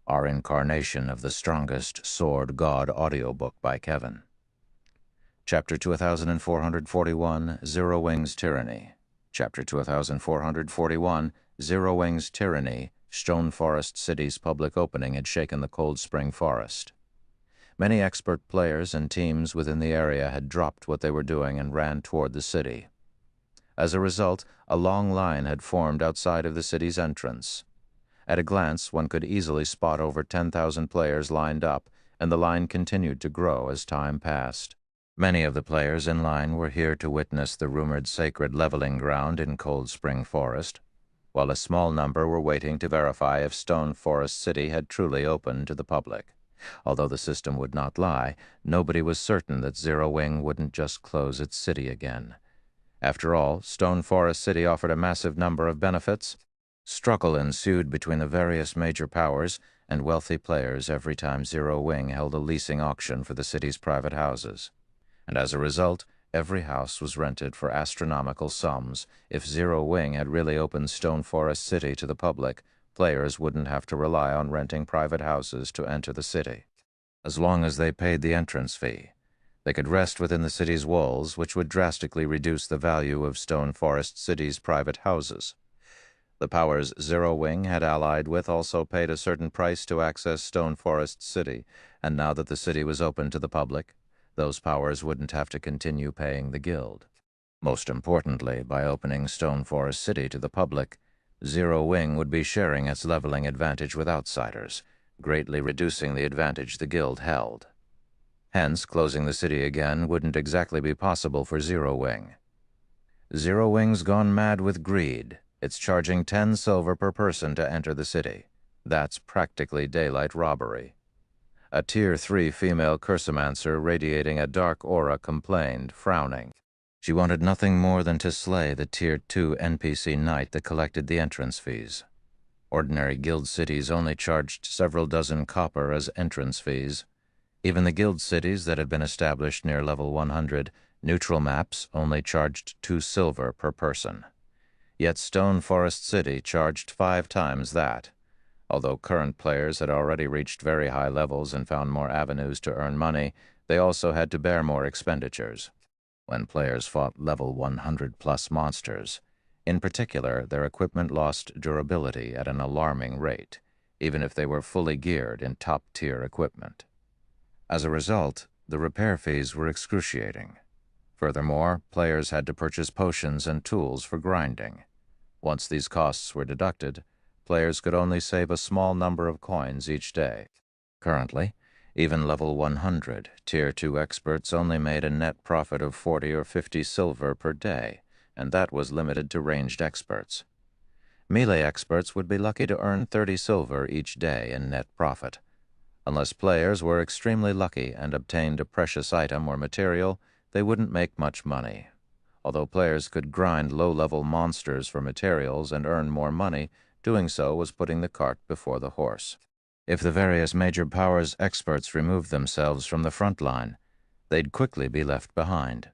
Our Incarnation of the Strongest Sword God audiobook by Kevin. Chapter 2441, Zero Wing's Tyranny. Chapter 2441, Zero Wing's Tyranny. Stone Forest City's public opening had shaken the Cold Spring Forest. Many expert players and teams within the area had dropped what they were doing and ran toward the city. As a result, a long line had formed outside of the city's entrance. At a glance, one could easily spot over 10,000 players lined up, and the line continued to grow as time passed. Many of the players in line were here to witness the rumored sacred leveling ground in Cold Spring Forest, while a small number were waiting to verify if Stone Forest City had truly opened to the public. Although the system would not lie, nobody was certain that Zero Wing wouldn't just close its city again. After all, Stone Forest City offered a massive number of benefits. Struggle ensued between the various major powers and wealthy players every time Zero Wing held a leasing auction for the city's private houses. And as a result, every house was rented for astronomical sums. If Zero Wing had really opened Stone Forest City to the public, players wouldn't have to rely on renting private houses to enter the city. As long as they paid the entrance fee, they could rest within the city's walls, which would drastically reduce the value of Stone Forest City's private houses. The powers Zero Wing had allied with also paid a certain price to access Stone Forest City, and now that the city was open to the public, those powers wouldn't have to continue paying the guild. Most importantly, by opening Stone Forest City to the public, Zero Wing would be sharing its leveling advantage with outsiders, greatly reducing the advantage the guild held. Hence, closing the city again wouldn't exactly be possible for Zero Wing. Zero Wing's gone mad with greed. It's charging 10 silver per person to enter the city. That's practically daylight robbery. A Tier 3 female cursomancer radiating a dark aura complained, frowning. She wanted nothing more than to slay the Tier 2 NPC knight that collected the entrance fees. Ordinary guild cities only charged several dozen copper as entrance fees. Even the guild cities that had been established near level 100, neutral maps only charged 2 silver per person. Yet Stone Forest City charged 5 times that. Although current players had already reached very high levels and found more avenues to earn money, they also had to bear more expenditures. When players fought level 100-plus monsters, in particular, their equipment lost durability at an alarming rate, even if they were fully geared in top-tier equipment. As a result, the repair fees were excruciating. Furthermore, players had to purchase potions and tools for grinding. Once these costs were deducted, players could only save a small number of coins each day. Currently, even level 100, Tier 2 experts only made a net profit of 40 or 50 silver per day, and that was limited to ranged experts. Melee experts would be lucky to earn 30 silver each day in net profit. Unless players were extremely lucky and obtained a precious item or material, they wouldn't make much money. Although players could grind low-level monsters for materials and earn more money, doing so was putting the cart before the horse. If the various major powers experts removed themselves from the front line, they'd quickly be left behind.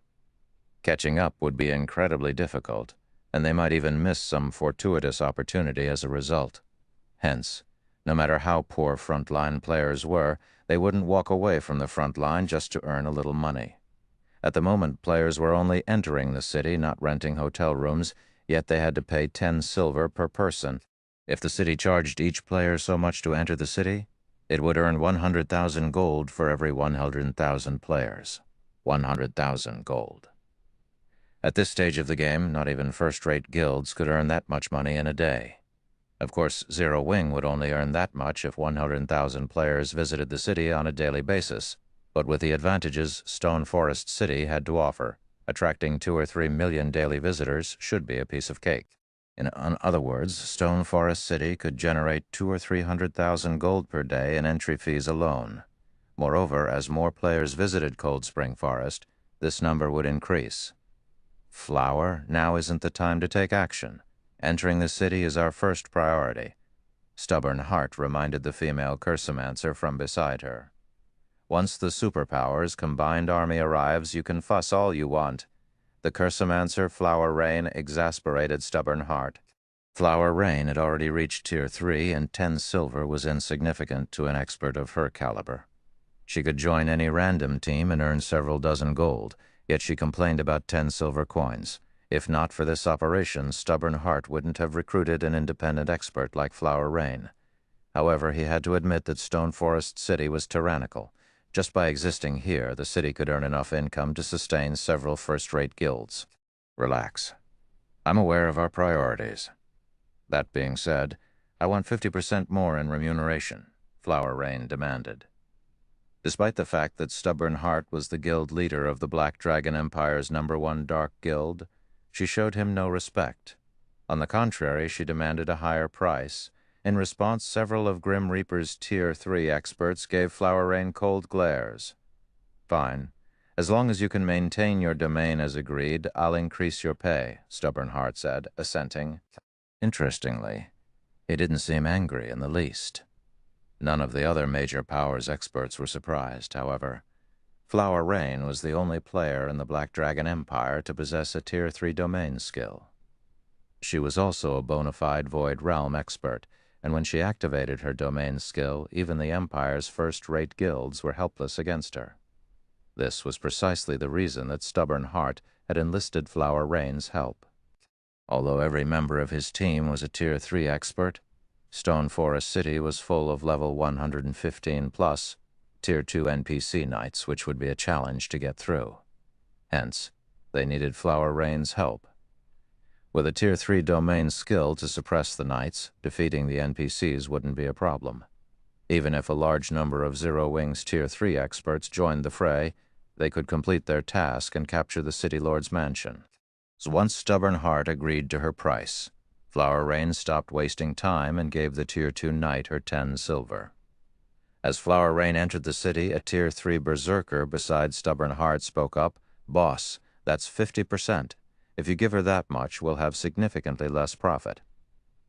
Catching up would be incredibly difficult, and they might even miss some fortuitous opportunity as a result. Hence, no matter how poor frontline players were, they wouldn't walk away from the front line just to earn a little money. At the moment, players were only entering the city, not renting hotel rooms, yet they had to pay 10 silver per person. If the city charged each player so much to enter the city, it would earn 100,000 gold for every 100,000 players. 100,000 gold. At this stage of the game, not even first-rate guilds could earn that much money in a day. Of course, Zero Wing would only earn that much if 100,000 players visited the city on a daily basis. But with the advantages Stone Forest City had to offer, attracting 2 or 3 million daily visitors should be a piece of cake. In other words, Stone Forest City could generate 200,000 or 300,000 gold per day in entry fees alone. Moreover, as more players visited Cold Spring Forest, this number would increase. Flower, now isn't the time to take action. Entering the city is our first priority. Stubborn Heart reminded the female cursomancer from beside her. Once the superpower's combined army arrives, you can fuss all you want. The cursomancer Flower Rain exasperated Stubborn Heart. Flower Rain had already reached Tier 3, and 10 silver was insignificant to an expert of her caliber. She could join any random team and earn several dozen gold, yet she complained about 10 silver coins. If not for this operation, Stubborn Heart wouldn't have recruited an independent expert like Flower Rain. However, he had to admit that Stone Forest City was tyrannical. Just by existing here, the city could earn enough income to sustain several first-rate guilds. Relax. I'm aware of our priorities. That being said, I want 50% more in remuneration, Flower Rain demanded. Despite the fact that Stubborn Heart was the guild leader of the Black Dragon Empire's #1 dark guild, she showed him no respect. On the contrary, she demanded a higher price. In response, several of Grim Reaper's Tier 3 experts gave Flower Rain cold glares. Fine. As long as you can maintain your domain as agreed, I'll increase your pay, Stubborn Heart said, assenting. Interestingly, he didn't seem angry in the least. None of the other major powers experts were surprised, however. Flower Rain was the only player in the Black Dragon Empire to possess a Tier 3 domain skill. She was also a bona fide Void Realm expert, and when she activated her domain skill, even the Empire's first-rate guilds were helpless against her. This was precisely the reason that Stubborn Heart had enlisted Flower Rain's help. Although every member of his team was a Tier 3 expert, Stone Forest City was full of level 115+ Tier 2 NPC knights, which would be a challenge to get through. Hence, they needed Flower Rain's help. With a Tier 3 domain skill to suppress the knights, defeating the NPCs wouldn't be a problem. Even if a large number of Zero Wings Tier 3 experts joined the fray, they could complete their task and capture the City Lord's mansion. So once Stubborn Heart agreed to her price, Flower Rain stopped wasting time and gave the Tier 2 knight her 10 silver. As Flower Rain entered the city, a Tier 3 berserker beside Stubborn Heart spoke up, "Boss, that's 50%. If you give her that much, we'll have significantly less profit."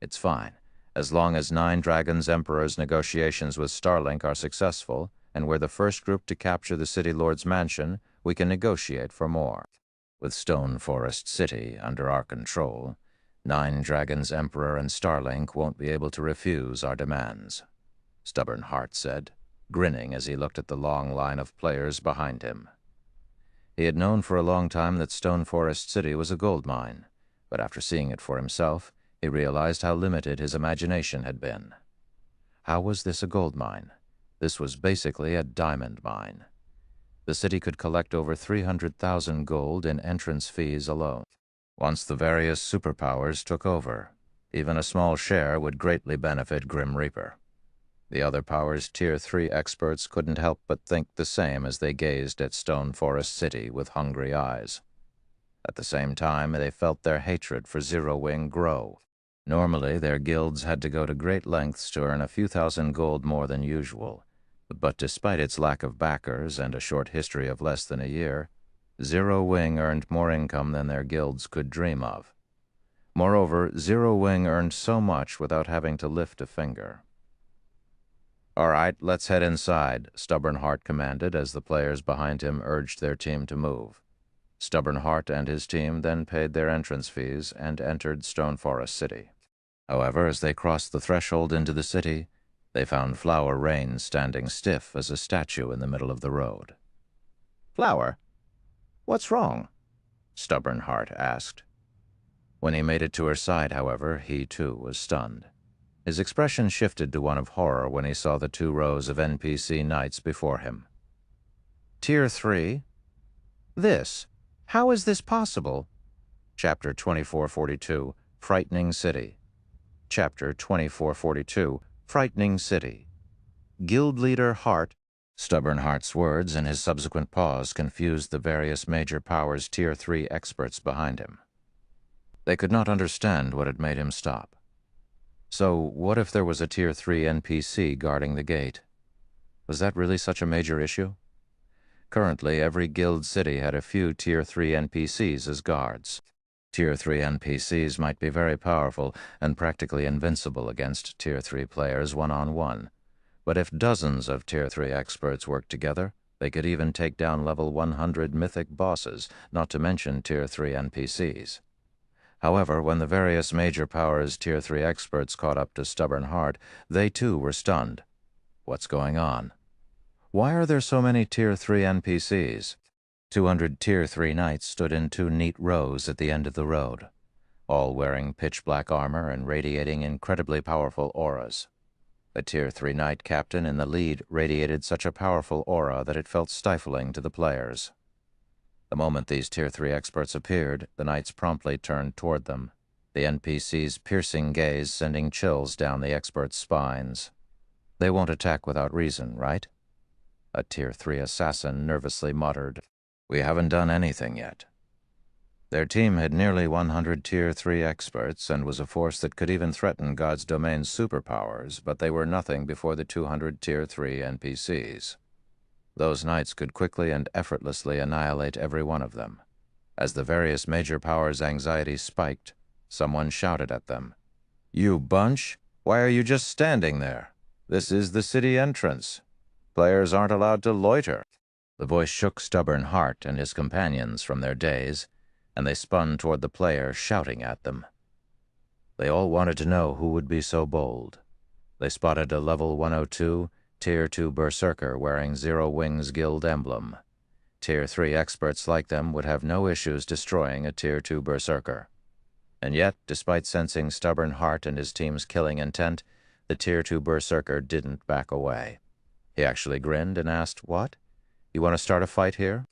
"It's fine. As long as 9 Dragons Emperor's negotiations with Starlink are successful, and we're the first group to capture the City Lord's mansion, we can negotiate for more. With Stone Forest City under our control, 9 Dragons Emperor and Starlink won't be able to refuse our demands," Stubborn Heart said, grinning as he looked at the long line of players behind him. He had known for a long time that Stone Forest City was a gold mine, but after seeing it for himself, he realized how limited his imagination had been. How was this a gold mine? This was basically a diamond mine. The city could collect over 300,000 gold in entrance fees alone. Once the various superpowers took over, even a small share would greatly benefit Grim Reaper. The other powers' Tier 3 experts couldn't help but think the same as they gazed at Stone Forest City with hungry eyes. At the same time, they felt their hatred for Zero Wing grow. Normally, their guilds had to go to great lengths to earn a few thousand gold more than usual, but despite its lack of backers and a short history of less than a year, Zero Wing earned more income than their guilds could dream of. Moreover, Zero Wing earned so much without having to lift a finger. "All right, let's head inside," Stubborn Heart commanded as the players behind him urged their team to move. Stubborn Heart and his team then paid their entrance fees and entered Stone Forest City. However, as they crossed the threshold into the city, they found Flower Rain standing stiff as a statue in the middle of the road. "Flower, what's wrong?" Stubborn Heart asked. When he made it to her side, however, he too was stunned. His expression shifted to one of horror when he saw the 2 rows of NPC knights before him. "Tier 3? This? How is this possible?" Chapter 2442, Frightening City. Chapter 2442, Frightening City. Guild Leader Hart. Stubborn Heart's words and his subsequent pause confused the various major powers' Tier 3 experts behind him. They could not understand what had made him stop. So, what if there was a Tier 3 NPC guarding the gate? Was that really such a major issue? Currently, every guild city had a few Tier 3 NPCs as guards. Tier 3 NPCs might be very powerful and practically invincible against Tier 3 players one-on-one. But if dozens of Tier 3 experts worked together, they could even take down level 100 mythic bosses, not to mention Tier 3 NPCs. However, when the various major powers' Tier 3 experts caught up to Stubborn Heart, they too were stunned. What's going on? Why are there so many Tier 3 NPCs? 200 Tier 3 knights stood in 2 neat rows at the end of the road, all wearing pitch-black armor and radiating incredibly powerful auras. A Tier 3 knight captain in the lead radiated such a powerful aura that it felt stifling to the players. The moment these Tier 3 experts appeared, the knights promptly turned toward them, the NPC's piercing gaze sending chills down the experts' spines. They won't attack without reason, right? A Tier 3 assassin nervously muttered, "We haven't done anything yet." Their team had nearly 100 Tier 3 experts and was a force that could even threaten God's domain's superpowers, but they were nothing before the 200 Tier 3 NPCs. Those knights could quickly and effortlessly annihilate every one of them. As the various major powers' anxiety spiked, someone shouted at them, "You bunch! Why are you just standing there? This is the city entrance. Players aren't allowed to loiter." The voice shook Stubborn Heart and his companions from their daze, and they spun toward the player, shouting at them. They all wanted to know who would be so bold. They spotted a level 102 Tier 2 Berserker wearing Zero Wings Guild emblem. Tier 3 experts like them would have no issues destroying a Tier 2 Berserker. And yet, despite sensing Stubborn Heart and his team's killing intent, the Tier 2 Berserker didn't back away. He actually grinned and asked, "What? You want to start a fight here?"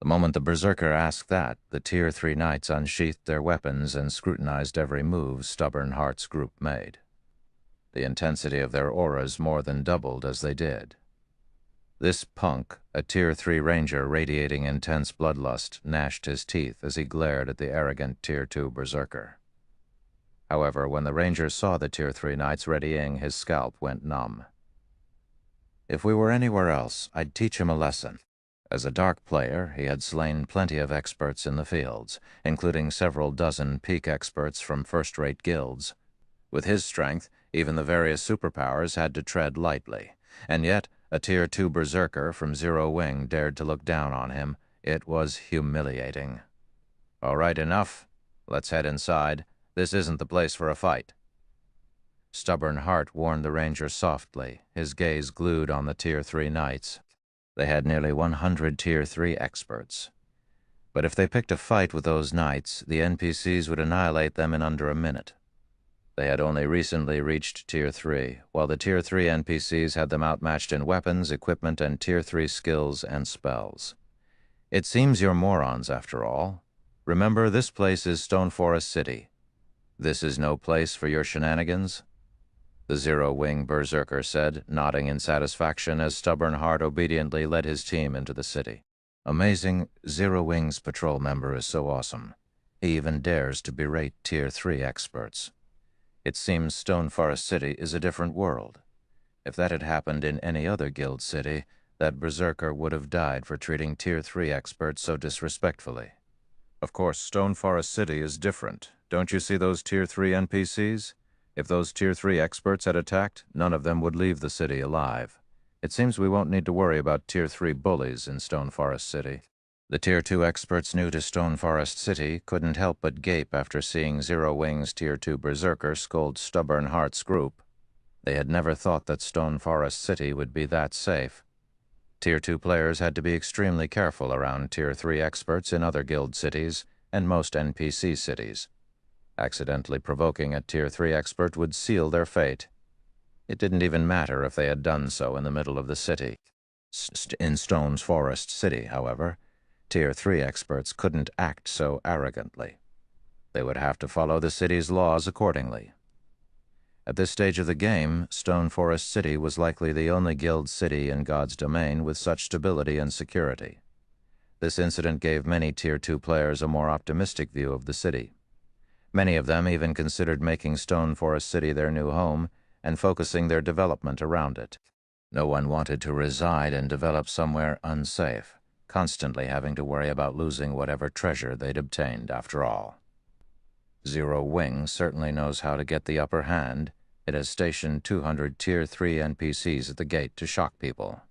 The moment the Berserker asked that, the Tier 3 knights unsheathed their weapons and scrutinized every move Stubborn Heart's group made. The intensity of their auras more than doubled as they did. This punk, a Tier 3 ranger radiating intense bloodlust, gnashed his teeth as he glared at the arrogant Tier 2 Berserker. However, when the ranger saw the Tier 3 knights readying, his scalp went numb. "If we were anywhere else, I'd teach him a lesson." As a dark player, he had slain plenty of experts in the fields, including several dozen peak experts from first-rate guilds. With his strength, even the various superpowers had to tread lightly, and yet a Tier 2 Berserker from Zero Wing dared to look down on him. It was humiliating. "All right, enough. Let's head inside. This isn't the place for a fight." Stubborn Heart warned the ranger softly, his gaze glued on the Tier 3 knights. They had nearly 100 Tier 3 experts. But if they picked a fight with those knights, the NPCs would annihilate them in under a minute. They had only recently reached Tier 3, while the Tier 3 NPCs had them outmatched in weapons, equipment, and Tier 3 skills and spells. "It seems you're morons, after all. Remember, this place is Stone Forest City. This is no place for your shenanigans," the Zero Wing Berserker said, nodding in satisfaction as Stubborn Heart obediently led his team into the city. "Amazing, Zero Wing's patrol member is so awesome. He even dares to berate Tier 3 experts. It seems Stone Forest City is a different world. If that had happened in any other guild city, that Berserker would have died for treating Tier 3 experts so disrespectfully. Of course, Stone Forest City is different. Don't you see those Tier 3 NPCs? If those Tier 3 experts had attacked, none of them would leave the city alive. It seems we won't need to worry about Tier 3 bullies in Stone Forest City." The Tier 2 experts new to Stone Forest City couldn't help but gape after seeing Zero Wing's Tier 2 Berserker scold Stubborn Heart's group. They had never thought that Stone Forest City would be that safe. Tier 2 players had to be extremely careful around Tier 3 experts in other guild cities and most NPC cities. Accidentally provoking a Tier 3 expert would seal their fate. It didn't even matter if they had done so in the middle of the city. In Stone Forest City, however, Tier 3 experts couldn't act so arrogantly. They would have to follow the city's laws accordingly. At this stage of the game, Stone Forest City was likely the only guild city in God's domain with such stability and security. This incident gave many Tier 2 players a more optimistic view of the city. Many of them even considered making Stone Forest City their new home and focusing their development around it. No one wanted to reside and develop somewhere unsafe, constantly having to worry about losing whatever treasure they'd obtained after all. Zero Wing certainly knows how to get the upper hand. It has stationed 200 Tier 3 NPCs at the gate to shock people.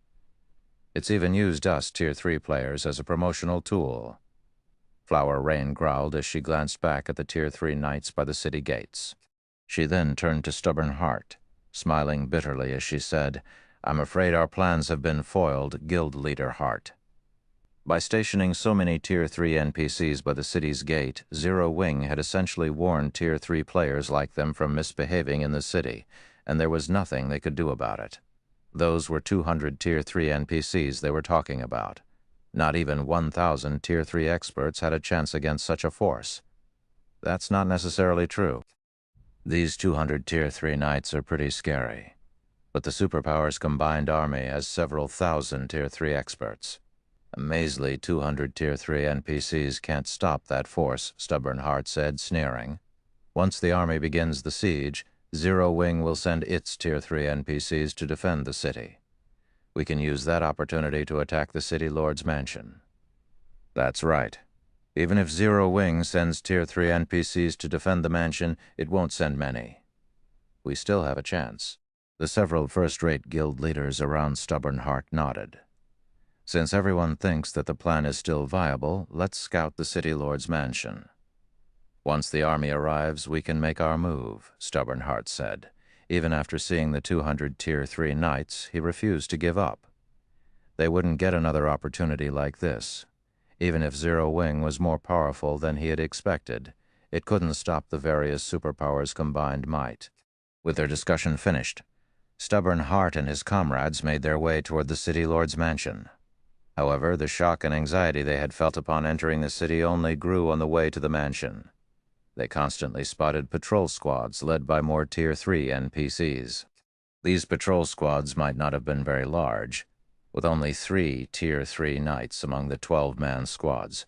It's even used us Tier 3 players as a promotional tool. Flower Rain growled as she glanced back at the Tier 3 knights by the city gates. She then turned to Stubborn Heart, smiling bitterly as she said, "I'm afraid our plans have been foiled, Guild Leader Heart." By stationing so many Tier 3 NPCs by the city's gate, Zero Wing had essentially warned Tier 3 players like them from misbehaving in the city, and there was nothing they could do about it. Those were 200 Tier 3 NPCs they were talking about. Not even 1,000 Tier 3 experts had a chance against such a force. That's not necessarily true. These 200 Tier 3 knights are pretty scary, but the superpower's combined army has several thousand Tier 3 experts. A measly 200 Tier 3 NPCs can't stop that force, Stubborn Heart said, sneering. Once the army begins the siege, Zero Wing will send its Tier 3 NPCs to defend the city. We can use that opportunity to attack the City Lord's mansion. That's right. Even if Zero Wing sends Tier 3 NPCs to defend the mansion, it won't send many. We still have a chance. The several first-rate guild leaders around Stubborn Heart nodded. Since everyone thinks that the plan is still viable, let's scout the City Lord's mansion. Once the army arrives, we can make our move, Stubborn Heart said. Even after seeing the 200 Tier 3 knights, he refused to give up. They wouldn't get another opportunity like this. Even if Zero Wing was more powerful than he had expected, it couldn't stop the various superpowers' combined might. With their discussion finished, Stubborn Heart and his comrades made their way toward the City Lord's mansion. However, the shock and anxiety they had felt upon entering the city only grew on the way to the mansion. They constantly spotted patrol squads led by more Tier 3 NPCs. These patrol squads might not have been very large, with only 3 Tier 3 knights among the 12-man squads,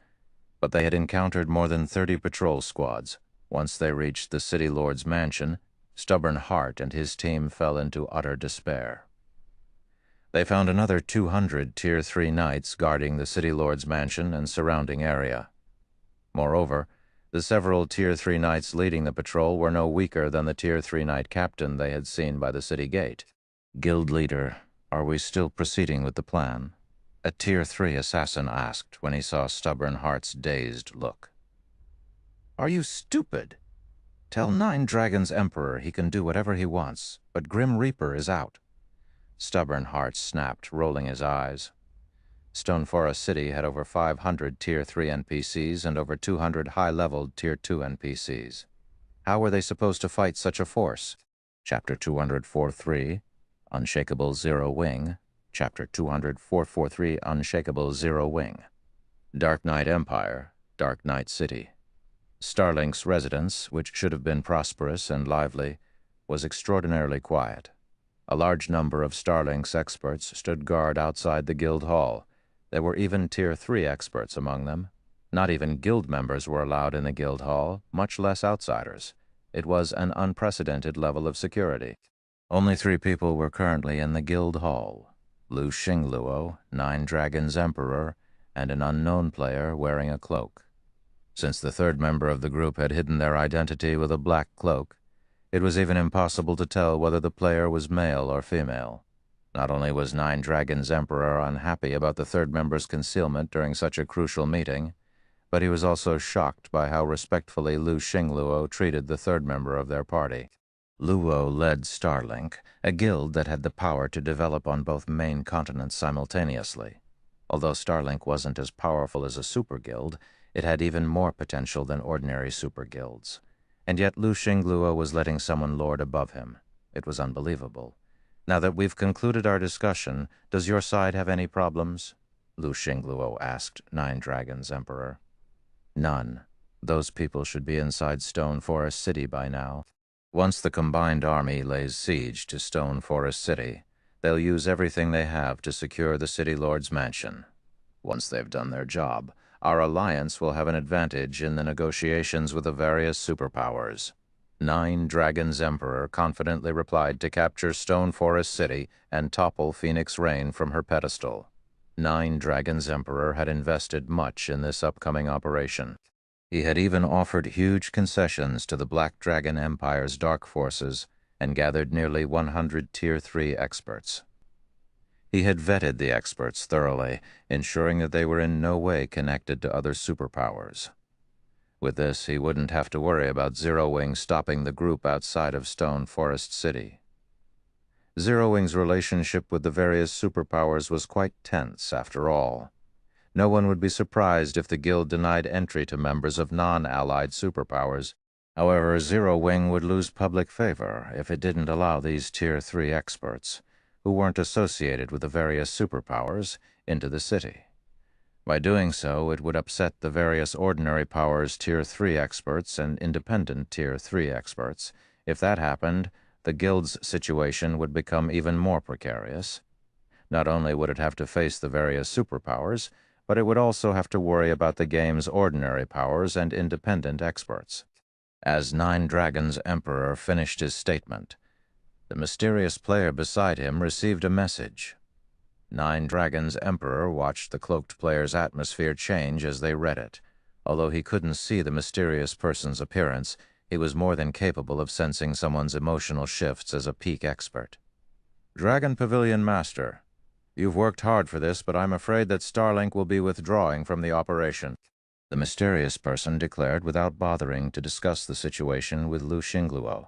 but they had encountered more than 30 patrol squads. Once they reached the City Lord's mansion, Stubborn Heart and his team fell into utter despair. They found another 200 Tier 3 knights guarding the City Lord's mansion and surrounding area. Moreover, the several Tier 3 knights leading the patrol were no weaker than the Tier 3 knight captain they had seen by the city gate. "Guild leader, are we still proceeding with the plan?" a Tier 3 assassin asked when he saw Stubborn Heart's dazed look. "Are you stupid? Tell Nine Dragons Emperor he can do whatever he wants, but Grim Reaper is out." Stubborn Heart snapped, rolling his eyes. Stone Forest City had over 500 Tier 3 NPCs and over 200 high-leveled Tier 2 NPCs. How were they supposed to fight such a force? Chapter 204.3, Unshakable Zero Wing. Chapter 204.3, Unshakable Zero Wing. Dark Knight Empire, Dark Knight City. Starlink's residence, which should have been prosperous and lively, was extraordinarily quiet. A large number of Starlink's experts stood guard outside the guild hall. There were even Tier 3 experts among them. Not even guild members were allowed in the guild hall, much less outsiders. It was an unprecedented level of security. Only 3 people were currently in the guild hall: Lu Xingluo, Nine Dragons Emperor, and an unknown player wearing a cloak. Since the third member of the group had hidden their identity with a black cloak, it was even impossible to tell whether the player was male or female. Not only was Nine Dragons Emperor unhappy about the third member's concealment during such a crucial meeting, but he was also shocked by how respectfully Lu Xingluo treated the third member of their party. Luo led Starlink, a guild that had the power to develop on both main continents simultaneously. Although Starlink wasn't as powerful as a super guild, it had even more potential than ordinary super guilds. And yet Lu Xingluo was letting someone lord above him. It was unbelievable. "Now that we've concluded our discussion, does your side have any problems?" Lu Xingluo asked Nine Dragons Emperor. "None. Those people should be inside Stone Forest City by now. Once the combined army lays siege to Stone Forest City, they'll use everything they have to secure the City Lord's mansion. Once they've done their job, our alliance will have an advantage in the negotiations with the various superpowers." Nine Dragons Emperor confidently replied to capture Stone Forest City and topple Phoenix Rain from her pedestal. Nine Dragons Emperor had invested much in this upcoming operation. He had even offered huge concessions to the Black Dragon Empire's dark forces and gathered nearly 100 Tier 3 experts. He had vetted the experts thoroughly, ensuring that they were in no way connected to other superpowers. With this, he wouldn't have to worry about Zero Wing stopping the group outside of Stone Forest City. Zero Wing's relationship with the various superpowers was quite tense, after all. No one would be surprised if the guild denied entry to members of non-allied superpowers. However, Zero Wing would lose public favor if it didn't allow these Tier 3 experts, who weren't associated with the various superpowers, into the city. By doing so, it would upset the various ordinary powers Tier 3 experts and independent Tier 3 experts. If that happened, the guild's situation would become even more precarious. Not only would it have to face the various superpowers, but it would also have to worry about the game's ordinary powers and independent experts. As Nine Dragons' Emperor finished his statement, the mysterious player beside him received a message. Nine Dragons' Emperor watched the cloaked player's atmosphere change as they read it. Although he couldn't see the mysterious person's appearance, he was more than capable of sensing someone's emotional shifts as a peak expert. Dragon Pavilion Master, you've worked hard for this, but I'm afraid that Starlink will be withdrawing from the operation, the mysterious person declared without bothering to discuss the situation with Lu Xingluo.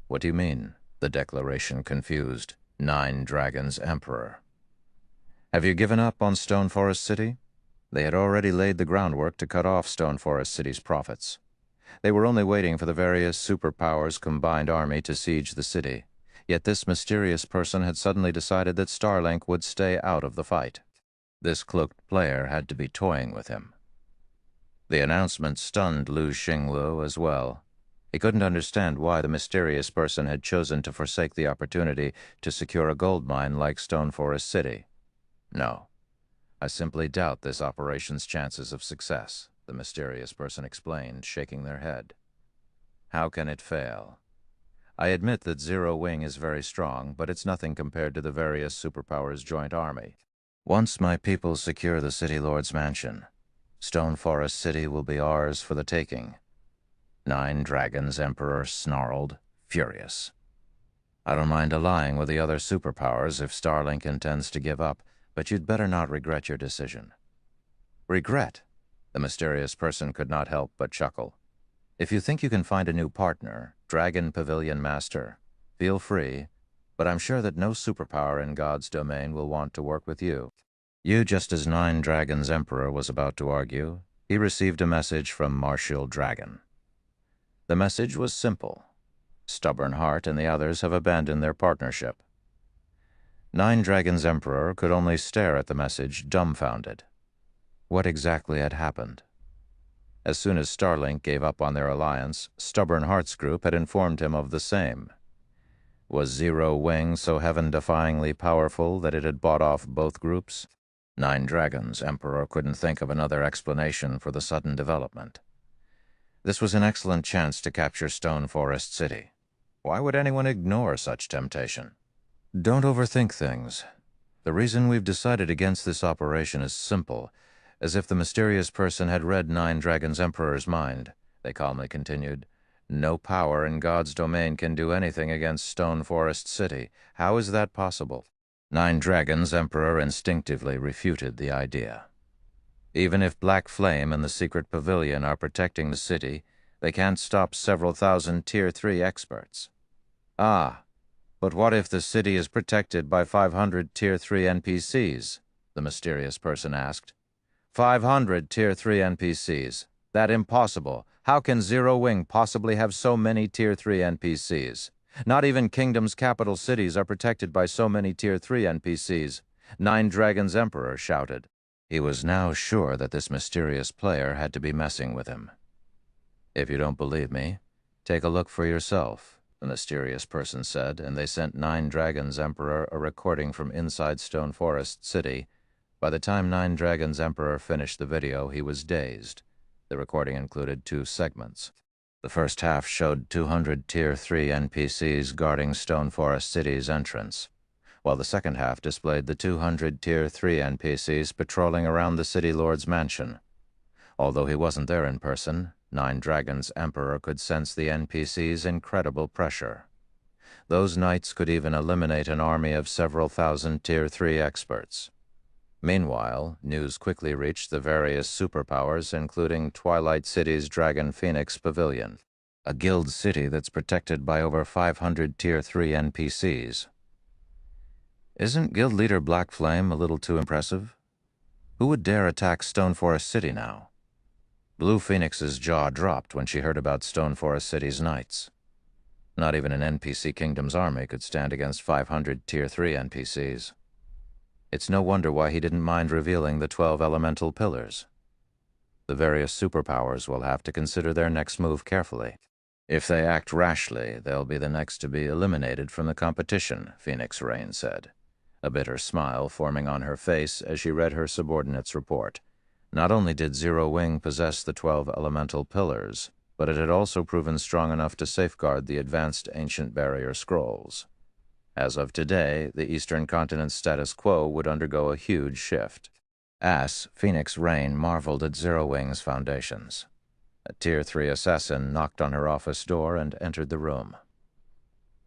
What do you mean? The declaration confused Nine Dragons' Emperor. Have you given up on Stone Forest City? They had already laid the groundwork to cut off Stone Forest City's profits. They were only waiting for the various superpowers' combined army to siege the city. Yet this mysterious person had suddenly decided that Starlink would stay out of the fight. This cloaked player had to be toying with him. The announcement stunned Lu Xingluo as well. He couldn't understand why the mysterious person had chosen to forsake the opportunity to secure a gold mine like Stone Forest City. No, I simply doubt this operation's chances of success, the mysterious person explained, shaking their head. How can it fail? I admit that Zero Wing is very strong, but it's nothing compared to the various superpowers' joint army. Once my people secure the City Lord's mansion, Stone Forest City will be ours for the taking. Nine Dragons' Emperor snarled, furious. I don't mind allying with the other superpowers if Starlink intends to give up, but you'd better not regret your decision. Regret? The mysterious person could not help but chuckle. If you think you can find a new partner, Dragon Pavilion Master, feel free, but I'm sure that no superpower in God's domain will want to work with you. Just as Nine Dragons' Emperor was about to argue, he received a message from Martial Dragon. The message was simple. Stubborn Heart and the others have abandoned their partnership. Nine Dragons' Emperor could only stare at the message, dumbfounded. What exactly had happened? As soon as Starlink gave up on their alliance, Stubborn Heart's group had informed him of the same. Was Zero Wing so heaven-defyingly powerful that it had bought off both groups? Nine Dragons' Emperor couldn't think of another explanation for the sudden development. This was an excellent chance to capture Stone Forest City. Why would anyone ignore such temptation? Don't overthink things. The reason we've decided against this operation is simple, as if the mysterious person had read Nine Dragons' Emperor's mind. They calmly continued. No power in God's domain can do anything against Stone Forest City. How is that possible? Nine Dragons' Emperor instinctively refuted the idea. Even if Black Flame and the Secret Pavilion are protecting the city, they can't stop several thousand Tier 3 experts. Ah, but what if the city is protected by 500 Tier 3 NPCs? The mysterious person asked. 500 Tier 3 NPCs. That impossible. How can Zero Wing possibly have so many Tier 3 NPCs? Not even Kingdom's capital cities are protected by so many Tier 3 NPCs. Nine Dragons' Emperor shouted. He was now sure that this mysterious player had to be messing with him. If you don't believe me, take a look for yourself, the mysterious person said, and they sent Nine Dragons' Emperor a recording from inside Stone Forest City. By the time Nine Dragons' Emperor finished the video, he was dazed. The recording included 2 segments. The first half showed 200 Tier 3 NPCs guarding Stone Forest City's entrance, while the second half displayed the 200 Tier 3 NPCs patrolling around the City Lord's mansion. Although he wasn't there in person, Nine Dragons' Emperor could sense the NPCs' incredible pressure. Those knights could even eliminate an army of several thousand Tier 3 experts. Meanwhile, news quickly reached the various superpowers, including Twilight City's Dragon Phoenix Pavilion, a guild city that's protected by over 500 Tier 3 NPCs. Isn't guild leader Black Flame a little too impressive? Who would dare attack Stone Forest City now? Blue Phoenix's jaw dropped when she heard about Stone Forest City's knights. Not even an NPC Kingdom's army could stand against 500 Tier 3 NPCs. It's no wonder why he didn't mind revealing the 12 elemental pillars. The various superpowers will have to consider their next move carefully. If they act rashly, they'll be the next to be eliminated from the competition, Phoenix Rain said, a bitter smile forming on her face as she read her subordinate's report. Not only did Zero Wing possess the 12 elemental pillars, but it had also proven strong enough to safeguard the advanced ancient barrier scrolls. As of today, the Eastern Continent's status quo would undergo a huge shift. Phoenix Rain marveled at Zero Wing's foundations. A Tier 3 assassin knocked on her office door and entered the room.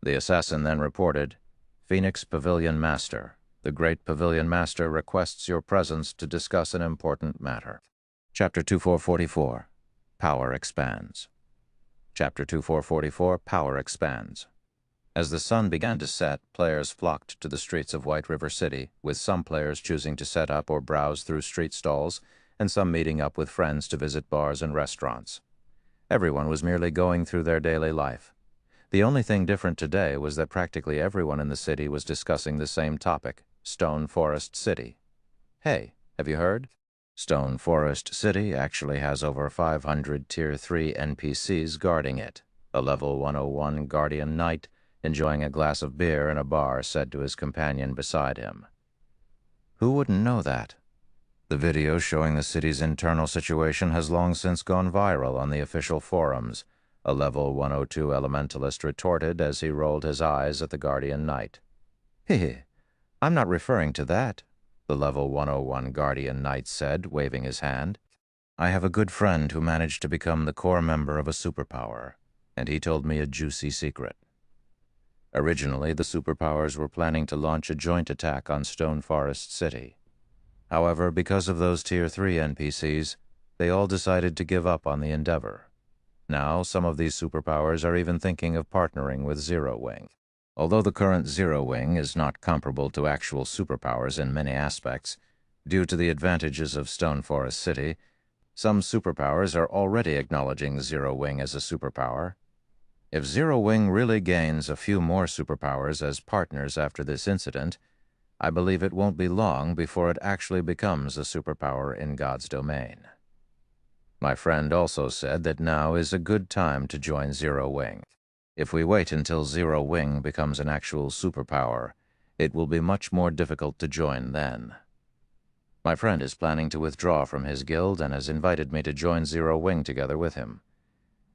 The assassin then reported, "Phoenix Pavilion Master. The Great Pavilion Master requests your presence to discuss an important matter." Chapter 2444, Power Expands. Chapter 2444, Power Expands. As the sun began to set, players flocked to the streets of White River City, with some players choosing to set up or browse through street stalls, and some meeting up with friends to visit bars and restaurants. Everyone was merely going through their daily life. The only thing different today was that practically everyone in the city was discussing the same topic, Stone Forest City. Hey, have you heard? Stone Forest City actually has over 500 Tier 3 NPCs guarding it. A level 101 Guardian Knight, enjoying a glass of beer in a bar, said to his companion beside him. Who wouldn't know that? The video showing the city's internal situation has long since gone viral on the official forums, a level 102 elementalist retorted as he rolled his eyes at the Guardian Knight. Heh, I'm not referring to that, the level 101 Guardian Knight said, waving his hand. I have a good friend who managed to become the core member of a superpower, and he told me a juicy secret. Originally, the superpowers were planning to launch a joint attack on Stone Forest City. However, because of those Tier 3 NPCs, they all decided to give up on the endeavor. Now, some of these superpowers are even thinking of partnering with Zero Wing. Although the current Zero Wing is not comparable to actual superpowers in many aspects, due to the advantages of Stone Forest City, some superpowers are already acknowledging Zero Wing as a superpower. If Zero Wing really gains a few more superpowers as partners after this incident, I believe it won't be long before it actually becomes a superpower in God's domain. My friend also said that now is a good time to join Zero Wing. If we wait until Zero Wing becomes an actual superpower, it will be much more difficult to join then. My friend is planning to withdraw from his guild and has invited me to join Zero Wing together with him.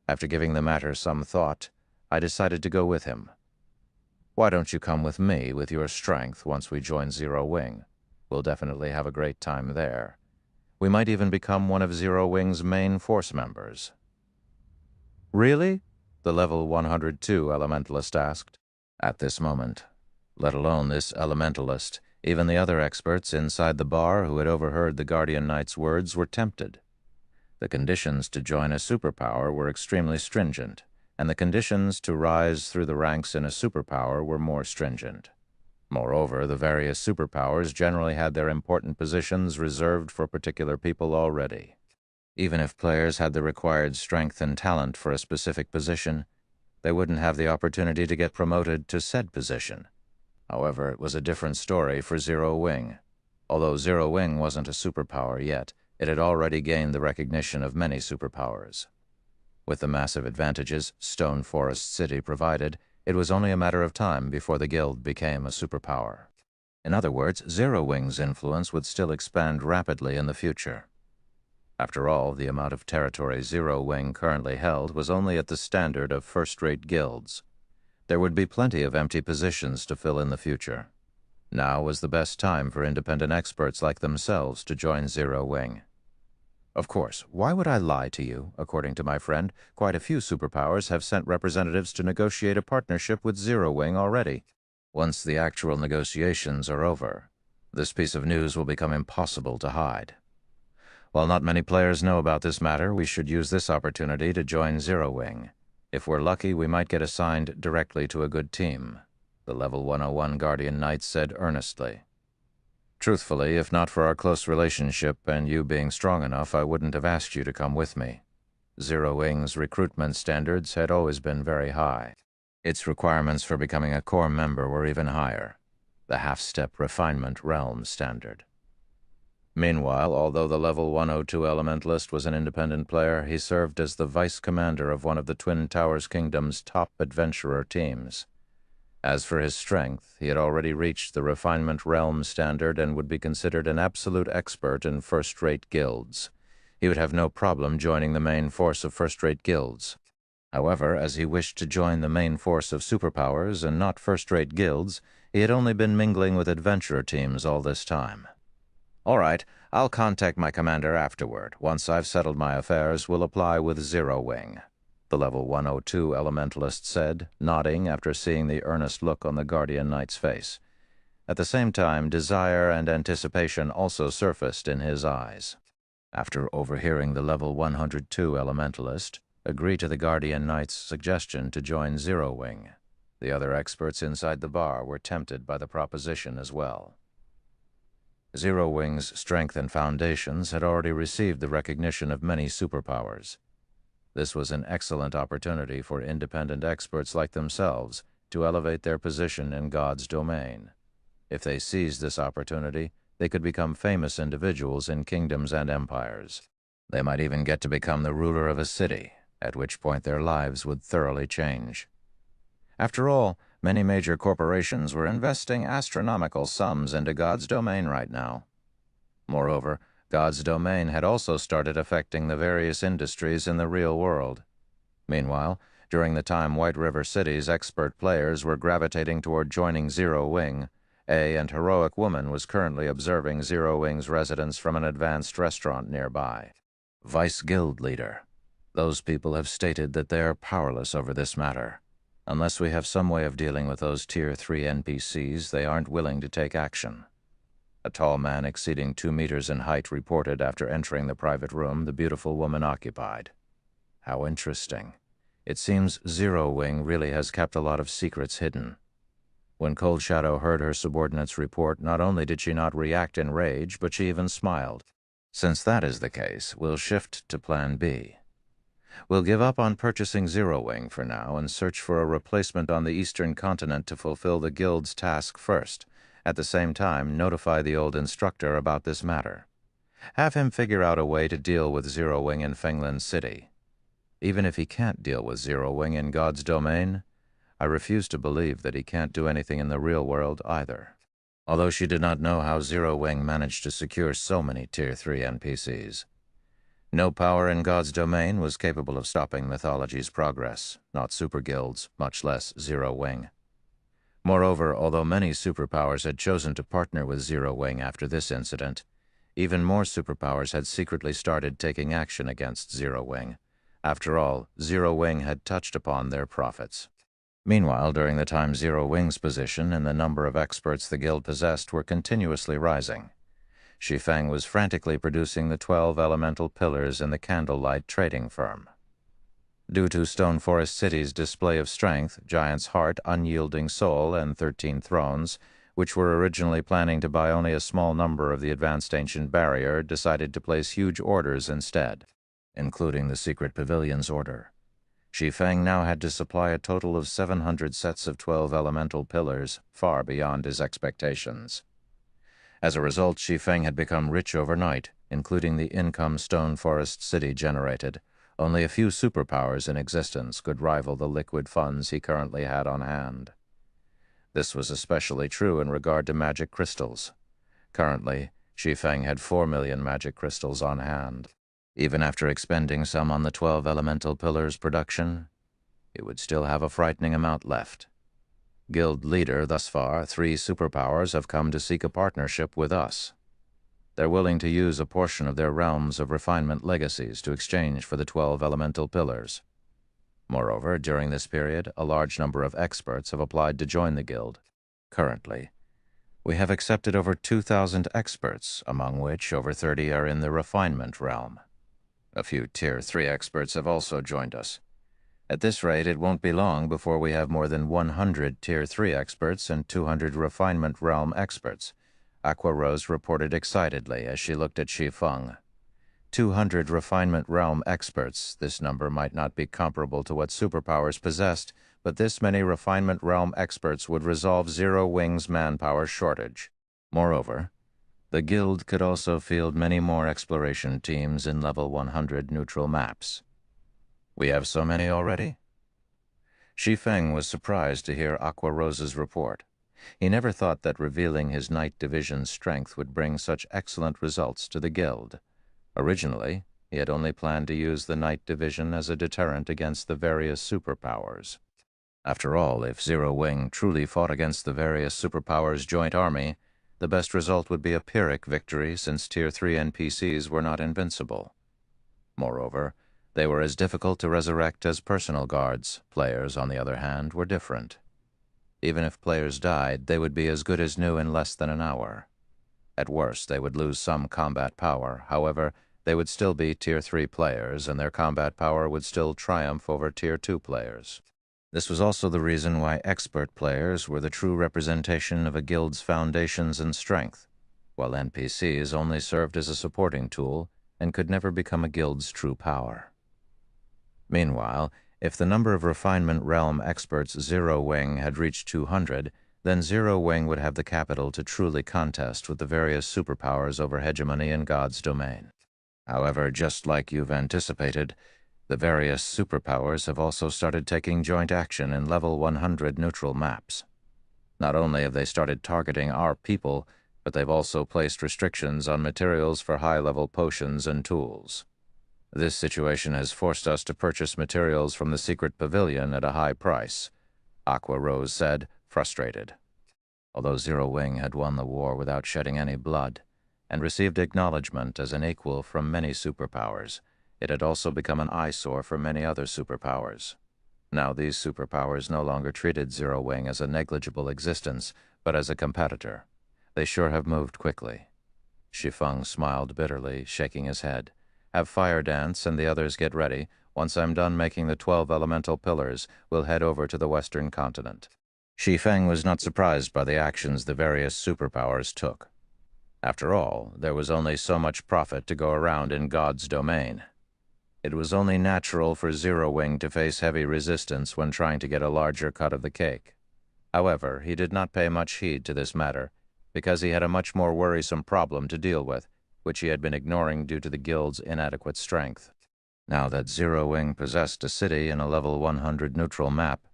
After giving the matter some thought, I decided to go with him. Why don't you come with me with your strength once we join Zero Wing? We'll definitely have a great time there. We might even become one of Zero Wing's main force members. Really? The level 102 elementalist asked. At this moment, let alone this elementalist, even the other experts inside the bar who had overheard the Guardian Knight's words were tempted. The conditions to join a superpower were extremely stringent, and the conditions to rise through the ranks in a superpower were more stringent. Moreover, the various superpowers generally had their important positions reserved for particular people already. Even if players had the required strength and talent for a specific position, they wouldn't have the opportunity to get promoted to said position. However, it was a different story for Zero Wing. Although Zero Wing wasn't a superpower yet, it had already gained the recognition of many superpowers. With the massive advantages Stone Forest City provided, it was only a matter of time before the guild became a superpower. In other words, Zero Wing's influence would still expand rapidly in the future. After all, the amount of territory Zero Wing currently held was only at the standard of first-rate guilds. There would be plenty of empty positions to fill in the future. Now was the best time for independent experts like themselves to join Zero Wing. Of course, why would I lie to you? According to my friend, quite a few superpowers have sent representatives to negotiate a partnership with Zero Wing already. Once the actual negotiations are over, this piece of news will become impossible to hide. While not many players know about this matter, we should use this opportunity to join Zero Wing. If we're lucky, we might get assigned directly to a good team, the Level 101 Guardian Knight said earnestly. Truthfully, if not for our close relationship and you being strong enough, I wouldn't have asked you to come with me. Zero Wing's recruitment standards had always been very high. Its requirements for becoming a core member were even higher, the half-step refinement realm standard. Meanwhile, although the Level 102 Elementalist was an independent player, he served as the vice commander of one of the Twin Towers Kingdom's top adventurer teams. As for his strength, he had already reached the refinement realm standard and would be considered an absolute expert in first-rate guilds. He would have no problem joining the main force of first-rate guilds. However, as he wished to join the main force of superpowers and not first-rate guilds, he had only been mingling with adventurer teams all this time. All right, I'll contact my commander afterward. Once I've settled my affairs, we'll apply with Zero Wing, the Level 102 Elementalist said, nodding after seeing the earnest look on the Guardian Knight's face. At the same time, desire and anticipation also surfaced in his eyes. After overhearing the Level 102 Elementalist agree to the Guardian Knight's suggestion to join Zero Wing, the other experts inside the bar were tempted by the proposition as well. Zero Wing's strength and foundations had already received the recognition of many superpowers. This was an excellent opportunity for independent experts like themselves to elevate their position in God's domain. If they seized this opportunity, they could become famous individuals in kingdoms and empires. They might even get to become the ruler of a city, at which point their lives would thoroughly change. After all, many major corporations were investing astronomical sums into God's domain right now. Moreover, God's domain had also started affecting the various industries in the real world. Meanwhile, during the time White River City's expert players were gravitating toward joining Zero Wing, and heroic woman was currently observing Zero Wing's residence from an advanced restaurant nearby. Vice Guild Leader. Those people have stated that they are powerless over this matter. Unless we have some way of dealing with those Tier 3 NPCs, they aren't willing to take action. A tall man exceeding 2 meters in height reported after entering the private room the beautiful woman occupied. How interesting. It seems Zero Wing really has kept a lot of secrets hidden. When Cold Shadow heard her subordinate's report, not only did she not react in rage, but she even smiled. Since that is the case, we'll shift to Plan B. We'll give up on purchasing Zero Wing for now and search for a replacement on the eastern continent to fulfill the guild's task first. At the same time, notify the old instructor about this matter. Have him figure out a way to deal with Zero Wing in Fenglan City. Even if he can't deal with Zero Wing in God's domain, I refuse to believe that he can't do anything in the real world either. Although she did not know how Zero Wing managed to secure so many Tier 3 NPCs. No power in God's domain was capable of stopping mythology's progress, not super guilds, much less Zero Wing. Moreover, although many superpowers had chosen to partner with Zero Wing after this incident, even more superpowers had secretly started taking action against Zero Wing. After all, Zero Wing had touched upon their profits. Meanwhile, during the time Zero Wing's position and the number of experts the guild possessed were continuously rising, Shi Feng was frantically producing the 12 elemental pillars in the candlelight trading firm. Due to Stone Forest City's display of strength, Giant's Heart, Unyielding Soul, and 13 Thrones, which were originally planning to buy only a small number of the Advanced Ancient Barrier, decided to place huge orders instead, including the Secret Pavilion's order. Shi Feng now had to supply a total of 700 sets of 12 elemental pillars, far beyond his expectations. As a result, Shi Feng had become rich overnight, including the income Stone Forest City generated. Only a few superpowers in existence could rival the liquid funds he currently had on hand. This was especially true in regard to magic crystals. Currently, Shi Feng had 4 million magic crystals on hand. Even after expending some on the 12 elemental pillars production, it would still have a frightening amount left. Guild leader, thus far, 3 superpowers have come to seek a partnership with us. They're willing to use a portion of their realms of refinement legacies to exchange for the 12 elemental pillars. Moreover, during this period, a large number of experts have applied to join the guild. Currently, we have accepted over 2,000 experts, among which over 30 are in the refinement realm. A few Tier 3 experts have also joined us. At this rate, it won't be long before we have more than 100 Tier 3 experts and 200 refinement realm experts, Aqua Rose reported excitedly as she looked at Shi Feng. 200 refinement realm experts. This number might not be comparable to what superpowers possessed, but this many refinement realm experts would resolve Zero Wing's manpower shortage. Moreover, the guild could also field many more exploration teams in level 100 neutral maps. We have so many already? Shi Feng was surprised to hear Aqua Rose's report. He never thought that revealing his Night Division's strength would bring such excellent results to the guild. Originally, he had only planned to use the Night Division as a deterrent against the various superpowers. After all, if Zero Wing truly fought against the various superpowers' joint army, the best result would be a Pyrrhic victory since Tier 3 NPCs were not invincible. Moreover, they were as difficult to resurrect as personal guards. Players, on the other hand, were different. Even if players died, they would be as good as new in less than an hour. At worst, they would lose some combat power. However, they would still be Tier 3 players, and their combat power would still triumph over Tier 2 players. This was also the reason why expert players were the true representation of a guild's foundations and strength, while NPCs only served as a supporting tool and could never become a guild's true power. Meanwhile, if the number of refinement realm experts Zero Wing had reached 200, then Zero Wing would have the capital to truly contest with the various superpowers over hegemony in God's domain. However, just like you've anticipated, the various superpowers have also started taking joint action in level 100 neutral maps. Not only have they started targeting our people, but they've also placed restrictions on materials for high-level potions and tools. This situation has forced us to purchase materials from the secret pavilion at a high price, Aqua Rose said, frustrated. Although Zero Wing had won the war without shedding any blood, and received acknowledgement as an equal from many superpowers, it had also become an eyesore for many other superpowers. Now these superpowers no longer treated Zero Wing as a negligible existence, but as a competitor. They sure have moved quickly. Shi Feng smiled bitterly, shaking his head. Have Fire Dance and the others get ready. Once I'm done making the 12 elemental pillars, we'll head over to the western continent. Shi Feng was not surprised by the actions the various superpowers took. After all, there was only so much profit to go around in God's domain. It was only natural for Zero Wing to face heavy resistance when trying to get a larger cut of the cake. However, he did not pay much heed to this matter, because he had a much more worrisome problem to deal with, which he had been ignoring due to the guild's inadequate strength. Now that Zero Wing possessed a city in a level 100 neutral map,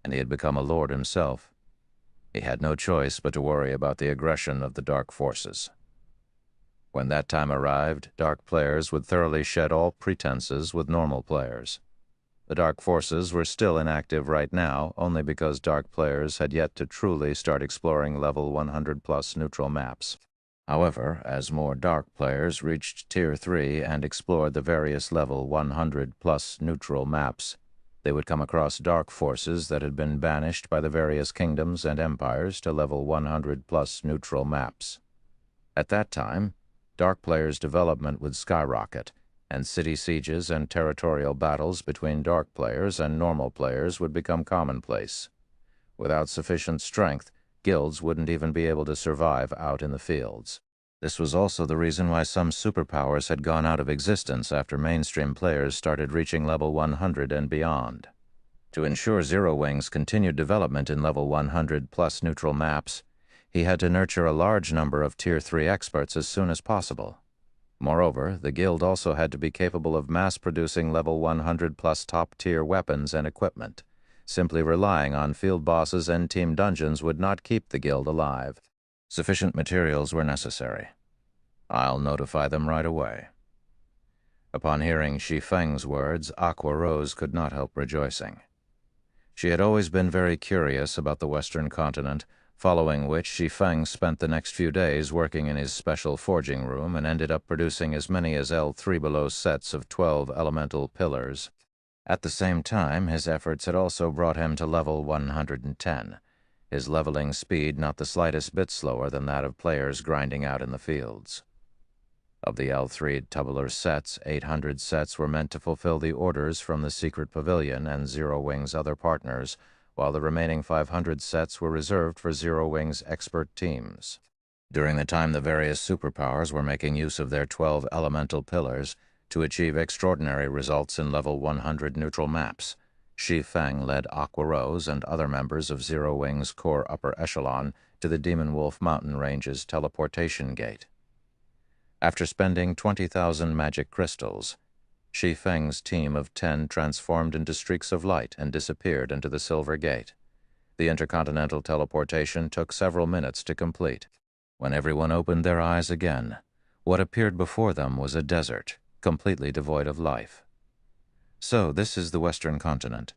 and he had become a lord himself, he had no choice but to worry about the aggression of the dark forces. When that time arrived, dark players would thoroughly shed all pretenses with normal players. The dark forces were still inactive right now, only because dark players had yet to truly start exploring level 100+ neutral maps. However, as more dark players reached Tier 3 and explored the various level 100+ neutral maps, they would come across dark forces that had been banished by the various kingdoms and empires to level 100+ neutral maps. At that time, dark players' development would skyrocket, and city sieges and territorial battles between dark players and normal players would become commonplace. Without sufficient strength, guilds wouldn't even be able to survive out in the fields. This was also the reason why some superpowers had gone out of existence after mainstream players started reaching level 100 and beyond. To ensure Zero Wing's continued development in level 100+ neutral maps, he had to nurture a large number of Tier 3 experts as soon as possible. Moreover, the guild also had to be capable of mass-producing level 100+ top-tier weapons and equipment. Simply relying on field bosses and team dungeons would not keep the guild alive. Sufficient materials were necessary. I'll notify them right away. Upon hearing Shi Feng's words, Aqua Rose could not help rejoicing. She had always been very curious about the Western continent, following which Shi Feng spent the next few days working in his special forging room and ended up producing as many as L3 below sets of 12 elemental pillars. At the same time, his efforts had also brought him to level 110, his leveling speed not the slightest bit slower than that of players grinding out in the fields. Of the L3 tubular sets, 800 sets were meant to fulfill the orders from the Secret Pavilion and Zero Wing's other partners, while the remaining 500 sets were reserved for Zero Wing's expert teams. During the time the various superpowers were making use of their 12 elemental pillars to achieve extraordinary results in level 100 neutral maps, Shi Feng led Aqua Rose and other members of Zero Wing's core upper echelon to the Demon Wolf Mountain Range's teleportation gate. After spending 20,000 magic crystals, Shi Feng's team of 10 transformed into streaks of light and disappeared into the Silver Gate. The intercontinental teleportation took several minutes to complete. When everyone opened their eyes again, what appeared before them was a desert, completely devoid of life. So this is the Western continent.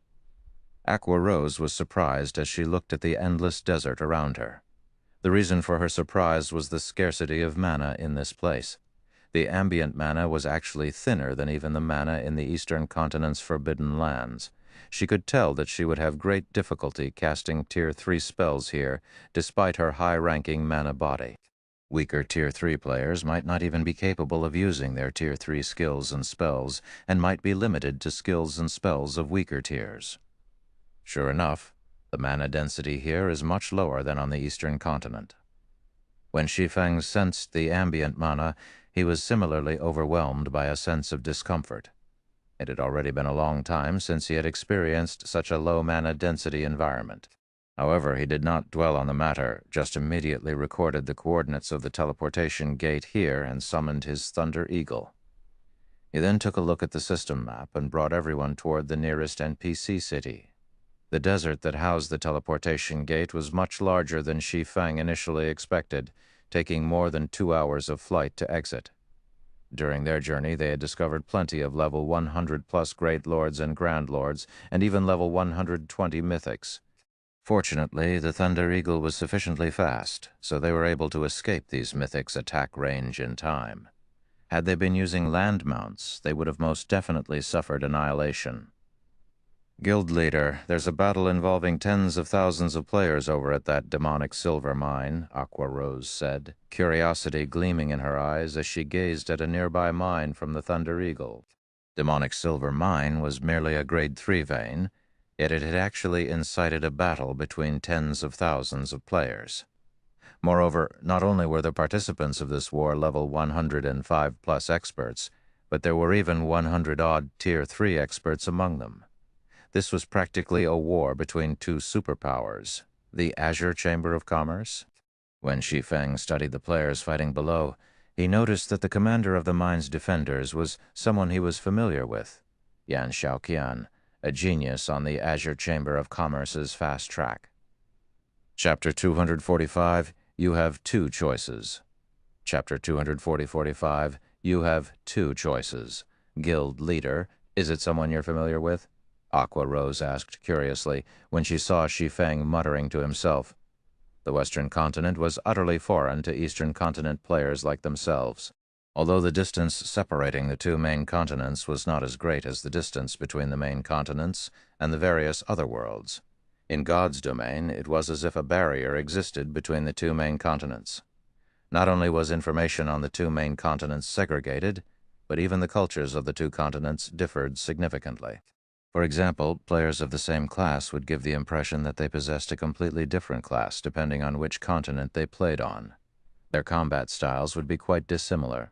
Aqua Rose was surprised as she looked at the endless desert around her. The reason for her surprise was the scarcity of mana in this place. The ambient mana was actually thinner than even the mana in the Eastern Continent's Forbidden Lands. She could tell that she would have great difficulty casting Tier 3 spells here, despite her high-ranking mana body. Weaker Tier 3 players might not even be capable of using their Tier 3 skills and spells, and might be limited to skills and spells of weaker tiers. Sure enough, the mana density here is much lower than on the Eastern Continent. When Shi Feng sensed the ambient mana, he was similarly overwhelmed by a sense of discomfort. It had already been a long time since he had experienced such a low mana density environment. However, he did not dwell on the matter, just immediately recorded the coordinates of the teleportation gate here and summoned his Thunder Eagle. He then took a look at the system map and brought everyone toward the nearest NPC city. The desert that housed the teleportation gate was much larger than Shi Feng initially expected, taking more than 2 hours of flight to exit. During their journey, they had discovered plenty of level 100+ Great Lords and Grand Lords, and even level 120 mythics. Fortunately, the Thunder Eagle was sufficiently fast, so they were able to escape these mythics' attack range in time. Had they been using land mounts, they would have most definitely suffered annihilation. Guild leader, there's a battle involving tens of thousands of players over at that demonic silver mine, Aqua Rose said, curiosity gleaming in her eyes as she gazed at a nearby mine from the Thunder Eagle. Demonic silver mine was merely a grade 3 vein, yet it had actually incited a battle between tens of thousands of players. Moreover, not only were the participants of this war level 105+ experts, but there were even 100-odd Tier 3 experts among them. This was practically a war between two superpowers, the Azure Chamber of Commerce. When Shi Feng studied the players fighting below, he noticed that the commander of the mine's defenders was someone he was familiar with, Yan Xiaoqian, a genius on the Azure Chamber of Commerce's fast track. Chapter 245, you have two choices. Chapter 245, you have two choices. Guild leader, is it someone you're familiar with? Aqua Rose asked curiously when she saw Shi Feng muttering to himself. The Western Continent was utterly foreign to Eastern Continent players like themselves. Although the distance separating the two main continents was not as great as the distance between the main continents and the various other worlds, in God's domain it was as if a barrier existed between the two main continents. Not only was information on the two main continents segregated, but even the cultures of the two continents differed significantly. For example, players of the same class would give the impression that they possessed a completely different class depending on which continent they played on. Their combat styles would be quite dissimilar.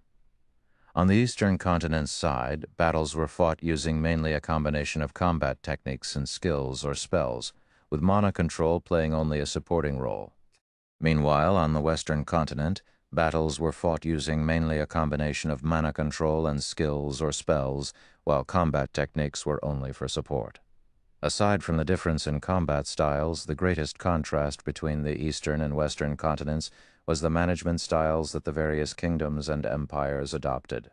On the Eastern Continent's side, battles were fought using mainly a combination of combat techniques and skills or spells, with mana control playing only a supporting role. Meanwhile, on the Western Continent, battles were fought using mainly a combination of mana control and skills or spells, while combat techniques were only for support. Aside from the difference in combat styles, the greatest contrast between the Eastern and Western continents was the management styles that the various kingdoms and empires adopted.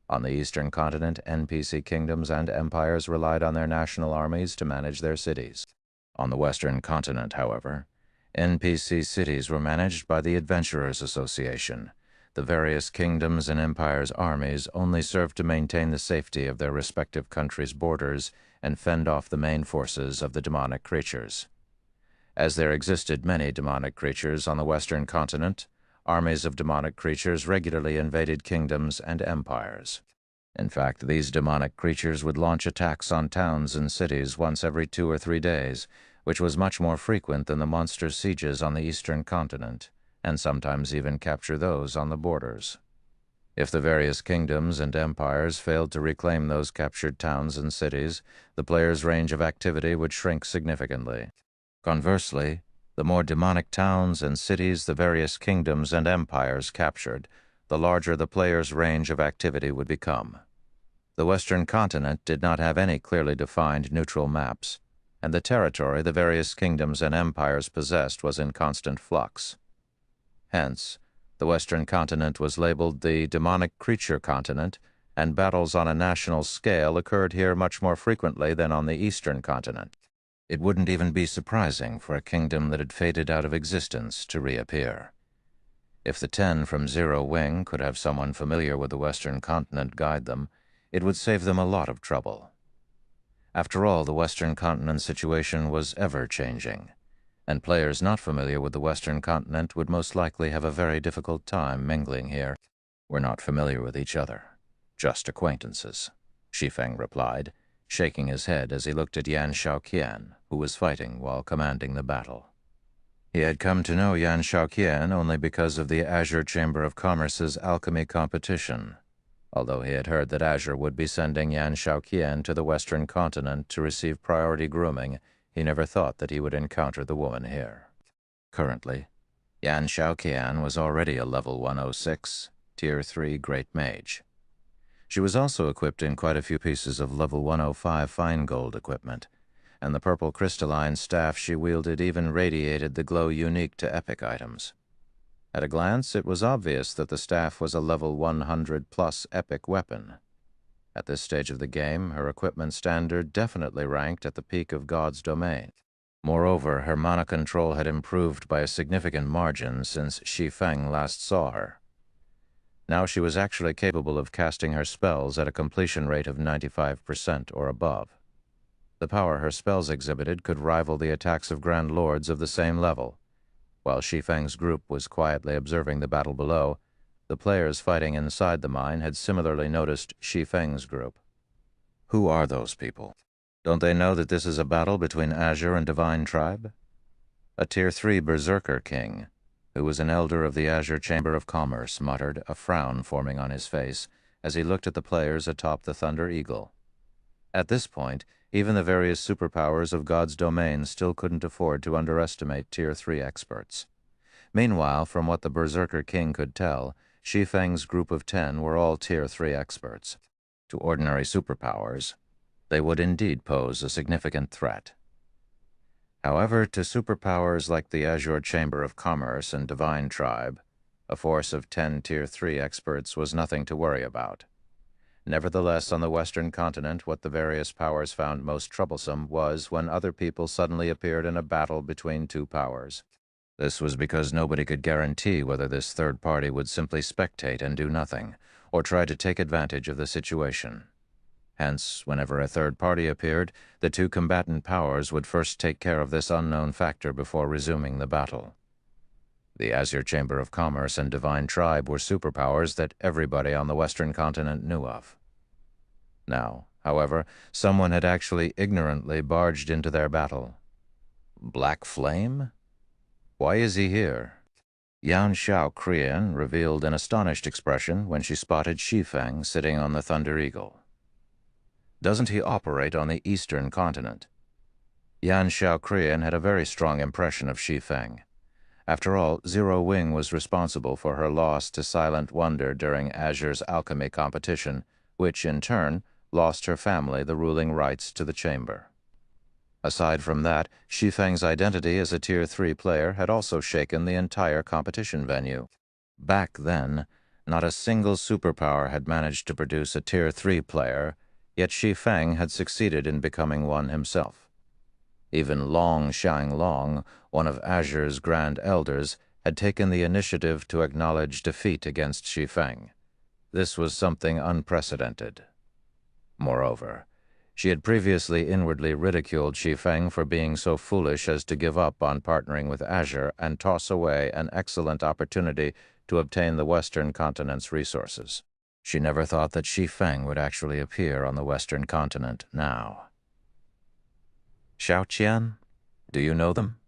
On the Eastern continent, NPC kingdoms and empires relied on their national armies to manage their cities. On the Western continent, however, NPC cities were managed by the Adventurers Association. The various kingdoms and empires' armies only served to maintain the safety of their respective countries' borders and fend off the main forces of the demonic creatures. As there existed many demonic creatures on the Western continent, armies of demonic creatures regularly invaded kingdoms and empires. In fact, these demonic creatures would launch attacks on towns and cities once every 2 or 3 days, which was much more frequent than the monster sieges on the Eastern continent, and sometimes even capture those on the borders. If the various kingdoms and empires failed to reclaim those captured towns and cities, the player's range of activity would shrink significantly. Conversely, the more demonic towns and cities the various kingdoms and empires captured, the larger the player's range of activity would become. The Western continent did not have any clearly defined neutral maps, and the territory the various kingdoms and empires possessed was in constant flux. Hence, the Western continent was labeled the demonic creature continent, and battles on a national scale occurred here much more frequently than on the Eastern continent. It wouldn't even be surprising for a kingdom that had faded out of existence to reappear. If the 10 from Zero Wing could have someone familiar with the Western continent guide them, it would save them a lot of trouble. After all, the Western continent situation was ever-changing, and players not familiar with the Western continent would most likely have a very difficult time mingling here. "We're not familiar with each other, just acquaintances," Shi Feng replied, shaking his head as he looked at Yan Shaoqian, who was fighting while commanding the battle. He had come to know Yan Shaoqian only because of the Azure Chamber of Commerce's alchemy competition. Although he had heard that Azure would be sending Yan Shaoqian to the Western continent to receive priority grooming, he never thought that he would encounter the woman here. Currently, Yan Shaoqian was already a level 106, Tier 3 Great Mage. She was also equipped in quite a few pieces of level 105 fine gold equipment, and the purple crystalline staff she wielded even radiated the glow unique to epic items. At a glance, it was obvious that the staff was a level 100-plus epic weapon. At this stage of the game, her equipment standard definitely ranked at the peak of God's domain. Moreover, her mana control had improved by a significant margin since Shi Feng last saw her. Now she was actually capable of casting her spells at a completion rate of 95% or above. The power her spells exhibited could rival the attacks of Grand Lords of the same level. While Shi Feng's group was quietly observing the battle below, the players fighting inside the mine had similarly noticed Shi Feng's group. Who are those people? Don't they know that this is a battle between Azure and Divine Tribe? A Tier 3 Berserker King, who was an elder of the Azure Chamber of Commerce, muttered, a frown forming on his face as he looked at the players atop the Thunder Eagle. At this point, even the various superpowers of God's domain still couldn't afford to underestimate Tier 3 experts. Meanwhile, from what the Berserker King could tell, Shi Feng's group of 10 were all Tier 3 experts. To ordinary superpowers, they would indeed pose a significant threat. However, to superpowers like the Azure Chamber of Commerce and Divine Tribe, a force of 10 Tier 3 experts was nothing to worry about. Nevertheless, on the Western continent, what the various powers found most troublesome was when other people suddenly appeared in a battle between two powers. This was because nobody could guarantee whether this third party would simply spectate and do nothing, or try to take advantage of the situation. Hence, whenever a third party appeared, the two combatant powers would first take care of this unknown factor before resuming the battle. The Azure Chamber of Commerce and Divine Tribe were superpowers that everybody on the Western continent knew of. Now, however, someone had actually ignorantly barged into their battle. Black Flame? Why is he here? Yan Shaoqian revealed an astonished expression when she spotted Shi Feng sitting on the Thunder Eagle. Doesn't he operate on the Eastern continent? Yan Shaoqian had a very strong impression of Shi Feng. After all, Zero Wing was responsible for her loss to Silent Wonder during Azure's alchemy competition, which, in turn, lost her family the ruling rights to the chamber. Aside from that, Shi Feng's identity as a Tier 3 player had also shaken the entire competition venue. Back then, not a single superpower had managed to produce a Tier 3 player, yet Shi Feng had succeeded in becoming one himself. Even Long Xianglong, one of Azure's Grand Elders, had taken the initiative to acknowledge defeat against Shi Feng. This was something unprecedented. Moreover, she had previously inwardly ridiculed Shi Feng for being so foolish as to give up on partnering with Azure and toss away an excellent opportunity to obtain the Western continent's resources. She never thought that Shi Feng would actually appear on the Western continent now. "Xiaoqian, do you know them?"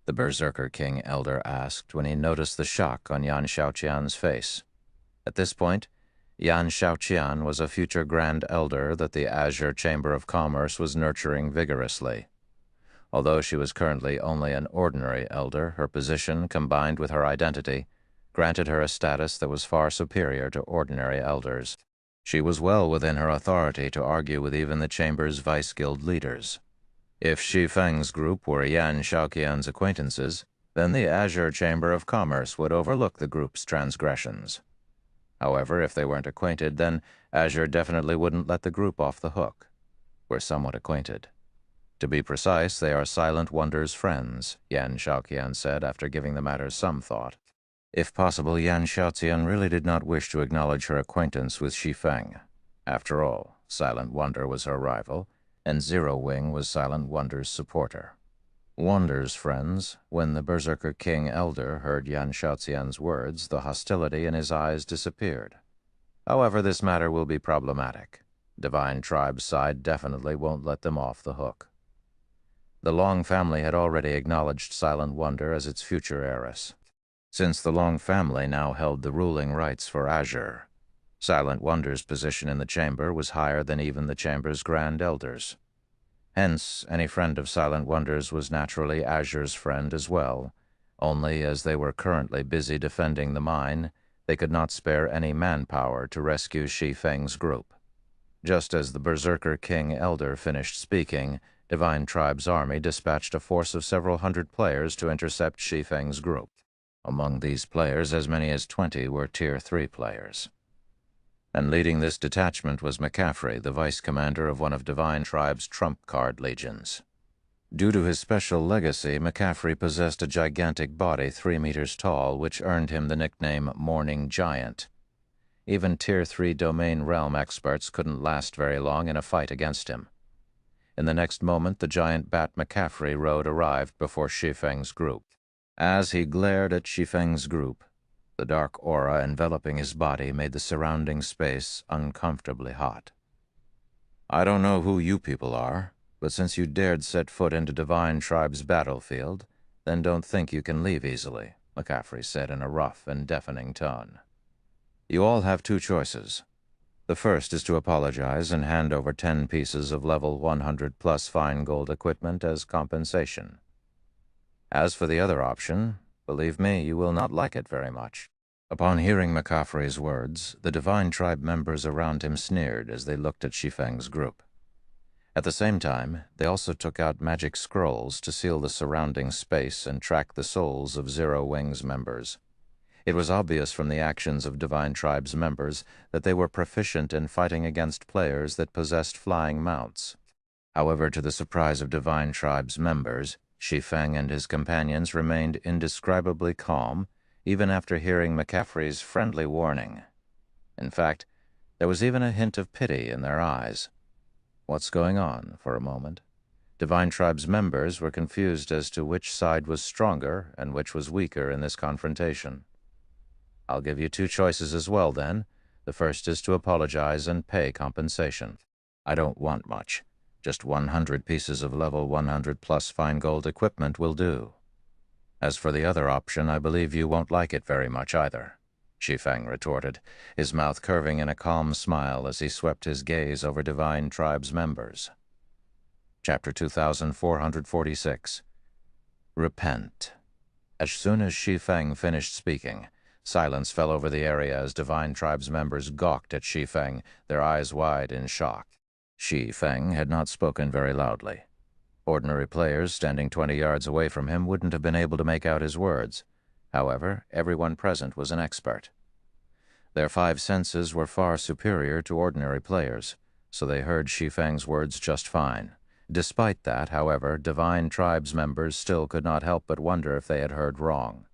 the Berserker King Elder asked when he noticed the shock on Yan Xiaoqian's face. At this point, Yan Xiaoqian was a future Grand Elder that the Azure Chamber of Commerce was nurturing vigorously. Although she was currently only an ordinary elder, her position, combined with her identity, granted her a status that was far superior to ordinary elders. She was well within her authority to argue with even the Chamber's Vice Guild leaders. If Shi Feng's group were Yan Xiaoqian's acquaintances, then the Azure Chamber of Commerce would overlook the group's transgressions. However, if they weren't acquainted, then Azure definitely wouldn't let the group off the hook. We're somewhat acquainted. To be precise, they are Silent Wonder's friends, Yan Xiaoqian said after giving the matter some thought. If possible, Yan Xiaoqian really did not wish to acknowledge her acquaintance with Shi Feng. After all, Silent Wonder was her rival, and Zero Wing was Silent Wonder's supporter. Wonder's friends, when the Berserker King Elder heard Yan Xiaoqian's words, the hostility in his eyes disappeared. However, this matter will be problematic. Divine Tribe's side definitely won't let them off the hook. The Long family had already acknowledged Silent Wonder as its future heiress. Since the Long family now held the ruling rights for Azure, Silent Wonder's position in the chamber was higher than even the chamber's Grand Elders. Hence, any friend of Silent Wonder's was naturally Azure's friend as well, only as they were currently busy defending the mine, they could not spare any manpower to rescue Shi Feng's group. Just as the Berserker King Elder finished speaking, Divine Tribe's army dispatched a force of several hundred players to intercept Shi Feng's group. Among these players, as many as 20 were Tier 3 players. And leading this detachment was McCaffrey, the vice commander of one of Divine Tribe's trump card legions. Due to his special legacy, McCaffrey possessed a gigantic body 3 meters tall, which earned him the nickname Morning Giant. Even Tier 3 domain realm experts couldn't last very long in a fight against him. In the next moment, the giant bat McCaffrey rode arrived before Shi Feng's group. As he glared at Shi Feng's group, the dark aura enveloping his body made the surrounding space uncomfortably hot. "I don't know who you people are, but since you dared set foot into Divine Tribe's battlefield, then don't think you can leave easily," McCaffrey said in a rough and deafening tone. "You all have 2 choices. The first is to apologize and hand over 10 pieces of level 100 plus fine gold equipment as compensation. As for the other option, believe me, you will not like it very much." Upon hearing McCaffrey's words, the Divine Tribe members around him sneered as they looked at Shi Feng's group. At the same time, they also took out magic scrolls to seal the surrounding space and track the souls of Zero Wing's members. It was obvious from the actions of Divine Tribe's members that they were proficient in fighting against players that possessed flying mounts. However, to the surprise of Divine Tribe's members, Shi Feng and his companions remained indescribably calm, even after hearing McCaffrey's friendly warning. In fact, there was even a hint of pity in their eyes. What's going on, for a moment? Divine Tribe's members were confused as to which side was stronger and which was weaker in this confrontation. "I'll give you 2 choices as well, then. The first is to apologize and pay compensation. I don't want much. Just 100 pieces of level 100 plus fine gold equipment will do. As for the other option, I believe you won't like it very much either," Shi Feng retorted, his mouth curving in a calm smile as he swept his gaze over Divine Tribe's members. Chapter 2446. Repent. As soon as Shi Feng finished speaking, silence fell over the area as Divine Tribe's members gawked at Shi Feng, their eyes wide in shock. Shi Feng had not spoken very loudly. Ordinary players standing 20 yards away from him wouldn't have been able to make out his words. However, everyone present was an expert. Their 5 senses were far superior to ordinary players, so they heard Shi Feng's words just fine, Despite that, however, Divine Tribe's members still could not help but wonder if they had heard wrong.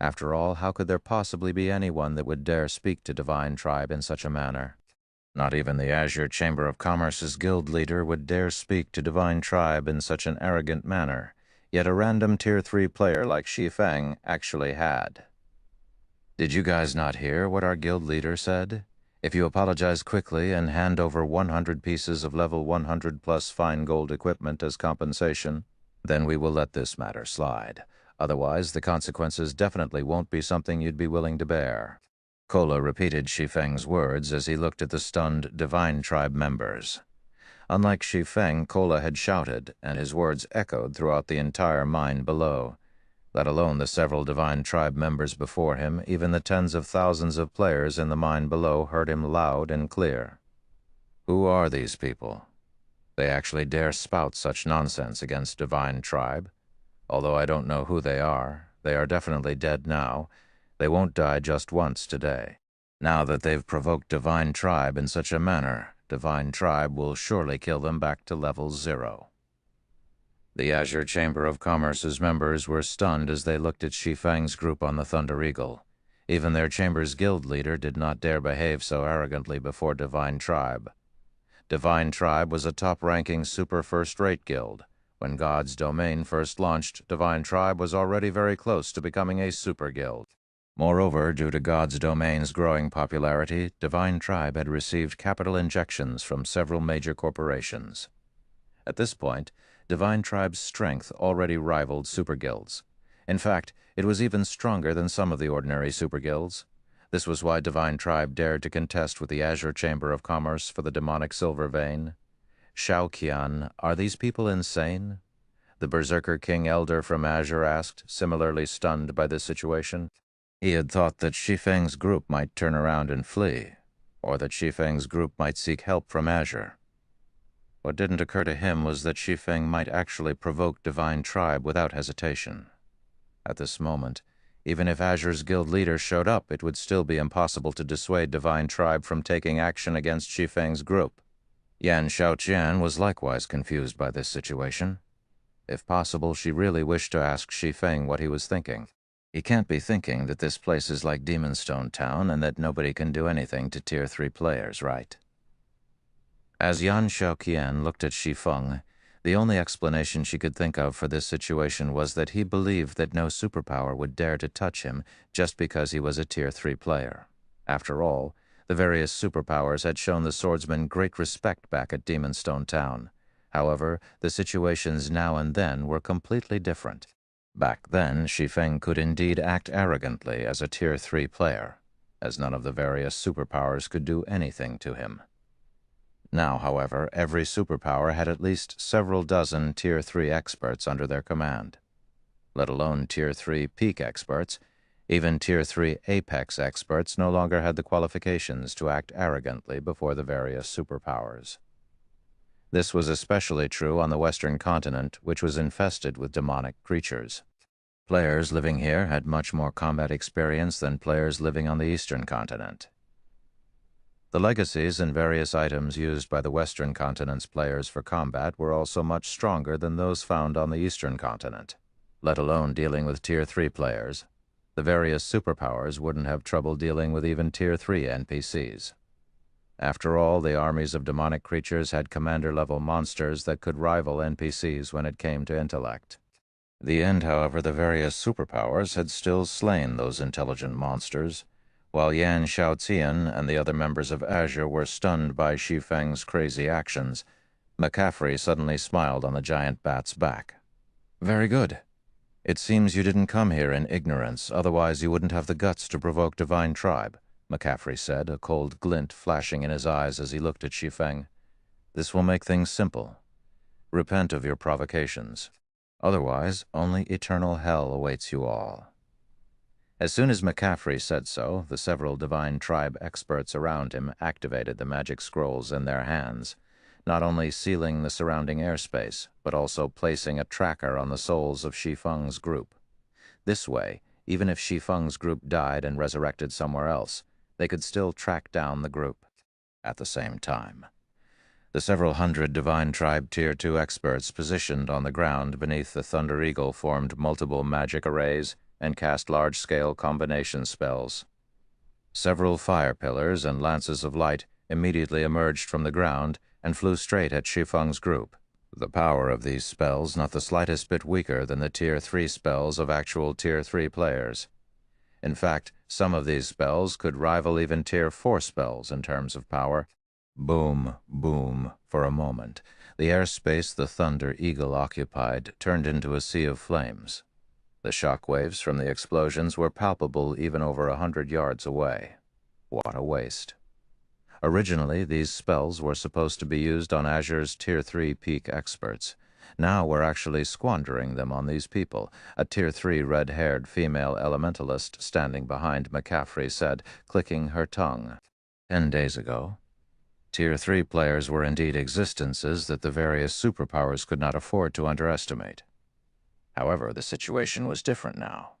After all, how could there possibly be anyone that would dare speak to Divine Tribe in such a manner? Not even the Azure Chamber of Commerce's guild leader would dare speak to Divine Tribe in such an arrogant manner, yet a random Tier 3 player like Shi Feng actually had. "Did you guys not hear what our guild leader said? If you apologize quickly and hand over 100 pieces of level 100 plus fine gold equipment as compensation, then we will let this matter slide. Otherwise, the consequences definitely won't be something you'd be willing to bear." Kola repeated Shi Feng's words as he looked at the stunned Divine Tribe members. Unlike Shi Feng, Kola had shouted, and his words echoed throughout the entire mine below. Let alone the several Divine Tribe members before him, even the tens of thousands of players in the mine below heard him loud and clear. Who are these people? They actually dare spout such nonsense against Divine Tribe. Although I don't know who they are definitely dead now. They won't die just once today. Now that they've provoked Divine Tribe in such a manner, Divine Tribe will surely kill them back to level 0. The Azure Chamber of Commerce's members were stunned as they looked at Shi Feng's group on the Thunder Eagle. Even their chamber's guild leader did not dare behave so arrogantly before Divine Tribe. Divine Tribe was a top-ranking super first-rate guild. When God's Domain first launched, Divine Tribe was already very close to becoming a super guild. Moreover, due to God's Domain's growing popularity, Divine Tribe had received capital injections from several major corporations. At this point, Divine Tribe's strength already rivaled super guilds. In fact, it was even stronger than some of the ordinary super guilds. This was why Divine Tribe dared to contest with the Azure Chamber of Commerce for the demonic silver vein. "Shao Qian, are these people insane?" the Berserker King Elder from Azure asked, similarly stunned by this situation. He had thought that Shi Feng's group might turn around and flee, or that Shi Feng's group might seek help from Azure. What didn't occur to him was that Shi Feng might actually provoke Divine Tribe without hesitation. At this moment, even if Azure's guild leader showed up, it would still be impossible to dissuade Divine Tribe from taking action against Shi Feng's group. Yan Shaoqian was likewise confused by this situation. If possible, she really wished to ask Shi Feng what he was thinking. He can't be thinking that this place is like Demonstone Town and that nobody can do anything to Tier 3 players, right? As Yan Shaoqian looked at Shi Feng, the only explanation she could think of for this situation was that he believed that no superpower would dare to touch him just because he was a Tier 3 player. After all, the various superpowers had shown the swordsman great respect back at Demonstone Town. However, the situations now and then were completely different. Back then, Shi Feng could indeed act arrogantly as a Tier 3 player, as none of the various superpowers could do anything to him. Now, however, every superpower had at least several dozen Tier 3 experts under their command. Let alone Tier 3 peak experts, even Tier 3 apex experts no longer had the qualifications to act arrogantly before the various superpowers. This was especially true on the Western continent, which was infested with demonic creatures. Players living here had much more combat experience than players living on the Eastern continent. The legacies and various items used by the Western continent's players for combat were also much stronger than those found on the Eastern continent. Let alone dealing with Tier 3 players, the various superpowers wouldn't have trouble dealing with even Tier 3 NPCs. After all, the armies of demonic creatures had commander-level monsters that could rival NPCs when it came to intellect. In the end, however, the various superpowers had still slain those intelligent monsters. While Yan Shaoqian and the other members of Azure were stunned by Shi Feng's crazy actions, McCaffrey suddenly smiled on the giant bat's back. "Very good. It seems you didn't come here in ignorance, otherwise you wouldn't have the guts to provoke Divine Tribe," McCaffrey said, a cold glint flashing in his eyes as he looked at Shi Feng. "This will make things simple. Repent of your provocations. Otherwise, only eternal hell awaits you all." As soon as McCaffrey said so, the several Divine Tribe experts around him activated the magic scrolls in their hands, not only sealing the surrounding airspace, but also placing a tracker on the souls of Shi Feng's group. This way, even if Shi Feng's group died and resurrected somewhere else, they could still track down the group. At the same time, The several hundred Divine Tribe Tier 2 experts positioned on the ground beneath the Thunder Eagle formed multiple magic arrays and cast large-scale combination spells. Several fire pillars and lances of light immediately emerged from the ground and flew straight at Shi Feng's group. The power of these spells not the slightest bit weaker than the Tier 3 spells of actual Tier 3 players. In fact, some of these spells could rival even Tier 4 spells in terms of power. Boom, boom, for a moment. The airspace the Thunder Eagle occupied turned into a sea of flames. The shock waves from the explosions were palpable even over 100 yards away. What a waste. Originally, these spells were supposed to be used on Azure's Tier 3 peak experts. Now we're actually squandering them on these people, a Tier 3 red-haired female elementalist standing behind McCaffrey said, clicking her tongue. 10 days ago, Tier 3 players were indeed existences that the various superpowers could not afford to underestimate. However, the situation was different now.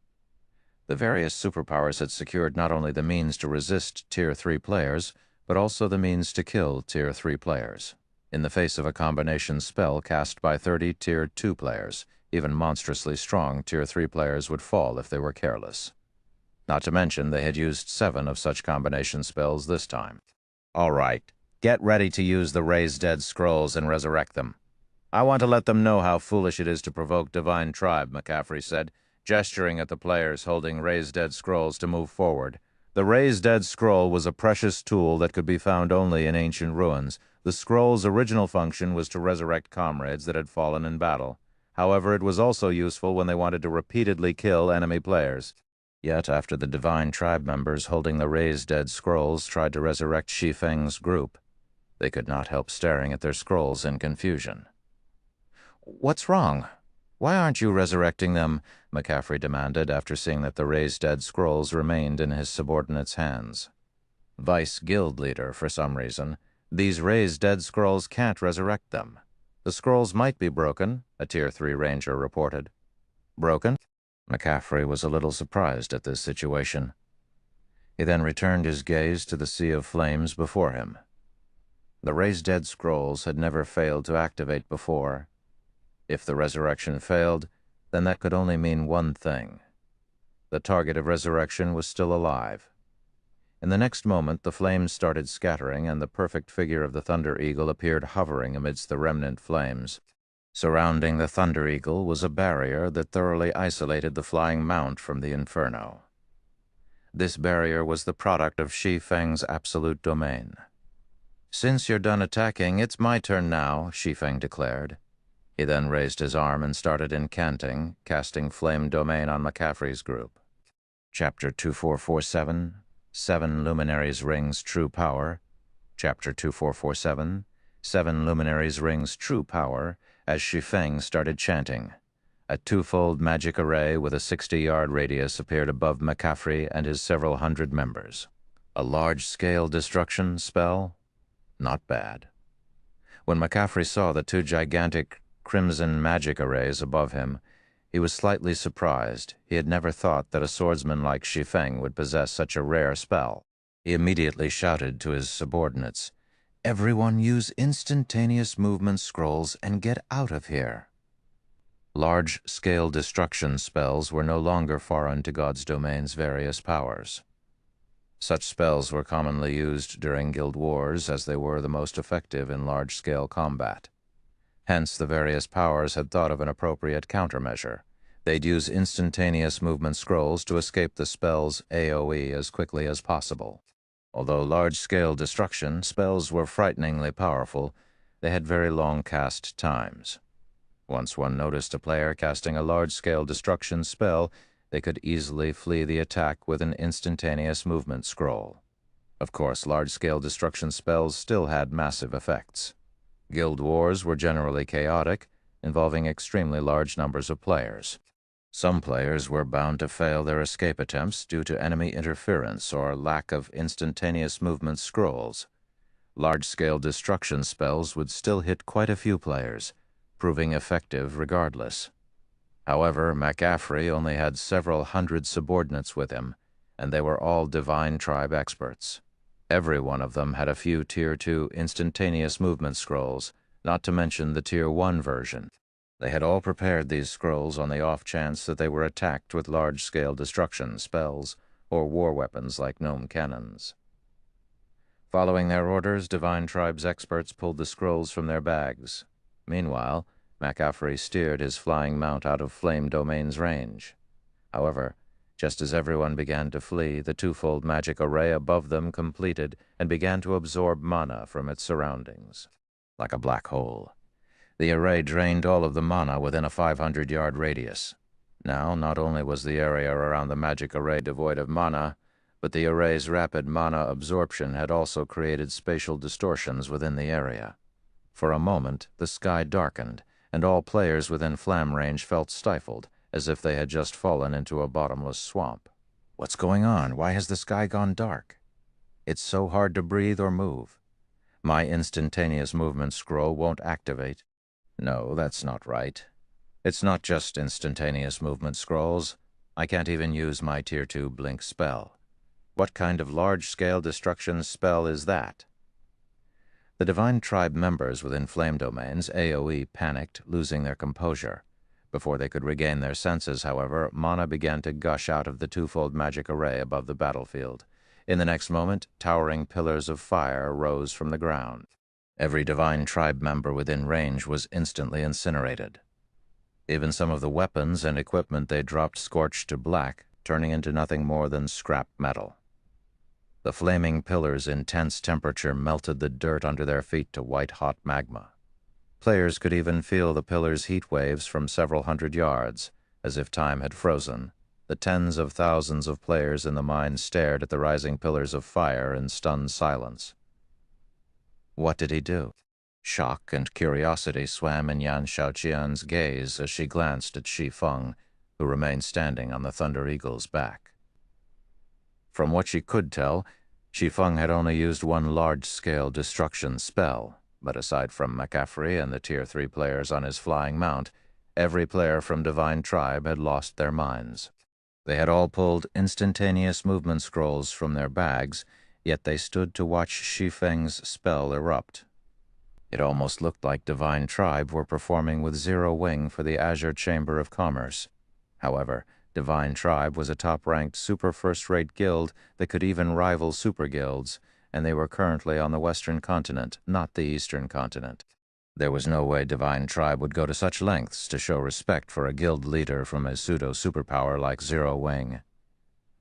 The various superpowers had secured not only the means to resist Tier 3 players, but also the means to kill Tier 3 players. In the face of a combination spell cast by 30 Tier 2 players, even monstrously strong Tier 3 players would fall if they were careless. Not to mention they had used 7 of such combination spells this time. All right, get ready to use the Raise Dead Scrolls and resurrect them. I want to let them know how foolish it is to provoke Divine Tribe, McCaffrey said, gesturing at the players holding Raise Dead Scrolls to move forward. The Raise Dead Scroll was a precious tool that could be found only in ancient ruins. The scroll's original function was to resurrect comrades that had fallen in battle. However, it was also useful when they wanted to repeatedly kill enemy players. Yet, after the Divine Tribe members holding the Raise Dead Scrolls tried to resurrect Shi Feng's group, they could not help staring at their scrolls in confusion. "What's wrong? Why aren't you resurrecting them?" McCaffrey demanded after seeing that the Raised Dead Scrolls remained in his subordinate's hands. Vice Guild Leader, for some reason, these Raised Dead Scrolls can't resurrect them. The scrolls might be broken, a Tier 3 Ranger reported. Broken? McCaffrey was a little surprised at this situation. He then returned his gaze to the sea of flames before him. The Raised Dead Scrolls had never failed to activate before. If the resurrection failed, then that could only mean one thing. The target of resurrection was still alive. In the next moment, the flames started scattering, and the perfect figure of the Thunder Eagle appeared hovering amidst the remnant flames. Surrounding the Thunder Eagle was a barrier that thoroughly isolated the flying mount from the inferno. This barrier was the product of Shi Feng's absolute domain. "Since you're done attacking, it's my turn now," Shi Feng declared. He then raised his arm and started incanting, casting Flame Domain on McCaffrey's group. Chapter 2447, 7 Luminaries Rings True Power. Chapter 2447, 7 Luminaries Rings True Power, as Shi Feng started chanting. A twofold magic array with a 60-yard radius appeared above McCaffrey and his several hundred members. A large-scale destruction spell? Not bad. When McCaffrey saw the 2 gigantic crimson magic arrays above him, he was slightly surprised. He had never thought that a swordsman like Shi Feng would possess such a rare spell. He immediately shouted to his subordinates, "Everyone use instantaneous movement scrolls and get out of here." Large-scale destruction spells were no longer foreign to God's domain's various powers. Such spells were commonly used during guild wars, as they were the most effective in large-scale combat. Hence, the various powers had thought of an appropriate countermeasure. They'd use instantaneous movement scrolls to escape the spell's AoE as quickly as possible. Although large-scale destruction spells were frighteningly powerful, they had very long cast times. Once one noticed a player casting a large-scale destruction spell, they could easily flee the attack with an instantaneous movement scroll. Of course, large-scale destruction spells still had massive effects. Guild wars were generally chaotic, involving extremely large numbers of players. Some players were bound to fail their escape attempts due to enemy interference or lack of instantaneous movement scrolls. Large-scale destruction spells would still hit quite a few players, proving effective regardless. However, McCaffrey only had several hundred subordinates with him, and they were all Divine Tribe experts. Every one of them had a few Tier 2 instantaneous movement scrolls, not to mention the Tier 1 version. They had all prepared these scrolls on the off chance that they were attacked with large-scale destruction spells or war weapons like gnome cannons. Following their orders, Divine Tribe's experts pulled the scrolls from their bags. Meanwhile, McCaffrey steered his flying mount out of Flame Domain's range. However, just as everyone began to flee, the twofold magic array above them completed and began to absorb mana from its surroundings. Like a black hole, the array drained all of the mana within a 500-yard radius. Now, not only was the area around the magic array devoid of mana, but the array's rapid mana absorption had also created spatial distortions within the area. For a moment, the sky darkened, and all players within flam range felt stifled, as if they had just fallen into a bottomless swamp. What's going on? Why has the sky gone dark? It's so hard to breathe or move. My instantaneous movement scroll won't activate. No, that's not right. It's not just instantaneous movement scrolls. I can't even use my Tier 2 blink spell. What kind of large-scale destruction spell is that? The Divine Tribe members within Flame Domains, AoE, panicked, losing their composure. Before they could regain their senses, however, mana began to gush out of the twofold magic array above the battlefield. In the next moment, towering pillars of fire rose from the ground. Every Divine Tribe member within range was instantly incinerated. Even some of the weapons and equipment they dropped scorched to black, turning into nothing more than scrap metal. The flaming pillars' intense temperature melted the dirt under their feet to white-hot magma. Players could even feel the pillars' heat waves from several hundred yards, as if time had frozen. The tens of thousands of players in the mine stared at the rising pillars of fire in stunned silence. What did he do? Shock and curiosity swam in Yan Shaoqian's gaze as she glanced at Shi Feng, who remained standing on the Thunder Eagle's back. From what she could tell, Shi Feng had only used one large-scale destruction spell, but aside from McCaffrey and the Tier 3 players on his flying mount, every player from Divine Tribe had lost their minds. They had all pulled instantaneous movement scrolls from their bags, yet they stood to watch Shi Feng's spell erupt. It almost looked like Divine Tribe were performing with zero wing for the Azure Chamber of Commerce. However, Divine Tribe was a top-ranked super first-rate guild that could even rival super guilds, and they were currently on the Western continent, not the Eastern continent. There was no way Divine Tribe would go to such lengths to show respect for a guild leader from a pseudo-superpower like Zero Wing.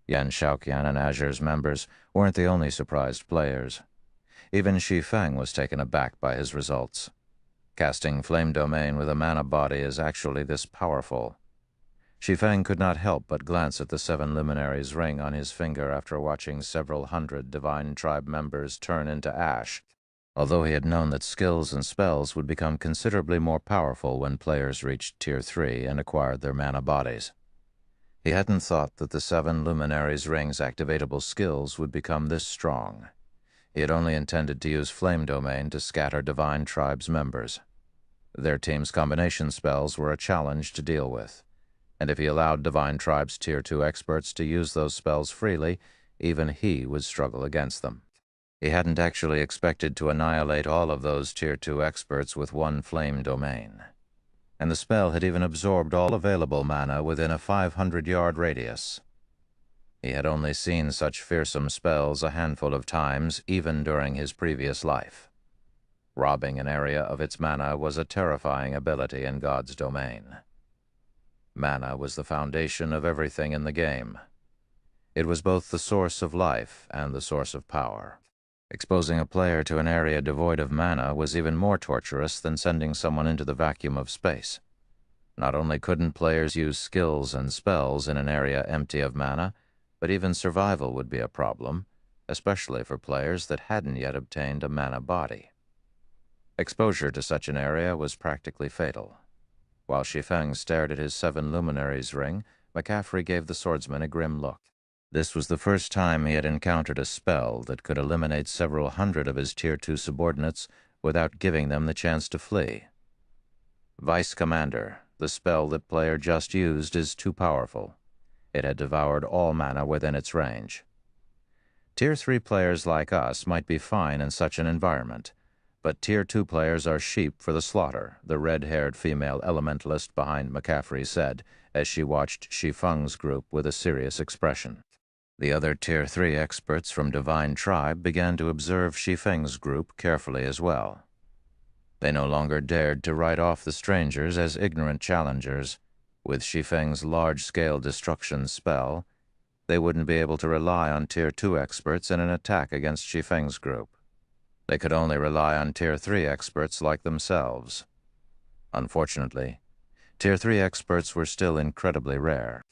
Yan Shaoqian and Azure's members weren't the only surprised players. Even Shi Feng was taken aback by his results. Casting Flame Domain with a mana body is actually this powerful. Shi Feng could not help but glance at the 7 Luminaries ring on his finger after watching several hundred Divine Tribe members turn into ash, although he had known that skills and spells would become considerably more powerful when players reached Tier 3 and acquired their mana bodies. He hadn't thought that the 7 Luminaries ring's activatable skills would become this strong. He had only intended to use Flame Domain to scatter Divine Tribe's members. Their team's combination spells were a challenge to deal with, and if he allowed Divine Tribe's Tier 2 experts to use those spells freely, even he would struggle against them. He hadn't actually expected to annihilate all of those Tier 2 experts with one Flame Domain, and the spell had even absorbed all available mana within a 500-yard radius. He had only seen such fearsome spells a handful of times, even during his previous life. Robbing an area of its mana was a terrifying ability in God's domain. Mana was the foundation of everything in the game. It was both the source of life and the source of power. Exposing a player to an area devoid of mana was even more torturous than sending someone into the vacuum of space. Not only couldn't players use skills and spells in an area empty of mana, but even survival would be a problem, especially for players that hadn't yet obtained a mana body. Exposure to such an area was practically fatal. While Shi Feng stared at his 7 Luminaries ring, McCaffrey gave the swordsman a grim look. This was the first time he had encountered a spell that could eliminate several hundred of his Tier 2 subordinates without giving them the chance to flee. Vice Commander, the spell that player just used is too powerful. It had devoured all mana within its range. Tier 3 players like us might be fine in such an environment, but Tier 2 players are sheep for the slaughter, the red-haired female elementalist behind McCaffrey said, as she watched Shi Feng's group with a serious expression. The other Tier 3 experts from Divine Tribe began to observe Shi Feng's group carefully as well. They no longer dared to write off the strangers as ignorant challengers. With Shi Feng's large-scale destruction spell, they wouldn't be able to rely on Tier 2 experts in an attack against Shi Feng's group. They could only rely on Tier 3 experts like themselves. Unfortunately, Tier 3 experts were still incredibly rare.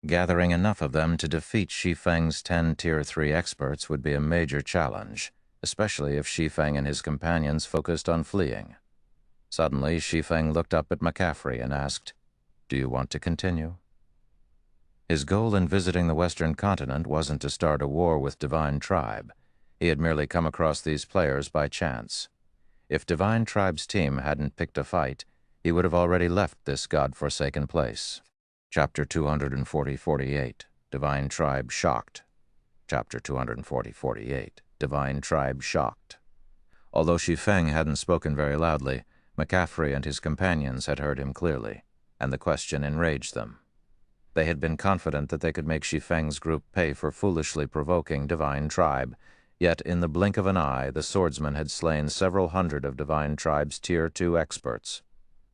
Gathering enough of them to defeat Shi Feng's 10 Tier 3 experts would be a major challenge, especially if Shi Feng and his companions focused on fleeing. Suddenly, Shi Feng looked up at McCaffrey and asked, "Do you want to continue?" His goal in visiting the Western continent wasn't to start a war with Divine Tribe. He had merely come across these players by chance. If Divine Tribe's team hadn't picked a fight, he would have already left this god-forsaken place. Chapter 240-48, Divine Tribe Shocked. Chapter 240-48, Divine Tribe Shocked. Although Shi Feng hadn't spoken very loudly, McCaffrey and his companions had heard him clearly, and the question enraged them. They had been confident that they could make Shi Feng's group pay for foolishly provoking Divine Tribe, yet in the blink of an eye the swordsman had slain several hundred of Divine Tribe's Tier 2 experts.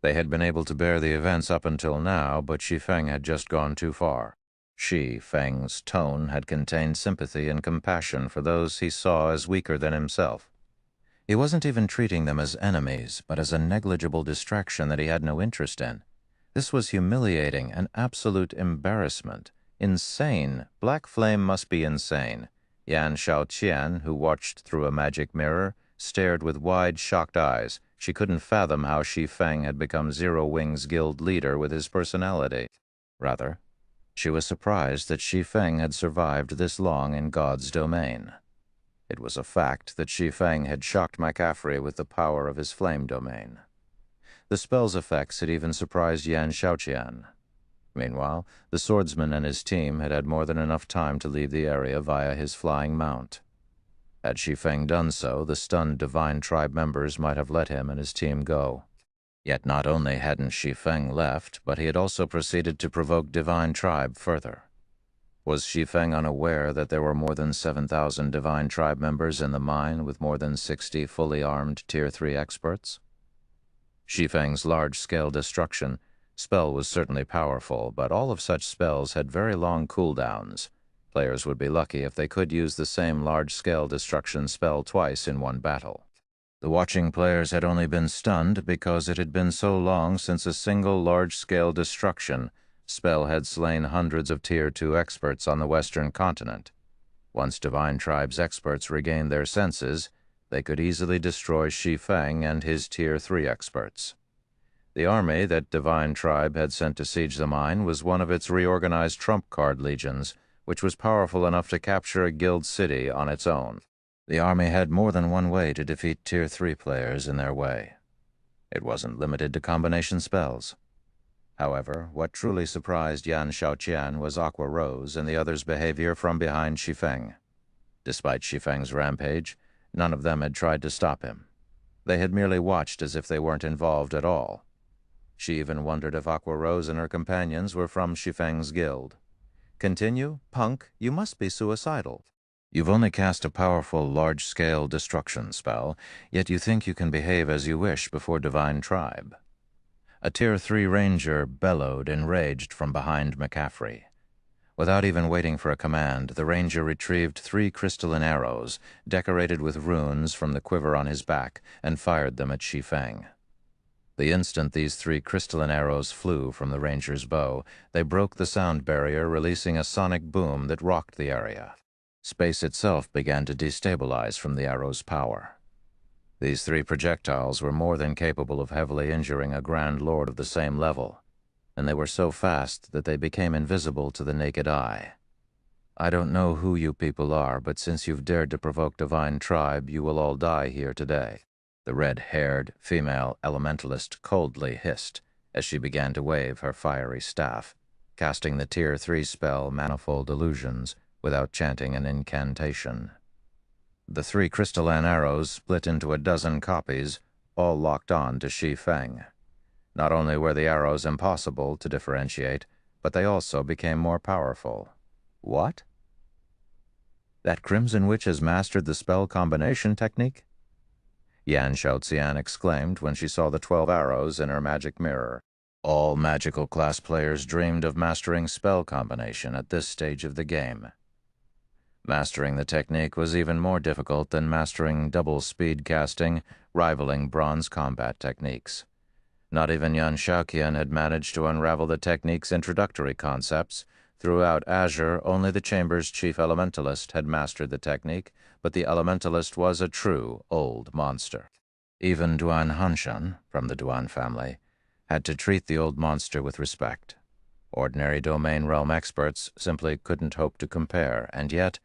They had been able to bear the events up until now, but Shi Feng had just gone too far. Shi Feng's tone had contained sympathy and compassion for those he saw as weaker than himself. He wasn't even treating them as enemies, but as a negligible distraction that he had no interest in. This was humiliating, an absolute embarrassment. Insane. Black Flame must be insane. Yan Shaoqian, who watched through a magic mirror, stared with wide, shocked eyes. She couldn't fathom how Shi Feng had become Zero Wing's guild leader with his personality. Rather, she was surprised that Shi Feng had survived this long in God's domain. It was a fact that Shi Feng had shocked McCaffrey with the power of his flame domain. The spell's effects had even surprised Yan Shaoqian. Meanwhile, the swordsman and his team had had more than enough time to leave the area via his flying mount. Had Shi Feng done so, the stunned Divine Tribe members might have let him and his team go. Yet not only hadn't Shi Feng left, but he had also proceeded to provoke Divine Tribe further. Was Shi Feng unaware that there were more than 7,000 Divine Tribe members in the mine with more than 60 fully armed Tier 3 experts? Shi Feng's large-scale destruction spell was certainly powerful, but all of such spells had very long cooldowns. Players would be lucky if they could use the same large-scale destruction spell twice in one battle. The watching players had only been stunned because it had been so long since a single large-scale destruction spell had slain hundreds of Tier 2 experts on the Western continent. Once Divine Tribe's experts regained their senses, they could easily destroy Shi Feng and his Tier 3 experts. The army that Divine Tribe had sent to siege the mine was one of its reorganized trump card legions, which was powerful enough to capture a guild city on its own. The army had more than one way to defeat Tier 3 players in their way. It wasn't limited to combination spells. However, what truly surprised Yan Shaoqian was Aqua Rose and the others' behavior from behind Shi Feng. Despite Shi Feng's rampage, none of them had tried to stop him. They had merely watched as if they weren't involved at all. She even wondered if Aqua Rose and her companions were from Shi Feng's guild. "Continue? Punk, you must be suicidal. You've only cast a powerful, large-scale destruction spell, yet you think you can behave as you wish before Divine Tribe." A Tier 3 ranger bellowed, enraged, from behind McCaffrey. Without even waiting for a command, the ranger retrieved 3 crystalline arrows, decorated with runes, from the quiver on his back, and fired them at Shi Feng. The instant these 3 crystalline arrows flew from the ranger's bow, they broke the sound barrier, releasing a sonic boom that rocked the area. Space itself began to destabilize from the arrow's power. These 3 projectiles were more than capable of heavily injuring a Grand Lord of the same level, and they were so fast that they became invisible to the naked eye. "I don't know who you people are, but since you've dared to provoke Divine Tribe, you will all die here today," the red-haired female elementalist coldly hissed as she began to wave her fiery staff, casting the Tier 3 spell Manifold Illusions without chanting an incantation. The 3 crystalline arrows split into a dozen copies, all locked on to Shi Feng. Not only were the arrows impossible to differentiate, but they also became more powerful. What? That Crimson Witch has mastered the spell combination technique? Yan Xiaoxian exclaimed when she saw the 12 arrows in her magic mirror. All magical class players dreamed of mastering spell combination at this stage of the game. Mastering the technique was even more difficult than mastering double speed casting, rivaling bronze combat techniques. Not even Yan Xiaoxian had managed to unravel the technique's introductory concepts. Throughout Azure, only the Chamber's chief elementalist had mastered the technique, but the elementalist was a true old monster. Even Duan Hanshan, from the Duan family, had to treat the old monster with respect. Ordinary domain realm experts simply couldn't hope to compare, and yet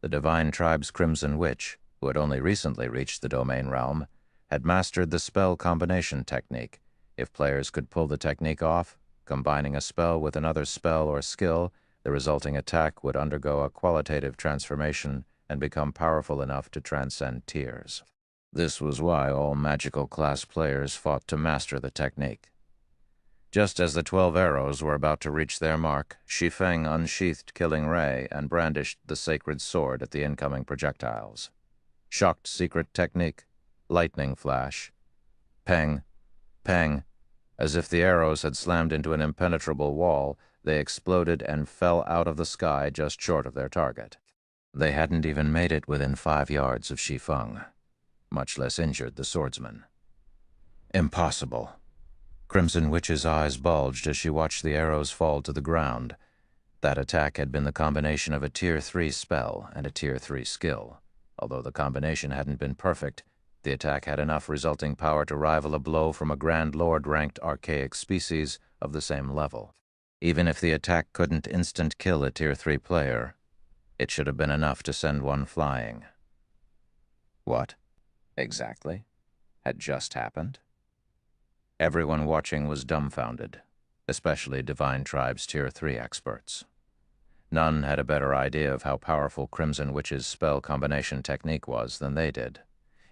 the Divine Tribe's Crimson Witch, who had only recently reached the domain realm, had mastered the spell combination technique. If players could pull the technique off, combining a spell with another spell or skill, the resulting attack would undergo a qualitative transformation and become powerful enough to transcend tiers. This was why all magical class players fought to master the technique. Just as the 12 arrows were about to reach their mark, Shi Feng unsheathed Killing Ray and brandished the sacred sword at the incoming projectiles. Shocked secret technique, lightning flash, peng, peng. As if the arrows had slammed into an impenetrable wall, they exploded and fell out of the sky just short of their target. They hadn't even made it within 5 yards of Shi Feng, much less injured the swordsman. Impossible. Crimson Witch's eyes bulged as she watched the arrows fall to the ground. That attack had been the combination of a Tier 3 spell and a Tier 3 skill. Although the combination hadn't been perfect, the attack had enough resulting power to rival a blow from a Grand Lord-ranked archaic species of the same level. Even if the attack couldn't instant kill a Tier 3 player, it should have been enough to send one flying. What, exactly, had just happened? Everyone watching was dumbfounded, especially Divine Tribe's Tier 3 experts. None had a better idea of how powerful Crimson Witch's spell combination technique was than they did.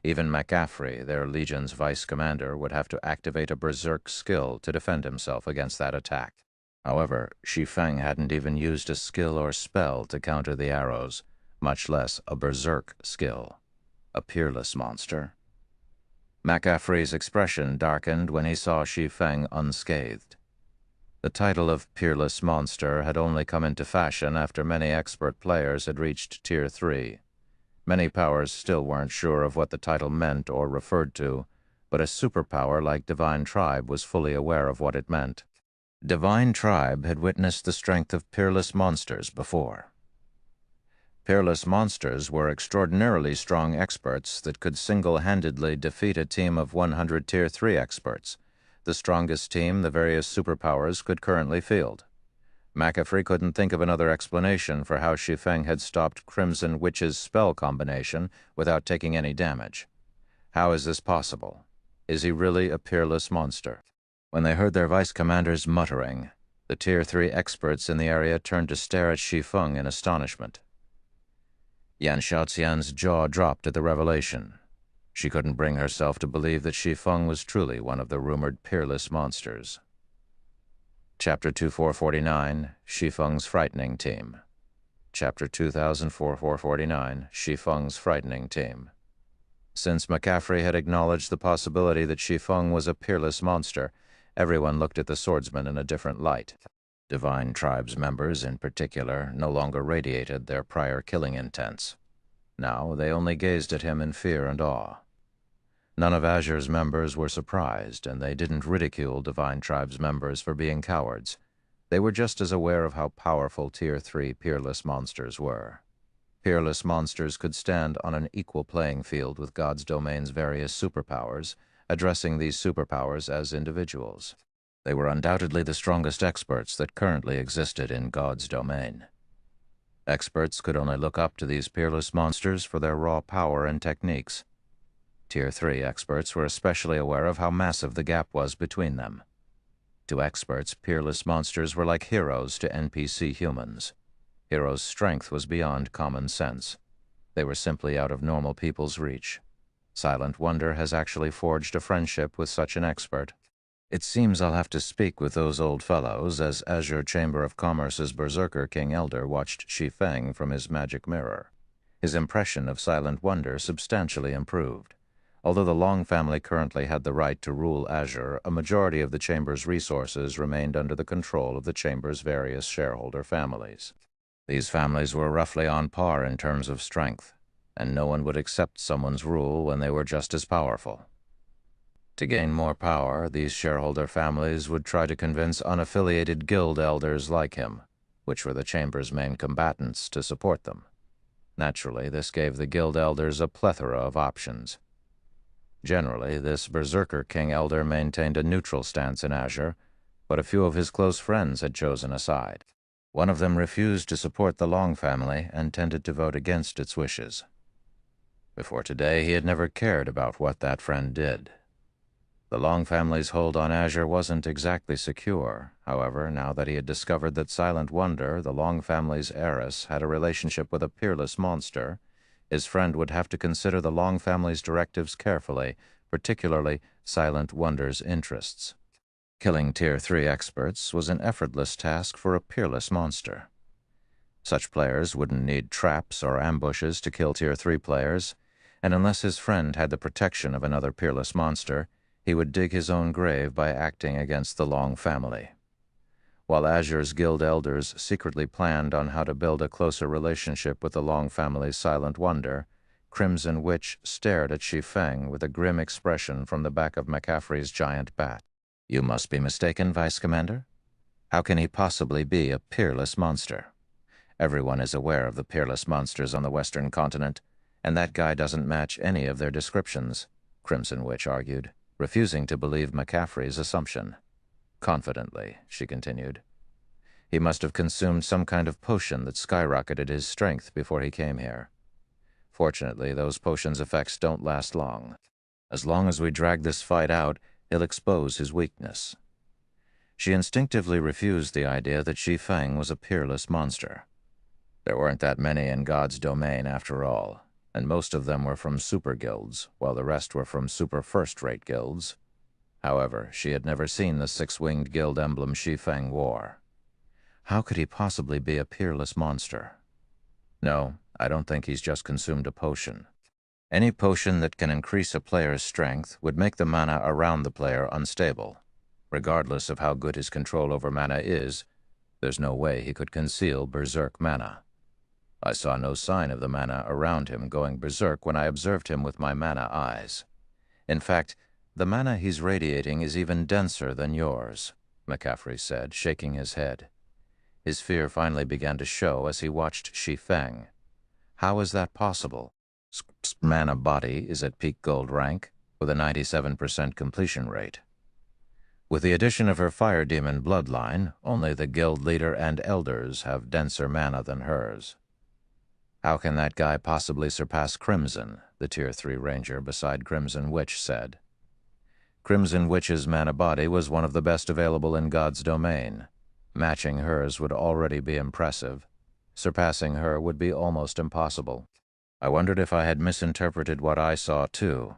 Even McCaffrey, their Legion's vice commander, would have to activate a berserk skill to defend himself against that attack. However, Shi Feng hadn't even used a skill or spell to counter the arrows, much less a berserk skill. A peerless monster. McCaffrey's expression darkened when he saw Shi Feng unscathed. The title of Peerless Monster had only come into fashion after many expert players had reached Tier 3. Many powers still weren't sure of what the title meant or referred to, but a superpower like Divine Tribe was fully aware of what it meant. Divine Tribe had witnessed the strength of peerless monsters before. Peerless monsters were extraordinarily strong experts that could single-handedly defeat a team of 100 Tier 3 experts, the strongest team the various superpowers could currently field. McAfee couldn't think of another explanation for how Shi Feng had stopped Crimson Witch's spell combination without taking any damage. How is this possible? Is he really a peerless monster? When they heard their vice commanders muttering, the Tier 3 experts in the area turned to stare at Shi Feng in astonishment. Yan Xiaoxian's jaw dropped at the revelation. She couldn't bring herself to believe that Shi Feng was truly one of the rumored peerless monsters. Chapter 2449, Shi Feng's Frightening Team. Chapter 2449, Shi Feng's Frightening Team. Since McCaffrey had acknowledged the possibility that Shi Feng was a peerless monster, everyone looked at the swordsman in a different light. Divine Tribe's members, in particular, no longer radiated their prior killing intents. Now they only gazed at him in fear and awe. None of Azure's members were surprised, and they didn't ridicule Divine Tribe's members for being cowards. They were just as aware of how powerful Tier 3 peerless monsters were. Peerless monsters could stand on an equal playing field with God's domain's various superpowers, addressing these superpowers as individuals. They were undoubtedly the strongest experts that currently existed in God's domain. Experts could only look up to these peerless monsters for their raw power and techniques. Tier 3 experts were especially aware of how massive the gap was between them. To experts, peerless monsters were like heroes to NPC humans. Heroes' strength was beyond common sense. They were simply out of normal people's reach. Silent Wonder has actually forged a friendship with such an expert. It seems I'll have to speak with those old fellows, as Azure Chamber of Commerce's Berserker King Elder watched Shi Feng from his magic mirror. His impression of Silent Wonder substantially improved. Although the Long family currently had the right to rule Azure, a majority of the Chamber's resources remained under the control of the Chamber's various shareholder families. These families were roughly on par in terms of strength, and no one would accept someone's rule when they were just as powerful. To gain more power, these shareholder families would try to convince unaffiliated guild elders like him, which were the Chamber's main combatants, to support them. Naturally, this gave the guild elders a plethora of options. Generally, this Berserker King Elder maintained a neutral stance in Azure, but a few of his close friends had chosen a side. One of them refused to support the Long family and tended to vote against its wishes. Before today, he had never cared about what that friend did. The Long family's hold on Azure wasn't exactly secure. However, now that he had discovered that Silent Wonder, the Long family's heiress, had a relationship with a peerless monster, his friend would have to consider the Long family's directives carefully, particularly Silent Wonder's interests. Killing Tier 3 experts was an effortless task for a peerless monster. Such players wouldn't need traps or ambushes to kill Tier 3 players, and unless his friend had the protection of another peerless monster, he would dig his own grave by acting against the Long family. While Azure's guild elders secretly planned on how to build a closer relationship with the Long family's Silent Wonder, Crimson Witch stared at Shi Feng with a grim expression from the back of McCaffrey's giant bat. "You must be mistaken, Vice Commander. How can he possibly be a peerless monster? Everyone is aware of the peerless monsters on the Western continent, and that guy doesn't match any of their descriptions," Crimson Witch argued, refusing to believe McCaffrey's assumption. Confidently, she continued. "He must have consumed some kind of potion that skyrocketed his strength before he came here. Fortunately, those potions' effects don't last long. As long as we drag this fight out, he'll expose his weakness." She instinctively refused the idea that Shi Feng was a peerless monster. There weren't that many in God's domain after all, and most of them were from super guilds, while the rest were from super first-rate guilds. However, she had never seen the six-winged guild emblem Shi Feng wore. How could he possibly be a peerless monster? No, I don't think he's just consumed a potion. Any potion that can increase a player's strength would make the mana around the player unstable. Regardless of how good his control over mana is, there's no way he could conceal berserk mana. I saw no sign of the mana around him going berserk when I observed him with my mana eyes. In fact, the mana he's radiating is even denser than yours, McCaffrey said, shaking his head. His fear finally began to show as he watched Shi Feng. How is that possible? Mana body is at peak gold rank, with a 97% completion rate. With the addition of her fire demon bloodline, only the guild leader and elders have denser mana than hers. How can that guy possibly surpass Crimson, the Tier 3 ranger beside Crimson Witch said. Crimson Witch's mana body was one of the best available in God's domain. Matching hers would already be impressive. Surpassing her would be almost impossible. I wondered if I had misinterpreted what I saw too,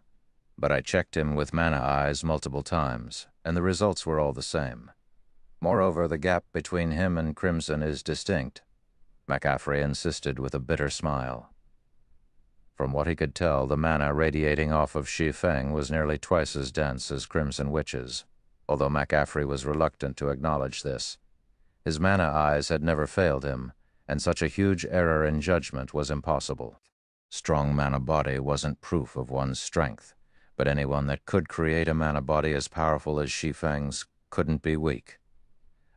but I checked him with mana eyes multiple times, and the results were all the same. Moreover, the gap between him and Crimson is distinct, McCaffrey insisted with a bitter smile. From what he could tell, the mana radiating off of Shi Feng was nearly twice as dense as Crimson Witch's, although McCaffrey was reluctant to acknowledge this. His mana eyes had never failed him, and such a huge error in judgment was impossible. Strong mana body wasn't proof of one's strength, but anyone that could create a mana body as powerful as Shi Feng's couldn't be weak.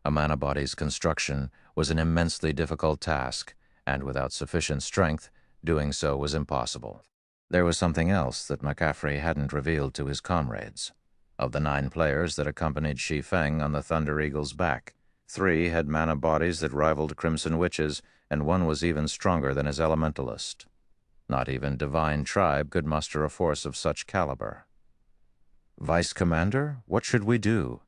A mana body's construction was an immensely difficult task, and without sufficient strength, doing so was impossible. There was something else that McCaffrey hadn't revealed to his comrades. Of the 9 players that accompanied Shi Feng on the Thunder Eagle's back, 3 had mana bodies that rivaled Crimson Witch's, and 1 was even stronger than his elementalist. Not even Divine Tribe could muster a force of such caliber. "Vice Commander, what should we do?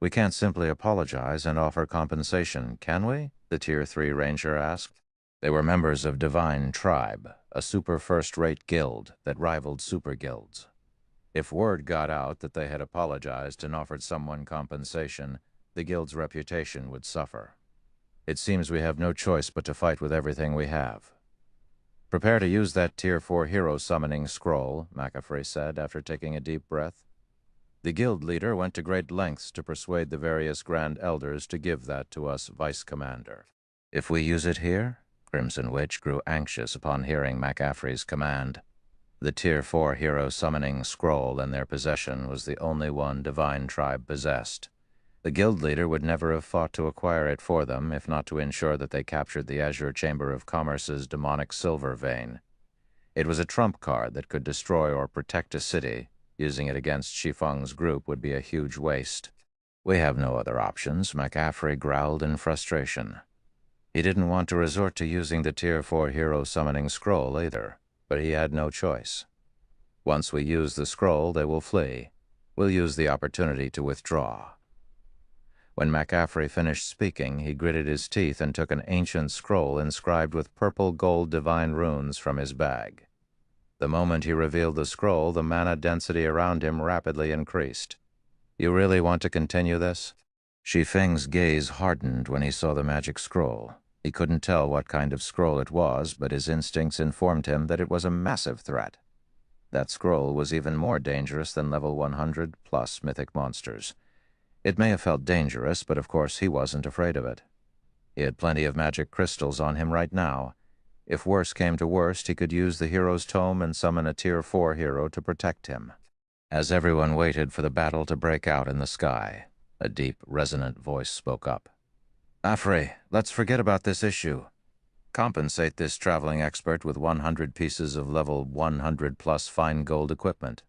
We can't simply apologize and offer compensation, can we?" the Tier 3 ranger asked. They were members of Divine Tribe, a super first-rate guild that rivaled super guilds. If word got out that they had apologized and offered someone compensation, the guild's reputation would suffer. It seems we have no choice but to fight with everything we have. Prepare to use that Tier 4 hero summoning scroll, McAfee said after taking a deep breath. The guild leader went to great lengths to persuade the various Grand Elders to give that to us, Vice Commander. If we use it here? Crimson Witch grew anxious upon hearing McAfee's command. The Tier 4 hero summoning scroll in their possession was the only one Divine Tribe possessed. The guild leader would never have fought to acquire it for them, if not to ensure that they captured the Azure Chamber of Commerce's demonic silver vein. It was a trump card that could destroy or protect a city. Using it against Shi Feng's group would be a huge waste. We have no other options, McAfee growled in frustration. He didn't want to resort to using the Tier 4 hero summoning scroll either, but he had no choice. Once we use the scroll, they will flee. We'll use the opportunity to withdraw. When McAfee finished speaking, he gritted his teeth and took an ancient scroll inscribed with purple-gold divine runes from his bag. The moment he revealed the scroll, the mana density around him rapidly increased. You really want to continue this? Shi Feng's gaze hardened when he saw the magic scroll. He couldn't tell what kind of scroll it was, but his instincts informed him that it was a massive threat. That scroll was even more dangerous than level 100+ mythic monsters. It may have felt dangerous, but of course he wasn't afraid of it. He had plenty of magic crystals on him right now. If worse came to worst, he could use the hero's tome and summon a Tier 4 hero to protect him. As everyone waited for the battle to break out in the sky, a deep, resonant voice spoke up. Afrey, let's forget about this issue. Compensate this traveling expert with 100 pieces of level 100+ fine gold equipment.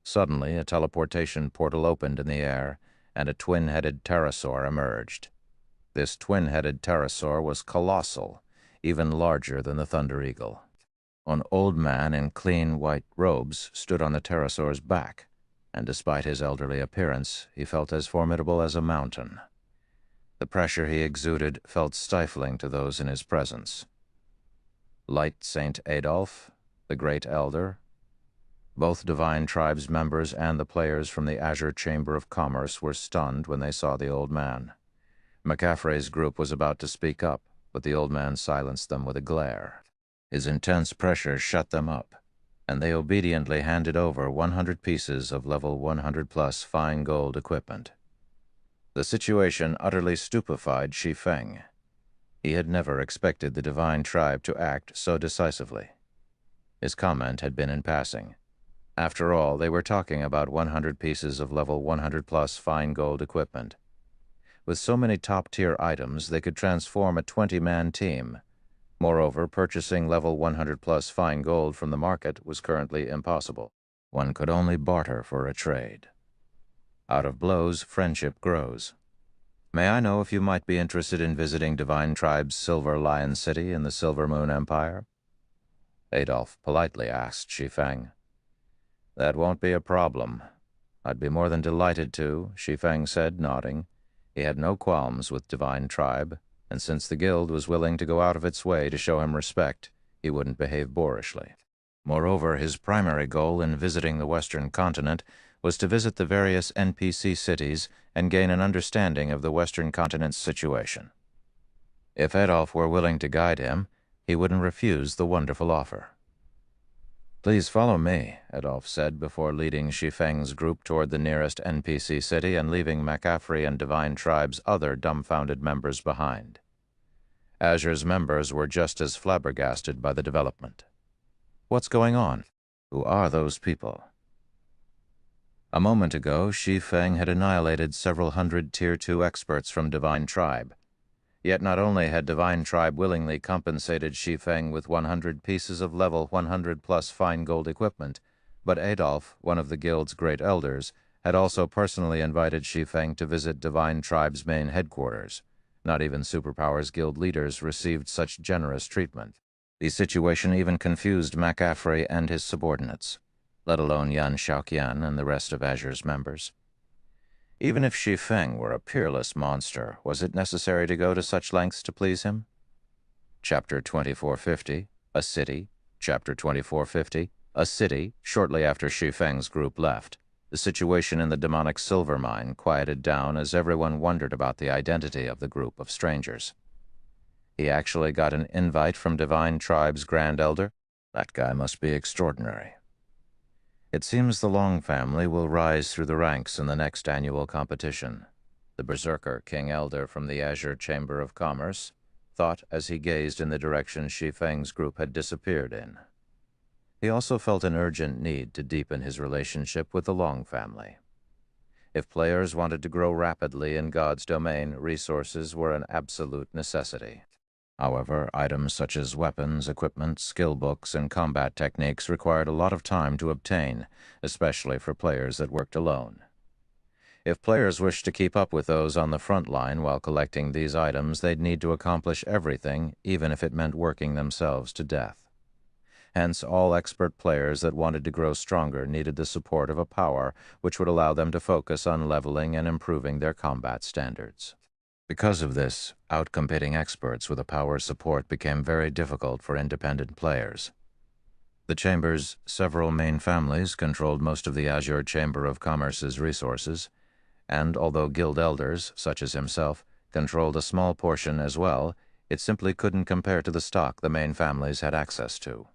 Suddenly, a teleportation portal opened in the air, and a twin-headed pterosaur emerged. This twin-headed pterosaur was colossal, even larger than the Thunder Eagle. An old man in clean white robes stood on the pterosaur's back, and despite his elderly appearance, he felt as formidable as a mountain. The pressure he exuded felt stifling to those in his presence. Light Saint Adolf, the Great Elder, both Divine Tribe's members and the players from the Azure Chamber of Commerce were stunned when they saw the old man. McAfee's group was about to speak up, but the old man silenced them with a glare. His intense pressure shut them up, and they obediently handed over 100 pieces of level 100+ fine gold equipment. The situation utterly stupefied Shi Feng. He had never expected the Divine Tribe to act so decisively. His comment had been in passing. After all, they were talking about 100 pieces of level 100+ fine gold equipment. With so many top-tier items, they could transform a 20-man team. Moreover, purchasing level 100+ fine gold from the market was currently impossible. One could only barter for a trade. Out of blows, friendship grows. May I know if you might be interested in visiting Divine Tribe's Silver Lion City in the Silver Moon Empire? Adolf politely asked Shi Feng. That won't be a problem. I'd be more than delighted to, Shi Feng said, nodding. He had no qualms with Divine Tribe, and since the guild was willing to go out of its way to show him respect, he wouldn't behave boorishly. Moreover, his primary goal in visiting the Western continent was to visit the various NPC cities and gain an understanding of the Western continent's situation. If Adolf were willing to guide him, he wouldn't refuse the wonderful offer. Please follow me, Adolf said before leading Shi Feng's group toward the nearest NPC city and leaving McAfee and Divine Tribe's other dumbfounded members behind. Azure's members were just as flabbergasted by the development. What's going on? Who are those people? A moment ago, Shi Feng had annihilated several hundred Tier 2 experts from Divine Tribe. Yet not only had Divine Tribe willingly compensated Shi Feng with 100 pieces of level 100+ fine gold equipment, but Adolf, one of the guild's great elders, had also personally invited Shi Feng to visit Divine Tribe's main headquarters. Not even Superpower's guild leaders received such generous treatment. The situation even confused McAfee and his subordinates, let alone Yan Xiaoqian and the rest of Azure's members. Even if Shi Feng were a peerless monster, was it necessary to go to such lengths to please him? Chapter 2450, A City, Chapter 2450, a city, shortly after Shi Feng's group left. The situation in the demonic silver mine quieted down as everyone wondered about the identity of the group of strangers. He actually got an invite from Divine Tribe's Grand Elder? That guy must be extraordinary. It seems the Long family will rise through the ranks in the next annual competition. The Berserker King Elder from the Azure Chamber of Commerce thought as he gazed in the direction Shi Feng's group had disappeared in. He also felt an urgent need to deepen his relationship with the Long family. If players wanted to grow rapidly in God's domain, resources were an absolute necessity. However, items such as weapons, equipment, skill books, and combat techniques required a lot of time to obtain, especially for players that worked alone. If players wished to keep up with those on the front line while collecting these items, they'd need to accomplish everything, even if it meant working themselves to death. Hence, all expert players that wanted to grow stronger needed the support of a power which would allow them to focus on leveling and improving their combat standards. Because of this, outcompeting experts with a power support became very difficult for independent players. The Chamber's several main families controlled most of the Azure Chamber of Commerce's resources, and although guild elders, such as himself, controlled a small portion as well, it simply couldn't compare to the stock the main families had access to.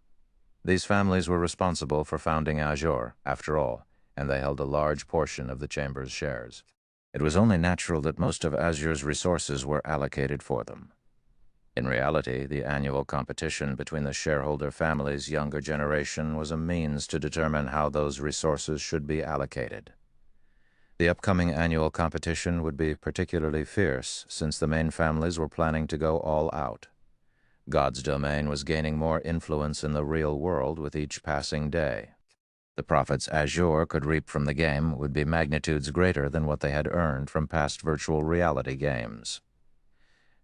These families were responsible for founding Azure, after all, and they held a large portion of the Chamber's shares. It was only natural that most of Azure's resources were allocated for them. In reality, the annual competition between the shareholder family's younger generation was a means to determine how those resources should be allocated. The upcoming annual competition would be particularly fierce, since the main families were planning to go all out. God's domain was gaining more influence in the real world with each passing day. The profits Azure could reap from the game would be magnitudes greater than what they had earned from past virtual reality games.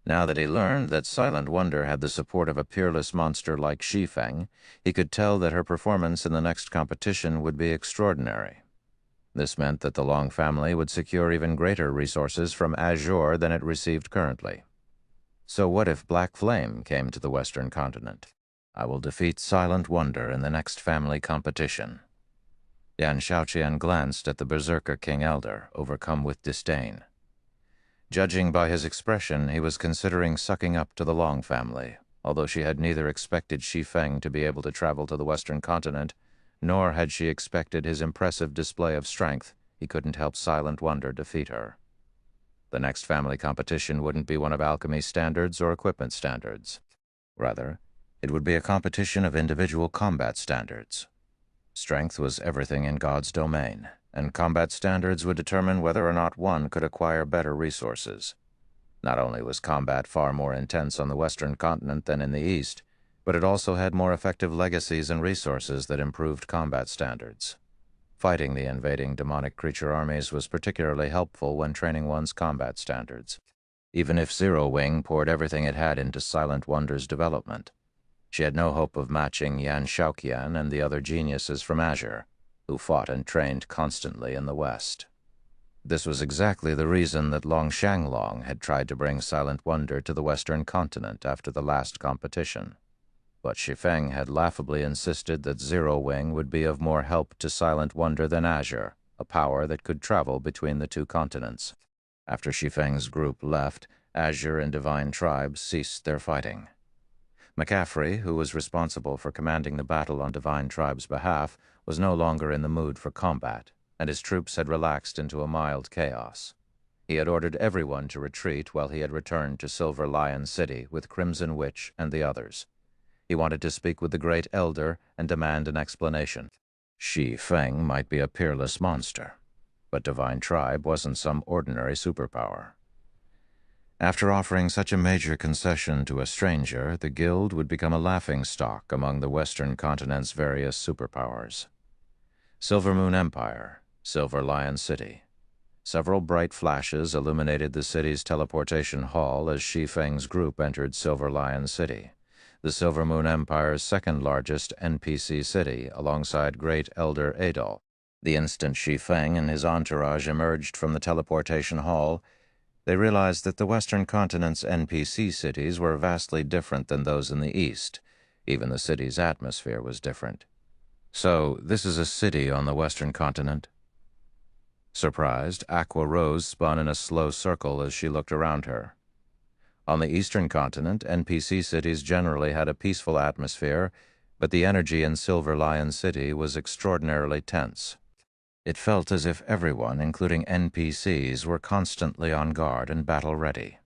Now that he learned that Silent Wonder had the support of a peerless monster like Shi Feng, he could tell that her performance in the next competition would be extraordinary. This meant that the Long family would secure even greater resources from Azure than it received currently. So what if Black Flame came to the Western continent? I will defeat Silent Wonder in the next family competition. Yan Shaoqian glanced at the Berserker King Elder, overcome with disdain. Judging by his expression, he was considering sucking up to the Long family, although she had neither expected Shi Feng to be able to travel to the Western continent, nor had she expected his impressive display of strength. He couldn't help Silent Wonder defeat her. The next family competition wouldn't be one of alchemy standards or equipment standards. Rather, it would be a competition of individual combat standards. Strength was everything in God's domain, and combat standards would determine whether or not one could acquire better resources. Not only was combat far more intense on the Western continent than in the East, but it also had more effective legacies and resources that improved combat standards. Fighting the invading demonic creature armies was particularly helpful when training one's combat standards, even if Zero Wing poured everything it had into Silent Wonder's development. She had no hope of matching Yan Shaoqian and the other geniuses from Azure, who fought and trained constantly in the West. This was exactly the reason that Long Shanglong had tried to bring Silent Wonder to the Western continent after the last competition. But Shi Feng had laughably insisted that Zero Wing would be of more help to Silent Wonder than Azure, a power that could travel between the two continents. After Shi Feng's group left, Azure and Divine Tribes ceased their fighting. McCaffrey, who was responsible for commanding the battle on Divine Tribe's behalf, was no longer in the mood for combat, and his troops had relaxed into a mild chaos. He had ordered everyone to retreat while he had returned to Silver Lion City with Crimson Witch and the others. He wanted to speak with the Great Elder and demand an explanation. Shi Feng might be a peerless monster, but Divine Tribe wasn't some ordinary superpower. After offering such a major concession to a stranger, the guild would become a laughingstock among the Western continent's various superpowers. Silver Moon Empire, Silver Lion City. Several bright flashes illuminated the city's teleportation hall as Shi Feng's group entered Silver Lion City, the Silver Moon Empire's second-largest NPC city, alongside Great Elder Adol. The instant Shi Feng and his entourage emerged from the teleportation hall, they realized that the Western continent's NPC cities were vastly different than those in the East, Even the city's atmosphere was different. "So, this is a city on the western continent?" Surprised, Aqua Rose spun in a slow circle as she looked around her. On the eastern continent, NPC cities generally had a peaceful atmosphere, but the energy in Silver Lion City was extraordinarily tense. It felt as if everyone, including NPCs, were constantly on guard and battle-ready.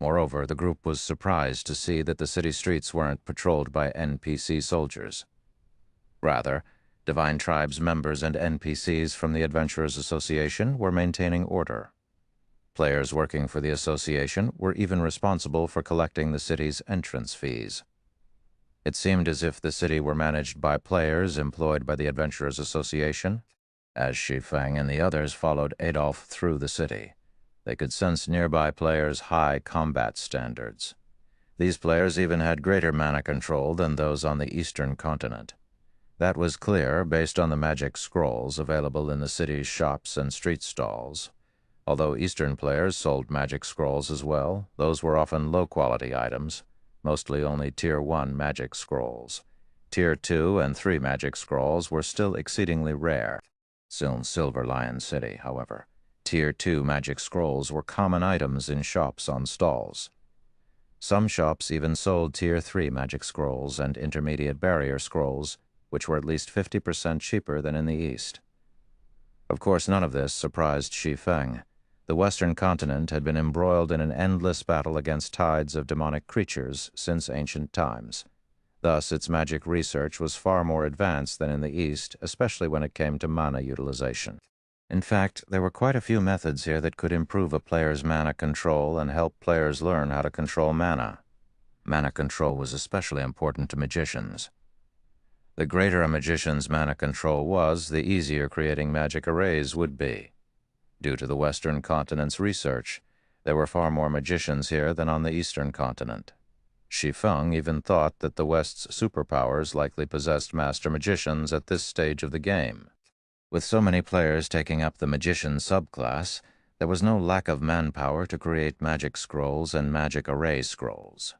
Moreover, the group was surprised to see that the city streets weren't patrolled by NPC soldiers. Rather, Divine Tribe's members and NPCs from the Adventurers Association were maintaining order. Players working for the association were even responsible for collecting the city's entrance fees. It seemed as if the city were managed by players employed by the Adventurers Association. As Shi Feng and the others followed Adolf through the city, they could sense nearby players' high combat standards. These players even had greater mana control than those on the eastern continent. That was clear based on the magic scrolls available in the city's shops and street stalls. Although Eastern players sold magic scrolls as well, those were often low-quality items, mostly only Tier 1 magic scrolls. Tier 2 and 3 magic scrolls were still exceedingly rare. Still in Silver Lion City, however, Tier 2 magic scrolls were common items in shops on stalls. Some shops even sold Tier 3 magic scrolls and intermediate barrier scrolls, which were at least 50% cheaper than in the East. Of course, none of this surprised Shi Feng. The western continent had been embroiled in an endless battle against tides of demonic creatures since ancient times. Thus, its magic research was far more advanced than in the East, especially when it came to mana utilization. In fact, there were quite a few methods here that could improve a player's mana control and help players learn how to control mana. Mana control was especially important to magicians. The greater a magician's mana control was, the easier creating magic arrays would be. Due to the western continent's research, there were far more magicians here than on the eastern continent. Shi Feng even thought that the West's superpowers likely possessed master magicians at this stage of the game. With so many players taking up the magician subclass, there was no lack of manpower to create magic scrolls and magic array scrolls.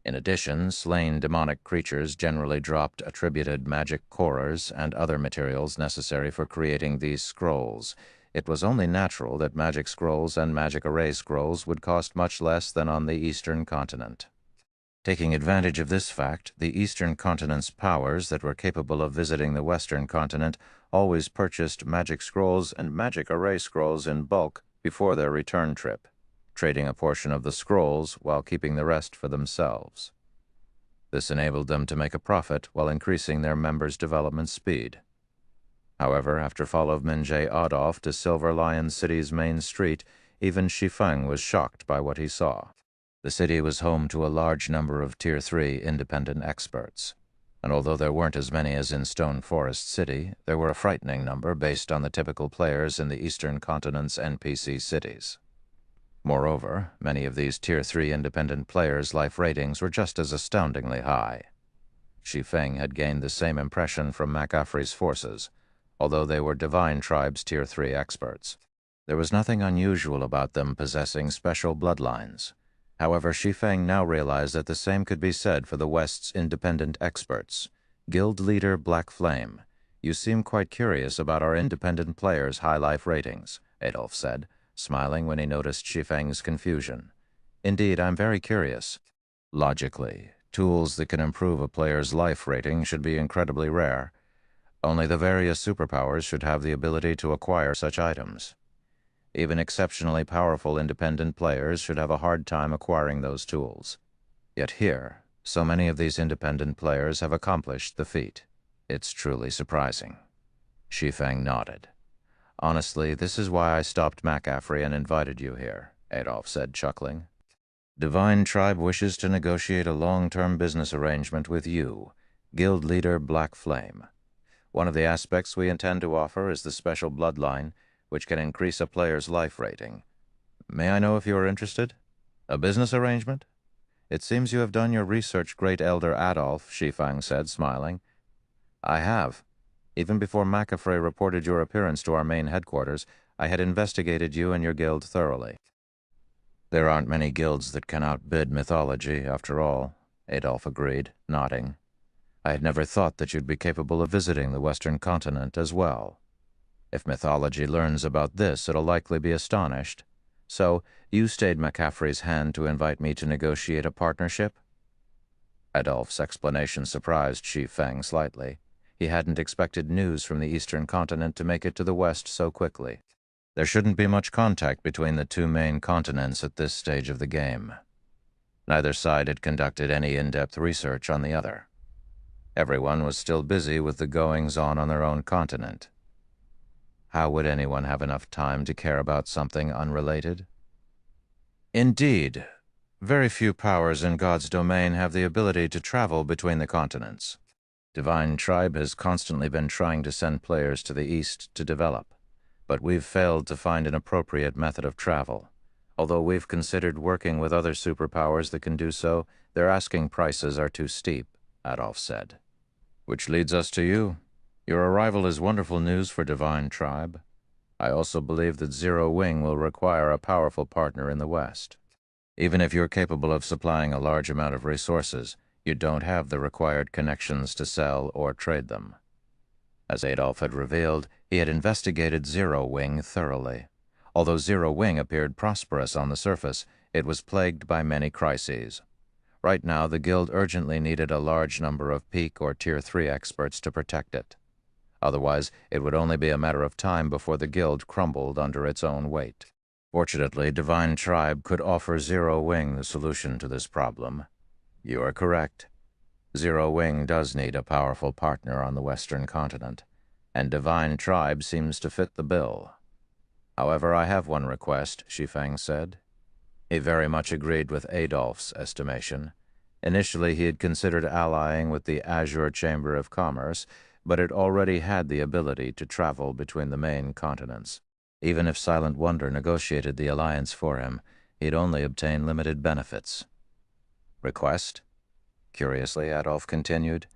In addition, slain demonic creatures generally dropped attributed magic cores and other materials necessary for creating these scrolls. It was only natural that magic scrolls and magic array scrolls would cost much less than on the eastern continent. Taking advantage of this fact, the eastern continent's powers that were capable of visiting the western continent always purchased magic scrolls and magic array scrolls in bulk before their return trip, trading a portion of the scrolls while keeping the rest for themselves. This enabled them to make a profit while increasing their members' development speed. However, after follow Minjay Adolf to Silver Lion City's main street, even Shi Feng was shocked by what he saw. The city was home to a large number of Tier 3 independent experts, and although there weren't as many as in Stone Forest City, there were a frightening number based on the typical players in the eastern continent's NPC cities. Moreover, many of these Tier 3 independent players' life ratings were just as astoundingly high. Shi Feng had gained the same impression from McAfree's forces, although they were Divine Tribe's Tier 3 experts. There was nothing unusual about them possessing special bloodlines. However, Shi Feng now realized that the same could be said for the West's independent experts. Guild leader Black Flame, you seem quite curious about our independent players' high life ratings, Adolf said, smiling when he noticed Shi Feng's confusion. Indeed, I'm very curious. Logically, tools that can improve a player's life rating should be incredibly rare. Only the various superpowers should have the ability to acquire such items. Even exceptionally powerful independent players should have a hard time acquiring those tools. Yet here, so many of these independent players have accomplished the feat. It's truly surprising. Shi Feng nodded. Honestly, this is why I stopped McAfree and invited you here, Adolf said, chuckling. Divine Tribe wishes to negotiate a long-term business arrangement with you, Guild Leader Black Flame. One of the aspects we intend to offer is the special bloodline, which can increase a player's life rating. May I know if you are interested? A business arrangement? It seems you have done your research, Great Elder Adolf, Shi Feng said, smiling. I have. Even before McAfree reported your appearance to our main headquarters, I had investigated you and your guild thoroughly. There aren't many guilds that can outbid mythology, after all. Adolf agreed, nodding. I had never thought that you'd be capable of visiting the Western continent as well. If mythology learns about this, it'll likely be astonished. So, you stayed McCaffrey's hand to invite me to negotiate a partnership? Adolph's explanation surprised Shi Feng slightly. He hadn't expected news from the Eastern continent to make it to the West so quickly. There shouldn't be much contact between the two main continents at this stage of the game. Neither side had conducted any in-depth research on the other. Everyone was still busy with the goings-on on their own continent. How would anyone have enough time to care about something unrelated? Indeed, very few powers in God's domain have the ability to travel between the continents. Divine Tribe has constantly been trying to send players to the East to develop, but we've failed to find an appropriate method of travel. Although we've considered working with other superpowers that can do so, their asking prices are too steep, Adolf said. Which leads us to you. Your arrival is wonderful news for Divine Tribe. I also believe that Zero Wing will require a powerful partner in the West. Even if you're capable of supplying a large amount of resources, you don't have the required connections to sell or trade them. As Adolf had revealed, he had investigated Zero Wing thoroughly. Although Zero Wing appeared prosperous on the surface, it was plagued by many crises. Right now, the Guild urgently needed a large number of Peak or Tier 3 experts to protect it. Otherwise, it would only be a matter of time before the Guild crumbled under its own weight. Fortunately, Divine Tribe could offer Zero Wing the solution to this problem. You are correct. Zero Wing does need a powerful partner on the Western continent, and Divine Tribe seems to fit the bill. However, I have one request, Shi Feng said. He very much agreed with Adolph's estimation. Initially, he had considered allying with the Azure Chamber of Commerce, but it already had the ability to travel between the main continents. Even if Silent Wonder negotiated the alliance for him, he'd only obtain limited benefits. Request? Curiously, Adolf continued.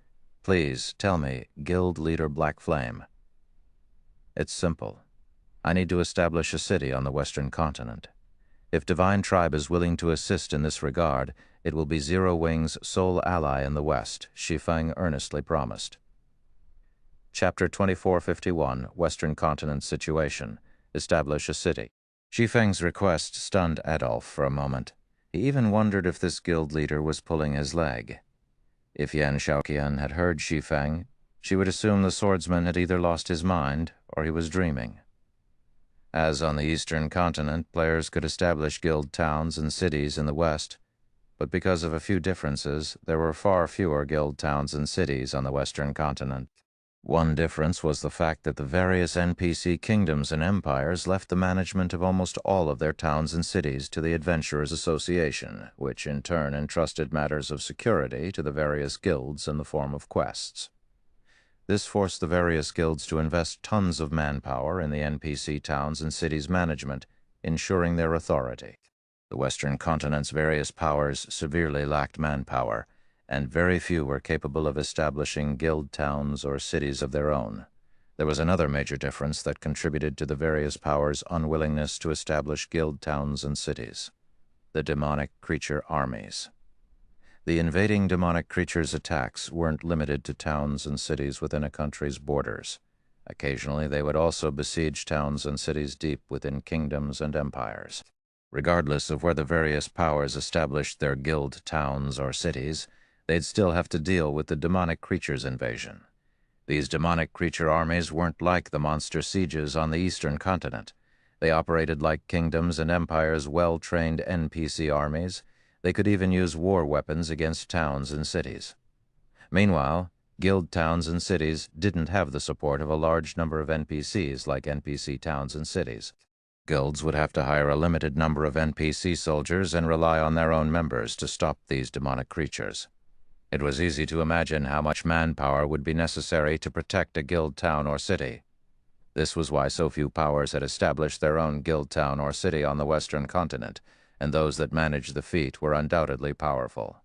Please, tell me, Guild Leader Black Flame. It's simple. I need to establish a city on the Western continent. If Divine Tribe is willing to assist in this regard, it will be Zero Wing's sole ally in the West, Shi Feng earnestly promised. Chapter 2451, Western Continent Situation. Establish a city. Shi Feng's request stunned Adolf for a moment. He even wondered if this guild leader was pulling his leg. If Yan Shaoqian had heard Shi Feng, she would assume the swordsman had either lost his mind or he was dreaming. As on the Eastern continent, players could establish guild towns and cities in the West, but because of a few differences, there were far fewer guild towns and cities on the Western continent. One difference was the fact that the various NPC kingdoms and empires left the management of almost all of their towns and cities to the Adventurers Association, which in turn entrusted matters of security to the various guilds in the form of quests. This forced the various guilds to invest tons of manpower in the NPC towns and cities management, ensuring their authority. The Western continent's various powers severely lacked manpower, and very few were capable of establishing guild towns or cities of their own. There was another major difference that contributed to the various powers' unwillingness to establish guild towns and cities: the demonic creature armies. The invading demonic creatures' attacks weren't limited to towns and cities within a country's borders. Occasionally, they would also besiege towns and cities deep within kingdoms and empires. Regardless of where the various powers established their guild towns or cities, they'd still have to deal with the demonic creatures' invasion. These demonic creature armies weren't like the monster sieges on the Eastern continent. They operated like kingdoms and empires' well-trained NPC armies. They could even use war weapons against towns and cities. Meanwhile, guild towns and cities didn't have the support of a large number of NPCs like NPC towns and cities. Guilds would have to hire a limited number of NPC soldiers and rely on their own members to stop these demonic creatures. It was easy to imagine how much manpower would be necessary to protect a guild town or city. This was why so few powers had established their own guild town or city on the Western continent, and those that managed the feat were undoubtedly powerful.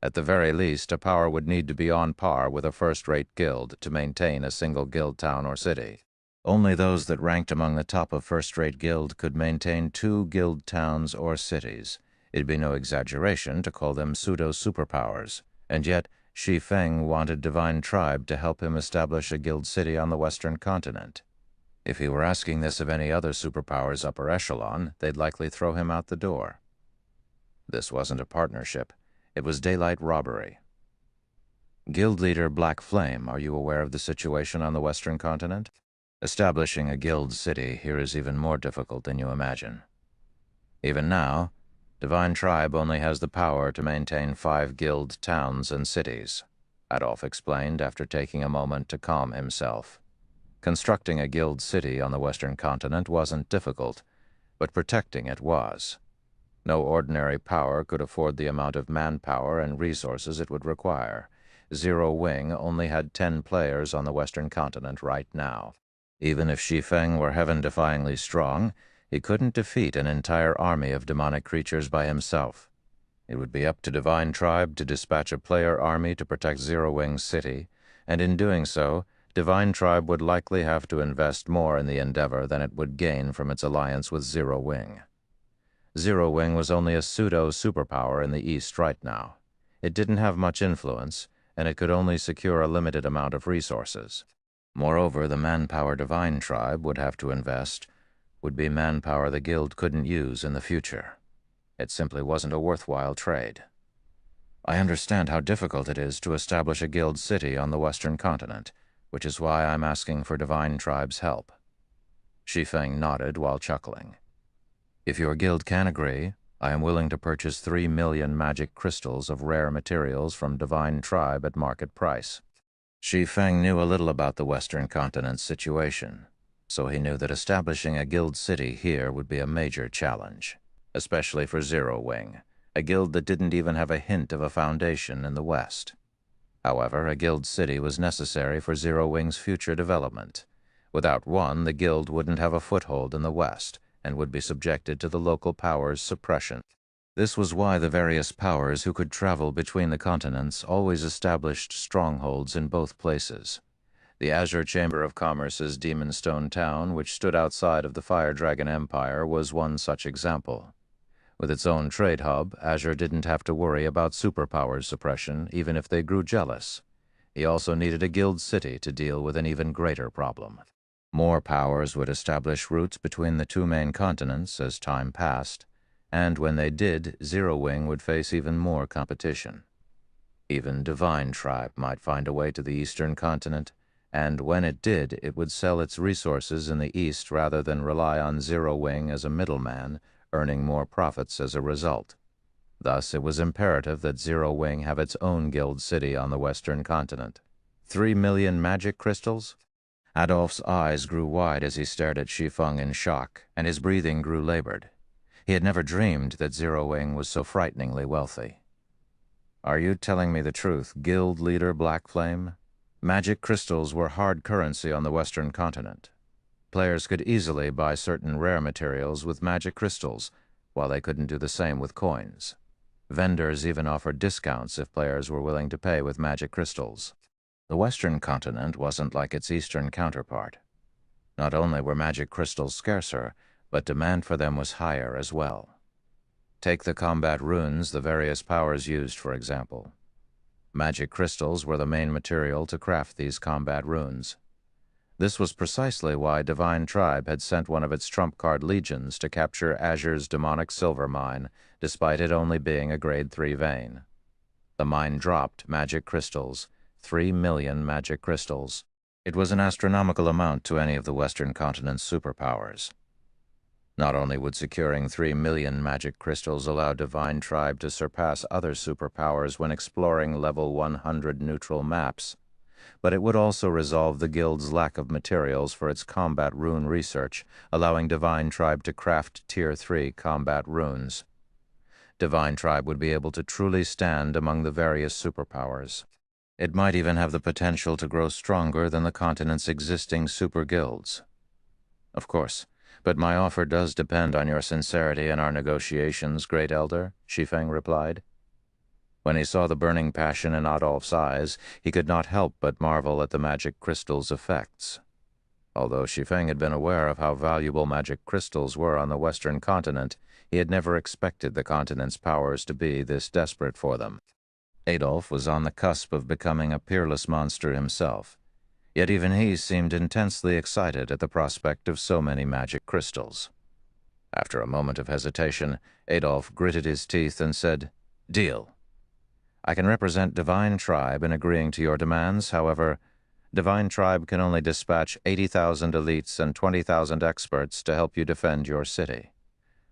At the very least, a power would need to be on par with a first-rate guild to maintain a single guild town or city. Only those that ranked among the top of first-rate guild could maintain 2 guild towns or cities. It'd be no exaggeration to call them pseudo-superpowers, and yet Shi Feng wanted Divine Tribe to help him establish a guild city on the Western continent. If he were asking this of any other superpower's upper echelon, they'd likely throw him out the door. This wasn't a partnership. It was daylight robbery. Guild leader Black Flame, are you aware of the situation on the Western continent? Establishing a guild city here is even more difficult than you imagine. Even now, Divine Tribe only has the power to maintain 5 guild towns and cities, Adolf explained after taking a moment to calm himself. Constructing a guild city on the Western continent wasn't difficult, but protecting it was. No ordinary power could afford the amount of manpower and resources it would require. Zero Wing only had 10 players on the Western continent right now. Even if Shi Feng were heaven-defyingly strong, he couldn't defeat an entire army of demonic creatures by himself. It would be up to Divine Tribe to dispatch a player army to protect Zero Wing's city, and in doing so, Divine Tribe would likely have to invest more in the endeavor than it would gain from its alliance with Zero Wing. Zero Wing was only a pseudo-superpower in the East right now. It didn't have much influence, and it could only secure a limited amount of resources. Moreover, the manpower Divine Tribe would have to invest would be manpower the guild couldn't use in the future. It simply wasn't a worthwhile trade. I understand how difficult it is to establish a guild city on the Western continent, which is why I'm asking for Divine Tribe's help. Shi Feng nodded while chuckling. If your guild can agree, I am willing to purchase 3 million magic crystals of rare materials from Divine Tribe at market price. Shi Feng knew a little about the Western continent's situation, so he knew that establishing a guild city here would be a major challenge, especially for Zero Wing, a guild that didn't even have a hint of a foundation in the West. However, a guild city was necessary for Zero Wing's future development. Without one, the guild wouldn't have a foothold in the West and would be subjected to the local powers' suppression. This was why the various powers who could travel between the continents always established strongholds in both places. The Azure Chamber of Commerce's Demonstone Town, which stood outside of the Fire Dragon Empire, was one such example. With its own trade hub, Azure didn't have to worry about superpowers suppression, even if they grew jealous. He also needed a guild city to deal with an even greater problem. More powers would establish routes between the 2 main continents as time passed, and when they did, Zero Wing would face even more competition. Even Divine Tribe might find a way to the Eastern continent, and when it did, it would sell its resources in the East rather than rely on Zero Wing as a middleman, earning more profits as a result. Thus, it was imperative that Zero Wing have its own guild city on the Western continent. 3 million magic crystals? Adolf's eyes grew wide as he stared at Shi Feng in shock, and his breathing grew labored. He had never dreamed that Zero Wing was so frighteningly wealthy. Are you telling me the truth, guild leader Black Flame? Magic crystals were hard currency on the Western continent. Players could easily buy certain rare materials with magic crystals, while they couldn't do the same with coins. Vendors even offered discounts if players were willing to pay with magic crystals. The Western continent wasn't like its Eastern counterpart. Not only were magic crystals scarcer, but demand for them was higher as well. Take the combat runes the various powers used, for example. Magic crystals were the main material to craft these combat runes. This was precisely why Divine Tribe had sent one of its trump card legions to capture Azure's demonic silver mine, despite it only being a grade 3 vein. The mine dropped magic crystals, 3 million magic crystals. It was an astronomical amount to any of the Western continent's superpowers. Not only would securing 3 million magic crystals allow Divine Tribe to surpass other superpowers when exploring level 100 neutral maps, but it would also resolve the guild's lack of materials for its combat rune research, allowing Divine Tribe to craft Tier 3 combat runes. Divine Tribe would be able to truly stand among the various superpowers. It might even have the potential to grow stronger than the continent's existing super guilds. Of course, but my offer does depend on your sincerity in our negotiations, Great Elder, Shi Feng replied. When he saw the burning passion in Adolf's eyes, he could not help but marvel at the magic crystal's effects. Although Shi Feng had been aware of how valuable magic crystals were on the Western continent, he had never expected the continent's powers to be this desperate for them. Adolf was on the cusp of becoming a peerless monster himself, yet even he seemed intensely excited at the prospect of so many magic crystals. After a moment of hesitation, Adolf gritted his teeth and said, "Deal. I can represent Divine Tribe in agreeing to your demands. However, Divine Tribe can only dispatch 80,000 elites and 20,000 experts to help you defend your city.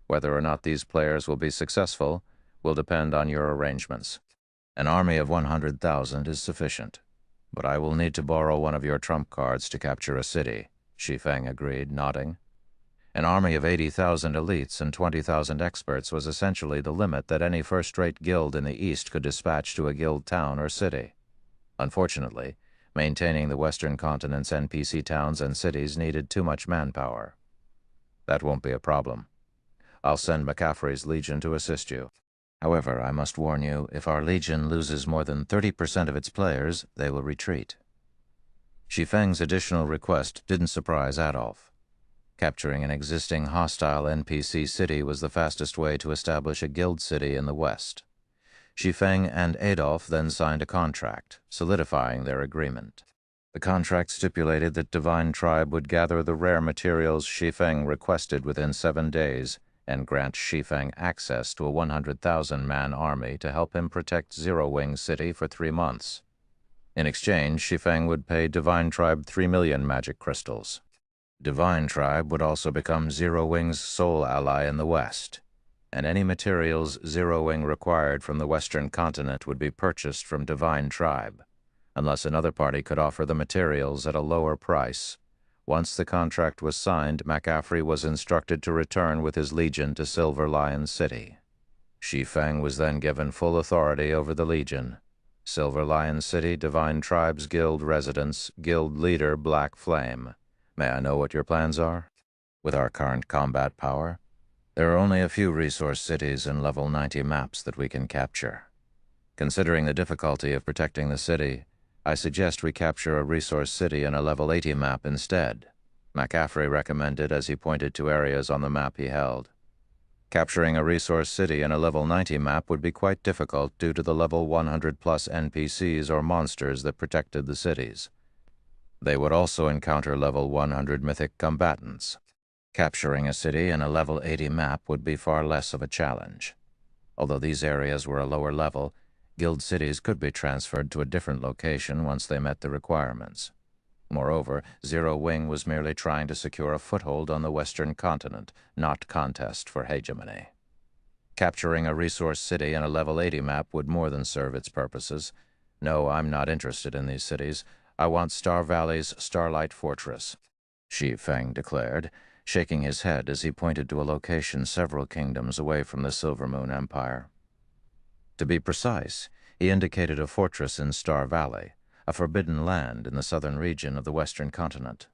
Whether or not these players will be successful will depend on your arrangements. An army of 100,000 is sufficient, but I will need to borrow one of your trump cards to capture a city," Shi Feng agreed, nodding. An army of 80,000 elites and 20,000 experts was essentially the limit that any first-rate guild in the East could dispatch to a guild town or city. Unfortunately, maintaining the Western continent's NPC towns and cities needed too much manpower. "That won't be a problem. I'll send McCaffrey's Legion to assist you. However, I must warn you, if our Legion loses more than 30% of its players, they will retreat." Shi Feng's additional request didn't surprise Adolf. Capturing an existing hostile NPC city was the fastest way to establish a guild city in the West. Shi Feng and Adolf then signed a contract, solidifying their agreement. The contract stipulated that Divine Tribe would gather the rare materials Shi Feng requested within 7 days and grant Shi Feng access to a 100,000-man army to help him protect Zero Wing City for 3 months. In exchange, Shi Feng would pay Divine Tribe 3 million magic crystals. Divine Tribe would also become Zero Wing's sole ally in the West, and any materials Zero Wing required from the Western continent would be purchased from Divine Tribe, unless another party could offer the materials at a lower price. Once the contract was signed, McCaffrey was instructed to return with his Legion to Silver Lion City. Shi Feng was then given full authority over the Legion. Silver Lion City, Divine Tribe's guild residence, guild leader Black Flame. May I know what your plans are? With our current combat power, there are only a few resource cities and level 90 maps that we can capture. Considering the difficulty of protecting the city, I suggest we capture a resource city and a level 80 map instead, McCaffrey recommended as he pointed to areas on the map he held. Capturing a resource city and a level 90 map would be quite difficult due to the level 100+ NPCs or monsters that protected the cities. They would also encounter level 100 mythic combatants. Capturing a city and a level 80 map would be far less of a challenge. Although these areas were a lower level, guild cities could be transferred to a different location once they met the requirements. Moreover, Zero Wing was merely trying to secure a foothold on the Western continent, not contest for hegemony. Capturing a resource city and a level 80 map would more than serve its purposes. No, I'm not interested in these cities. I want Star Valley's Starlight Fortress, Shi Feng declared, shaking his head as he pointed to a location several kingdoms away from the Silver Moon Empire. To be precise, he indicated a fortress in Star Valley, a forbidden land in the southern region of the Western continent.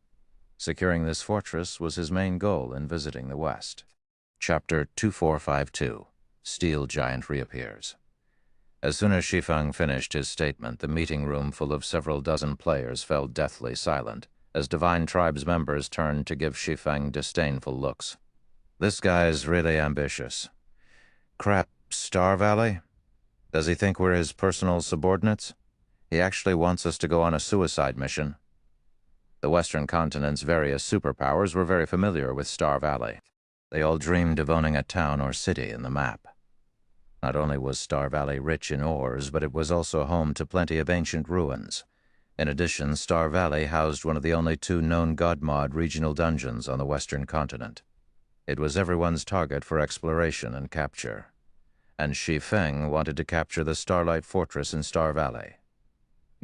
Securing this fortress was his main goal in visiting the West. Chapter 2452, Steel Giant Reappears. As soon as Shi Feng finished his statement, the meeting room full of several dozen players fell deathly silent, as Divine Tribe's members turned to give Shi Feng disdainful looks. "This guy's really ambitious. Crap, Star Valley? Does he think we're his personal subordinates? He actually wants us to go on a suicide mission." The Western continent's various superpowers were very familiar with Star Valley. They all dreamed of owning a town or city in the map. Not only was Star Valley rich in ores, but it was also home to plenty of ancient ruins. In addition, Star Valley housed one of the only 2 known Godmod regional dungeons on the Western continent. It was everyone's target for exploration and capture. And Shi Feng wanted to capture the Starlight Fortress in Star Valley.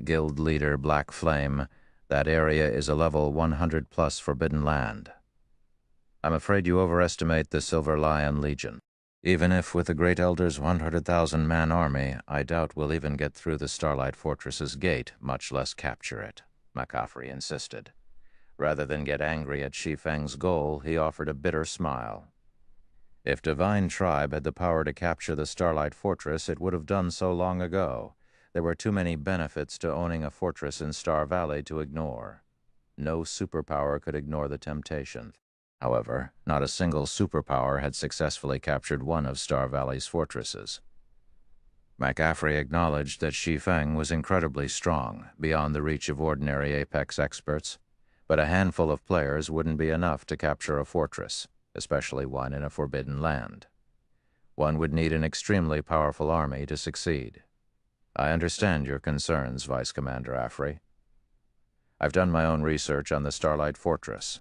Guild leader Black Flame, that area is a level 100+ forbidden land. I'm afraid you overestimate the Silver Lion Legion. Even if with the Great Elder's 100,000-man army, I doubt we'll even get through the Starlight Fortress's gate, much less capture it, McCaffrey insisted. Rather than get angry at Shi Feng's goal, he offered a bitter smile. If Divine Tribe had the power to capture the Starlight Fortress, it would have done so long ago. There were too many benefits to owning a fortress in Star Valley to ignore. no superpower could ignore the temptation. However, not a single superpower had successfully captured one of Star Valley's fortresses. McCaffrey acknowledged that Shi Feng was incredibly strong, beyond the reach of ordinary Apex experts, but a handful of players wouldn't be enough to capture a fortress, especially one in a forbidden land. One would need an extremely powerful army to succeed. I understand your concerns, Vice Commander Affrey. I've done my own research on the Starlight Fortress.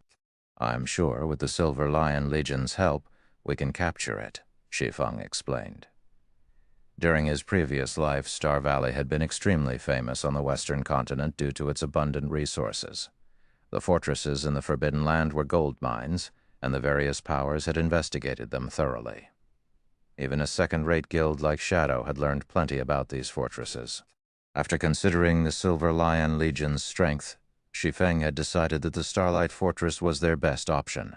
I'm sure, with the Silver Lion Legion's help, we can capture it, Shi Feng explained. During his previous life, Star Valley had been extremely famous on the Western continent due to its abundant resources. The fortresses in the Forbidden Land were gold mines, and the various powers had investigated them thoroughly. Even a second-rate guild like Shadow had learned plenty about these fortresses. After considering the Silver Lion Legion's strength, Shi Feng had decided that the Starlight Fortress was their best option.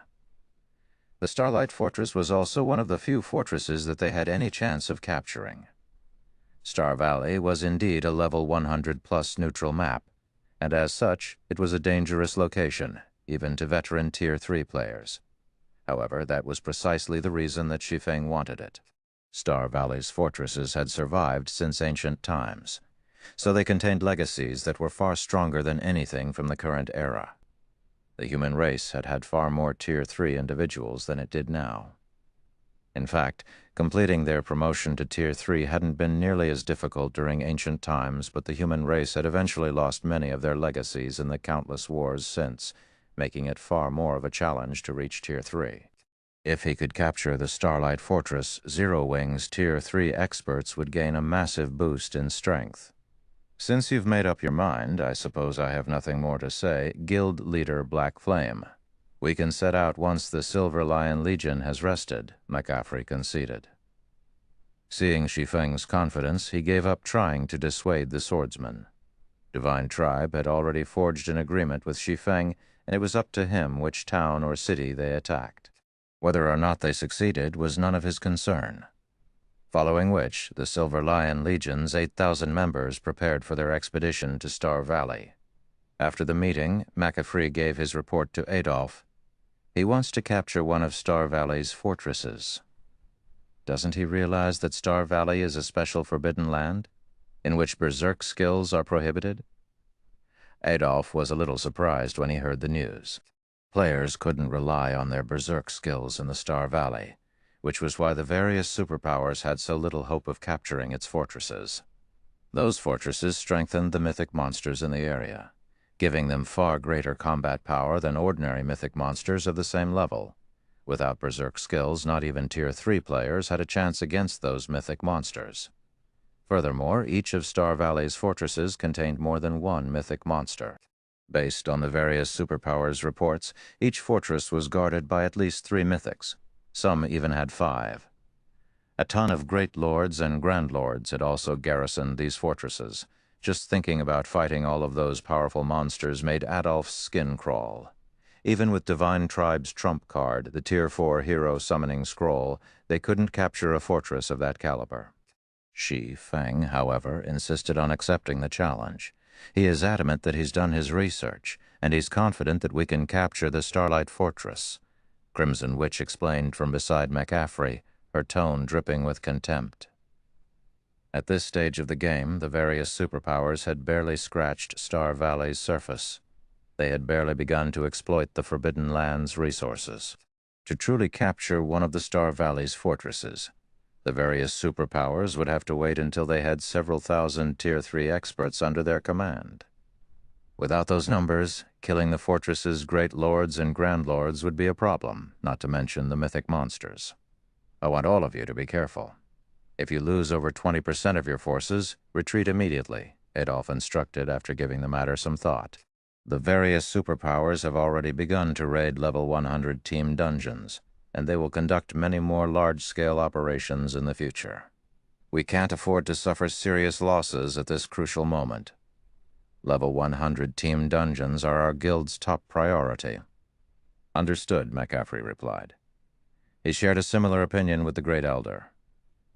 The Starlight Fortress was also one of the few fortresses that they had any chance of capturing. Star Valley was indeed a level 100+ neutral map, and as such, it was a dangerous location, even to veteran Tier 3 players. However, that was precisely the reason that Shi Feng wanted it. Star Valley's fortresses had survived since ancient times, so they contained legacies that were far stronger than anything from the current era. The human race had had far more Tier 3 individuals than it did now. In fact, completing their promotion to Tier 3 hadn't been nearly as difficult during ancient times, but the human race had eventually lost many of their legacies in the countless wars since, making it far more of a challenge to reach Tier 3. If he could capture the Starlight Fortress, Zero Wing's Tier 3 experts would gain a massive boost in strength. Since you've made up your mind, I suppose I have nothing more to say. Guild Leader Black Flame. We can set out once the Silver Lion Legion has rested, McCaffrey conceded. Seeing Shi Feng's confidence, he gave up trying to dissuade the swordsman. Divine Tribe had already forged an agreement with Shi Feng, and it was up to him which town or city they attacked. Whether or not they succeeded was none of his concern. Following which, the Silver Lion Legion's 8,000 members prepared for their expedition to Star Valley. After the meeting, McCaffrey gave his report to Adolf. He wants to capture one of Star Valley's fortresses. Doesn't he realize that Star Valley is a special forbidden land, in which berserk skills are prohibited? Adolf was a little surprised when he heard the news. Players couldn't rely on their berserk skills in the Star Valley, which was why the various superpowers had so little hope of capturing its fortresses. Those fortresses strengthened the mythic monsters in the area, giving them far greater combat power than ordinary mythic monsters of the same level. Without berserk skills, not even Tier 3 players had a chance against those mythic monsters. Furthermore, each of Star Valley's fortresses contained more than one mythic monster. Based on the various superpowers reports, each fortress was guarded by at least 3 mythics. Some even had 5. A ton of great lords and grand lords had also garrisoned these fortresses. Just thinking about fighting all of those powerful monsters made Adolf's skin crawl. Even with Divine Tribe's trump card, the Tier 4 Hero Summoning Scroll, they couldn't capture a fortress of that caliber. Shi Feng, however, insisted on accepting the challenge. He is adamant that he's done his research, and he's confident that we can capture the Starlight Fortress. Crimson Witch explained from beside McCaffrey, her tone dripping with contempt. At this stage of the game, the various superpowers had barely scratched Star Valley's surface. They had barely begun to exploit the Forbidden Land's resources. To truly capture one of the Star Valley's fortresses, the various superpowers would have to wait until they had several thousand Tier 3 experts under their command. Without those numbers, killing the fortress's great lords and grand lords would be a problem, not to mention the mythic monsters. I want all of you to be careful. If you lose over 20% of your forces, retreat immediately, Adolf instructed after giving the matter some thought. The various superpowers have already begun to raid level 100 team dungeons, and they will conduct many more large-scale operations in the future. We can't afford to suffer serious losses at this crucial moment. Level 100 team dungeons are our guild's top priority. Understood, McCaffrey replied. He shared a similar opinion with the Great Elder.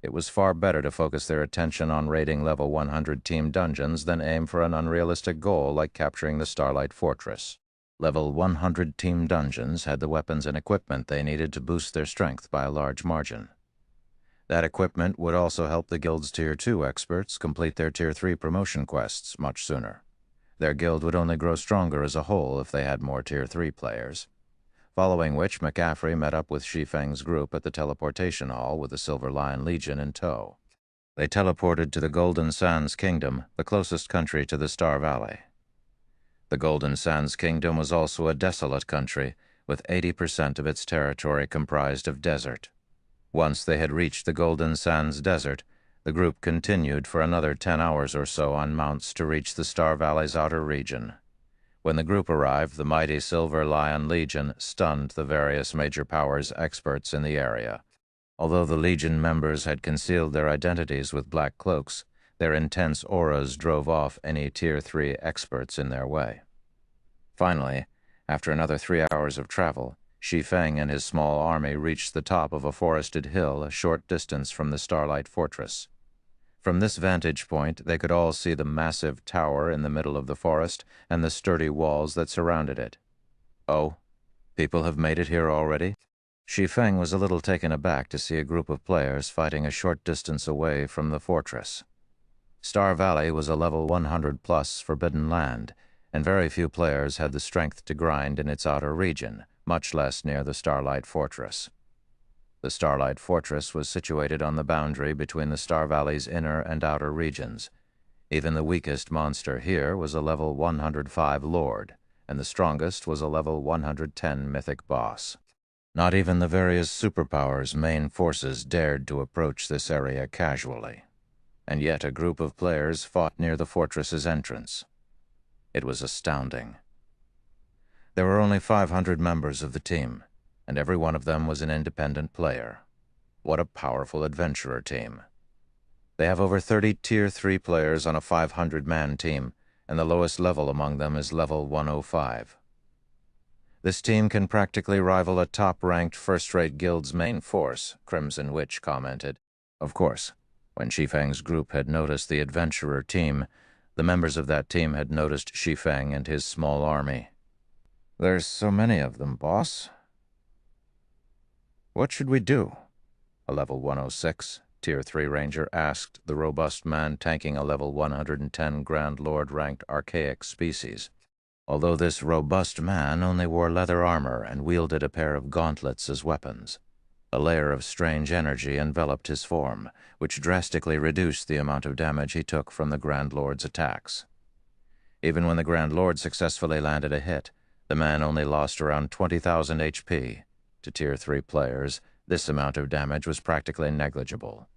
It was far better to focus their attention on raiding level 100 team dungeons than aim for an unrealistic goal like capturing the Starlight Fortress. Level 100 team dungeons had the weapons and equipment they needed to boost their strength by a large margin. That equipment would also help the guild's Tier 2 experts complete their Tier 3 promotion quests much sooner. Their guild would only grow stronger as a whole if they had more Tier 3 players. Following which, McCaffrey met up with Shi Feng's group at the teleportation hall with the Silver Lion Legion in tow. They teleported to the Golden Sands Kingdom, the closest country to the Star Valley. The Golden Sands Kingdom was also a desolate country, with 80% of its territory comprised of desert. Once they had reached the Golden Sands Desert, the group continued for another 10 hours or so on mounts to reach the Star Valley's outer region. When the group arrived, the mighty Silver Lion Legion stunned the various major powers experts in the area. Although the Legion members had concealed their identities with black cloaks, their intense auras drove off any Tier 3 experts in their way. Finally, after another 3 hours of travel, Shi Feng and his small army reached the top of a forested hill a short distance from the Starlight Fortress. From this vantage point, they could all see the massive tower in the middle of the forest and the sturdy walls that surrounded it. "Oh, people have made it here already?" Shi Feng was a little taken aback to see a group of players fighting a short distance away from the fortress. Star Valley was a level 100+ forbidden land, and very few players had the strength to grind in its outer region, much less near the Starlight Fortress. The Starlight Fortress was situated on the boundary between the Star Valley's inner and outer regions. Even the weakest monster here was a level 105 Lord, and the strongest was a level 110 Mythic Boss. Not even the various superpowers' main forces dared to approach this area casually, and yet a group of players fought near the fortress's entrance. It was astounding. There were only 500 members of the team, and every one of them was an independent player. What a powerful adventurer team. They have over 30 Tier 3 players on a 500-man team, and the lowest level among them is level 105. This team can practically rival a top-ranked first-rate guild's main force, Crimson Witch commented. Of course, when Shi Feng's group had noticed the adventurer team, the members of that team had noticed Shi Feng and his small army. "There's so many of them, boss. What should we do?" a level 106 Tier 3 ranger asked the robust man tanking a level 110 Grand Lord-ranked archaic species. Although this robust man only wore leather armor and wielded a pair of gauntlets as weapons. A layer of strange energy enveloped his form, which drastically reduced the amount of damage he took from the Grand Lord's attacks. Even when the Grand Lord successfully landed a hit, the man only lost around 20,000 HP. To Tier 3 players, this amount of damage was practically negligible.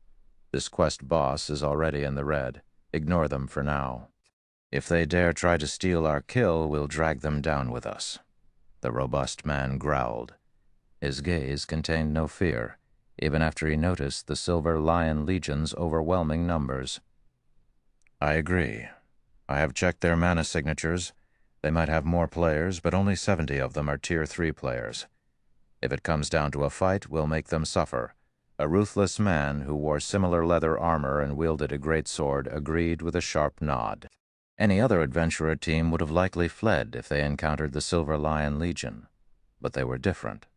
This quest boss is already in the red. Ignore them for now. If they dare try to steal our kill, we'll drag them down with us. The robust man growled. His gaze contained no fear, even after he noticed the Silver Lion Legion's overwhelming numbers. "I agree. I have checked their mana signatures. They might have more players, but only 70 of them are Tier 3 players. If it comes down to a fight, we'll make them suffer." A ruthless man who wore similar leather armor and wielded a great sword agreed with a sharp nod. Any other adventurer team would have likely fled if they encountered the Silver Lion Legion, but they were different.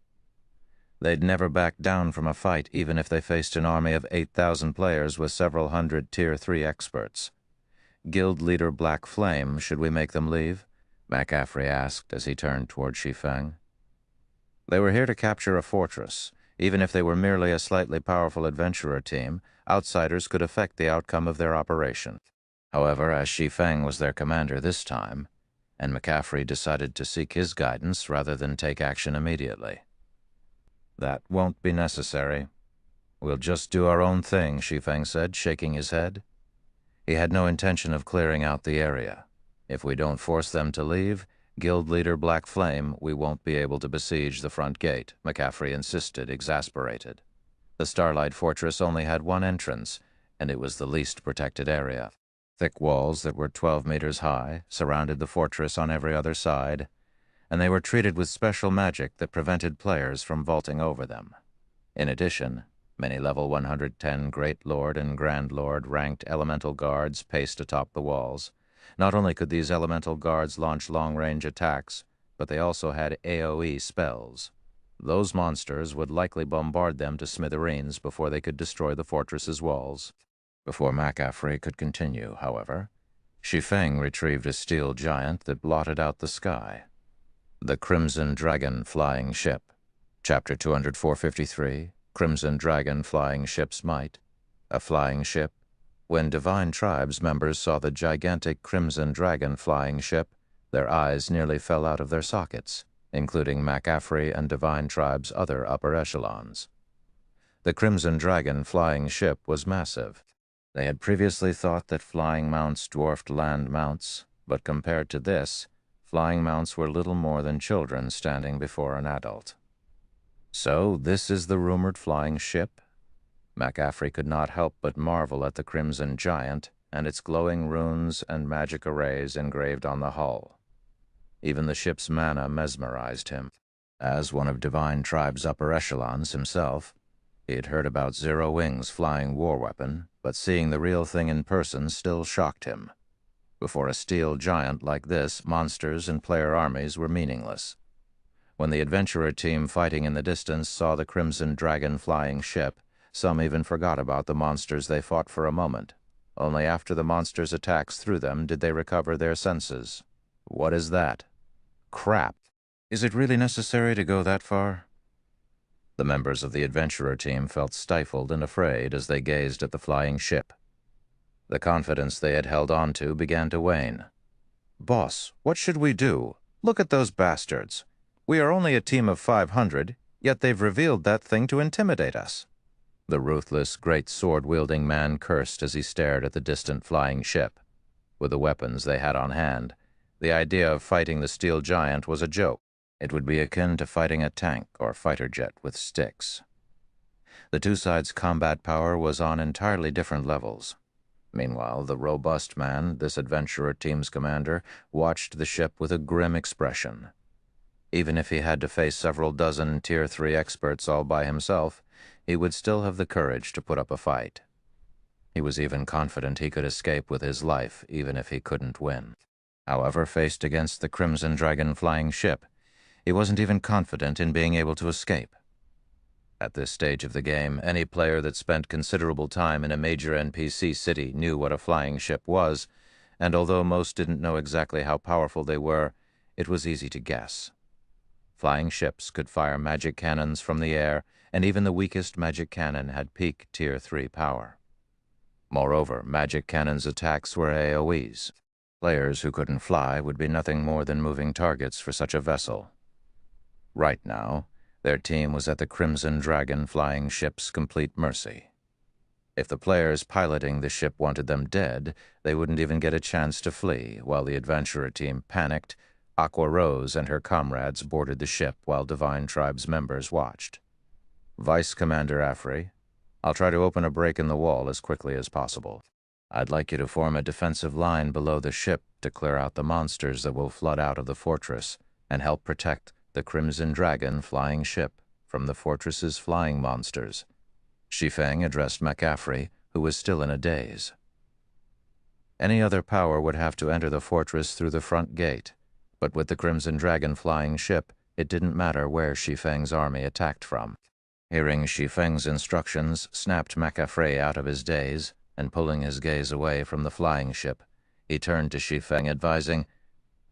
They'd never back down from a fight even if they faced an army of 8,000 players with several hundred Tier 3 experts. "Guild leader Black Flame, should we make them leave?" McCaffrey asked as he turned toward Shi Feng. They were here to capture a fortress. Even if they were merely a slightly powerful adventurer team, outsiders could affect the outcome of their operation. However, as Shi Feng was their commander this time, and McCaffrey decided to seek his guidance rather than take action immediately. "That won't be necessary. We'll just do our own thing," Shi Feng said, shaking his head. He had no intention of clearing out the area. "If we don't force them to leave, Guild leader Black Flame, we won't be able to besiege the front gate," McCaffrey insisted, exasperated. The Starlight Fortress only had one entrance, and it was the least protected area. Thick walls that were 12 meters high surrounded the fortress on every other side, and they were treated with special magic that prevented players from vaulting over them. In addition, many level 110 Great Lord and Grand Lord ranked elemental guards paced atop the walls. Not only could these elemental guards launch long-range attacks, but they also had AoE spells. Those monsters would likely bombard them to smithereens before they could destroy the fortress's walls. Before McCaffrey could continue, however, Shi Feng retrieved a steel giant that blotted out the sky. The Crimson Dragon Flying Ship. Chapter 204-53, Crimson Dragon Flying Ship's Might. A flying ship. When Divine Tribes members saw the gigantic Crimson Dragon flying ship, their eyes nearly fell out of their sockets, including McCaffrey and Divine Tribe's other upper echelons. The Crimson Dragon flying ship was massive. They had previously thought that flying mounts dwarfed land mounts, but compared to this, flying mounts were little more than children standing before an adult. So this is the rumored flying ship? McCaffrey could not help but marvel at the Crimson Giant and its glowing runes and magic arrays engraved on the hull. Even the ship's mana mesmerized him. As one of Divine Tribe's upper echelons himself, he had heard about Zero Wing's flying war weapon, but seeing the real thing in person still shocked him. Before a steel giant like this, monsters and player armies were meaningless. When the adventurer team fighting in the distance saw the Crimson Dragon flying ship, some even forgot about the monsters they fought for a moment. Only after the monsters' attacks threw them did they recover their senses. What is that? Crap! Is it really necessary to go that far? The members of the adventurer team felt stifled and afraid as they gazed at the flying ship. The confidence they had held on to began to wane. "Boss, what should we do? Look at those bastards. We are only a team of 500, yet they've revealed that thing to intimidate us." The ruthless, great sword-wielding man cursed as he stared at the distant flying ship. With the weapons they had on hand, the idea of fighting the steel giant was a joke. It would be akin to fighting a tank or fighter jet with sticks. The two sides' combat power was on entirely different levels. Meanwhile, the robust man, this adventurer team's commander, watched the ship with a grim expression. Even if he had to face several dozen Tier 3 experts all by himself, he would still have the courage to put up a fight. He was even confident he could escape with his life, even if he couldn't win. However, faced against the Crimson Dragon flying ship, he wasn't even confident in being able to escape. At this stage of the game, any player that spent considerable time in a major NPC city knew what a flying ship was, and although most didn't know exactly how powerful they were, it was easy to guess. Flying ships could fire magic cannons from the air, and even the weakest magic cannon had peak Tier 3 power. Moreover, magic cannons' attacks were AoEs. Players who couldn't fly would be nothing more than moving targets for such a vessel. Right now, their team was at the Crimson Dragon flying ship's complete mercy. If the players piloting the ship wanted them dead, they wouldn't even get a chance to flee. While the adventurer team panicked, Aqua Rose and her comrades boarded the ship while Divine Tribe's members watched. "Vice Commander Affrey, I'll try to open a break in the wall as quickly as possible. I'd like you to form a defensive line below the ship to clear out the monsters that will flood out of the fortress and help protect the Crimson Dragon flying ship from the fortress's flying monsters." Shi Feng addressed McCaffrey, who was still in a daze. Any other power would have to enter the fortress through the front gate, but with the Crimson Dragon flying ship, it didn't matter where Shi Feng's army attacked from. Hearing Shi Feng's instructions snapped McCaffrey out of his daze, and pulling his gaze away from the flying ship, he turned to Shi Feng advising,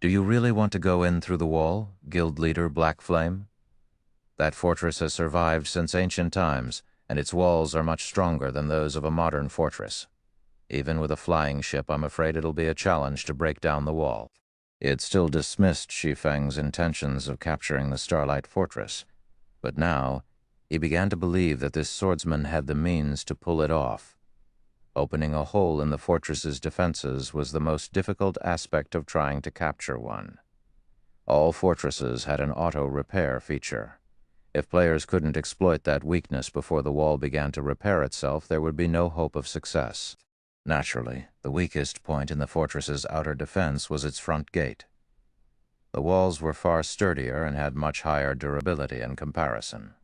"Do you really want to go in through the wall, Guild Leader Black Flame? That fortress has survived since ancient times, and its walls are much stronger than those of a modern fortress. Even with a flying ship, I'm afraid it'll be a challenge to break down the wall." He had still dismissed Shi Feng's intentions of capturing the Starlight Fortress, but now he began to believe that this swordsman had the means to pull it off. Opening a hole in the fortress's defenses was the most difficult aspect of trying to capture one. All fortresses had an auto-repair feature. If players couldn't exploit that weakness before the wall began to repair itself, there would be no hope of success. Naturally, the weakest point in the fortress's outer defense was its front gate. The walls were far sturdier and had much higher durability in comparison.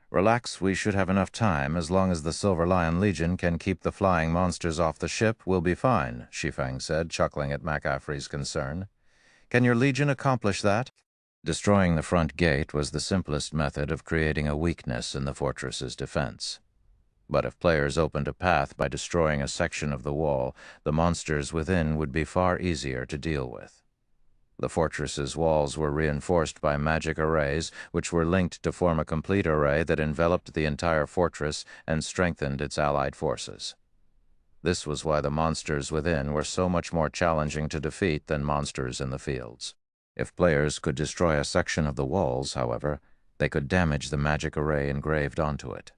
"Relax, we should have enough time. As long as the Silver Lion Legion can keep the flying monsters off the ship, we'll be fine," Shi Feng said, chuckling at McCaffrey's concern. "Can your Legion accomplish that?" Destroying the front gate was the simplest method of creating a weakness in the fortress's defense. But if players opened a path by destroying a section of the wall, the monsters within would be far easier to deal with. The fortress's walls were reinforced by magic arrays, which were linked to form a complete array that enveloped the entire fortress and strengthened its allied forces. This was why the monsters within were so much more challenging to defeat than monsters in the fields. If players could destroy a section of the walls, however, they could damage the magic array engraved onto it.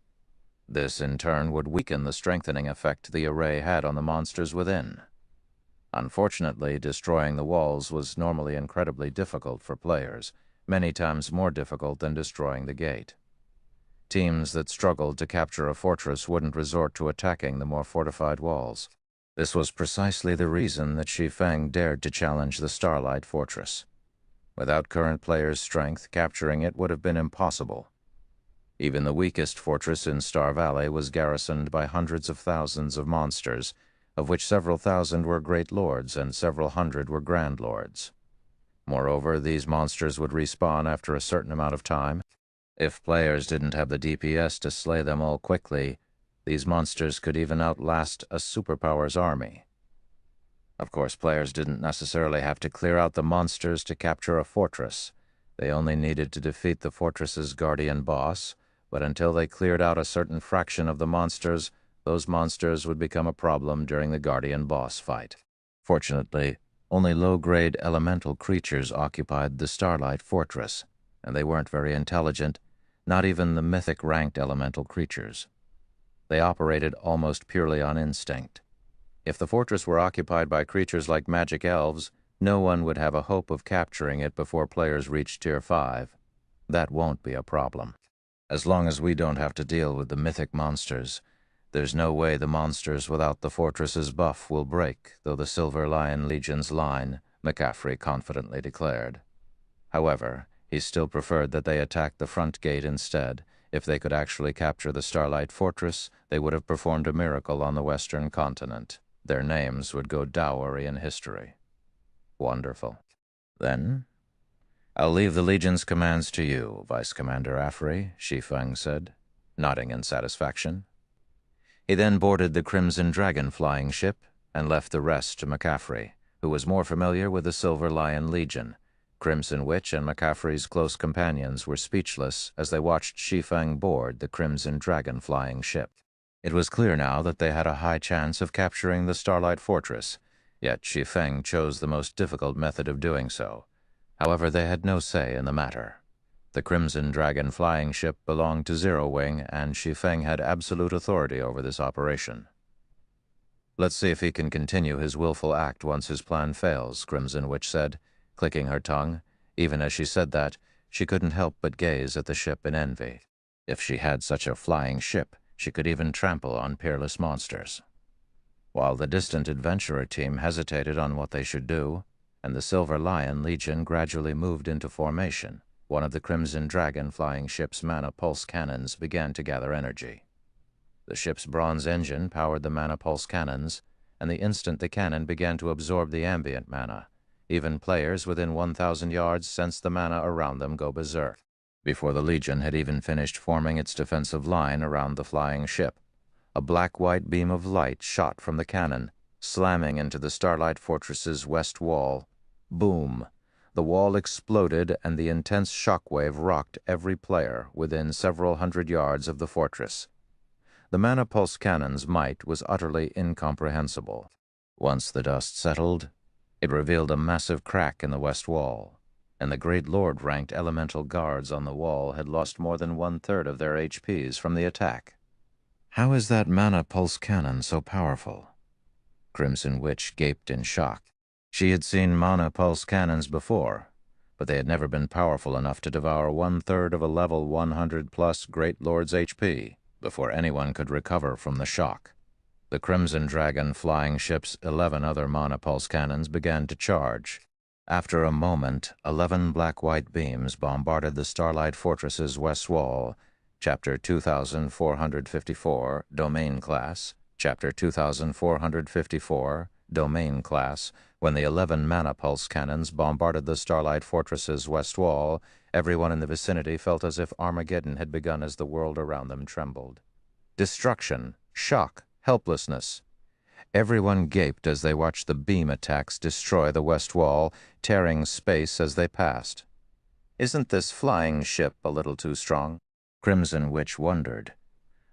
This, in turn, would weaken the strengthening effect the array had on the monsters within. Unfortunately, destroying the walls was normally incredibly difficult for players, many times more difficult than destroying the gate. Teams that struggled to capture a fortress wouldn't resort to attacking the more fortified walls. This was precisely the reason that Shi Feng dared to challenge the Starlight Fortress. Without current players' strength, capturing it would have been impossible. Even the weakest fortress in Star Valley was garrisoned by hundreds of thousands of monsters, of which several thousand were great lords and several hundred were grand lords. Moreover, these monsters would respawn after a certain amount of time. If players didn't have the DPS to slay them all quickly, these monsters could even outlast a superpower's army. Of course, players didn't necessarily have to clear out the monsters to capture a fortress. They only needed to defeat the fortress's guardian boss, but until they cleared out a certain fraction of the monsters, those monsters would become a problem during the guardian boss fight. Fortunately, only low-grade elemental creatures occupied the Starlight Fortress, and they weren't very intelligent, not even the mythic-ranked elemental creatures. They operated almost purely on instinct. If the fortress were occupied by creatures like magic elves, no one would have a hope of capturing it before players reach Tier 5. That won't be a problem. As long as we don't have to deal with the mythic monsters, there's no way the monsters without the fortress's buff will break, though the Silver Lion Legion's line, McCaffrey confidently declared. However, he still preferred that they attack the front gate instead. If they could actually capture the Starlight Fortress, they would have performed a miracle on the Western continent. Their names would go dowery in history. Wonderful. Then, "I'll leave the Legion's commands to you, Vice Commander Affrey," Shi Feng said, nodding in satisfaction. He then boarded the Crimson Dragon flying ship and left the rest to McCaffrey, who was more familiar with the Silver Lion Legion. Crimson Witch and McCaffrey's close companions were speechless as they watched Shi Feng board the Crimson Dragon flying ship. It was clear now that they had a high chance of capturing the Starlight Fortress, yet Shi Feng chose the most difficult method of doing so. However, they had no say in the matter. The Crimson Dragon flying ship belonged to Zero Wing, and Shi Feng had absolute authority over this operation. "Let's see if he can continue his willful act once his plan fails," Crimson Witch said, clicking her tongue. Even as she said that, she couldn't help but gaze at the ship in envy. If she had such a flying ship, she could even trample on peerless monsters. While the distant adventurer team hesitated on what they should do, and the Silver Lion Legion gradually moved into formation, one of the Crimson Dragon flying ship's mana pulse cannons began to gather energy. The ship's bronze engine powered the mana pulse cannons, and the instant the cannon began to absorb the ambient mana, even players within 1,000 yards sensed the mana around them go berserk. Before the Legion had even finished forming its defensive line around the flying ship, a black-white beam of light shot from the cannon, slamming into the Starlight Fortress's west wall. Boom! The wall exploded, and the intense shockwave rocked every player within several hundred yards of the fortress. The mana pulse cannon's might was utterly incomprehensible. Once the dust settled, it revealed a massive crack in the west wall, and the Great Lord-ranked elemental guards on the wall had lost more than 1/3 of their HPs from the attack. "How is that mana pulse cannon so powerful?" Crimson Witch gaped in shock. She had seen mana pulse cannons before, but they had never been powerful enough to devour 1/3 of a level 100+ Great Lord's HP before anyone could recover from the shock. The Crimson Dragon flying ship's 11 other mana pulse cannons began to charge. After a moment, 11 black-white beams bombarded the Starlight Fortress's west wall. Chapter 2454, Domain Class. Chapter 2454, Domain Class, When the 11 mana pulse cannons bombarded the Starlight Fortress's west wall, everyone in the vicinity felt as if Armageddon had begun as the world around them trembled. Destruction, shock, helplessness. Everyone gaped as they watched the beam attacks destroy the west wall, tearing space as they passed. Isn't this flying ship a little too strong? Crimson Witch wondered.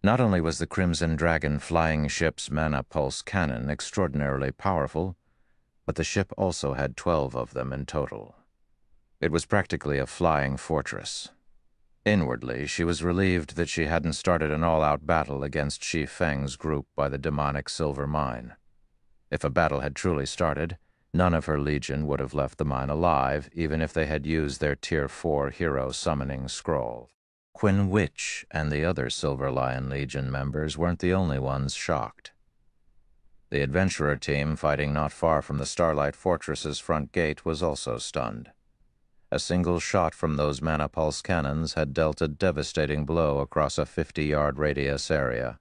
Not only was the Crimson Dragon flying ship's mana pulse cannon extraordinarily powerful, but the ship also had 12 of them in total. It was practically a flying fortress. Inwardly, she was relieved that she hadn't started an all-out battle against Shi Feng's group by the demonic silver mine. If a battle had truly started, none of her legion would have left the mine alive, even if they had used their Tier 4 hero summoning scroll. Quinn Witch and the other Silver Lion Legion members weren't the only ones shocked. The adventurer team fighting not far from the Starlight Fortress's front gate was also stunned. A single shot from those mana pulse cannons had dealt a devastating blow across a 50-yard radius area.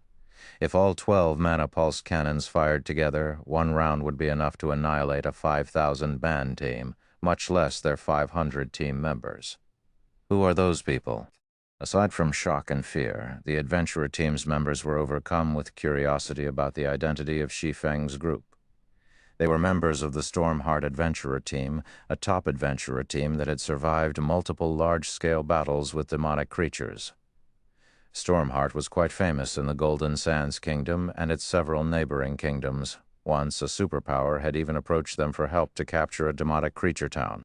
If all 12 mana pulse cannons fired together, one round would be enough to annihilate a 5,000-man team, much less their 500 team members. Who are those people? Aside from shock and fear, the adventurer team's members were overcome with curiosity about the identity of Shi Feng's group. They were members of the Stormheart Adventurer Team, a top adventurer team that had survived multiple large-scale battles with demonic creatures. Stormheart was quite famous in the Golden Sands Kingdom and its several neighboring kingdoms. Once, a superpower had even approached them for help to capture a demonic creature town.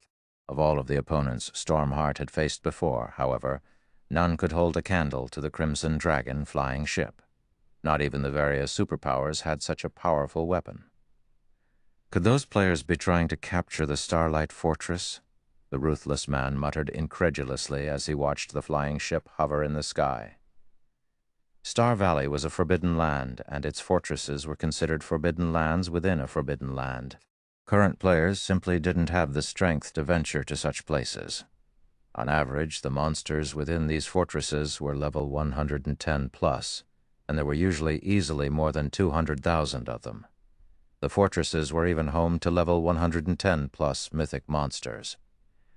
Of all of the opponents Stormheart had faced before, however, none could hold a candle to the Crimson Dragon flying ship. Not even the various superpowers had such a powerful weapon. Could those players be trying to capture the Starlight Fortress? The ruthless man muttered incredulously as he watched the flying ship hover in the sky. Star Valley was a forbidden land, and its fortresses were considered forbidden lands within a forbidden land. Current players simply didn't have the strength to venture to such places. On average, the monsters within these fortresses were level 110 plus, and there were usually easily more than 200,000 of them. The fortresses were even home to level 110 plus mythic monsters.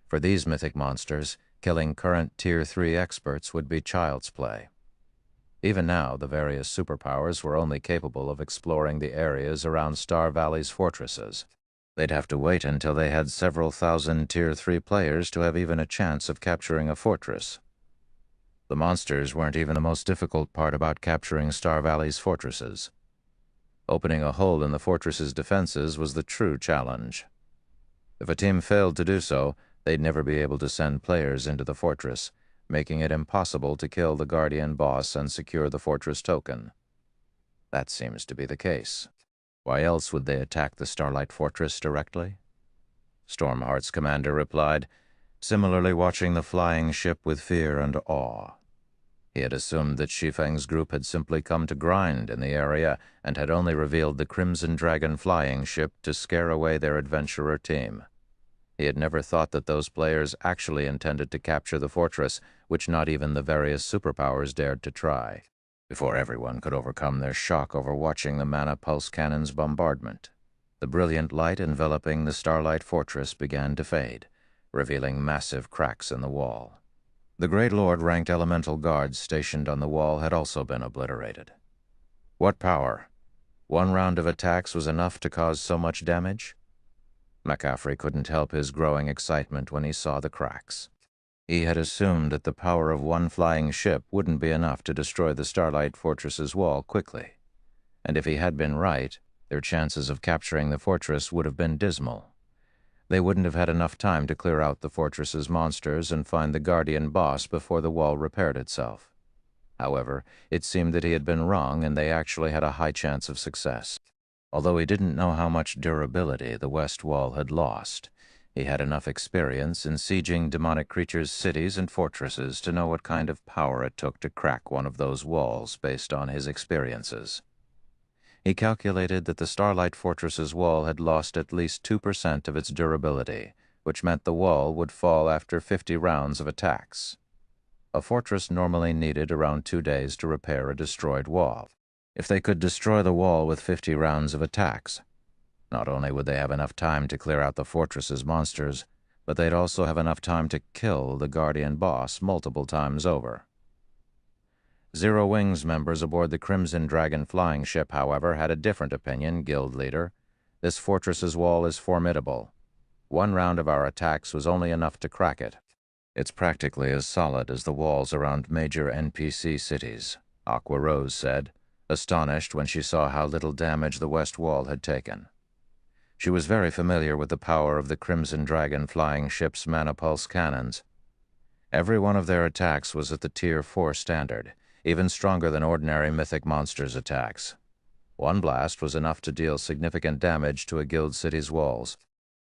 For these mythic monsters, killing current Tier 3 experts would be child's play. Even now, the various superpowers were only capable of exploring the areas around Star Valley's fortresses. They'd have to wait until they had several thousand Tier 3 players to have even a chance of capturing a fortress. The monsters weren't even the most difficult part about capturing Star Valley's fortresses. Opening a hole in the fortress's defenses was the true challenge. If a team failed to do so, they'd never be able to send players into the fortress, making it impossible to kill the Guardian boss and secure the fortress token. That seems to be the case. Why else would they attack the Starlight Fortress directly? Stormheart's commander replied, similarly watching the flying ship with fear and awe. He had assumed that Shi Feng's group had simply come to grind in the area and had only revealed the Crimson Dragon flying ship to scare away their adventurer team. He had never thought that those players actually intended to capture the fortress, which not even the various superpowers dared to try. Before everyone could overcome their shock over watching the mana pulse cannon's bombardment, the brilliant light enveloping the Starlight Fortress began to fade, revealing massive cracks in the wall. The Great Lord ranked elemental guards stationed on the wall had also been obliterated. What power? One round of attacks was enough to cause so much damage? McCaffrey couldn't help his growing excitement when he saw the cracks. He had assumed that the power of one flying ship wouldn't be enough to destroy the Starlight Fortress's wall quickly. And if he had been right, their chances of capturing the fortress would have been dismal. They wouldn't have had enough time to clear out the fortress's monsters and find the Guardian boss before the wall repaired itself. However, it seemed that he had been wrong and they actually had a high chance of success. Although he didn't know how much durability the West Wall had lost, he had enough experience in sieging demonic creatures' cities and fortresses to know what kind of power it took to crack one of those walls based on his experiences. He calculated that the Starlight Fortress's wall had lost at least 2% of its durability, which meant the wall would fall after 50 rounds of attacks. A fortress normally needed around 2 days to repair a destroyed wall. If they could destroy the wall with 50 rounds of attacks, Not only would they have enough time to clear out the fortress's monsters, but they'd also have enough time to kill the Guardian boss multiple times over. Zero Wings members aboard the Crimson Dragon flying ship, however, had a different opinion, guild leader. This fortress's wall is formidable. One round of our attacks was only enough to crack it. It's practically as solid as the walls around major NPC cities, Aqua Rose said, astonished when she saw how little damage the west wall had taken. She was very familiar with the power of the Crimson Dragon flying ship's mana pulse cannons. Every one of their attacks was at the Tier 4 standard, even stronger than ordinary mythic monsters' attacks. One blast was enough to deal significant damage to a guild city's walls,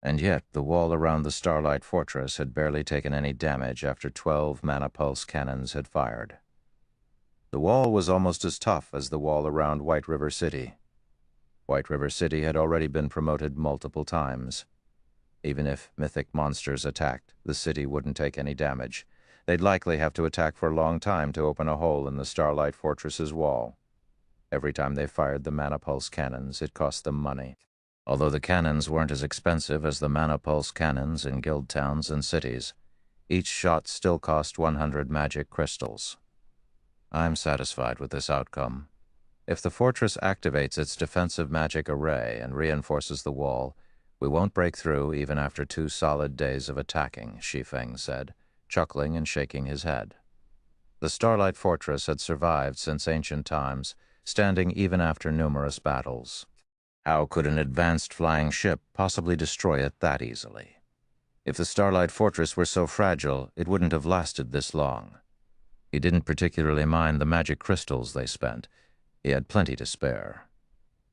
and yet the wall around the Starlight Fortress had barely taken any damage after 12 mana pulse cannons had fired. The wall was almost as tough as the wall around White River City. White River City had already been promoted multiple times. Even if mythic monsters attacked, the city wouldn't take any damage. They'd likely have to attack for a long time to open a hole in the Starlight Fortress's wall. Every time they fired the mana pulse cannons, it cost them money. Although the cannons weren't as expensive as the mana pulse cannons in guild towns and cities, each shot still cost 100 magic crystals. I'm satisfied with this outcome. If the fortress activates its defensive magic array and reinforces the wall, we won't break through even after 2 solid days of attacking, Shi Feng said, chuckling and shaking his head. The Starlight Fortress had survived since ancient times, standing even after numerous battles. How could an advanced flying ship possibly destroy it that easily? If the Starlight Fortress were so fragile, it wouldn't have lasted this long. He didn't particularly mind the magic crystals they spent. He had plenty to spare.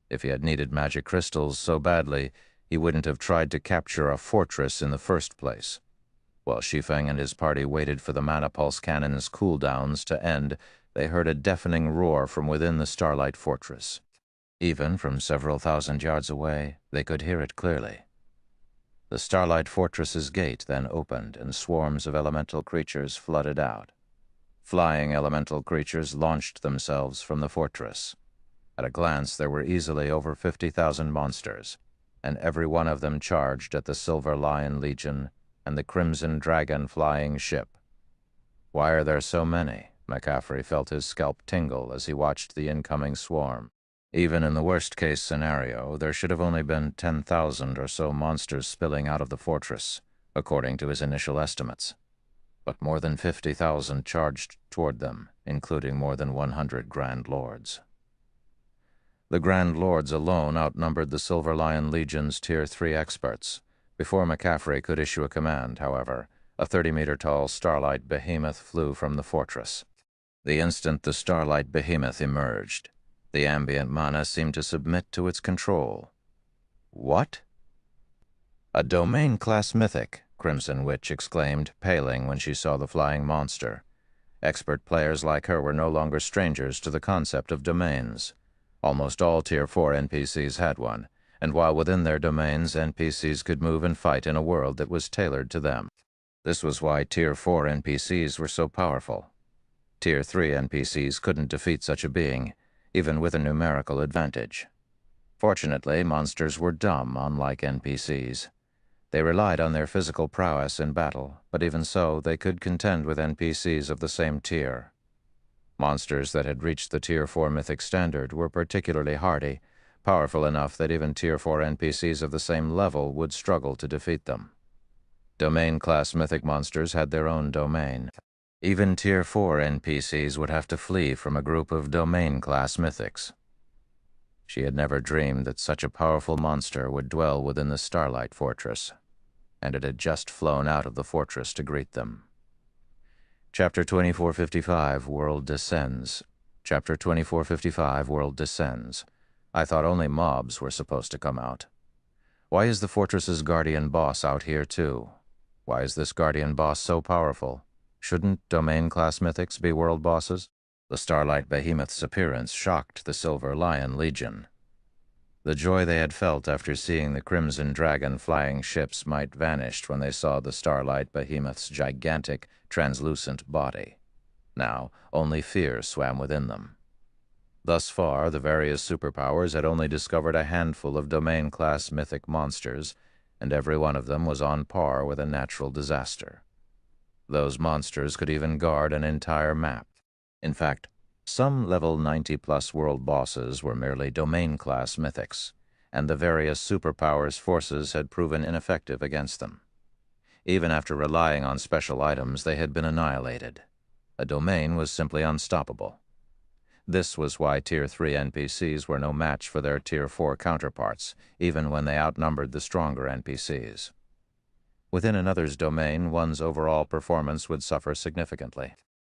If he had needed magic crystals so badly, he wouldn't have tried to capture a fortress in the first place. While Shi Feng and his party waited for the mana pulse cannon's cooldowns to end, they heard a deafening roar from within the Starlight Fortress. Even from several thousand yards away, they could hear it clearly. The Starlight Fortress's gate then opened, and swarms of elemental creatures flooded out. Flying elemental creatures launched themselves from the fortress. At a glance, there were easily over 50,000 monsters, and every one of them charged at the Silver Lion Legion and the Crimson Dragon flying ship. Why are there so many? McCaffrey felt his scalp tingle as he watched the incoming swarm. Even in the worst-case scenario, there should have only been 10,000 or so monsters spilling out of the fortress, according to his initial estimates. But more than 50,000 charged toward them, including more than 100 Grand Lords. The Grand Lords alone outnumbered the Silver Lion Legion's Tier 3 experts. Before McCaffrey could issue a command, however, a 30-meter-tall Starlight Behemoth flew from the fortress. The instant the Starlight Behemoth emerged, the ambient mana seemed to submit to its control. What? A domain-class mythic, Crimson Witch exclaimed, paling when she saw the flying monster. Expert players like her were no longer strangers to the concept of domains. Almost all Tier 4 NPCs had one, and while within their domains, NPCs could move and fight in a world that was tailored to them. This was why Tier 4 NPCs were so powerful. Tier 3 NPCs couldn't defeat such a being, even with a numerical advantage. Fortunately, monsters were dumb, unlike NPCs. They relied on their physical prowess in battle, but even so, they could contend with NPCs of the same tier. Monsters that had reached the Tier 4 mythic standard were particularly hardy, powerful enough that even Tier 4 NPCs of the same level would struggle to defeat them. Domain-class mythic monsters had their own domain. Even Tier 4 NPCs would have to flee from a group of domain-class mythics. She had never dreamed that such a powerful monster would dwell within the Starlight Fortress, and it had just flown out of the fortress to greet them. Chapter 2455, World Descends. Chapter 2455, World Descends. I thought only mobs were supposed to come out. Why is the fortress's guardian boss out here too? Why is this guardian boss so powerful? Shouldn't domain-class mythics be world bosses? The Starlight Behemoth's appearance shocked the Silver Lion Legion. The joy they had felt after seeing the Crimson Dragon flying ships might vanish when they saw the Starlight Behemoth's gigantic, translucent body. Now, only fear swam within them. Thus far, the various superpowers had only discovered a handful of domain-class mythic monsters, and every one of them was on par with a natural disaster. Those monsters could even guard an entire map. In fact, some level 90-plus world bosses were merely domain-class mythics, and the various superpowers' forces had proven ineffective against them. Even after relying on special items, they had been annihilated. A domain was simply unstoppable. This was why Tier 3 NPCs were no match for their Tier 4 counterparts, even when they outnumbered the stronger NPCs. Within another's domain, one's overall performance would suffer significantly.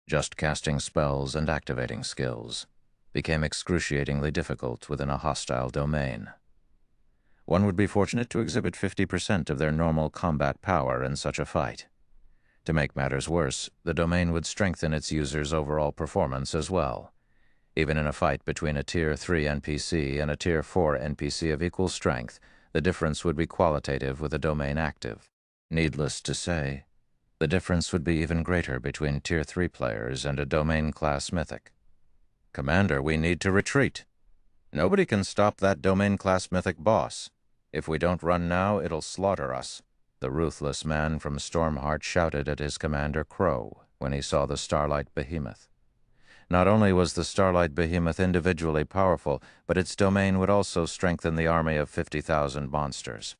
Just casting spells and activating skills became excruciatingly difficult within a hostile domain. One would be fortunate to exhibit 50% of their normal combat power in such a fight. To make matters worse, the domain would strengthen its users' overall performance as well. Even in a fight between a Tier 3 NPC and a Tier 4 NPC of equal strength, the difference would be qualitative with the domain active. Needless to say, the difference would be even greater between Tier 3 players and a domain-class mythic. "Commander, we need to retreat. Nobody can stop that domain-class mythic boss. If we don't run now, it'll slaughter us," the ruthless man from Stormheart shouted at his commander Crow when he saw the Starlight Behemoth. Not only was the Starlight Behemoth individually powerful, but its domain would also strengthen the army of 50,000 monsters.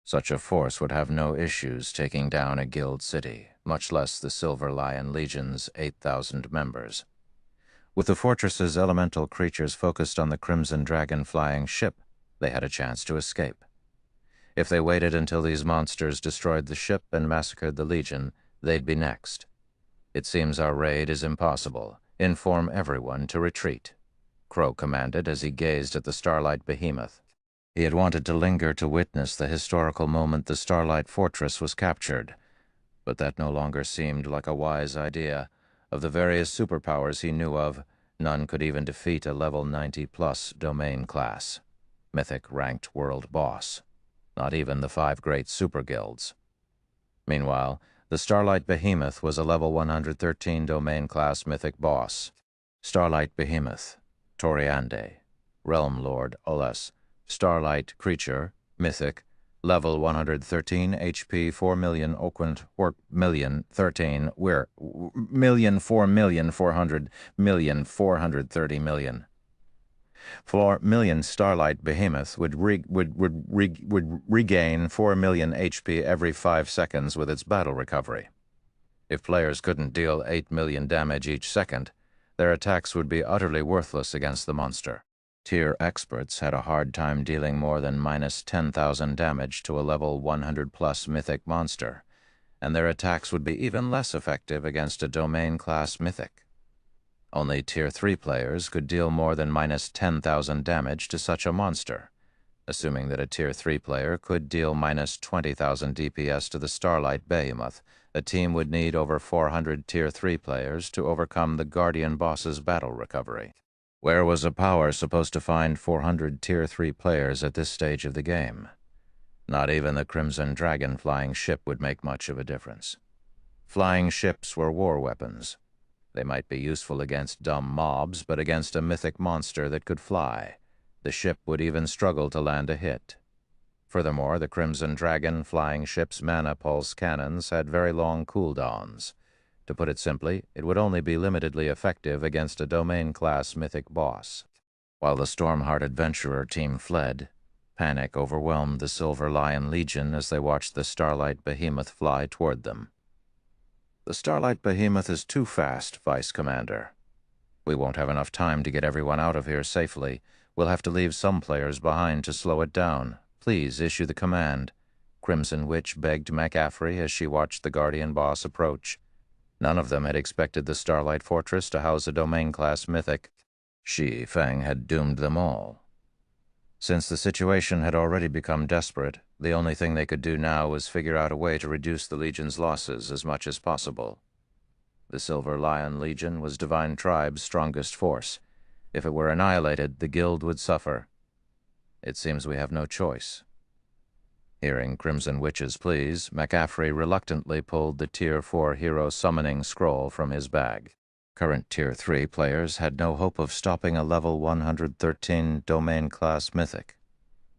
Such a force would have no issues taking down a guild city, much less the Silver Lion Legion's 8,000 members. With the fortress's elemental creatures focused on the Crimson Dragon flying ship, they had a chance to escape. If they waited until these monsters destroyed the ship and massacred the Legion, they'd be next. "It seems our raid is impossible. Inform everyone to retreat," Crow commanded as he gazed at the Starlight Behemoth. He had wanted to linger to witness the historical moment the Starlight Fortress was captured, but that no longer seemed like a wise idea. Of the various superpowers he knew of, none could even defeat a level 90-plus domain class, mythic-ranked world boss. Not even the 5 great super guilds. Meanwhile, the Starlight Behemoth was a level 113 domain class mythic boss. Starlight Behemoth, Toriande, Realm Lord Olas, Starlight Creature, Mythic, level 113, HP 4,000,000 Oquint Work 1,013, we're 1,004,400,430,000,000. 4,000,000 Starlight Behemoth would regain 4,000,000 HP every 5 seconds with its battle recovery. If players couldn't deal 8,000,000 damage each second, their attacks would be utterly worthless against the monster. Tier experts had a hard time dealing more than minus 10,000 damage to a level 100-plus mythic monster, and their attacks would be even less effective against a domain-class mythic. Only Tier 3 players could deal more than minus 10,000 damage to such a monster. Assuming that a Tier 3 player could deal minus 20,000 DPS to the Starlight Behemoth, a team would need over 400 Tier 3 players to overcome the Guardian boss's battle recovery. Where was a power supposed to find 400 Tier 3 players at this stage of the game? Not even the Crimson Dragon flying ship would make much of a difference. Flying ships were war weapons. They might be useful against dumb mobs, but against a mythic monster that could fly, the ship would even struggle to land a hit. Furthermore, the Crimson Dragon flying ship's mana pulse cannons had very long cooldowns. To put it simply, it would only be limitedly effective against a domain-class mythic boss. While the Stormheart Adventurer team fled, panic overwhelmed the Silver Lion Legion as they watched the Starlight Behemoth fly toward them. "The Starlight Behemoth is too fast, Vice Commander. We won't have enough time to get everyone out of here safely. We'll have to leave some players behind to slow it down. Please issue the command," Crimson Witch begged McAfee as she watched the Guardian boss approach. None of them had expected the Starlight Fortress to house a domain-class mythic. Shi Feng had doomed them all. Since the situation had already become desperate, the only thing they could do now was figure out a way to reduce the Legion's losses as much as possible. The Silver Lion Legion was Divine Tribe's strongest force. If it were annihilated, the guild would suffer. It seems we have no choice. Hearing Crimson Witch's pleas, McAfee reluctantly pulled the Tier 4 hero summoning scroll from his bag. Current Tier 3 players had no hope of stopping a level 113 domain-class mythic.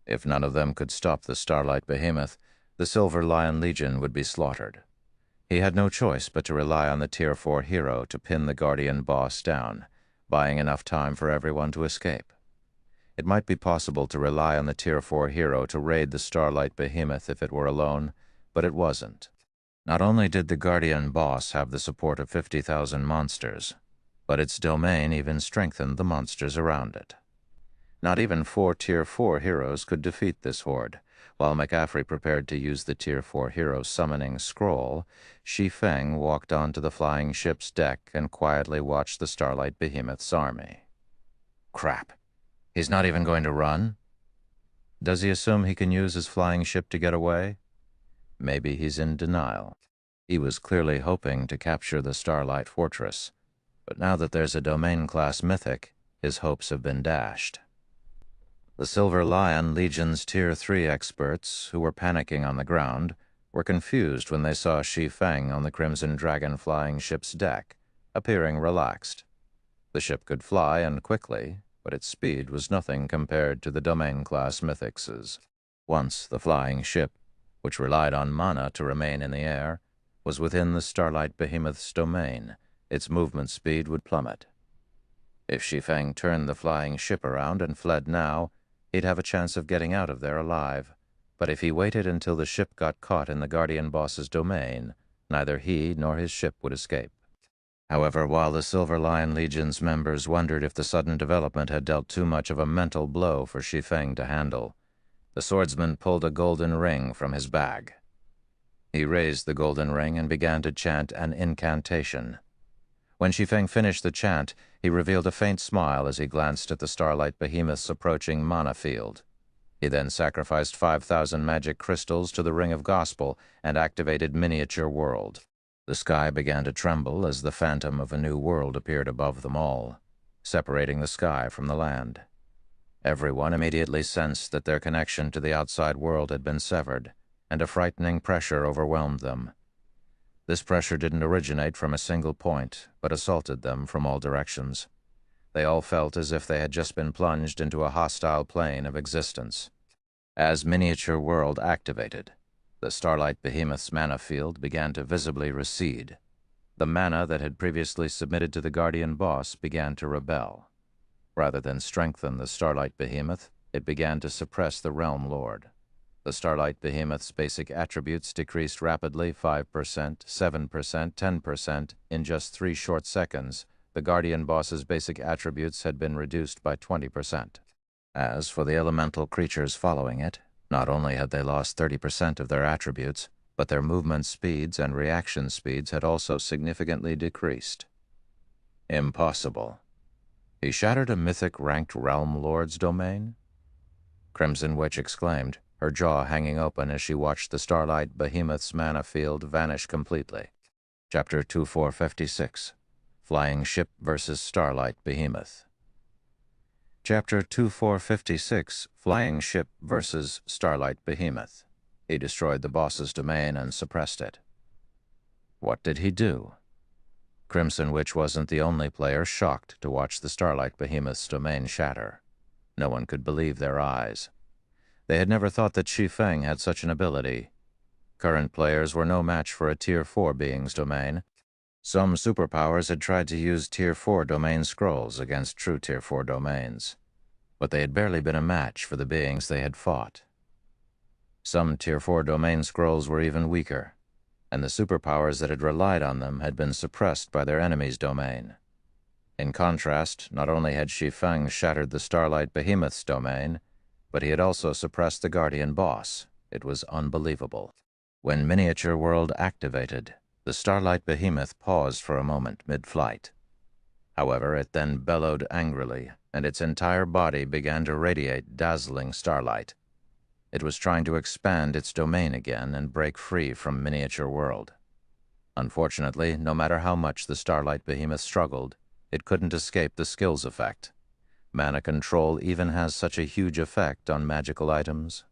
If none of them could stop the Starlight Behemoth, the Silver Lion Legion would be slaughtered. He had no choice but to rely on the Tier 4 hero to pin the Guardian boss down, buying enough time for everyone to escape. It might be possible to rely on the Tier 4 hero to raid the Starlight Behemoth if it were alone, but it wasn't. Not only did the Guardian boss have the support of 50,000 monsters, but its domain even strengthened the monsters around it. Not even 4 Tier 4 heroes could defeat this horde. While McCaffrey prepared to use the Tier 4 hero summoning scroll, Shi Feng walked onto the flying ship's deck and quietly watched the Starlight Behemoth's army. Crap. He's not even going to run? Does he assume he can use his flying ship to get away? Maybe he's in denial. He was clearly hoping to capture the Starlight Fortress, but now that there's a domain-class mythic, his hopes have been dashed. The Silver Lion Legion's Tier 3 experts, who were panicking on the ground, were confused when they saw Shi Feng on the Crimson Dragon flying ship's deck, appearing relaxed. The ship could fly and quickly, but its speed was nothing compared to the domain-class mythics'. Once the flying ship, which relied on mana to remain in the air, was within the Starlight Behemoth's domain, its movement speed would plummet. If Shi Feng turned the flying ship around and fled now, he'd have a chance of getting out of there alive. But if he waited until the ship got caught in the Guardian boss's domain, neither he nor his ship would escape. However, while the Silver Lion Legion's members wondered if the sudden development had dealt too much of a mental blow for Shi Feng to handle, the swordsman pulled a golden ring from his bag. He raised the golden ring and began to chant an incantation. When Shi Feng finished the chant, he revealed a faint smile as he glanced at the Starlight Behemoth's approaching mana field. He then sacrificed 5,000 magic crystals to the Ring of Gospel and activated Miniature World. The sky began to tremble as the phantom of a new world appeared above them all, separating the sky from the land. Everyone immediately sensed that their connection to the outside world had been severed, and a frightening pressure overwhelmed them. This pressure didn't originate from a single point, but assaulted them from all directions. They all felt as if they had just been plunged into a hostile plane of existence. As Miniature World activated, the Starlight Behemoth's mana field began to visibly recede. The mana that had previously submitted to the Guardian boss began to rebel. Rather than strengthen the Starlight Behemoth, it began to suppress the Realm Lord. The Starlight Behemoth's basic attributes decreased rapidly 5%, 7%, 10% in just 3 short seconds. The Guardian boss's basic attributes had been reduced by 20%. As for the elemental creatures following it, not only had they lost 30% of their attributes, but their movement speeds and reaction speeds had also significantly decreased. Impossible. He shattered a mythic-ranked Realm Lord's domain? Crimson Witch exclaimed, her jaw hanging open as she watched the Starlight Behemoth's mana field vanish completely. Chapter 2456, Flying Ship vs. Starlight Behemoth. Chapter 2456, Flying Ship vs. Starlight Behemoth. He destroyed the boss's domain and suppressed it. What did he do? Crimson Witch wasn't the only player shocked to watch the Starlight Behemoth's domain shatter. No one could believe their eyes. They had never thought that Shi Feng had such an ability. Current players were no match for a Tier 4 being's domain. Some superpowers had tried to use Tier 4 domain scrolls against true Tier 4 domains, but they had barely been a match for the beings they had fought. Some Tier 4 domain scrolls were even weaker, and the superpowers that had relied on them had been suppressed by their enemy's domain. In contrast, not only had Shi Feng shattered the Starlight Behemoth's domain, but he had also suppressed the Guardian boss. It was unbelievable. When Miniature World activated, the Starlight Behemoth paused for a moment mid-flight. However, it then bellowed angrily, and its entire body began to radiate dazzling starlight. It was trying to expand its domain again and break free from Miniature World. Unfortunately, no matter how much the Starlight Behemoth struggled, it couldn't escape the skills effect. Mana control even has such a huge effect on magical items.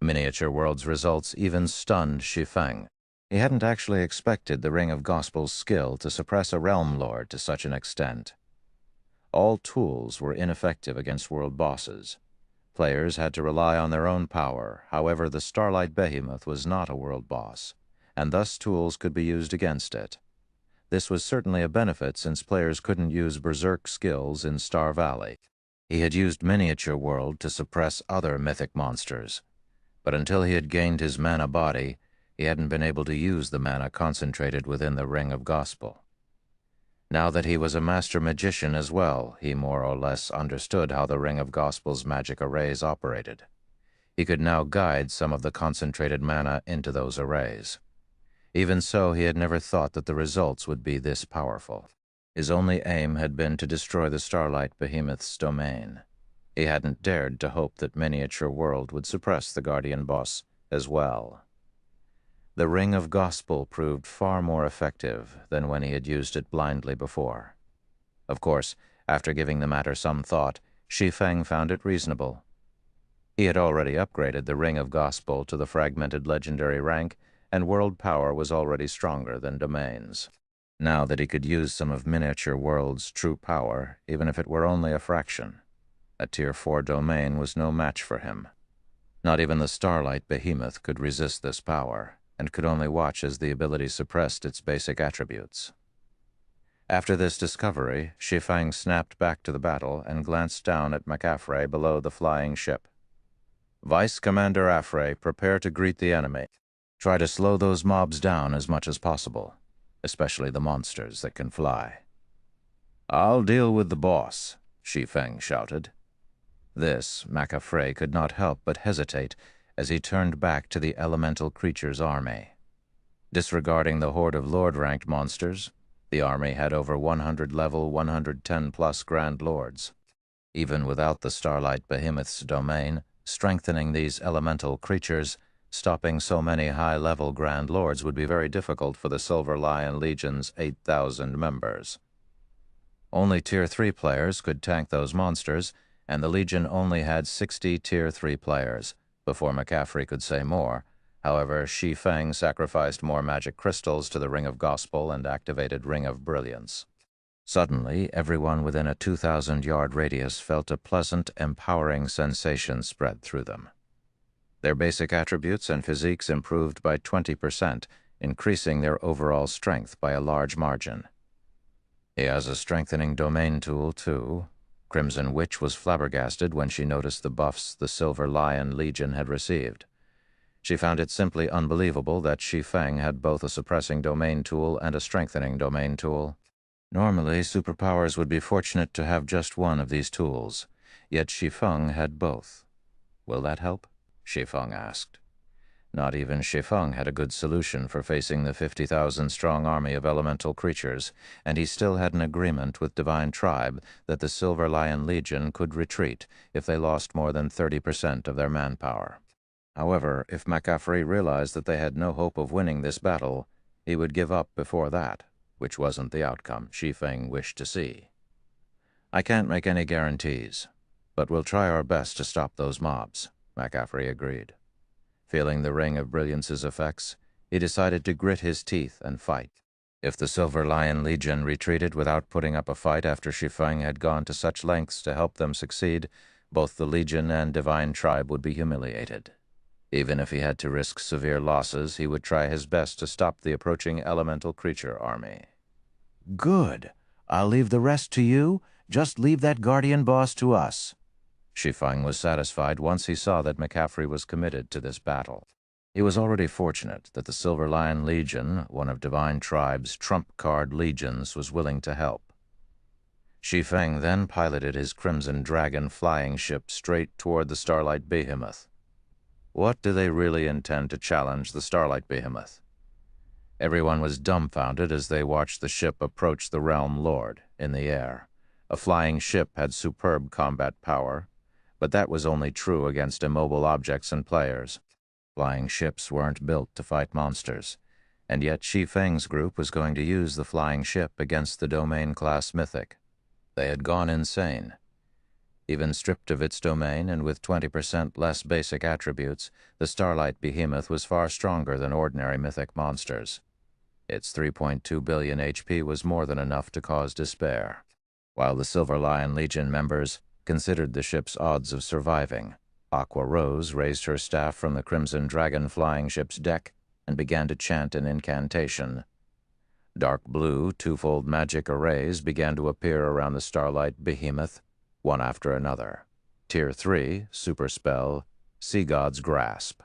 Miniature World's results even stunned Shi Feng. He hadn't actually expected the Ring of Gospel's skill to suppress a realm lord to such an extent. All tools were ineffective against world bosses. Players had to rely on their own power. However, the Starlight Behemoth was not a world boss, and thus tools could be used against it. This was certainly a benefit since players couldn't use berserk skills in Star Valley. He had used Miniature World to suppress other mythic monsters, but until he had gained his mana body, he hadn't been able to use the mana concentrated within the Ring of Gospel. Now that he was a master magician as well, he more or less understood how the Ring of Gospel's magic arrays operated. He could now guide some of the concentrated mana into those arrays. Even so, he had never thought that the results would be this powerful. His only aim had been to destroy the Starlight Behemoth's domain. He hadn't dared to hope that Miniature World would suppress the Guardian boss as well. The Ring of Gospel proved far more effective than when he had used it blindly before. Of course, after giving the matter some thought, Shi Feng found it reasonable. He had already upgraded the Ring of Gospel to the fragmented legendary rank, and world power was already stronger than domains. Now that he could use some of Miniature World's true power, even if it were only a fraction, a Tier 4 domain was no match for him. Not even the Starlight Behemoth could resist this power, and could only watch as the ability suppressed its basic attributes. After this discovery, Shi Feng snapped back to the battle and glanced down at McAffrey below the flying ship. "Vice Commander Affrey, prepare to greet the enemy. Try to slow those mobs down as much as possible, especially the monsters that can fly." "I'll deal with the boss," Shi Feng shouted. This, McAffrey could not help but hesitate as he turned back to the elemental creature's army. Disregarding the horde of Lord-ranked monsters, the army had over 100 level 110-plus Grand Lords. Even without the Starlight Behemoth's domain, strengthening these elemental creatures, stopping so many high-level Grand Lords would be very difficult for the Silver Lion Legion's 8,000 members. Only Tier 3 players could tank those monsters, and the Legion only had 60 Tier 3 players. Before McAffrey could say more, however, Shi Feng sacrificed more magic crystals to the Ring of Gospel and activated Ring of Brilliance. Suddenly, everyone within a 2,000-yard radius felt a pleasant, empowering sensation spread through them. Their basic attributes and physiques improved by 20%, increasing their overall strength by a large margin. He has a strengthening domain tool, too. Crimson Witch was flabbergasted when she noticed the buffs the Silver Lion Legion had received. She found it simply unbelievable that Shi Feng had both a suppressing domain tool and a strengthening domain tool. Normally, superpowers would be fortunate to have just one of these tools, yet Shi Feng had both. "Will that help?" Shi Feng asked. Not even Shi Feng had a good solution for facing the 50,000-strong army of elemental creatures, and he still had an agreement with Divine Tribe that the Silver Lion Legion could retreat if they lost more than 30% of their manpower. However, if McAffrey realized that they had no hope of winning this battle, he would give up before that, which wasn't the outcome Shi Feng wished to see. "I can't make any guarantees, but we'll try our best to stop those mobs," McAffrey agreed. Feeling the Ring of Brilliance's effects, he decided to grit his teeth and fight. If the Silver Lion Legion retreated without putting up a fight after Shi Feng had gone to such lengths to help them succeed, both the Legion and Divine Tribe would be humiliated. Even if he had to risk severe losses, he would try his best to stop the approaching elemental creature army. "Good. I'll leave the rest to you. Just leave that Guardian boss to us." Shi Feng was satisfied once he saw that McAffrey was committed to this battle. He was already fortunate that the Silver Lion Legion, one of Divine Tribe's trump-card legions, was willing to help. Shi Feng then piloted his Crimson Dragon flying ship straight toward the Starlight Behemoth. What do they really intend to challenge the Starlight Behemoth? Everyone was dumbfounded as they watched the ship approach the Realm Lord in the air. A flying ship had superb combat power, but that was only true against immobile objects and players. Flying ships weren't built to fight monsters, and yet Shi Feng's group was going to use the flying ship against the domain-class mythic. They had gone insane. Even stripped of its domain and with 20% less basic attributes, the Starlight Behemoth was far stronger than ordinary mythic monsters. Its 3.2 billion HP was more than enough to cause despair. While the Silver Lion Legion members considered the ship's odds of surviving, Aqua Rose raised her staff from the Crimson Dragon flying ship's deck and began to chant an incantation. Dark blue, twofold magic arrays began to appear around the Starlight Behemoth, one after another. Tier 3, Super Spell, Sea God's Grasp.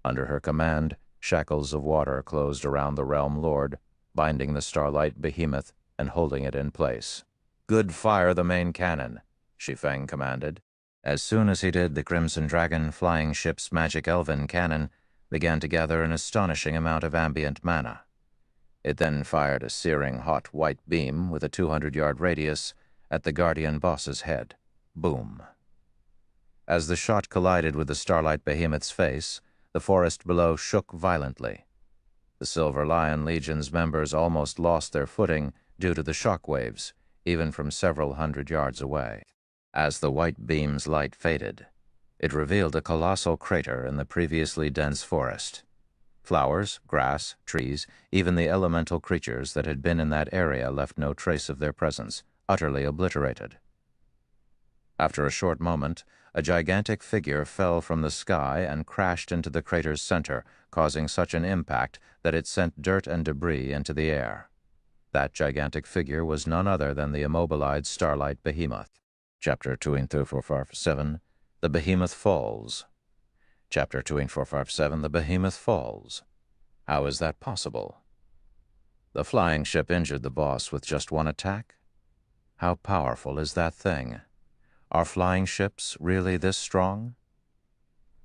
Under her command, shackles of water closed around the Realm Lord, binding the Starlight Behemoth and holding it in place. "Good, fire the main cannon," Shi Feng commanded. As soon as he did, the Crimson Dragon flying ship's magic elven cannon began to gather an astonishing amount of ambient mana. It then fired a searing hot white beam with a 200-yard radius at the Guardian Boss's head. Boom. As the shot collided with the Starlight Behemoth's face, the forest below shook violently. The Silver Lion Legion's members almost lost their footing due to the shock waves, even from several hundred yards away. As the white beam's light faded, it revealed a colossal crater in the previously dense forest. Flowers, grass, trees, even the elemental creatures that had been in that area left no trace of their presence, utterly obliterated. After a short moment, a gigantic figure fell from the sky and crashed into the crater's center, causing such an impact that it sent dirt and debris into the air. That gigantic figure was none other than the immobilized Starlight Behemoth. Chapter 2.457, The Behemoth Falls. Chapter 2.457, The Behemoth Falls. How is that possible? The flying ship injured the boss with just one attack? How powerful is that thing? Are flying ships really this strong?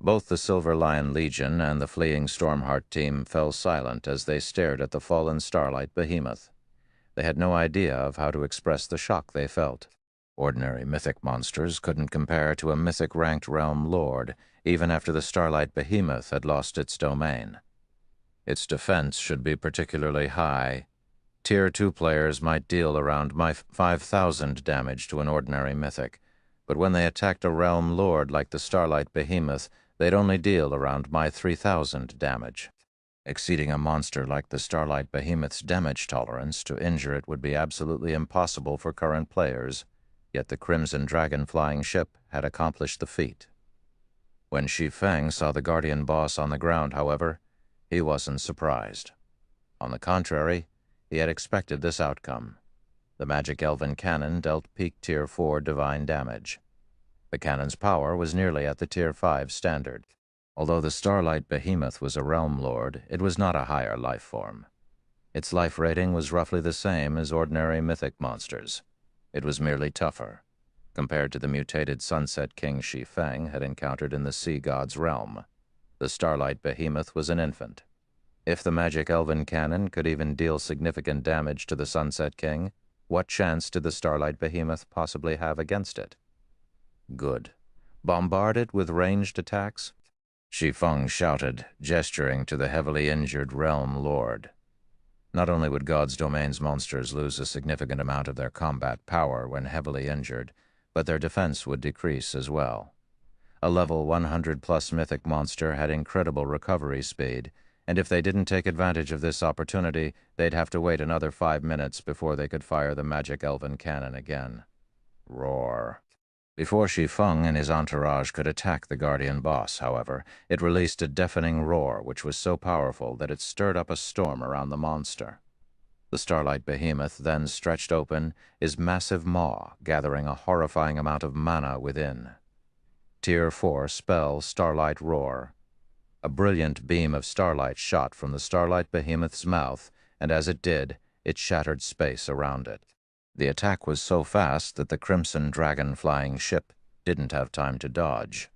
Both the Silver Lion Legion and the fleeing Stormheart team fell silent as they stared at the fallen Starlight Behemoth. They had no idea of how to express the shock they felt. Ordinary mythic monsters couldn't compare to a mythic-ranked Realm Lord, even after the Starlight Behemoth had lost its domain. Its defense should be particularly high. Tier 2 players might deal around 5,000 damage to an ordinary mythic, but when they attacked a Realm Lord like the Starlight Behemoth, they'd only deal around 3,000 damage. Exceeding a monster like the Starlight Behemoth's damage tolerance to injure it would be absolutely impossible for current players, yet the Crimson Dragon flying ship had accomplished the feat. When Shi Feng saw the Guardian Boss on the ground, however, he wasn't surprised. On the contrary, he had expected this outcome. The magic elven cannon dealt peak Tier 4 divine damage. The cannon's power was nearly at the Tier 5 standard. Although the Starlight Behemoth was a Realm Lord, it was not a higher life form. Its life rating was roughly the same as ordinary mythic monsters. It was merely tougher, compared to the mutated Sunset King Shi Feng had encountered in the Sea God's realm. The Starlight Behemoth was an infant. If the magic elven cannon could even deal significant damage to the Sunset King, what chance did the Starlight Behemoth possibly have against it? Good. Bombard it with ranged attacks? Shi Feng shouted, gesturing to the heavily injured Realm Lord. Not only would God's Domain's monsters lose a significant amount of their combat power when heavily injured, but their defense would decrease as well. A level 100-plus mythic monster had incredible recovery speed, and if they didn't take advantage of this opportunity, they'd have to wait another 5 minutes before they could fire the magic elven cannon again. Roar. Before Shi Feng and his entourage could attack the Guardian Boss, however, it released a deafening roar which was so powerful that it stirred up a storm around the monster. The Starlight Behemoth then stretched open, his massive maw gathering a horrifying amount of mana within. Tier 4 spell Starlight Roar. A brilliant beam of starlight shot from the Starlight Behemoth's mouth, and as it did, it shattered space around it. The attack was so fast that the Crimson Dragon flying ship didn't have time to dodge.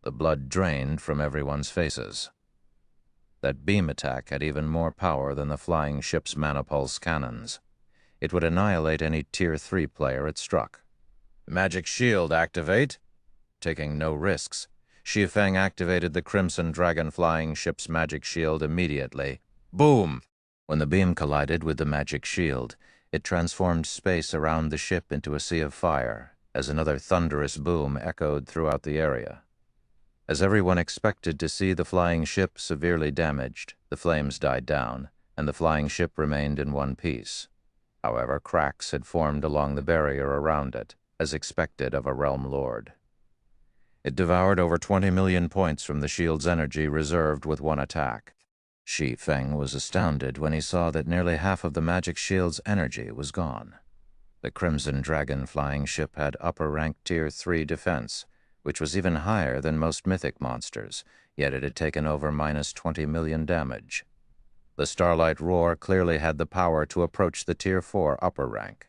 The blood drained from everyone's faces. That beam attack had even more power than the flying ship's Manipulse cannons. It would annihilate any Tier 3 player it struck. Magic Shield activate. Taking no risks, Shi Feng activated the Crimson Dragon flying ship's magic shield immediately. Boom! When the beam collided with the magic shield, it transformed space around the ship into a sea of fire, as another thunderous boom echoed throughout the area. As everyone expected to see the flying ship severely damaged, the flames died down, and the flying ship remained in one piece. However, cracks had formed along the barrier around it, as expected of a realm lord. It devoured over 20 million points from the shield's energy reserved with one attack. Shi Feng was astounded when he saw that nearly half of the magic shield's energy was gone. The Crimson Dragon flying ship had upper-rank Tier 3 defense, which was even higher than most mythic monsters, yet it had taken over minus 20 million damage. The Starlight Roar clearly had the power to approach the Tier 4 upper rank.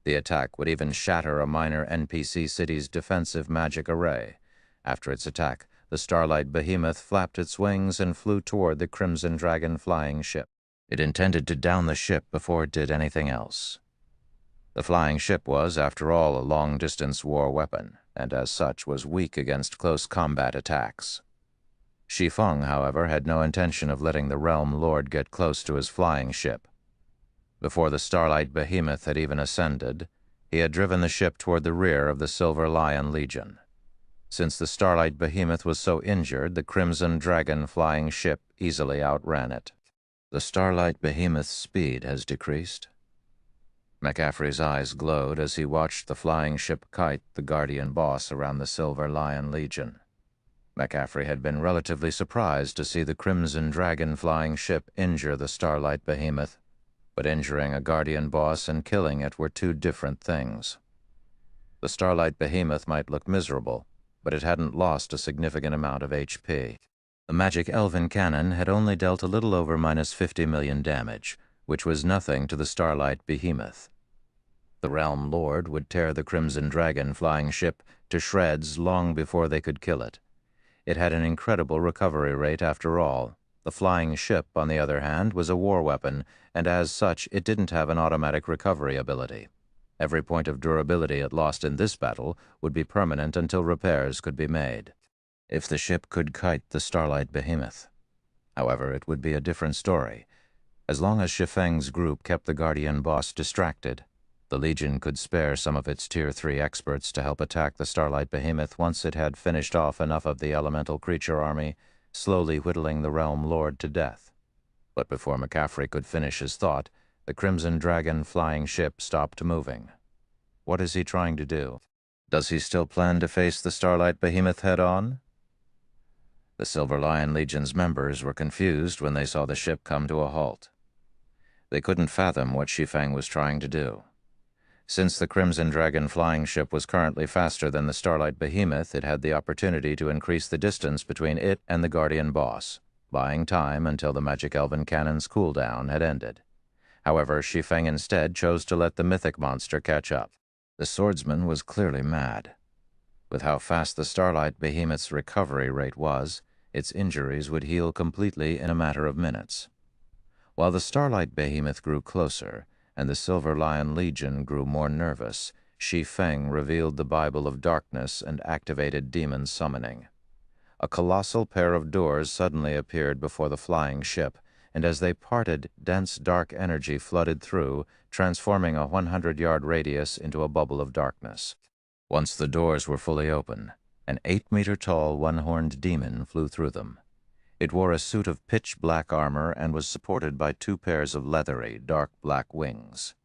The attack would even shatter a minor NPC city's defensive magic array. After its attack, the Starlight Behemoth flapped its wings and flew toward the Crimson Dragon flying ship. It intended to down the ship before it did anything else. The flying ship was, after all, a long-distance war weapon, and as such was weak against close combat attacks. Shi Feng, however, had no intention of letting the Realm Lord get close to his flying ship. Before the Starlight Behemoth had even ascended, he had driven the ship toward the rear of the Silver Lion Legion. Since the Starlight Behemoth was so injured, the Crimson Dragon flying ship easily outran it. The Starlight Behemoth's speed has decreased. McCaffrey's eyes glowed as he watched the flying ship kite the Guardian boss around the Silver Lion Legion. McCaffrey had been relatively surprised to see the Crimson Dragon flying ship injure the Starlight Behemoth, but injuring a Guardian boss and killing it were two different things. The Starlight Behemoth might look miserable, but it hadn't lost a significant amount of HP. The magic elven cannon had only dealt a little over minus 50 million damage, which was nothing to the Starlight Behemoth. The Realm Lord would tear the Crimson Dragon flying ship to shreds long before they could kill it. It had an incredible recovery rate after all. The flying ship, on the other hand, was a war weapon, and as such it didn't have an automatic recovery ability. Every point of durability it lost in this battle would be permanent until repairs could be made. If the ship could kite the Starlight Behemoth. However, it would be a different story. As long as Shi Feng's group kept the Guardian boss distracted, the Legion could spare some of its Tier 3 experts to help attack the Starlight Behemoth once it had finished off enough of the elemental creature army, slowly whittling the Realm Lord to death. But before McCaffrey could finish his thought, the Crimson Dragon flying ship stopped moving. What is he trying to do? Does he still plan to face the Starlight Behemoth head-on? The Silver Lion Legion's members were confused when they saw the ship come to a halt. They couldn't fathom what Shi Feng was trying to do. Since the Crimson Dragon flying ship was currently faster than the Starlight Behemoth, it had the opportunity to increase the distance between it and the Guardian boss, buying time until the Magic Elven Cannon's cooldown had ended. However, Shi Feng instead chose to let the mythic monster catch up. The swordsman was clearly mad. With how fast the Starlight Behemoth's recovery rate was, its injuries would heal completely in a matter of minutes. While the Starlight Behemoth grew closer, and the Silver Lion Legion grew more nervous, Shi Feng revealed the Bible of Darkness and activated demon summoning. A colossal pair of doors suddenly appeared before the flying ship, and as they parted, dense dark energy flooded through, transforming a 100-yard radius into a bubble of darkness. Once the doors were fully open, an 8-meter-tall one-horned demon flew through them. It wore a suit of pitch-black armor and was supported by 2 pairs of leathery, dark black wings.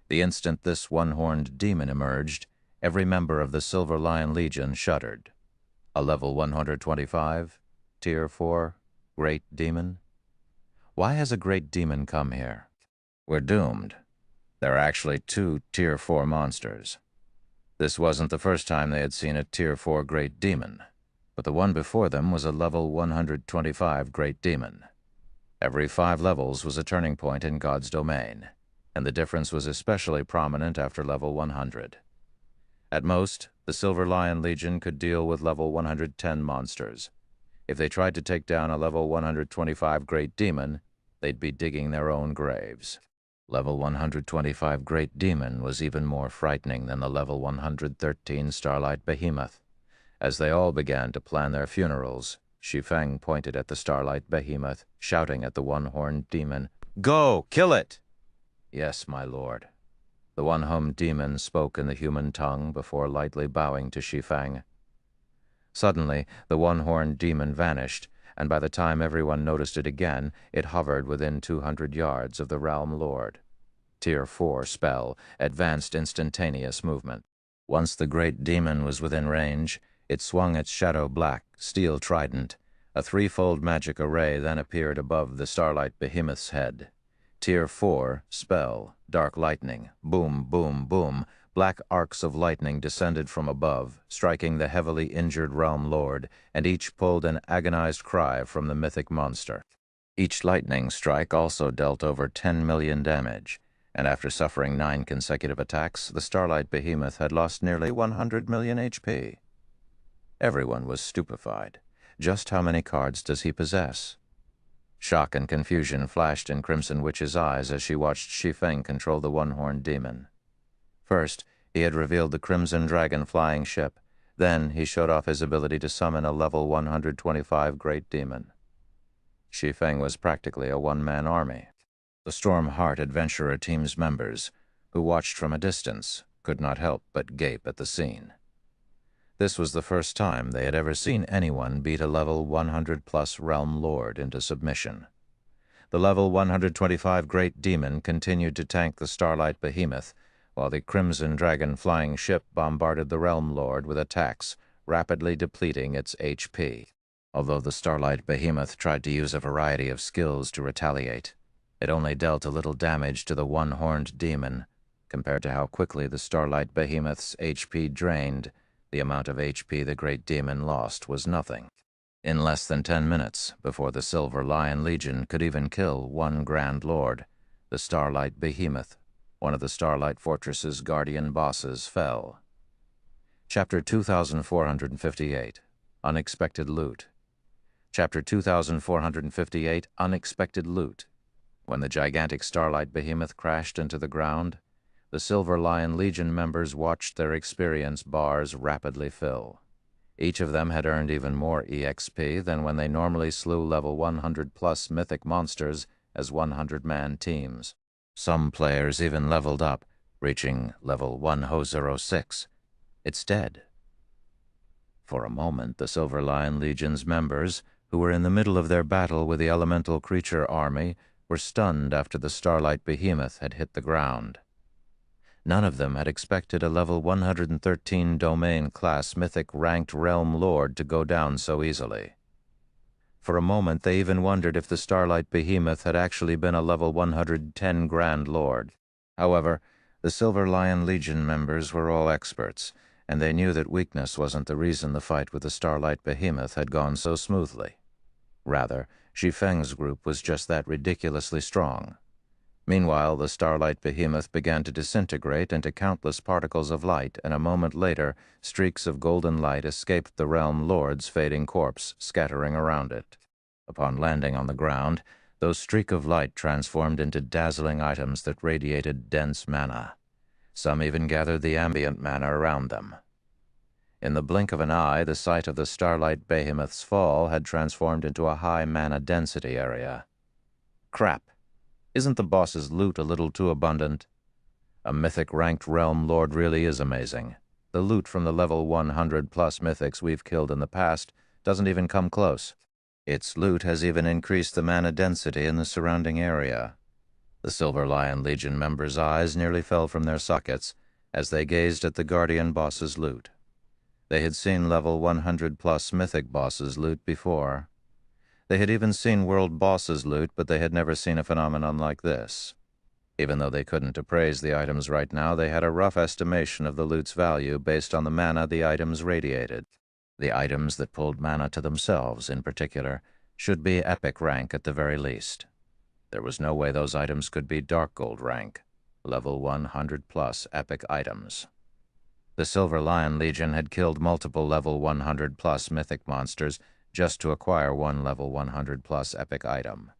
The instant this one-horned demon emerged, every member of the Silver Lion Legion shuddered. A level 125, Tier 4, Great Demon? Why has a Great Demon come here? We're doomed. There are actually 2 Tier 4 monsters. This wasn't the first time they had seen a Tier 4 Great Demon, but the one before them was a level 125 Great Demon. Every 5 levels was a turning point in God's domain, and the difference was especially prominent after level 100. At most, the Silver Lion Legion could deal with level 110 monsters. If they tried to take down a level 125 Great Demon, they'd be digging their own graves. Level 125 Great Demon was even more frightening than the level 113 Starlight Behemoth. As they all began to plan their funerals, Shi Feng pointed at the Starlight Behemoth, shouting at the one-horned demon, "Go! Kill it!" "Yes, my lord." The one-homed demon spoke in the human tongue before lightly bowing to Shi Feng. Suddenly, the one-horned demon vanished, and by the time everyone noticed it again, it hovered within 200 yards of the Realm Lord. Tier 4 spell, advanced instantaneous movement. Once the great demon was within range, it swung its shadow black, steel trident. A threefold magic array then appeared above the starlight behemoth's head. Tier 4 spell, dark lightning, boom, boom, boom. Black arcs of lightning descended from above, striking the heavily injured Realm Lord, and each pulled an agonized cry from the mythic monster. Each lightning strike also dealt over 10 million damage, and after suffering 9 consecutive attacks, the Starlight Behemoth had lost nearly 100 million HP. Everyone was stupefied. Just how many cards does he possess? Shock and confusion flashed in Crimson Witch's eyes as she watched Shi Feng control the one-horned demon. First, he had revealed the Crimson Dragon flying ship. Then he showed off his ability to summon a level 125 Great Demon. Shi Feng was practically a one-man army. The Storm Heart Adventurer Team's members, who watched from a distance, could not help but gape at the scene. This was the first time they had ever seen anyone beat a level 100-plus Realm Lord into submission. The level 125 Great Demon continued to tank the Starlight Behemoth, while the Crimson Dragon flying ship bombarded the Realm Lord with attacks, rapidly depleting its HP. Although the Starlight Behemoth tried to use a variety of skills to retaliate, it only dealt a little damage to the one-horned demon. Compared to how quickly the Starlight Behemoth's HP drained, the amount of HP the Great Demon lost was nothing. In less than 10 minutes, before the Silver Lion Legion could even kill one Grand Lord, the Starlight Behemoth, one of the Starlight Fortress's guardian bosses, fell. Chapter 2458, Unexpected Loot. Chapter 2458, Unexpected Loot. When the gigantic Starlight Behemoth crashed into the ground, the Silver Lion Legion members watched their experience bars rapidly fill. Each of them had earned even more EXP than when they normally slew level 100-plus mythic monsters as 100-man teams. Some players even leveled up, reaching level 1006. It's dead. For a moment, the Silver Lion Legion's members, who were in the middle of their battle with the elemental creature army, were stunned after the Starlight Behemoth had hit the ground. None of them had expected a level 113 domain-class mythic ranked Realm Lord to go down so easily. For a moment, they even wondered if the Starlight Behemoth had actually been a level 110 Grand Lord. However, the Silver Lion Legion members were all experts, and they knew that weakness wasn't the reason the fight with the Starlight Behemoth had gone so smoothly. Rather, Shi Feng's group was just that ridiculously strong. Meanwhile, the Starlight Behemoth began to disintegrate into countless particles of light, and a moment later, streaks of golden light escaped the Realm Lord's fading corpse, scattering around it. Upon landing on the ground, those streaks of light transformed into dazzling items that radiated dense mana. Some even gathered the ambient mana around them. In the blink of an eye, the site of the Starlight Behemoth's fall had transformed into a high mana density area. Crap! Isn't the boss's loot a little too abundant? A mythic-ranked Realm Lord really is amazing. The loot from the level 100-plus mythics we've killed in the past doesn't even come close. Its loot has even increased the mana density in the surrounding area. The Silver Lion Legion members' eyes nearly fell from their sockets as they gazed at the Guardian boss's loot. They had seen level 100-plus mythic bosses' loot before. They had even seen world bosses' loot, but they had never seen a phenomenon like this. Even though they couldn't appraise the items right now, they had a rough estimation of the loot's value based on the mana the items radiated. The items that pulled mana to themselves, in particular, should be epic rank at the very least. There was no way those items could be dark gold rank, level 100-plus epic items. The Silver Lion Legion had killed multiple level 100-plus mythic monsters just to acquire one level 100-plus epic item.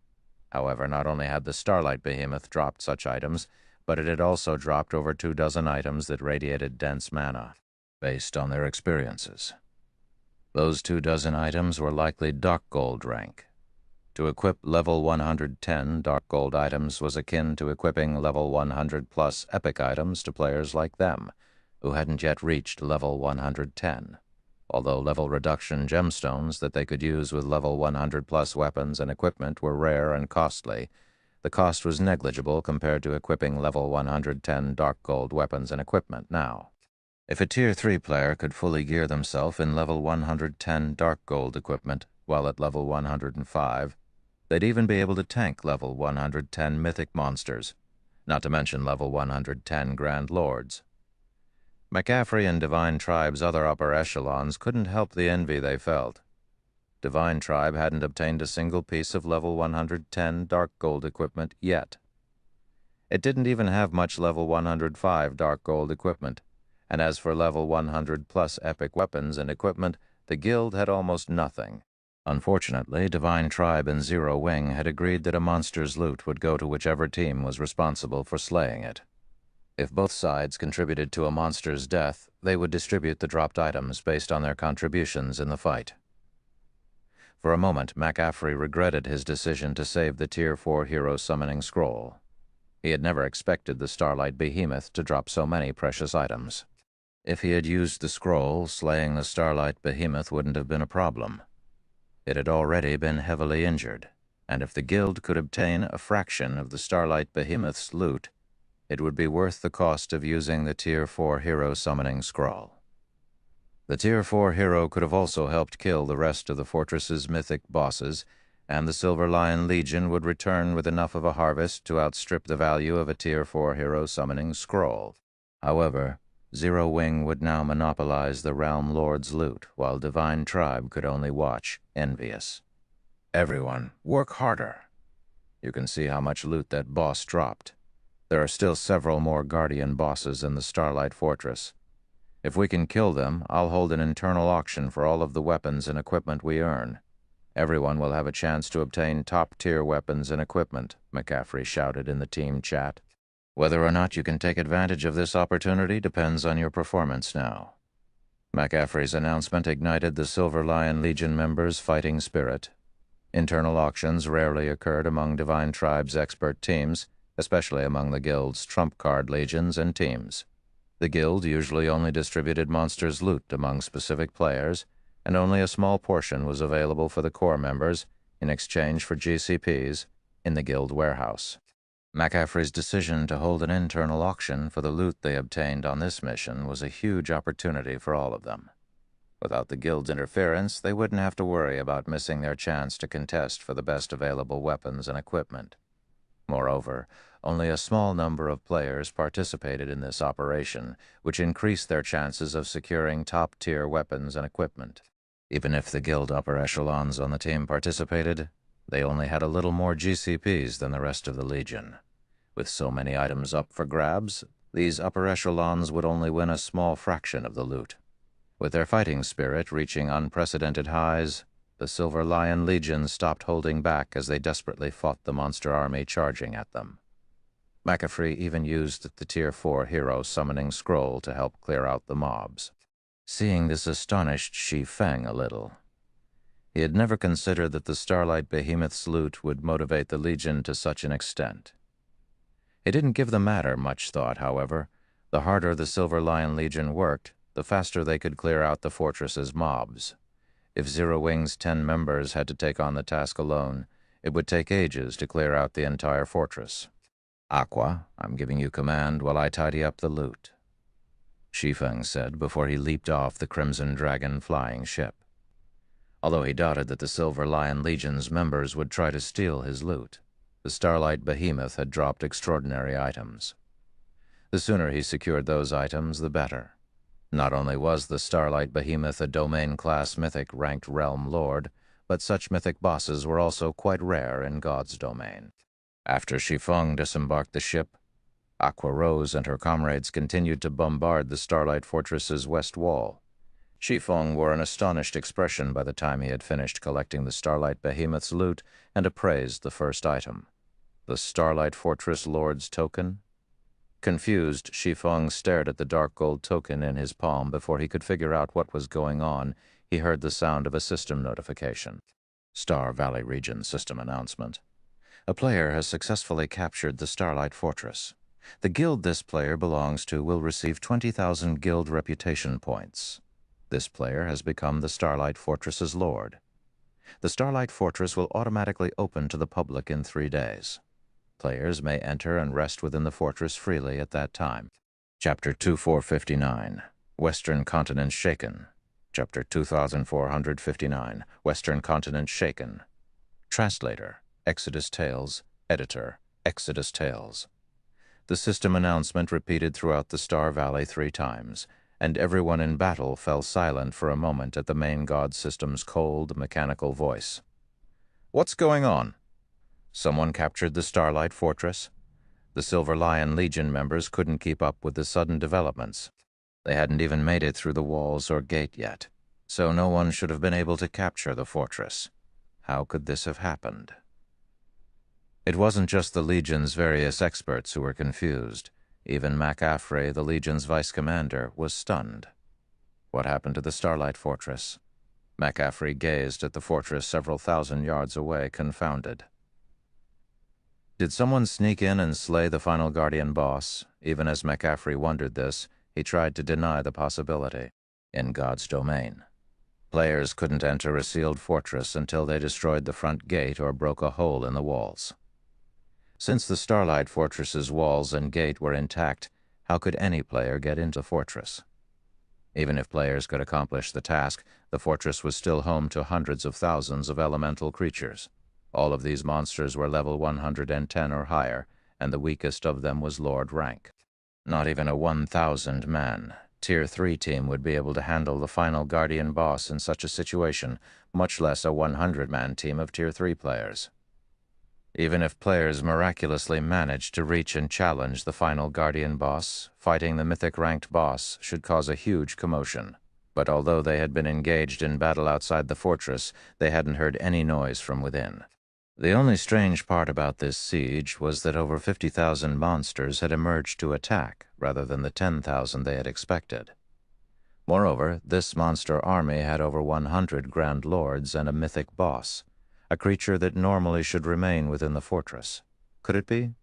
However, not only had the Starlight Behemoth dropped such items, but it had also dropped over 24 items that radiated dense mana, based on their experiences. Those 24 items were likely dark gold rank. To equip level 110 dark gold items was akin to equipping level 100 plus epic items to players like them, who hadn't yet reached level 110. Although level reduction gemstones that they could use with level 100 plus weapons and equipment were rare and costly, the cost was negligible compared to equipping level 110 dark gold weapons and equipment now. If a Tier 3 player could fully gear themselves in level 110 dark gold equipment while at level 105, they'd even be able to tank level 110 mythic monsters, not to mention level 110 Grand Lords. McCaffrey and Divine Tribe's other upper echelons couldn't help the envy they felt. Divine Tribe hadn't obtained a single piece of level 110 dark gold equipment yet. It didn't even have much level 105 dark gold equipment, and as for level 100 plus epic weapons and equipment, the guild had almost nothing. Unfortunately, Divine Tribe and Zero Wing had agreed that a monster's loot would go to whichever team was responsible for slaying it. If both sides contributed to a monster's death, they would distribute the dropped items based on their contributions in the fight. For a moment, McCaffrey regretted his decision to save the Tier 4 hero summoning scroll. He had never expected the Starlight Behemoth to drop so many precious items. If he had used the scroll, slaying the Starlight Behemoth wouldn't have been a problem. It had already been heavily injured, and if the guild could obtain a fraction of the Starlight Behemoth's loot, it would be worth the cost of using the Tier 4 hero summoning scroll. The Tier 4 hero could have also helped kill the rest of the fortress's mythic bosses, and the Silver Lion Legion would return with enough of a harvest to outstrip the value of a Tier 4 hero summoning scroll. However, Zero Wing would now monopolize the Realm Lord's loot, while Divine Tribe could only watch, envious. Everyone, work harder. You can see how much loot that boss dropped. There are still several more Guardian bosses in the Starlight Fortress. If we can kill them, I'll hold an internal auction for all of the weapons and equipment we earn. Everyone will have a chance to obtain top-tier weapons and equipment, McCaffrey shouted in the team chat. Whether or not you can take advantage of this opportunity depends on your performance now. McCaffrey's announcement ignited the Silver Lion Legion members' fighting spirit. Internal auctions rarely occurred among Divine Tribe's expert teams, especially among the guild's trump card legions and teams. The guild usually only distributed monsters' loot among specific players, and only a small portion was available for the core members in exchange for GCPs in the guild warehouse. McCaffrey's decision to hold an internal auction for the loot they obtained on this mission was a huge opportunity for all of them. Without the guild's interference, they wouldn't have to worry about missing their chance to contest for the best available weapons and equipment. Moreover, only a small number of players participated in this operation, which increased their chances of securing top-tier weapons and equipment. Even if the guild upper echelons on the team participated, they only had a little more GCPs than the rest of the Legion. With so many items up for grabs, these upper echelons would only win a small fraction of the loot. With their fighting spirit reaching unprecedented highs, the Silver Lion Legion stopped holding back as they desperately fought the monster army charging at them. McCaffrey even used the Tier 4 hero summoning scroll to help clear out the mobs. Seeing this astonished Shi Feng a little. He had never considered that the Starlight Behemoth's loot would motivate the Legion to such an extent. He didn't give the matter much thought, however. The harder the Silver Lion Legion worked, the faster they could clear out the fortress's mobs. If Zero Wing's 10 members had to take on the task alone, it would take ages to clear out the entire fortress. Aqua, I'm giving you command while I tidy up the loot, Shi Feng said before he leaped off the Crimson Dragon flying ship. Although he doubted that the Silver Lion Legion's members would try to steal his loot, the Starlight Behemoth had dropped extraordinary items. The sooner he secured those items, the better. Not only was the Starlight Behemoth a domain-class mythic ranked Realm Lord, but such mythic bosses were also quite rare in God's domain. After Shi Feng disembarked the ship, Aqua Rose and her comrades continued to bombard the Starlight Fortress's west wall. Shi Feng wore an astonished expression by the time he had finished collecting the Starlight Behemoth's loot and appraised the first item. The Starlight Fortress Lord's token? Confused, Shi Feng stared at the dark gold token in his palm before he could figure out what was going on. He heard the sound of a system notification. Star Valley Region System Announcement. A player has successfully captured the Starlight Fortress. The guild this player belongs to will receive 20,000 guild reputation points. This player has become the Starlight Fortress's lord. The Starlight Fortress will automatically open to the public in 3 days. Players may enter and rest within the fortress freely at that time. Chapter 2459, Western Continent Shaken. Chapter 2459, Western Continent Shaken. Translator, Exodus Tales. Editor, Exodus Tales. The system announcement repeated throughout the Star Valley 3 times, and everyone in battle fell silent for a moment at the main god system's cold, mechanical voice. "What's going on? Someone captured the Starlight Fortress?" The Silver Lion Legion members couldn't keep up with the sudden developments. They hadn't even made it through the walls or gate yet, so no one should have been able to capture the fortress. How could this have happened? It wasn't just the Legion's various experts who were confused. Even McAfee, the Legion's vice commander, was stunned. What happened to the Starlight Fortress? McAfee gazed at the fortress several thousand yards away, confounded. Did someone sneak in and slay the final Guardian boss? Even as McAfee wondered this, he tried to deny the possibility. In God's domain, players couldn't enter a sealed fortress until they destroyed the front gate or broke a hole in the walls. Since the Starlight Fortress's walls and gate were intact, how could any player get into the fortress? Even if players could accomplish the task, the fortress was still home to hundreds of thousands of elemental creatures. All of these monsters were level 110 or higher, and the weakest of them was Lord rank. Not even a 1,000-man, Tier 3 team would be able to handle the final Guardian boss in such a situation, much less a 100-man team of Tier 3 players. Even if players miraculously managed to reach and challenge the final Guardian boss, fighting the mythic-ranked boss should cause a huge commotion. But although they had been engaged in battle outside the fortress, they hadn't heard any noise from within. The only strange part about this siege was that over 50,000 monsters had emerged to attack, rather than the 10,000 they had expected. Moreover, this monster army had over 100 Grand Lords and a mythic boss, a creature that normally should remain within the fortress. Could it be?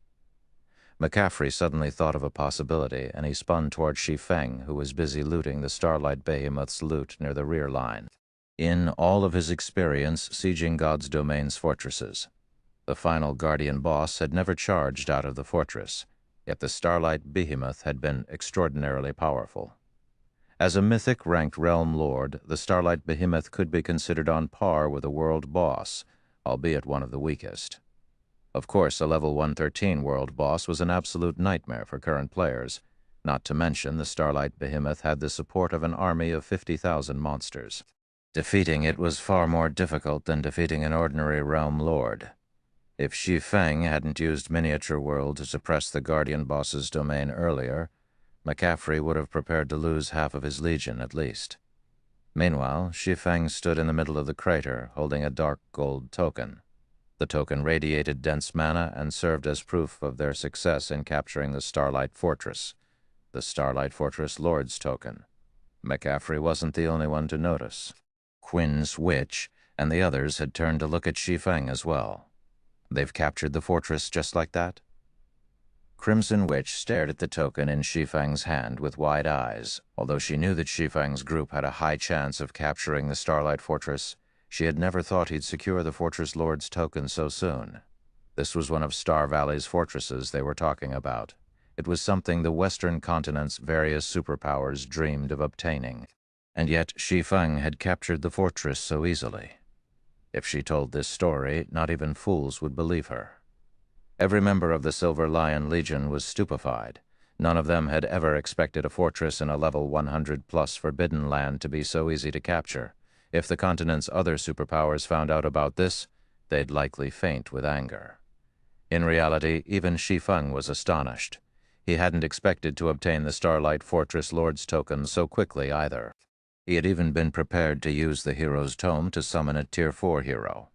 McAfee suddenly thought of a possibility, and he spun toward Shi Feng, who was busy looting the Starlight Behemoth's loot near the rear line. In all of his experience sieging God's domain's fortresses, the final Guardian boss had never charged out of the fortress, yet the Starlight Behemoth had been extraordinarily powerful. As a mythic-ranked realm lord, the Starlight Behemoth could be considered on par with a world boss, albeit one of the weakest. Of course, a level 113 world boss was an absolute nightmare for current players, not to mention the Starlight Behemoth had the support of an army of 50,000 monsters. Defeating it was far more difficult than defeating an ordinary realm lord. If Shi Feng hadn't used Miniature World to suppress the Guardian boss's domain earlier, McAfee would have prepared to lose half of his legion at least. Meanwhile, Shi Feng stood in the middle of the crater, holding a dark gold token. The token radiated dense mana and served as proof of their success in capturing the Starlight Fortress, the Starlight Fortress Lord's token. McAfee wasn't the only one to notice. Quinn's witch and the others had turned to look at Shi Feng as well. They've captured the fortress just like that? Crimson Witch stared at the token in Shi Feng's hand with wide eyes. Although she knew that Shi Feng's group had a high chance of capturing the Starlight Fortress, she had never thought he'd secure the Fortress Lord's token so soon. This was one of Star Valley's fortresses they were talking about. It was something the Western continent's various superpowers dreamed of obtaining. And yet Shi Feng had captured the fortress so easily. If she told this story, not even fools would believe her. Every member of the Silver Lion Legion was stupefied. None of them had ever expected a fortress in a level 100+ Forbidden Land to be so easy to capture. If the continent's other superpowers found out about this, they'd likely faint with anger. In reality, even Shi Feng was astonished. He hadn't expected to obtain the Starlight Fortress Lord's token so quickly either. He had even been prepared to use the hero's tome to summon a Tier 4 hero.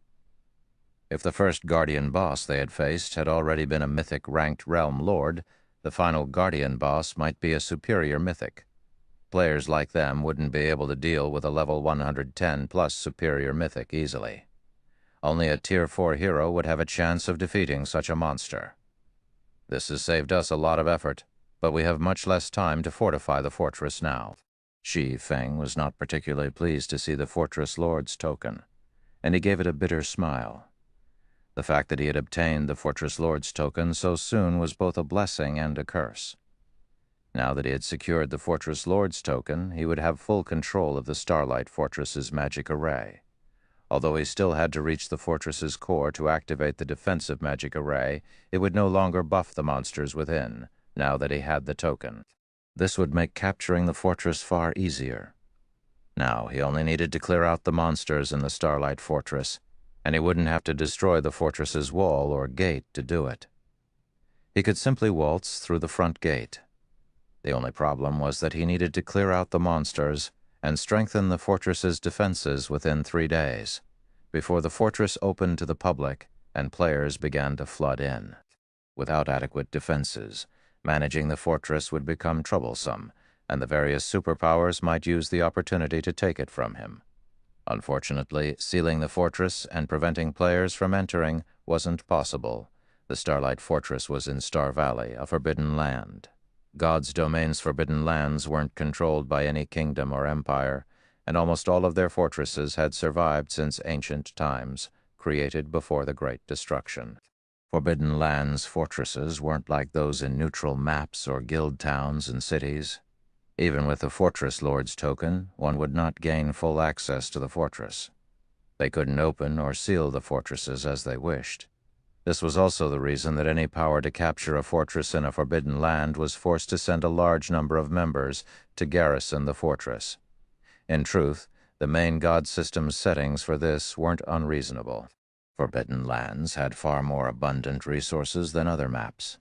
If the first Guardian boss they had faced had already been a mythic-ranked realm lord, the final Guardian boss might be a superior mythic. Players like them wouldn't be able to deal with a level 110+ superior mythic easily. Only a Tier 4 hero would have a chance of defeating such a monster. This has saved us a lot of effort, but we have much less time to fortify the fortress now. Shi Feng was not particularly pleased to see the Fortress Lord's token, and he gave it a bitter smile. The fact that he had obtained the Fortress Lord's token so soon was both a blessing and a curse. Now that he had secured the Fortress Lord's token, he would have full control of the Starlight Fortress's magic array. Although he still had to reach the fortress's core to activate the defensive magic array, it would no longer buff the monsters within, now that he had the token. This would make capturing the fortress far easier. Now he only needed to clear out the monsters in the Starlight Fortress, and he wouldn't have to destroy the fortress's wall or gate to do it. He could simply waltz through the front gate. The only problem was that he needed to clear out the monsters and strengthen the fortress's defenses within 3 days, before the fortress opened to the public and players began to flood in. Without adequate defenses, managing the fortress would become troublesome, and the various superpowers might use the opportunity to take it from him. Unfortunately, sealing the fortress and preventing players from entering wasn't possible. The Starlight Fortress was in Star Valley, a forbidden land. God's domain's forbidden lands weren't controlled by any kingdom or empire, and almost all of their fortresses had survived since ancient times, created before the Great Destruction. Forbidden lands' fortresses weren't like those in neutral maps or guild towns and cities. Even with the Fortress Lord's token, one would not gain full access to the fortress. They couldn't open or seal the fortresses as they wished. This was also the reason that any power to capture a fortress in a forbidden land was forced to send a large number of members to garrison the fortress. In truth, the main god system's settings for this weren't unreasonable. Forbidden lands had far more abundant resources than other maps.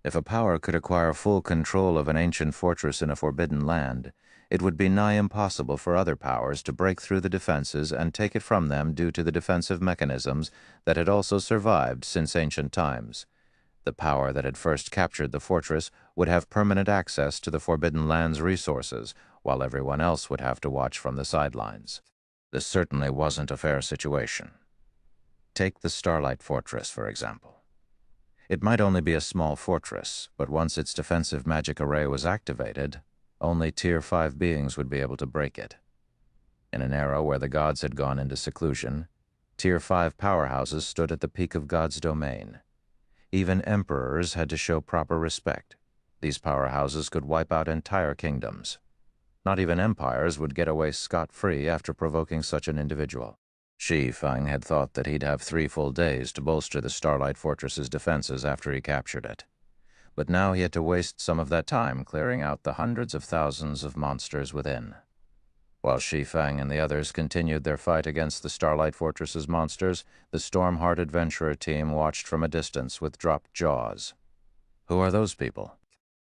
If a power could acquire full control of an ancient fortress in a forbidden land, it would be nigh impossible for other powers to break through the defenses and take it from them due to the defensive mechanisms that had also survived since ancient times. The power that had first captured the fortress would have permanent access to the Forbidden Land's resources, while everyone else would have to watch from the sidelines. This certainly wasn't a fair situation. Take the Starlight Fortress, for example. It might only be a small fortress, but once its defensive magic array was activated, only Tier 5 beings would be able to break it. In an era where the gods had gone into seclusion, Tier 5 powerhouses stood at the peak of God's domain. Even emperors had to show proper respect. These powerhouses could wipe out entire kingdoms. Not even empires would get away scot-free after provoking such an individual. Shi Feng had thought that he'd have 3 full days to bolster the Starlight Fortress's defenses after he captured it. But now he had to waste some of that time clearing out the hundreds of thousands of monsters within. While Shi Feng and the others continued their fight against the Starlight Fortress's monsters, the Stormheart Adventurer team watched from a distance with dropped jaws. "Who are those people?"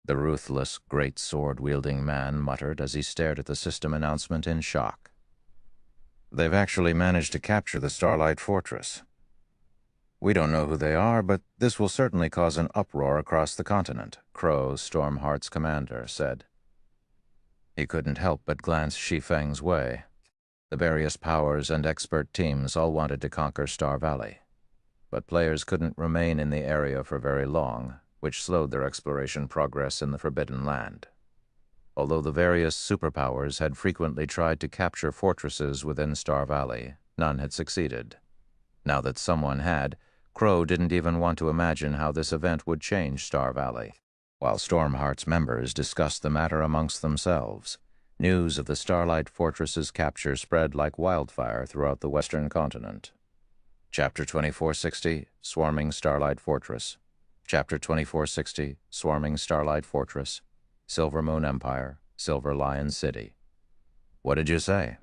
the ruthless, great sword-wielding man muttered as he stared at the system announcement in shock. "They've actually managed to capture the Starlight Fortress. We don't know who they are, but this will certainly cause an uproar across the continent," Crow, Stormheart's commander, said. He couldn't help but glance Shi Feng's way. The various powers and expert teams all wanted to conquer Star Valley, but players couldn't remain in the area for very long, which slowed their exploration progress in the Forbidden Land. Although the various superpowers had frequently tried to capture fortresses within Star Valley, none had succeeded. Now that someone had, Crow didn't even want to imagine how this event would change Star Valley. While Stormheart's members discussed the matter amongst themselves, news of the Starlight Fortress's capture spread like wildfire throughout the western continent. Chapter 2460, Swarming Starlight Fortress. Chapter 2460, Swarming Starlight Fortress. Silver Moon Empire, Silver Lion City. "What did you say?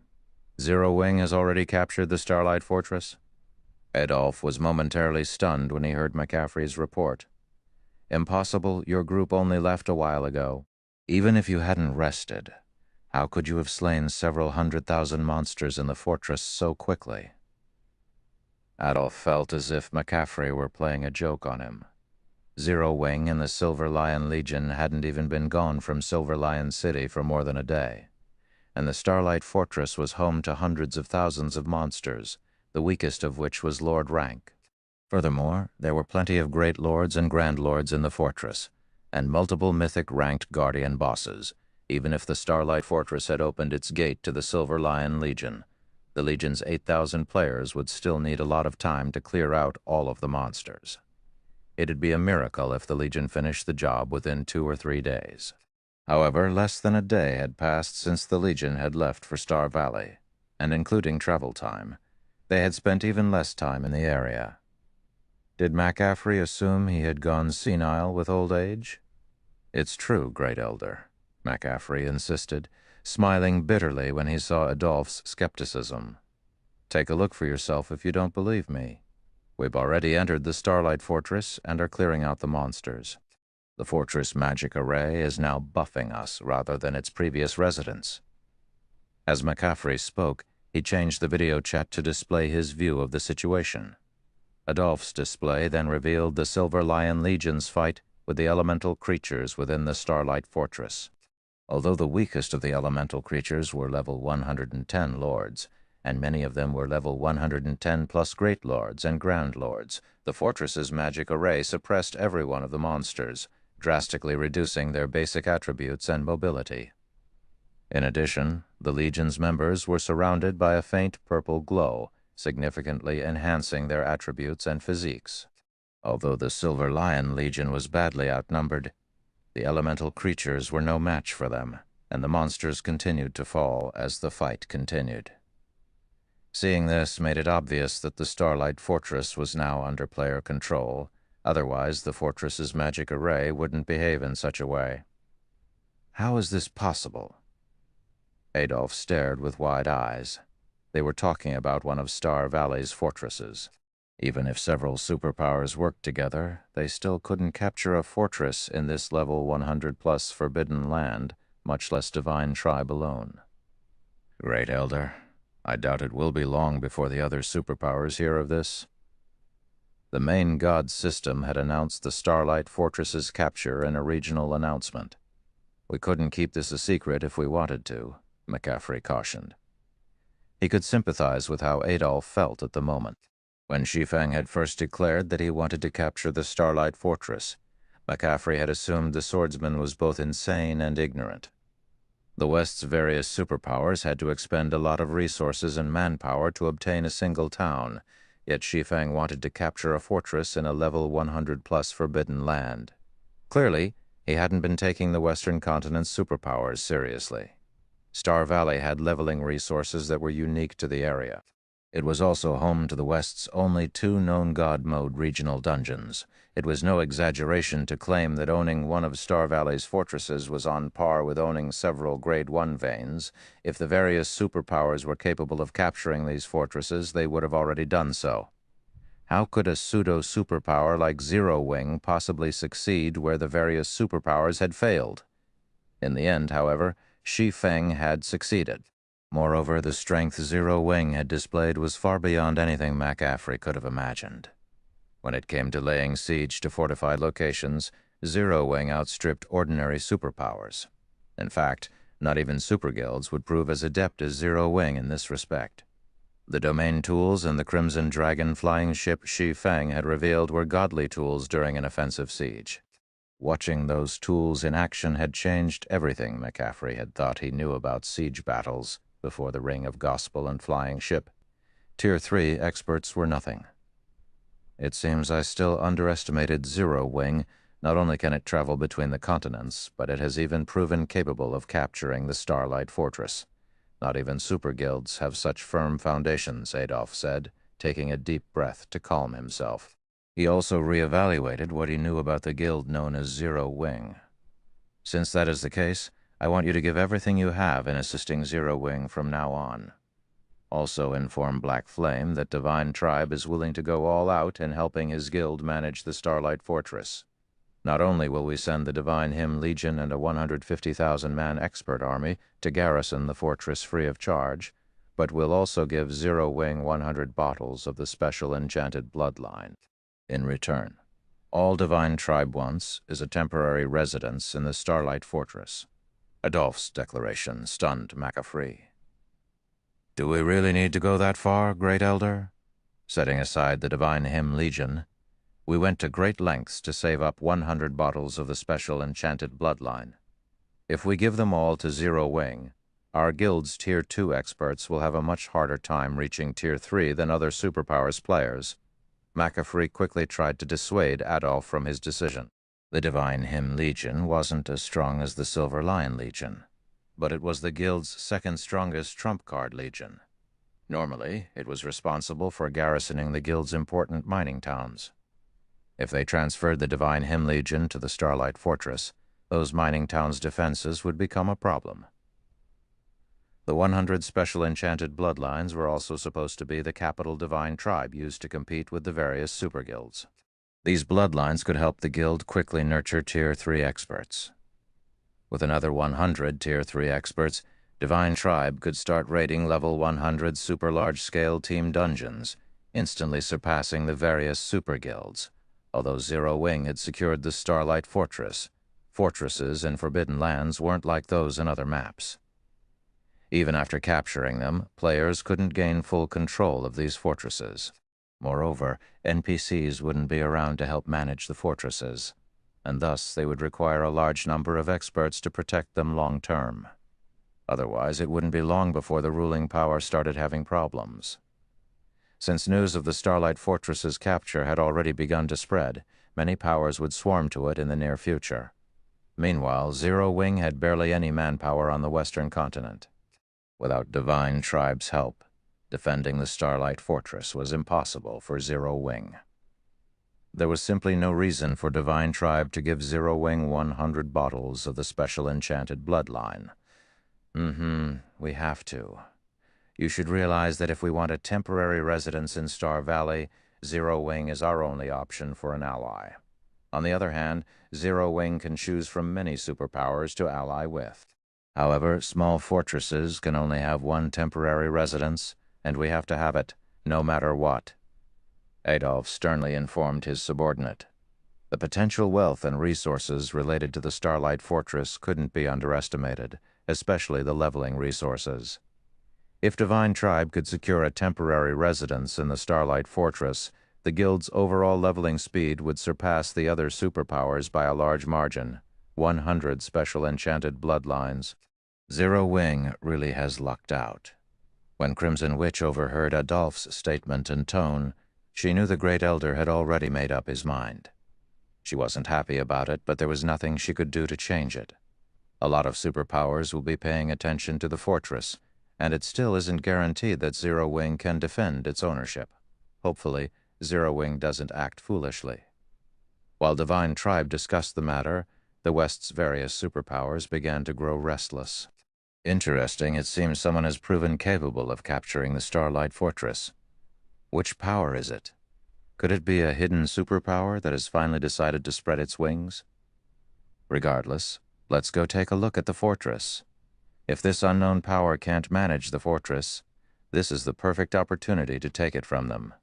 Zero Wing has already captured the Starlight Fortress?" Adolf was momentarily stunned when he heard McCaffrey's report. "Impossible, your group only left a while ago. Even if you hadn't rested, how could you have slain several 100,000 monsters in the fortress so quickly?" Adolf felt as if McCaffrey were playing a joke on him. Zero Wing and the Silver Lion Legion hadn't even been gone from Silver Lion City for more than a day, and the Starlight Fortress was home to hundreds of thousands of monsters, the weakest of which was Lord Rank. Furthermore, there were plenty of great lords and grand lords in the fortress, and multiple mythic ranked guardian bosses. Even if the Starlight Fortress had opened its gate to the Silver Lion Legion, the Legion's 8,000 players would still need a lot of time to clear out all of the monsters. It'd be a miracle if the Legion finished the job within 2 or 3 days. However, less than a day had passed since the Legion had left for Star Valley, and including travel time, they had spent even less time in the area. Did McCaffrey assume he had gone senile with old age? It's true, Great Elder, McCaffrey insisted, smiling bitterly when he saw Adolph's skepticism. Take a look for yourself if you don't believe me. We've already entered the Starlight Fortress and are clearing out the monsters. The fortress magic array is now buffing us rather than its previous residents. As McCaffrey spoke, he changed the video chat to display his view of the situation. Adolph's display then revealed the Silver Lion Legion's fight with the elemental creatures within the Starlight Fortress. Although the weakest of the elemental creatures were level 110 lords, and many of them were level 110 plus great lords and grand lords, the fortress's magic array suppressed every one of the monsters, drastically reducing their basic attributes and mobility. In addition, the Legion's members were surrounded by a faint purple glow, significantly enhancing their attributes and physiques. Although the Silver Lion Legion was badly outnumbered, the elemental creatures were no match for them, and the monsters continued to fall as the fight continued. Seeing this made it obvious that the Starlight Fortress was now under player control, otherwise the fortress's magic array wouldn't behave in such a way. How is this possible? Adolph stared with wide eyes. They were talking about one of Star Valley's fortresses. Even if several superpowers worked together, they still couldn't capture a fortress in this level 100-plus forbidden land, much less Divine Tribe alone. Great Elder, I doubt it will be long before the other superpowers hear of this. The main god system had announced the Starlight Fortress's capture in a regional announcement. We couldn't keep this a secret if we wanted to, McCaffrey cautioned. He could sympathize with how Adolph felt at the moment. When Shi Feng had first declared that he wanted to capture the Starlight Fortress, McCaffrey had assumed the swordsman was both insane and ignorant. The West's various superpowers had to expend a lot of resources and manpower to obtain a single town, yet Shi Feng wanted to capture a fortress in a level 100-plus forbidden land. Clearly, he hadn't been taking the Western continent's superpowers seriously. Star Valley had leveling resources that were unique to the area. It was also home to the West's only 2 known God Mode regional dungeons. It was no exaggeration to claim that owning one of Star Valley's fortresses was on par with owning several Grade 1 veins. If the various superpowers were capable of capturing these fortresses, they would have already done so. How could a pseudo-superpower like Zero Wing possibly succeed where the various superpowers had failed? In the end, however, Shi Feng had succeeded. Moreover, the strength Zero Wing had displayed was far beyond anything McCaffrey could have imagined. When it came to laying siege to fortified locations, Zero Wing outstripped ordinary superpowers. In fact, not even superguilds would prove as adept as Zero Wing in this respect. The domain tools and the Crimson Dragon flying ship Shi Feng had revealed were godly tools during an offensive siege. Watching those tools in action had changed everything McCaffrey had thought he knew about siege battles before the Ring of Gospel and flying ship. Tier 3 experts were nothing. It seems I still underestimated Zero Wing. Not only can it travel between the continents, but it has even proven capable of capturing the Starlight Fortress. Not even super guilds have such firm foundations, Adolph said, taking a deep breath to calm himself. He also reevaluated what he knew about the guild known as Zero Wing. Since that is the case, I want you to give everything you have in assisting Zero Wing from now on. Also inform Black Flame that Divine Tribe is willing to go all out in helping his guild manage the Starlight Fortress. Not only will we send the Divine Hymn Legion and a 150,000-man expert army to garrison the fortress free of charge, but we'll also give Zero Wing 100 bottles of the special enchanted bloodline. In return, all Divine Tribe wants is a temporary residence in the Starlight Fortress. Adolph's declaration stunned McAfee. Do we really need to go that far, Great Elder? Setting aside the Divine Hymn Legion, we went to great lengths to save up 100 bottles of the special enchanted bloodline. If we give them all to Zero Wing, our guild's Tier 2 experts will have a much harder time reaching Tier 3 than other superpowers players. McAfee quickly tried to dissuade Adolf from his decision. The Divine Hymn Legion wasn't as strong as the Silver Lion Legion, but it was the guild's second strongest trump card legion. Normally, it was responsible for garrisoning the guild's important mining towns. If they transferred the Divine Hymn Legion to the Starlight Fortress, those mining towns' defenses would become a problem. The 100 special enchanted bloodlines were also supposed to be the capital divine tribe used to compete with the various super guilds. These bloodlines could help the guild quickly nurture Tier 3 experts. With another 100 Tier 3 experts, Divine Tribe could start raiding level 100 super large-scale team dungeons, instantly surpassing the various super guilds. Although Zero Wing had secured the Starlight Fortress, fortresses in Forbidden Lands weren't like those in other maps. Even after capturing them, players couldn't gain full control of these fortresses. Moreover, NPCs wouldn't be around to help manage the fortresses, and thus they would require a large number of experts to protect them long-term. Otherwise, it wouldn't be long before the ruling power started having problems. Since news of the Starlight Fortress's capture had already begun to spread, many powers would swarm to it in the near future. Meanwhile, Zero Wing had barely any manpower on the Western continent. Without Divine Tribe's help, defending the Starlight Fortress was impossible for Zero Wing. There was simply no reason for Divine Tribe to give Zero Wing 100 bottles of the special enchanted bloodline. We have to. You should realize that if we want a temporary residence in Star Valley, Zero Wing is our only option for an ally. On the other hand, Zero Wing can choose from many superpowers to ally with. However, small fortresses can only have one temporary residence, and we have to have it, no matter what. Adolf sternly informed his subordinate. The potential wealth and resources related to the Starlight Fortress couldn't be underestimated, especially the leveling resources. If Divine Tribe could secure a temporary residence in the Starlight Fortress, the guild's overall leveling speed would surpass the other superpowers by a large margin, 100 special enchanted bloodlines. Zero Wing really has lucked out. When Crimson Witch overheard Adolph's statement and tone, she knew the Great Elder had already made up his mind. She wasn't happy about it, but there was nothing she could do to change it. A lot of superpowers will be paying attention to the fortress, and it still isn't guaranteed that Zero Wing can defend its ownership. Hopefully, Zero Wing doesn't act foolishly. While Divine Tribe discussed the matter, the West's various superpowers began to grow restless. Interesting, it seems someone has proven capable of capturing the Starlight Fortress. Which power is it? Could it be a hidden superpower that has finally decided to spread its wings? Regardless, let's go take a look at the fortress. If this unknown power can't manage the fortress, this is the perfect opportunity to take it from them.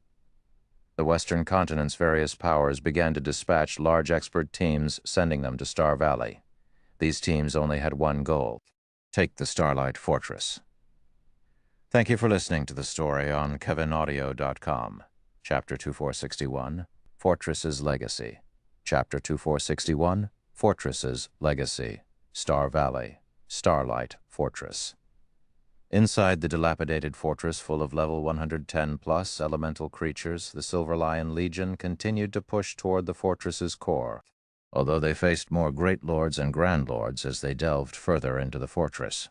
The Western continent's various powers began to dispatch large expert teams, sending them to Star Valley. These teams only had one goal: take the Starlight Fortress. Thank you for listening to the story on KevinAudio.com. Chapter 2461, Fortress's Legacy. Chapter 2461, Fortress's Legacy. Star Valley. Starlight Fortress. Inside the dilapidated fortress full of level 110-plus elemental creatures, the Silver Lion Legion continued to push toward the fortress's core, although they faced more Great Lords and Grand Lords as they delved further into the fortress.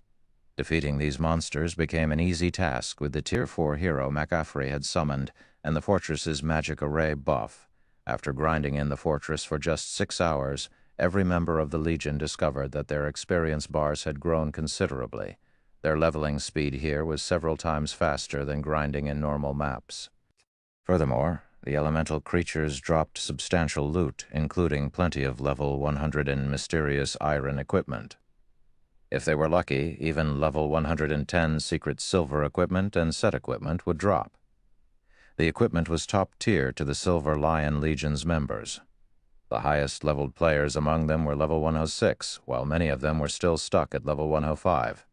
Defeating these monsters became an easy task with the Tier 4 hero McAfee had summoned and the fortress's magic array buff. After grinding in the fortress for just 6 hours, every member of the Legion discovered that their experience bars had grown considerably. Their leveling speed here was several times faster than grinding in normal maps. Furthermore, the elemental creatures dropped substantial loot, including plenty of level 100 and mysterious iron equipment. If they were lucky, even level 110 secret silver equipment and set equipment would drop. The equipment was top tier to the Silver Lion Legion's members. The highest leveled players among them were level 106, while many of them were still stuck at level 105.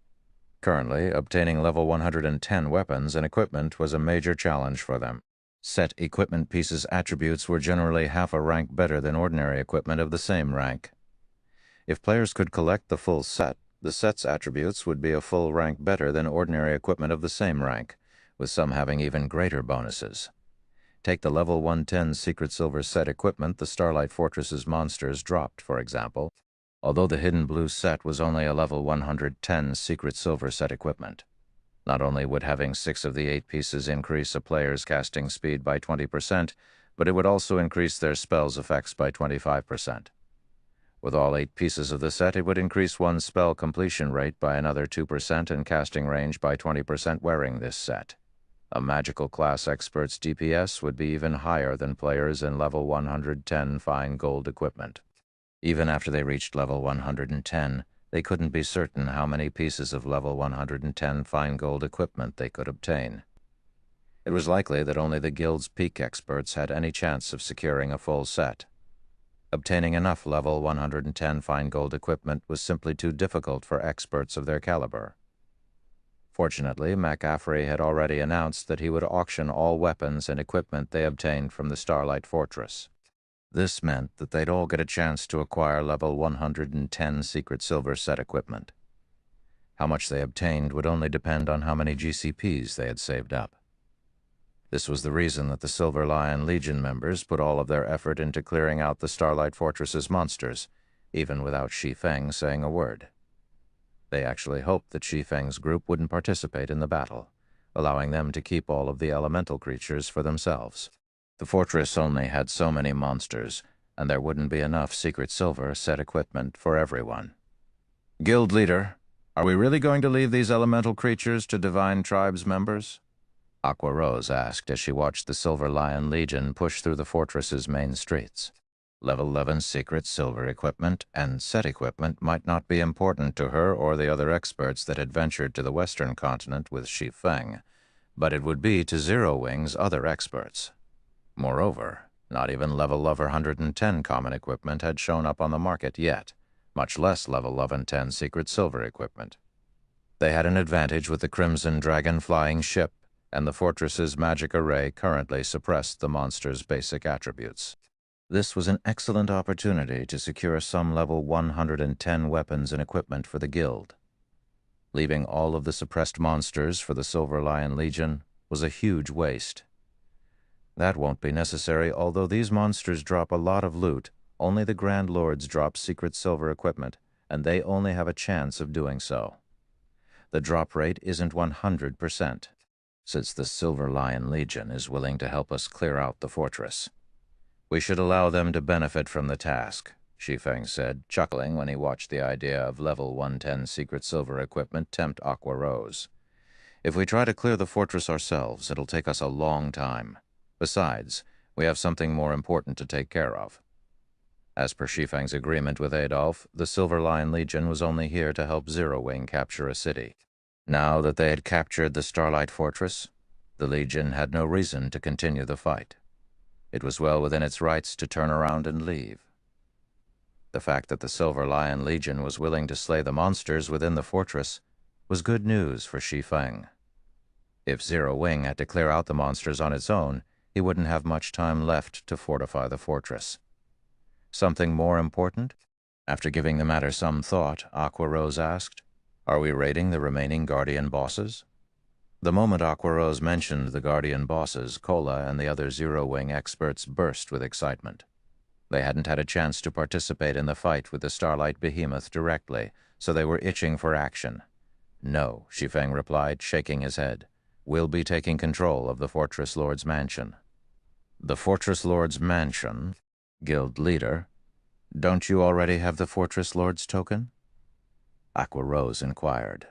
Currently, obtaining level 110 weapons and equipment was a major challenge for them. Set equipment pieces' attributes were generally half a rank better than ordinary equipment of the same rank. If players could collect the full set, the set's attributes would be a full rank better than ordinary equipment of the same rank, with some having even greater bonuses. Take the level 110 Secret Silver set equipment the Starlight Fortress's monsters dropped, for example, although the Hidden Blue set was only a level 110 Secret Silver set equipment. Not only would having 6 of the 8 pieces increase a player's casting speed by 20%, but it would also increase their spell's effects by 25%. With all 8 pieces of the set, it would increase one's spell completion rate by another 2% and casting range by 20% wearing this set. A magical class expert's DPS would be even higher than players in level 110 fine gold equipment. Even after they reached level 110, they couldn't be certain how many pieces of level 110 fine gold equipment they could obtain. It was likely that only the guild's peak experts had any chance of securing a full set. Obtaining enough level 110 fine gold equipment was simply too difficult for experts of their caliber. Fortunately, McAfee had already announced that he would auction all weapons and equipment they obtained from the Starlight Fortress. This meant that they'd all get a chance to acquire level 110 Secret Silver set equipment. How much they obtained would only depend on how many GCPs they had saved up. This was the reason that the Silver Lion Legion members put all of their effort into clearing out the Starlight Fortress's monsters, even without Shi Feng saying a word. They actually hoped that Shi Feng's group wouldn't participate in the battle, allowing them to keep all of the elemental creatures for themselves. The fortress only had so many monsters, and there wouldn't be enough Secret Silver set equipment for everyone. Guild leader, are we really going to leave these elemental creatures to Divine Tribe's members? Aqua Rose asked as she watched the Silver Lion Legion push through the fortress's main streets. Level 11 Secret Silver equipment and set equipment might not be important to her or the other experts that had ventured to the Western continent with Shi Feng, but it would be to Zero Wing's other experts. Moreover, not even level 110 common equipment had shown up on the market yet, much less level 1110 Secret Silver equipment. They had an advantage with the Crimson Dragon flying ship, and the fortress's magic array currently suppressed the monster's basic attributes. This was an excellent opportunity to secure some level 110 weapons and equipment for the guild. Leaving all of the suppressed monsters for the Silver Lion Legion was a huge waste. That won't be necessary, although these monsters drop a lot of loot. Only the Grand Lords drop Secret Silver equipment, and they only have a chance of doing so. The drop rate isn't 100%, since the Silver Lion Legion is willing to help us clear out the fortress. We should allow them to benefit from the task, Shi Feng said, chuckling when he watched the idea of level 110 Secret Silver equipment tempt Aqua Rose. If we try to clear the fortress ourselves, it'll take us a long time. Besides, we have something more important to take care of. As per Shi Feng's agreement with Adolf, the Silver Lion Legion was only here to help Zero Wing capture a city. Now that they had captured the Starlight Fortress, the Legion had no reason to continue the fight. It was well within its rights to turn around and leave. The fact that the Silver Lion Legion was willing to slay the monsters within the fortress was good news for Shi Feng. If Zero Wing had to clear out the monsters on its own, he wouldn't have much time left to fortify the fortress. Something more important? After giving the matter some thought, Aqua Rose asked, "Are we raiding the remaining Guardian bosses?" The moment Aqua Rose mentioned the Guardian bosses, Cola and the other Zero Wing experts burst with excitement. They hadn't had a chance to participate in the fight with the Starlight Behemoth directly, so they were itching for action. "No," Shi Feng replied, shaking his head. "We'll be taking control of the Fortress Lord's mansion." The Fortress Lord's mansion? Guild leader, don't you already have the Fortress Lord's token? Aqua Rose inquired.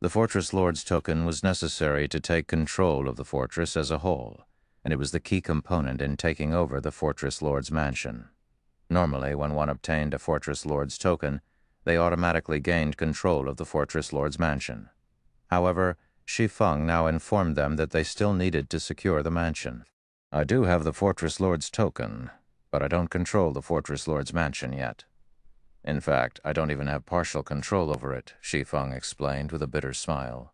The Fortress Lord's token was necessary to take control of the fortress as a whole, and it was the key component in taking over the Fortress Lord's mansion. Normally, when one obtained a Fortress Lord's token, they automatically gained control of the Fortress Lord's mansion. However, Shi Feng now informed them that they still needed to secure the mansion. "I do have the Fortress Lord's token, but I don't control the Fortress Lord's mansion yet. In fact, I don't even have partial control over it," Shi Feng explained with a bitter smile.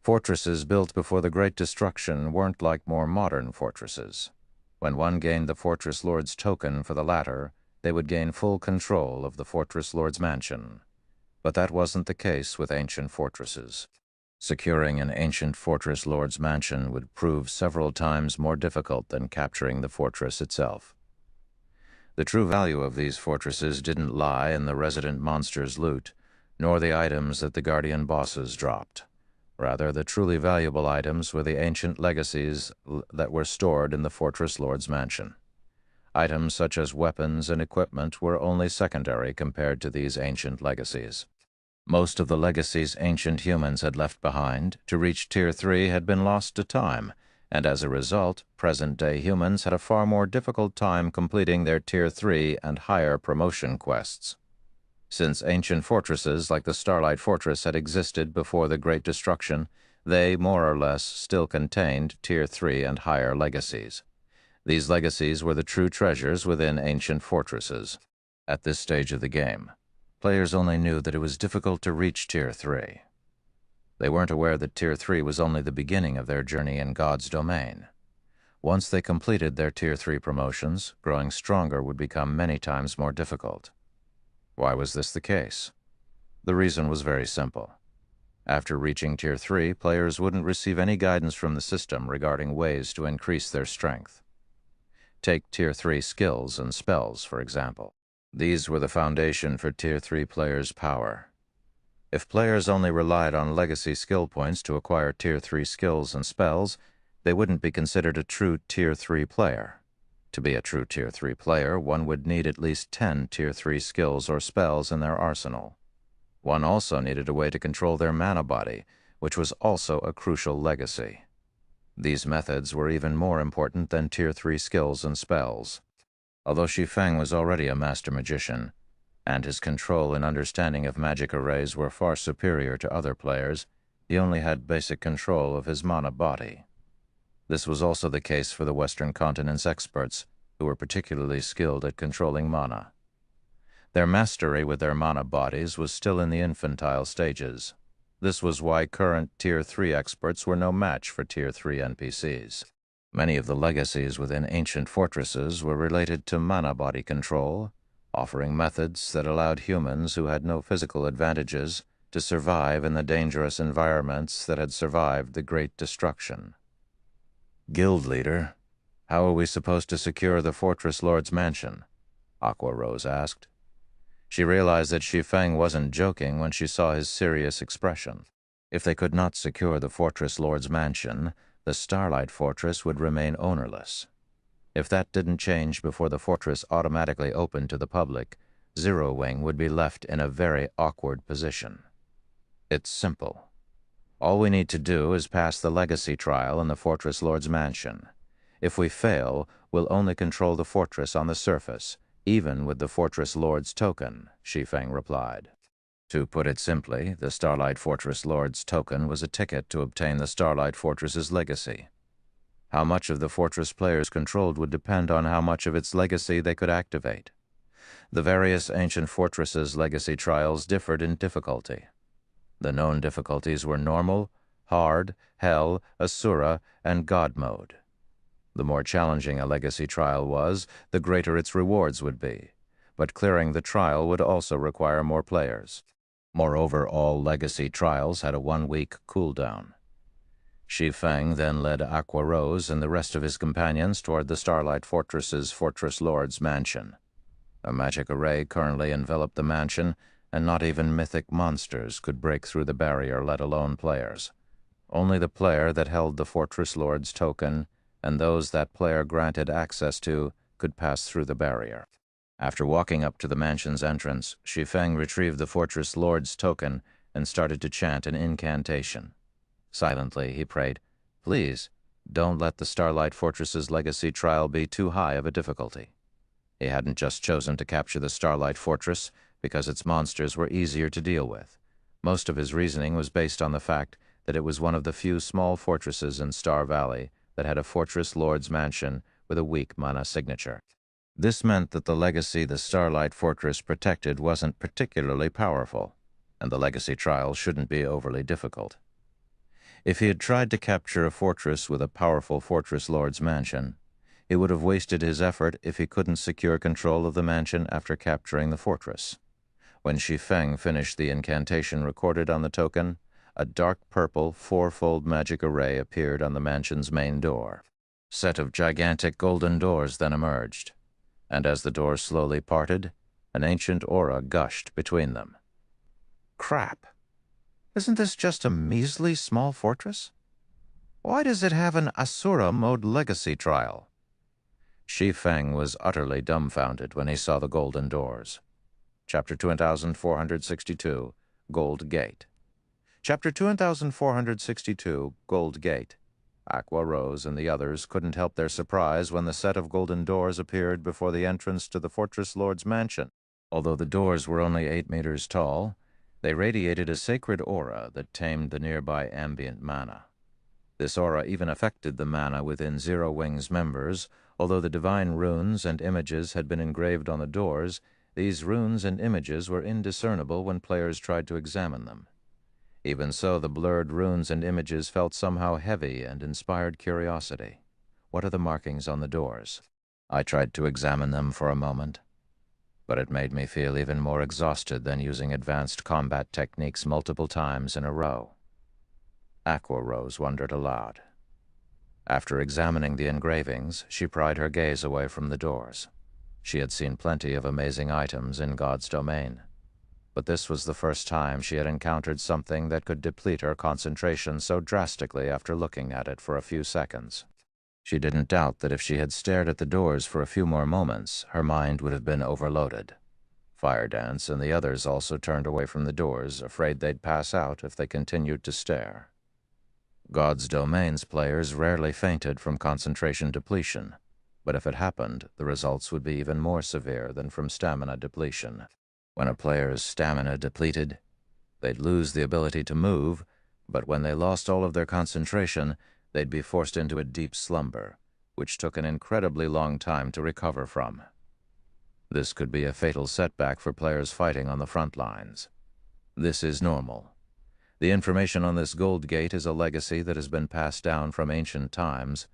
Fortresses built before the Great Destruction weren't like more modern fortresses. When one gained the Fortress Lord's token for the latter, they would gain full control of the Fortress Lord's mansion. But that wasn't the case with ancient fortresses. Securing an ancient Fortress Lord's mansion would prove several times more difficult than capturing the fortress itself. The true value of these fortresses didn't lie in the resident monsters' loot, nor the items that the Guardian bosses dropped. Rather, the truly valuable items were the ancient legacies that were stored in the Fortress Lord's mansion. Items such as weapons and equipment were only secondary compared to these ancient legacies. Most of the legacies ancient humans had left behind to reach Tier 3 had been lost to time, and as a result, present-day humans had a far more difficult time completing their Tier 3 and higher promotion quests. Since ancient fortresses like the Starlight Fortress had existed before the Great Destruction, they, more or less, still contained Tier 3 and higher legacies. These legacies were the true treasures within ancient fortresses. At this stage of the game, players only knew that it was difficult to reach Tier 3. They weren't aware that Tier 3 was only the beginning of their journey in God's domain. Once they completed their Tier 3 promotions, growing stronger would become many times more difficult. Why was this the case? The reason was very simple. After reaching Tier 3, players wouldn't receive any guidance from the system regarding ways to increase their strength. Take Tier 3 skills and spells, for example. These were the foundation for Tier 3 players' power. If players only relied on legacy skill points to acquire Tier 3 skills and spells, they wouldn't be considered a true Tier 3 player. To be a true Tier 3 player, one would need at least 10 Tier 3 skills or spells in their arsenal. One also needed a way to control their mana body, which was also a crucial legacy. These methods were even more important than Tier 3 skills and spells. Although Shi Feng was already a master magician, and his control and understanding of magic arrays were far superior to other players, he only had basic control of his mana body. This was also the case for the Western continent's experts, who were particularly skilled at controlling mana. Their mastery with their mana bodies was still in the infantile stages. This was why current Tier 3 experts were no match for Tier 3 NPCs. Many of the legacies within ancient fortresses were related to mana body control, offering methods that allowed humans who had no physical advantages to survive in the dangerous environments that had survived the Great Destruction. Guild leader, how are we supposed to secure the Fortress Lord's mansion? Aqua Rose asked. She realized that Shi Feng wasn't joking when she saw his serious expression. If they could not secure the Fortress Lord's mansion, the Starlight Fortress would remain ownerless. If that didn't change before the fortress automatically opened to the public, Zero Wing would be left in a very awkward position. It's simple. All we need to do is pass the legacy trial in the Fortress Lord's mansion. If we fail, we'll only control the fortress on the surface, even with the Fortress Lord's token, Shi Feng replied. To put it simply, the Starlight Fortress Lord's token was a ticket to obtain the Starlight Fortress's legacy. How much of the fortress players controlled would depend on how much of its legacy they could activate. The various ancient fortresses' legacy trials differed in difficulty. The known difficulties were normal, hard, hell, asura, and god mode. The more challenging a legacy trial was, the greater its rewards would be, but clearing the trial would also require more players. Moreover, all legacy trials had a 1-week cooldown. Shi Feng then led Aqua Rose and the rest of his companions toward the Starlight Fortress's Fortress Lord's mansion. A magic array currently enveloped the mansion, and not even mythic monsters could break through the barrier, let alone players. Only the player that held the Fortress Lord's token, and those that player granted access to, could pass through the barrier. After walking up to the mansion's entrance, Shi Feng retrieved the Fortress Lord's token and started to chant an incantation. Silently, he prayed, "Please, don't let the Starlight Fortress's legacy trial be too high of a difficulty." He hadn't just chosen to capture the Starlight Fortress because its monsters were easier to deal with. Most of his reasoning was based on the fact that it was one of the few small fortresses in Star Valley that had a Fortress Lord's mansion with a weak mana signature. This meant that the legacy the Starlight Fortress protected wasn't particularly powerful, and the legacy trial shouldn't be overly difficult. If he had tried to capture a fortress with a powerful fortress lord's mansion, he would have wasted his effort if he couldn't secure control of the mansion after capturing the fortress. When Shi Feng finished the incantation recorded on the token, a dark purple fourfold magic array appeared on the mansion's main door. A set of gigantic golden doors then emerged, and as the doors slowly parted, an ancient aura gushed between them. Crap! Isn't this just a measly small fortress? Why does it have an Asura mode legacy trial? Shi Feng was utterly dumbfounded when he saw the golden doors. Chapter 2462, Gold Gate. Chapter 2462, Gold Gate. Aqua, Rose, and the others couldn't help their surprise when the set of golden doors appeared before the entrance to the Fortress Lord's mansion. Although the doors were only 8 meters tall, they radiated a sacred aura that tamed the nearby ambient mana. This aura even affected the mana within Zero Wing's members. Although the divine runes and images had been engraved on the doors, these runes and images were indiscernible when players tried to examine them. Even so, the blurred runes and images felt somehow heavy and inspired curiosity. What are the markings on the doors? I tried to examine them for a moment, but it made me feel even more exhausted than using advanced combat techniques multiple times in a row. Aqua Rose wondered aloud. After examining the engravings, she pried her gaze away from the doors. She had seen plenty of amazing items in God's domain, but this was the first time she had encountered something that could deplete her concentration so drastically after looking at it for a few seconds. She didn't doubt that if she had stared at the doors for a few more moments, her mind would have been overloaded. Fire Dance and the others also turned away from the doors, afraid they'd pass out if they continued to stare. God's Domain's players rarely fainted from concentration depletion, but if it happened, the results would be even more severe than from stamina depletion. When a player's stamina depleted, they'd lose the ability to move, but when they lost all of their concentration, they'd be forced into a deep slumber, which took an incredibly long time to recover from. This could be a fatal setback for players fighting on the front lines. This is normal. The information on this Gold Gate is a legacy that has been passed down from ancient times.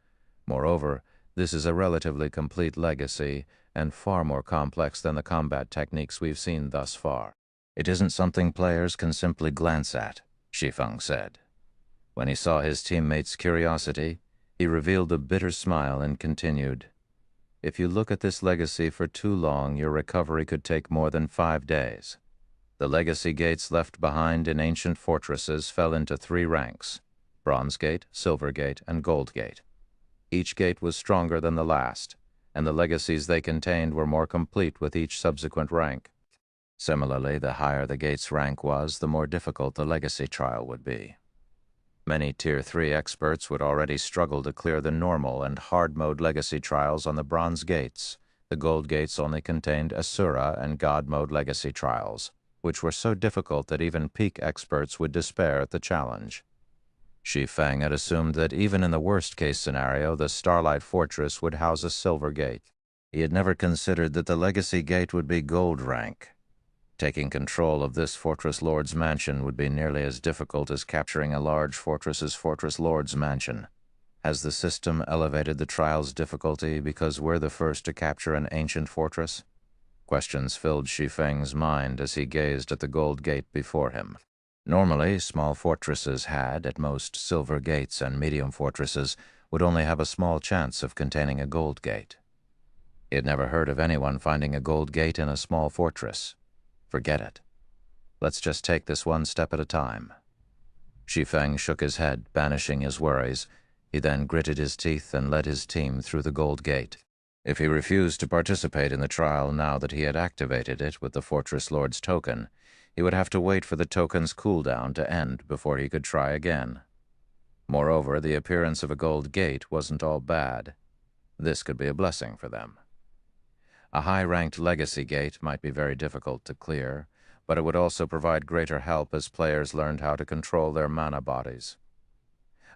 Moreover, this is a relatively complete legacy and far more complex than the combat techniques we've seen thus far. It isn't something players can simply glance at, Shi Feng said. When he saw his teammates' curiosity, he revealed a bitter smile and continued, "If you look at this legacy for too long, your recovery could take more than 5 days. The legacy gates left behind in ancient fortresses fell into 3 ranks: Bronze Gate, Silver Gate, and Gold Gate. Each gate was stronger than the last, and the legacies they contained were more complete with each subsequent rank. Similarly, the higher the gate's rank was, the more difficult the legacy trial would be. Many Tier 3 experts would already struggle to clear the normal and hard-mode legacy trials on the Bronze Gates. The Gold Gates only contained Asura and God-mode legacy trials, which were so difficult that even peak experts would despair at the challenge. Shi Feng had assumed that even in the worst-case scenario, the Starlight Fortress would house a Silver Gate. He had never considered that the Legacy Gate would be Gold rank. Taking control of this Fortress Lord's mansion would be nearly as difficult as capturing a large fortress's Fortress Lord's mansion. Has the system elevated the trial's difficulty because we're the first to capture an ancient fortress? Questions filled Shi Feng's mind as he gazed at the Gold Gate before him. Normally, small fortresses had, at most, silver gates, and medium fortresses would only have a small chance of containing a Gold Gate. He had never heard of anyone finding a Gold Gate in a small fortress. Forget it. Let's just take this one step at a time. Shi Feng shook his head, banishing his worries. He then gritted his teeth and led his team through the Gold Gate. If he refused to participate in the trial now that he had activated it with the Fortress Lord's token, he would have to wait for the token's cooldown to end before he could try again. Moreover, the appearance of a Gold Gate wasn't all bad. This could be a blessing for them. A high-ranked Legacy Gate might be very difficult to clear, but it would also provide greater help as players learned how to control their mana bodies.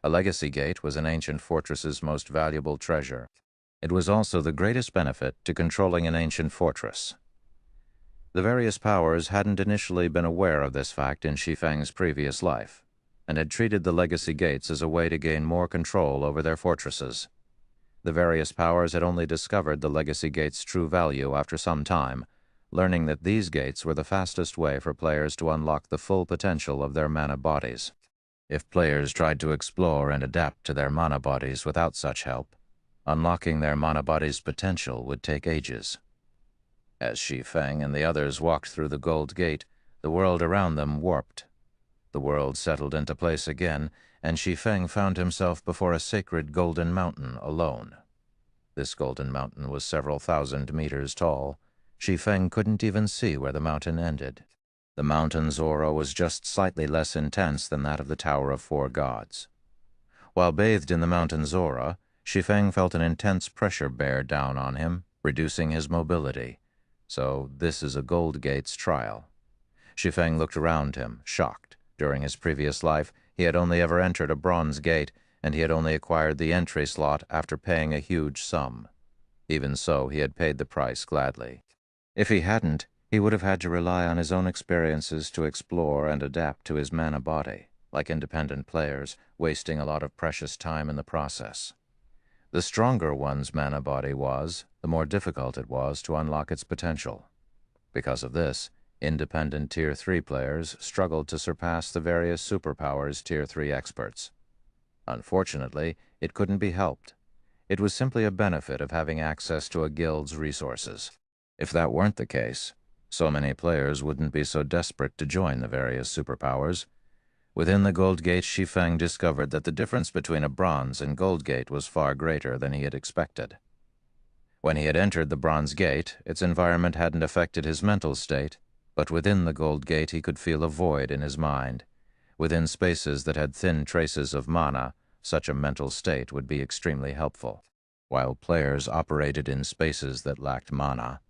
A Legacy Gate was an ancient fortress's most valuable treasure. It was also the greatest benefit to controlling an ancient fortress. The various powers hadn't initially been aware of this fact in Shi Feng's previous life. and had treated the legacy gates as a way to gain more control over their fortresses. The various powers had only discovered the legacy gates' true value after some time, learning that these gates were the fastest way for players to unlock the full potential of their mana bodies. If players tried to explore and adapt to their mana bodies without such help, unlocking their mana bodies' potential would take ages. As Shi Feng and the others walked through the Gold Gate, the world around them warped. The world settled into place again, and Shi Feng found himself before a sacred golden mountain alone. This golden mountain was several thousand meters tall. Shi Feng couldn't even see where the mountain ended. The mountain's aura was just slightly less intense than that of the Tower of Four Gods. While bathed in the mountain's aura, Shi Feng felt an intense pressure bear down on him, reducing his mobility. So this is a Gold Gate's trial. Shi Feng looked around him, shocked. During his previous life, he had only ever entered a bronze gate, and he had only acquired the entry slot after paying a huge sum. Even so, he had paid the price gladly. If he hadn't, he would have had to rely on his own experiences to explore and adapt to his mana body, like independent players, wasting a lot of precious time in the process. The stronger one's mana body was, the more difficult it was to unlock its potential. Because of this, independent Tier 3 players struggled to surpass the various superpowers Tier 3 experts. Unfortunately, it couldn't be helped. It was simply a benefit of having access to a guild's resources. If that weren't the case, so many players wouldn't be so desperate to join the various superpowers. Within the Gold Gate, Shi Feng discovered that the difference between a Bronze and Gold Gate was far greater than he had expected. When he had entered the Bronze Gate, its environment hadn't affected his mental state, but within the Gold Gate he could feel a void in his mind. Within spaces that had thin traces of mana, such a mental state would be extremely helpful. While players operated in spaces that lacked mana,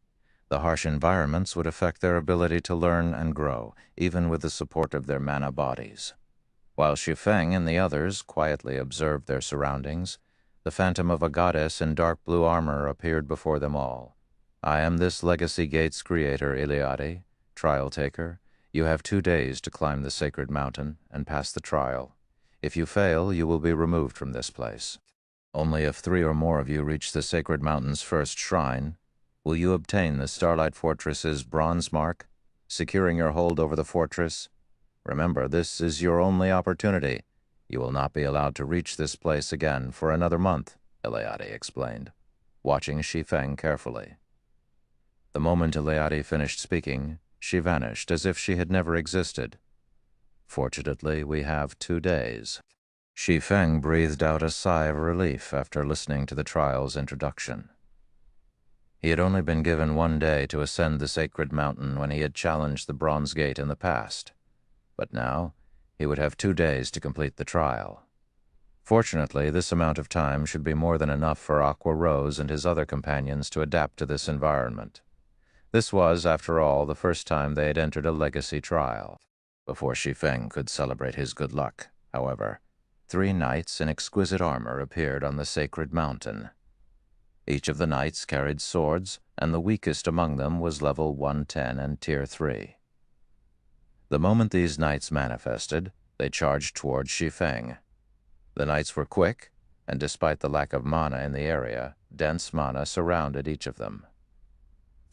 the harsh environments would affect their ability to learn and grow, even with the support of their mana bodies. While Shi Feng and the others quietly observed their surroundings, the phantom of a goddess in dark blue armor appeared before them all. "I am this Legacy Gate's creator, Iliadi, trial taker. You have 2 days to climb the sacred mountain and pass the trial. If you fail, you will be removed from this place. Only if 3 or more of you reach the sacred mountain's first shrine will you obtain the Starlight Fortress's bronze mark, securing your hold over the fortress. Remember, this is your only opportunity. You will not be allowed to reach this place again for another month," Iliadi explained, watching Shi Feng carefully. The moment Iliadi finished speaking, she vanished as if she had never existed. "Fortunately, we have 2 days." Shi Feng breathed out a sigh of relief after listening to the trial's introduction. He had only been given 1 day to ascend the sacred mountain when he had challenged the Bronze Gate in the past, but now he would have 2 days to complete the trial. Fortunately, this amount of time should be more than enough for Aqua Rose and his other companions to adapt to this environment. This was, after all, the first time they had entered a legacy trial. Before Shi Feng could celebrate his good luck, however, 3 knights in exquisite armor appeared on the sacred mountain. Each of the knights carried swords, and the weakest among them was level 110 and Tier 3. The moment these knights manifested, they charged toward Shi Feng. The knights were quick, and despite the lack of mana in the area, dense mana surrounded each of them.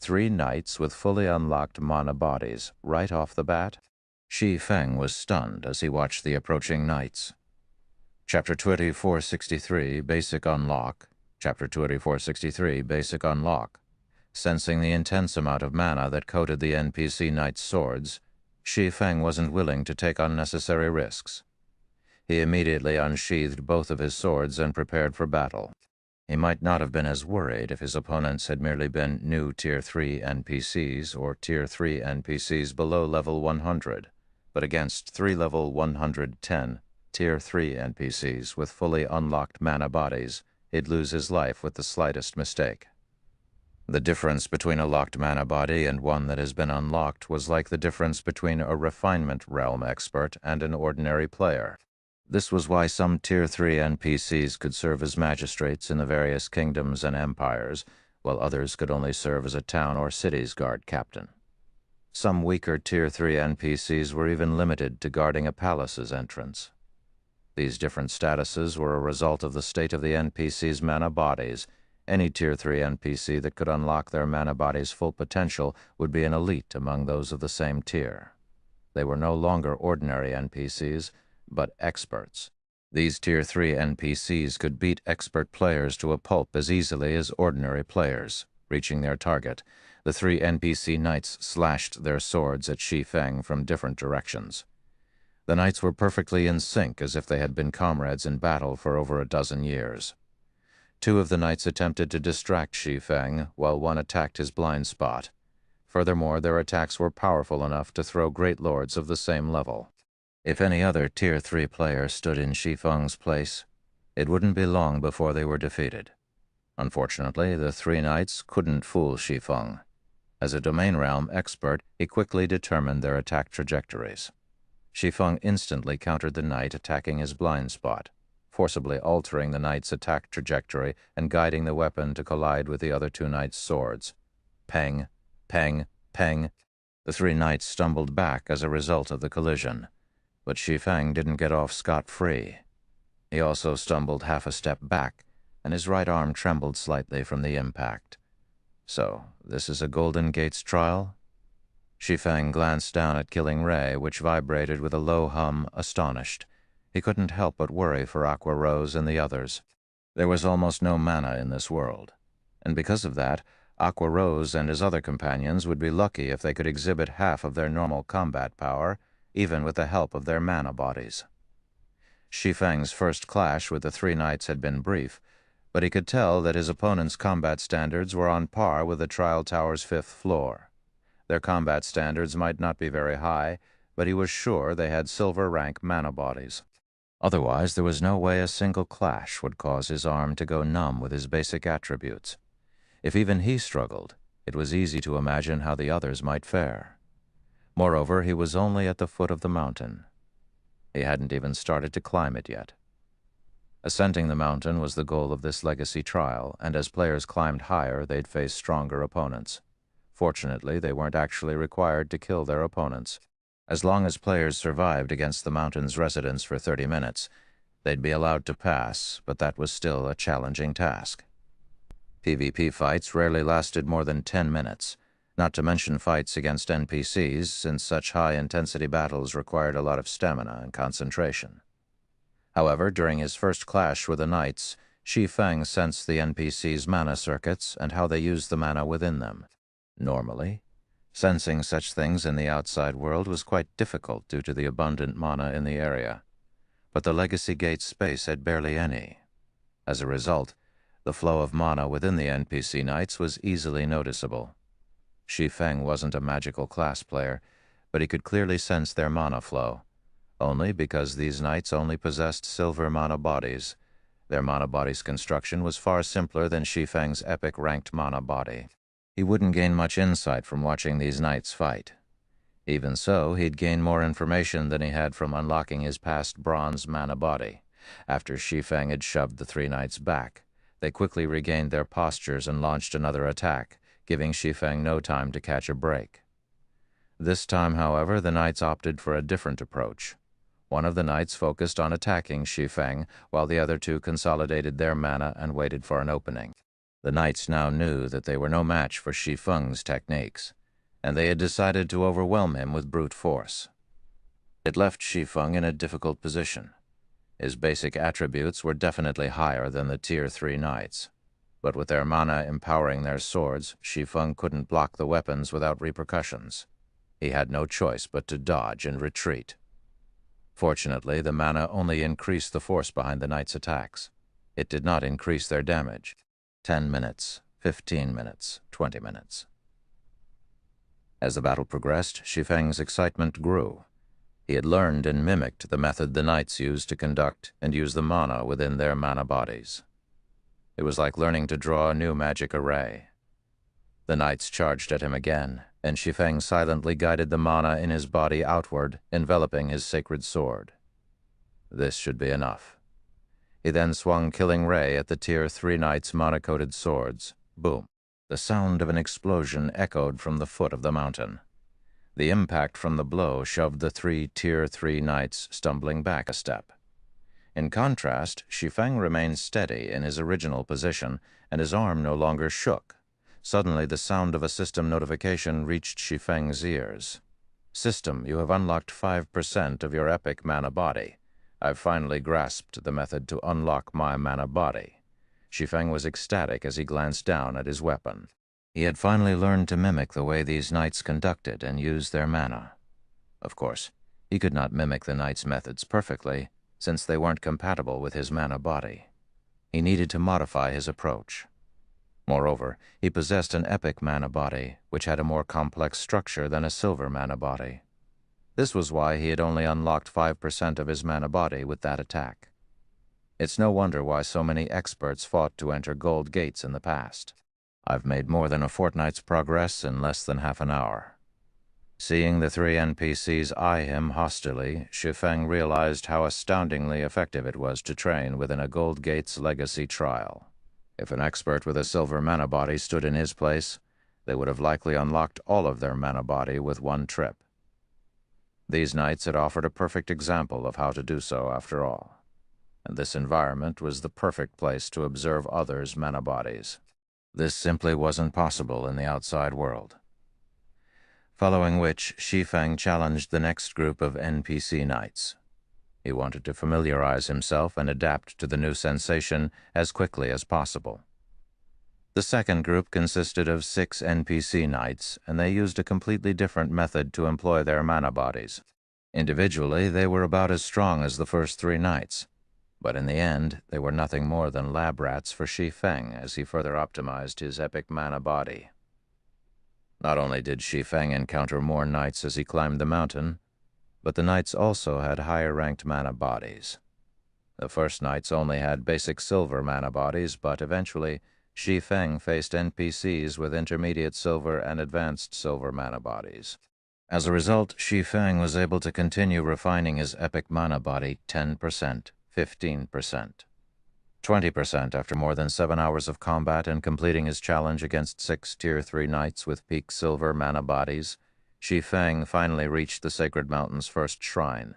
3 knights with fully unlocked mana bodies right off the bat. Shi Feng was stunned as he watched the approaching knights. Chapter 2463, Basic Unlock. Chapter 2463, Basic Unlock. Sensing the intense amount of mana that coated the NPC knights' swords, Shi Feng wasn't willing to take unnecessary risks. He immediately unsheathed both of his swords and prepared for battle. He might not have been as worried if his opponents had merely been new Tier 3 NPCs or Tier 3 NPCs below level 100, but against 3 level 110 Tier 3 NPCs with fully unlocked mana bodies, he'd lose his life with the slightest mistake. The difference between a locked mana body and one that has been unlocked was like the difference between a refinement realm expert and an ordinary player. This was why some Tier 3 NPCs could serve as magistrates in the various kingdoms and empires, while others could only serve as a town or city's guard captain. Some weaker Tier 3 NPCs were even limited to guarding a palace's entrance. These different statuses were a result of the state of the NPC's mana bodies. Any Tier 3 NPC that could unlock their mana body's full potential would be an elite among those of the same tier. They were no longer ordinary NPCs, but experts. These Tier 3 NPCs could beat expert players to a pulp as easily as ordinary players. Reaching their target, the 3 NPC knights slashed their swords at Shi Feng from different directions. The knights were perfectly in sync, as if they had been comrades in battle for over a dozen years. 2 of the knights attempted to distract Shi Feng, while one attacked his blind spot. Furthermore, their attacks were powerful enough to throw great lords of the same level. If any other Tier 3 player stood in Shi Feng's place, it wouldn't be long before they were defeated. Unfortunately, the 3 knights couldn't fool Shi Feng. As a domain realm expert, he quickly determined their attack trajectories. Shi Feng instantly countered the knight attacking his blind spot, forcibly altering the knight's attack trajectory and guiding the weapon to collide with the other 2 knights' swords. Peng, peng, peng. The 3 knights stumbled back as a result of the collision, but Shi Feng didn't get off scot-free. He also stumbled half a step back, and his right arm trembled slightly from the impact. So, this is a Golden Gates trial? Shi Feng glanced down at Killing Ray, which vibrated with a low hum, astonished. He couldn't help but worry for Aqua Rose and the others. There was almost no mana in this world, and because of that, Aqua Rose and his other companions would be lucky if they could exhibit half of their normal combat power, even with the help of their mana bodies. Shi Feng's first clash with the 3 knights had been brief, but he could tell that his opponent's combat standards were on par with the Trial Tower's 5th floor. Their combat standards might not be very high, but he was sure they had silver rank mana bodies. Otherwise, there was no way a single clash would cause his arm to go numb with his basic attributes. If even he struggled, it was easy to imagine how the others might fare. Moreover, he was only at the foot of the mountain. He hadn't even started to climb it yet. Ascending the mountain was the goal of this legacy trial, and as players climbed higher, they'd face stronger opponents. Fortunately, they weren't actually required to kill their opponents. As long as players survived against the mountain's residents for 30 minutes, they'd be allowed to pass, but that was still a challenging task. PvP fights rarely lasted more than 10 minutes, not to mention fights against NPCs, since such high-intensity battles required a lot of stamina and concentration. However, during his first clash with the knights, Shi Feng sensed the NPCs' mana circuits and how they used the mana within them. Normally, sensing such things in the outside world was quite difficult due to the abundant mana in the area, but the Legacy Gate space had barely any. As a result, the flow of mana within the NPC knights was easily noticeable. Shi Feng wasn't a magical class player, but he could clearly sense their mana flow, only because these knights only possessed silver mana bodies. Their mana body's construction was far simpler than Shi Feng's epic ranked mana body. He wouldn't gain much insight from watching these knights fight. Even so, he'd gain more information than he had from unlocking his past bronze mana body. After Shi Feng had shoved the 3 knights back, they quickly regained their postures and launched another attack, giving Shi Feng no time to catch a break. This time, however, the knights opted for a different approach. One of the knights focused on attacking Shi Feng, while the other 2 consolidated their mana and waited for an opening. The knights now knew that they were no match for Shi Feng's techniques, and they had decided to overwhelm him with brute force. It left Shi Feng in a difficult position. His basic attributes were definitely higher than the Tier 3 knights, but with their mana empowering their swords, Shi Feng couldn't block the weapons without repercussions. He had no choice but to dodge and retreat. Fortunately, the mana only increased the force behind the knights' attacks. It did not increase their damage. 10 minutes, 15 minutes, 20 minutes. As the battle progressed, Shi Feng's excitement grew. He had learned and mimicked the method the knights used to conduct and use the mana within their mana bodies. It was like learning to draw a new magic array. The knights charged at him again, and Shi Feng silently guided the mana in his body outward, enveloping his sacred sword. This should be enough. He then swung Killing Ray at the Tier 3 knights' mana-coated swords. Boom. The sound of an explosion echoed from the foot of the mountain. The impact from the blow shoved the 3 Tier 3 knights stumbling back a step. In contrast, Shi Feng remained steady in his original position, and his arm no longer shook. Suddenly, the sound of a system notification reached Shi Feng's ears. "System, you have unlocked 5% of your epic mana body. I've finally grasped the method to unlock my mana body." Shi Feng was ecstatic as he glanced down at his weapon. He had finally learned to mimic the way these knights conducted and used their mana. Of course, he could not mimic the knights' methods perfectly, since they weren't compatible with his mana body. He needed to modify his approach. Moreover, he possessed an epic mana body, which had a more complex structure than a silver mana body. This was why he had only unlocked 5% of his mana body with that attack. It's no wonder why so many experts fought to enter gold gates in the past. I've made more than a fortnight's progress in less than half an hour. Seeing the 3 NPCs eye him hostilely, Shi Feng realized how astoundingly effective it was to train within a Gold Gates legacy trial. If an expert with a silver mana body stood in his place, they would have likely unlocked all of their mana body with one trip. These knights had offered a perfect example of how to do so after all, and this environment was the perfect place to observe others' mana bodies. This simply wasn't possible in the outside world. Following which, Shi Feng challenged the next group of NPC knights. He wanted to familiarize himself and adapt to the new sensation as quickly as possible. The second group consisted of 6 NPC knights, and they used a completely different method to employ their mana bodies. Individually, they were about as strong as the first 3 knights, but in the end, they were nothing more than lab rats for Shi Feng as he further optimized his epic mana body. Not only did Shi Feng encounter more knights as he climbed the mountain, but the knights also had higher-ranked mana bodies. The first knights only had basic silver mana bodies, but eventually Shi Feng faced NPCs with intermediate silver and advanced silver mana bodies. As a result, Shi Feng was able to continue refining his epic mana body 10%, 15%, 20% after more than 7 hours of combat and completing his challenge against 6 Tier 3 knights with peak silver mana bodies. Shi Feng finally reached the Sacred Mountain's first shrine.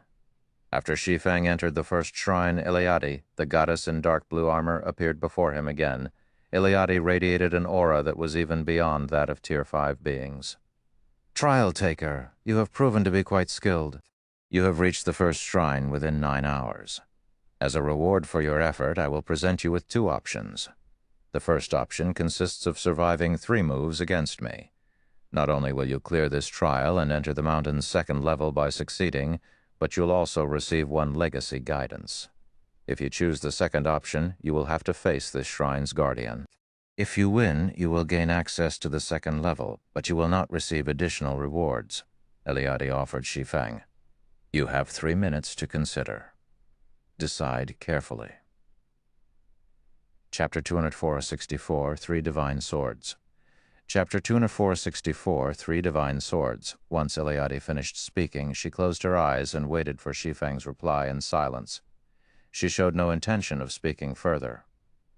After Shi Feng entered the first shrine, Iliade, the goddess in dark blue armor, appeared before him again. Iliade radiated an aura that was even beyond that of Tier 5 beings. "Trial Taker, you have proven to be quite skilled. You have reached the first shrine within 9 hours. As a reward for your effort, I will present you with 2 options. The first option consists of surviving 3 moves against me. Not only will you clear this trial and enter the mountain's 2nd level by succeeding, but you'll also receive 1 legacy guidance. If you choose the second option, you will have to face this shrine's guardian. If you win, you will gain access to the 2nd level, but you will not receive additional rewards," Iliade offered Shi Feng. "You have 3 minutes to consider. Decide carefully." Chapter 204-64, 3 Divine Swords. Chapter 204-64, 3 Divine Swords. Once Iliade finished speaking, she closed her eyes and waited for Shi Feng's reply in silence. She showed no intention of speaking further.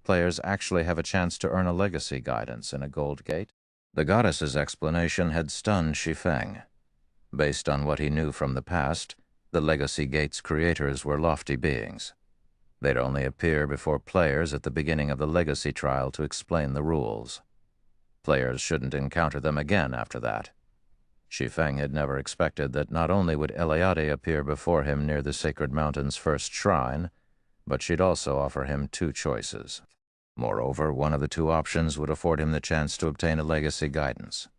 Players actually have a chance to earn a legacy guidance in a gold gate. The goddess's explanation had stunned Shi Feng. Based on what he knew from the past, the legacy gate's creators were lofty beings. They'd only appear before players at the beginning of the legacy trial to explain the rules. Players shouldn't encounter them again after that. Shi Feng had never expected that not only would Iliade appear before him near the Sacred Mountain's first shrine, but she'd also offer him 2 choices. Moreover, one of the 2 options would afford him the chance to obtain a legacy guidance.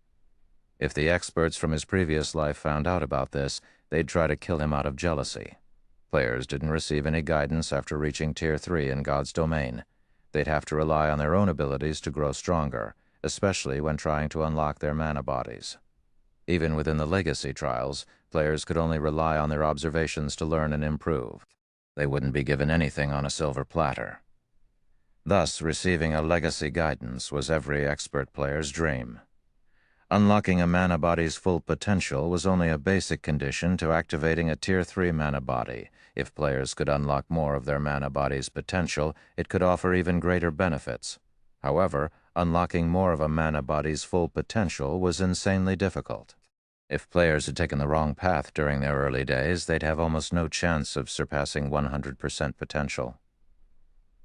If the experts from his previous life found out about this, they'd try to kill him out of jealousy. Players didn't receive any guidance after reaching Tier 3 in God's domain. They'd have to rely on their own abilities to grow stronger, especially when trying to unlock their mana bodies. Even within the legacy trials, players could only rely on their observations to learn and improve. They wouldn't be given anything on a silver platter. Thus, receiving a legacy guidance was every expert player's dream. Unlocking a mana body's full potential was only a basic condition to activating a Tier 3 mana body. If players could unlock more of their mana body's potential, it could offer even greater benefits. However, unlocking more of a mana body's full potential was insanely difficult. If players had taken the wrong path during their early days, they'd have almost no chance of surpassing 100% potential.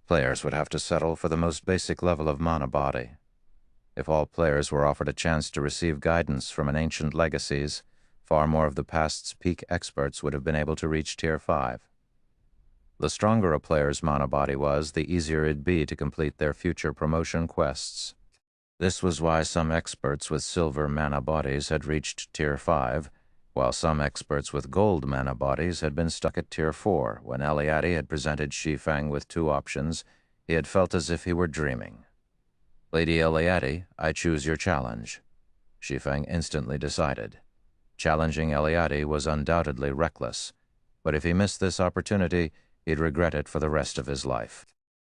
Players would have to settle for the most basic level of mana body. If all players were offered a chance to receive guidance from an ancient legacies, far more of the past's peak experts would have been able to reach Tier 5. The stronger a player's mana body was, the easier it'd be to complete their future promotion quests. This was why some experts with silver mana bodies had reached Tier 5, while some experts with gold mana bodies had been stuck at Tier 4. When Eliade had presented Shi Feng with two options, he had felt as if he were dreaming. "Lady Eliade, I choose your challenge," Shi Feng instantly decided. Challenging Eliade was undoubtedly reckless, but if he missed this opportunity, he'd regret it for the rest of his life.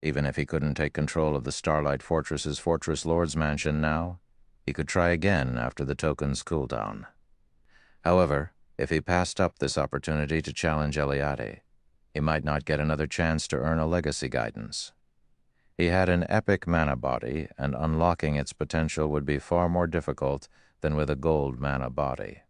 Even if he couldn't take control of the Starlight Fortress's Fortress Lord's Mansion now, he could try again after the token's cooldown. However, if he passed up this opportunity to challenge Eliade, he might not get another chance to earn a legacy guidance. He had an epic mana body, and unlocking its potential would be far more difficult than with a gold mana body.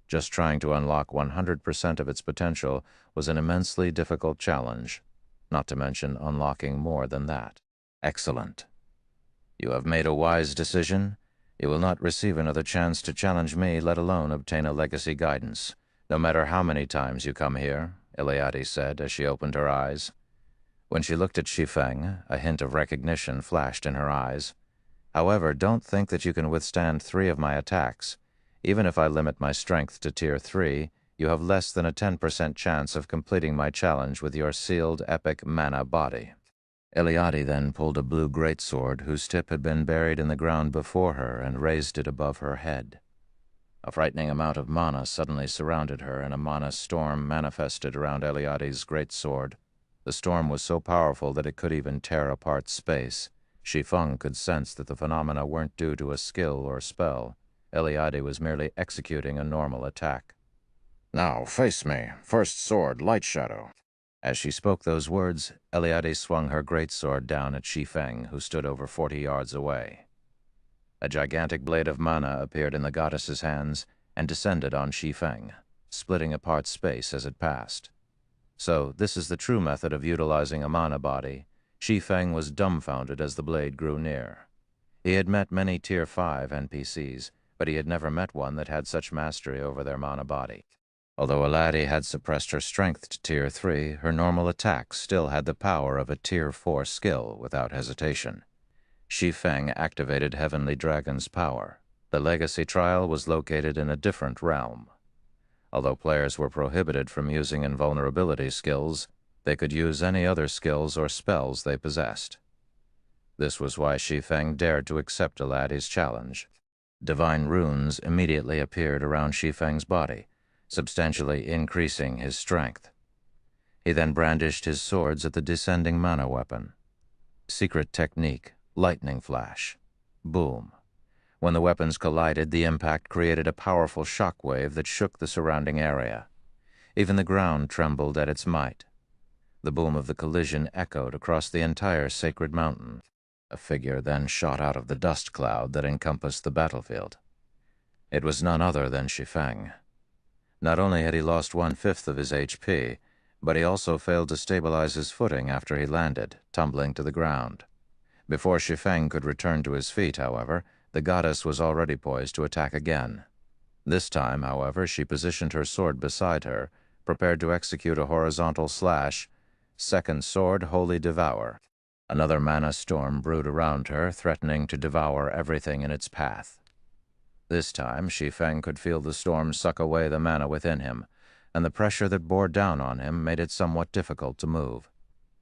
Just trying to unlock 100% of its potential was an immensely difficult challenge, not to mention unlocking more than that. Excellent. You have made a wise decision. You will not receive another chance to challenge me, let alone obtain a legacy guidance, no matter how many times you come here, Eliade said as she opened her eyes. When she looked at Shi Feng, a hint of recognition flashed in her eyes. However, don't think that you can withstand 3 of my attacks. Even if I limit my strength to Tier 3, you have less than a 10% chance of completing my challenge with your sealed epic mana body. Eliade then pulled a blue greatsword whose tip had been buried in the ground before her and raised it above her head. A frightening amount of mana suddenly surrounded her, and a mana storm manifested around Eliade's greatsword. The storm was so powerful that it could even tear apart space. Shi Feng could sense that the phenomena weren't due to a skill or spell. Eliade was merely executing a normal attack. "Now, face me. First sword, light shadow." As she spoke those words, Eliade swung her greatsword down at Shi Feng, who stood over 40 yards away. A gigantic blade of mana appeared in the goddess's hands and descended on Shi Feng, splitting apart space as it passed. So, this is the true method of utilizing a mana body. Shi Feng was dumbfounded as the blade grew near. He had met many Tier 5 NPCs, but he had never met one that had such mastery over their mana body. Although Eliade had suppressed her strength to Tier 3, her normal attacks still had the power of a Tier 4 skill without hesitation. Shi Feng activated Heavenly Dragon's power. The legacy trial was located in a different realm. Although players were prohibited from using invulnerability skills, they could use any other skills or spells they possessed. This was why Shi Feng dared to accept Eliade's challenge. Divine runes immediately appeared around Shi Feng's body, substantially increasing his strength. He then brandished his swords at the descending mana weapon. Secret technique, lightning flash. Boom. When the weapons collided, the impact created a powerful shockwave that shook the surrounding area. Even the ground trembled at its might. The boom of the collision echoed across the entire sacred mountain. A figure then shot out of the dust cloud that encompassed the battlefield. It was none other than Shi Feng. Not only had he lost 1/5 of his HP, but he also failed to stabilize his footing after he landed, tumbling to the ground. Before Shi Feng could return to his feet, however, the goddess was already poised to attack again. This time, however, she positioned her sword beside her, prepared to execute a horizontal slash. Second sword, Holy Devour. Another mana storm brewed around her, threatening to devour everything in its path. This time, Shi Feng could feel the storm suck away the mana within him, and the pressure that bore down on him made it somewhat difficult to move.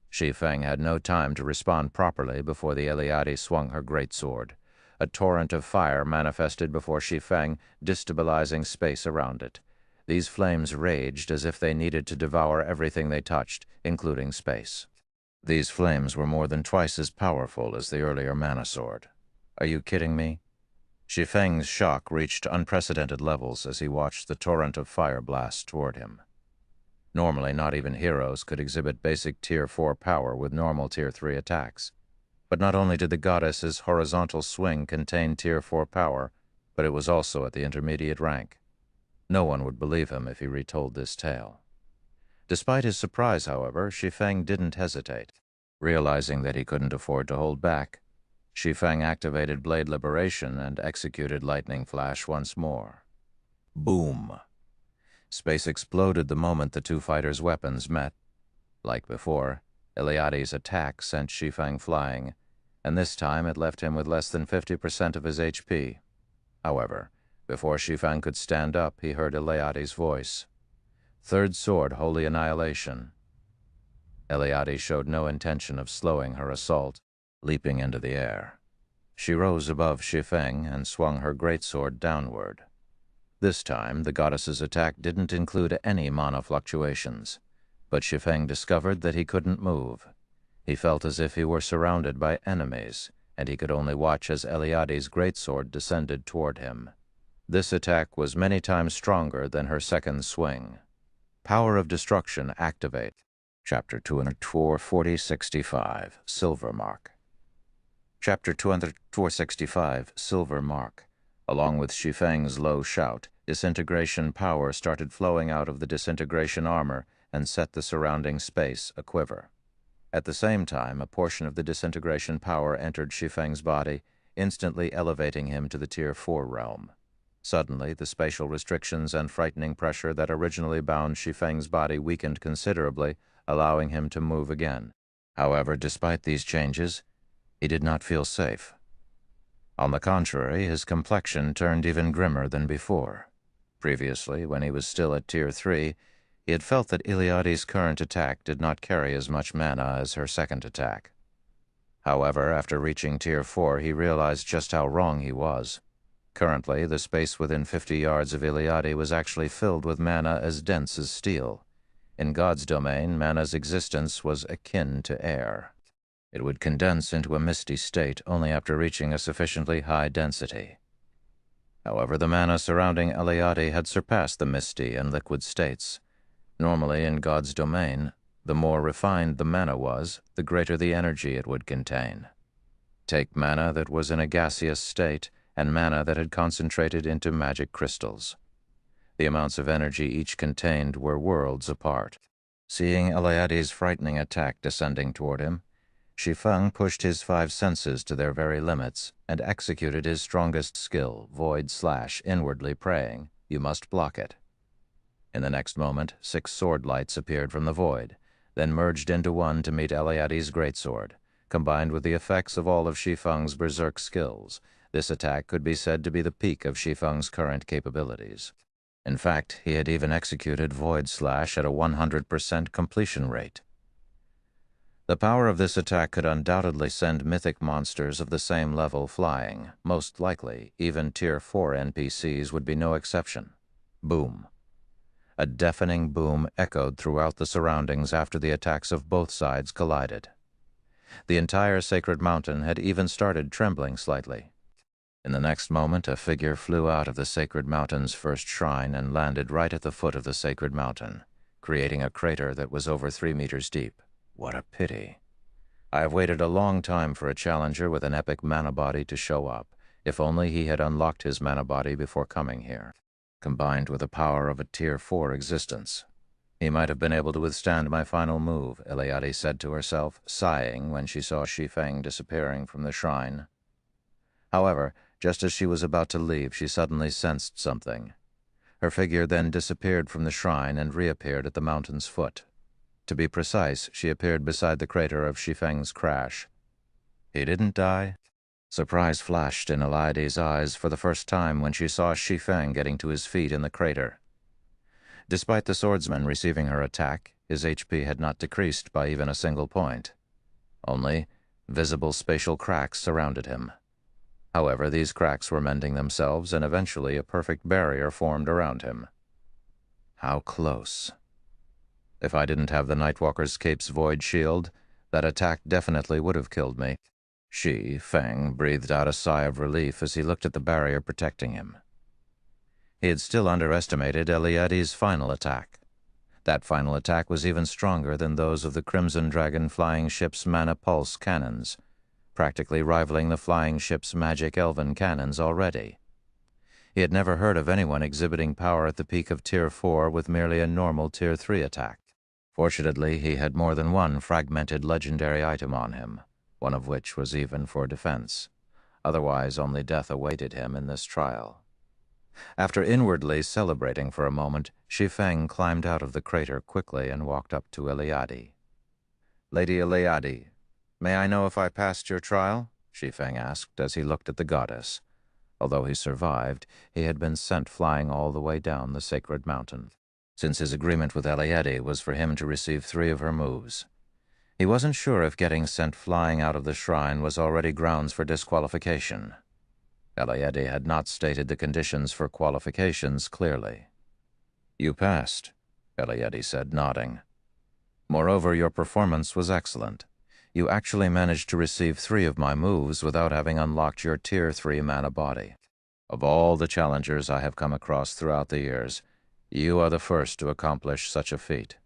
Shi Feng had no time to respond properly before the Eliade swung her greatsword. A torrent of fire manifested before Shi Feng, destabilizing space around it. These flames raged as if they needed to devour everything they touched, including space. These flames were more than twice as powerful as the earlier mana sword. Are you kidding me? Shi Feng's shock reached unprecedented levels as he watched the torrent of fire blast toward him. Normally, not even heroes could exhibit basic Tier 4 power with normal Tier 3 attacks. But not only did the goddess's horizontal swing contain Tier 4 power, but it was also at the intermediate rank. No one would believe him if he retold this tale. Despite his surprise, however, Shi Feng didn't hesitate. Realizing that he couldn't afford to hold back, Shi Feng activated Blade Liberation and executed Lightning Flash once more. Boom! Space exploded the moment the two fighters' weapons met. Like before, Eliade's attack sent Shi Feng flying, and this time it left him with less than 50% of his HP. However, before Shi Feng could stand up, he heard Eliade's voice. Third sword, Holy Annihilation. Eliade showed no intention of slowing her assault, leaping into the air. She rose above Shi Feng and swung her greatsword downward. This time, the goddess's attack didn't include any mana fluctuations, but Shi Feng discovered that he couldn't move. He felt as if he were surrounded by enemies, and he could only watch as Eliade's greatsword descended toward him. This attack was many times stronger than her second swing. Power of Destruction activate. Chapter 204-4065, Silver Mark. Chapter 204-65, Silver Mark. Along with Shi Feng's low shout, disintegration power started flowing out of the disintegration armor and set the surrounding space aquiver. At the same time, a portion of the disintegration power entered Shi Feng's body, instantly elevating him to the Tier 4 realm. Suddenly, the spatial restrictions and frightening pressure that originally bound Shi Feng's body weakened considerably, allowing him to move again. However, despite these changes, he did not feel safe. On the contrary, his complexion turned even grimmer than before. Previously, when he was still at Tier 3, he had felt that Eliade's current attack did not carry as much mana as her second attack. However, after reaching Tier 4, he realized just how wrong he was. Currently, the space within 50 yards of Eliade was actually filled with mana as dense as steel. In God's domain, mana's existence was akin to air. It would condense into a misty state only after reaching a sufficiently high density. However, the mana surrounding Eliade had surpassed the misty and liquid states. Normally, in God's domain, the more refined the mana was, the greater the energy it would contain. Take mana that was in a gaseous state and mana that had concentrated into magic crystals. The amounts of energy each contained were worlds apart. Seeing Eliade's frightening attack descending toward him, Shi Feng pushed his 5 senses to their very limits and executed his strongest skill, Void Slash, inwardly praying, "You must block it." In the next moment, 6 sword lights appeared from the void, then merged into one to meet Eliade's greatsword. Combined with the effects of all of Shi Feng's berserk skills, this attack could be said to be the peak of Shi Feng's current capabilities. In fact, he had even executed Void Slash at a 100% completion rate. The power of this attack could undoubtedly send mythic monsters of the same level flying. Most likely, even Tier 4 NPCs would be no exception. Boom. A deafening boom echoed throughout the surroundings after the attacks of both sides collided. The entire sacred mountain had even started trembling slightly. In the next moment, a figure flew out of the sacred mountain's first shrine and landed right at the foot of the sacred mountain, creating a crater that was over 3 meters deep. What a pity. I have waited a long time for a challenger with an epic mana body to show up, if only he had unlocked his mana body before coming here, combined with the power of a Tier 4 existence. He might have been able to withstand my final move, Eliade said to herself, sighing when she saw Shi Feng disappearing from the shrine. However, just as she was about to leave, she suddenly sensed something. Her figure then disappeared from the shrine and reappeared at the mountain's foot. To be precise, she appeared beside the crater of Shi Feng's crash. He didn't die? Surprise flashed in Eliade's eyes for the first time when she saw Shi Feng getting to his feet in the crater. Despite the swordsman receiving her attack, his HP had not decreased by even a single point. Only, visible spatial cracks surrounded him. However, these cracks were mending themselves, and eventually a perfect barrier formed around him. How close. If I didn't have the Nightwalker's cape's void shield, that attack definitely would have killed me. Shi Feng breathed out a sigh of relief as he looked at the barrier protecting him. He had still underestimated Eliade's final attack. That final attack was even stronger than those of the Crimson Dragon flying ship's mana pulse cannons, practically rivaling the flying ship's magic elven cannons already. He had never heard of anyone exhibiting power at the peak of Tier 4 with merely a normal Tier 3 attack. Fortunately, he had more than one fragmented legendary item on him, one of which was even for defense. Otherwise, only death awaited him in this trial. After inwardly celebrating for a moment, Shi Feng climbed out of the crater quickly and walked up to Iliade. "Lady Iliade, may I know if I passed your trial?" Shi Feng asked as he looked at the goddess. Although he survived, he had been sent flying all the way down the sacred mountain, since his agreement with Iliade was for him to receive 3 of her moves. He wasn't sure if getting sent flying out of the shrine was already grounds for disqualification. Iliade had not stated the conditions for qualifications clearly. "You passed," Iliade said, nodding. "Moreover, your performance was excellent. You actually managed to receive 3 of my moves without having unlocked your Tier 3 mana body. Of all the challengers I have come across throughout the years, you are the first to accomplish such a feat.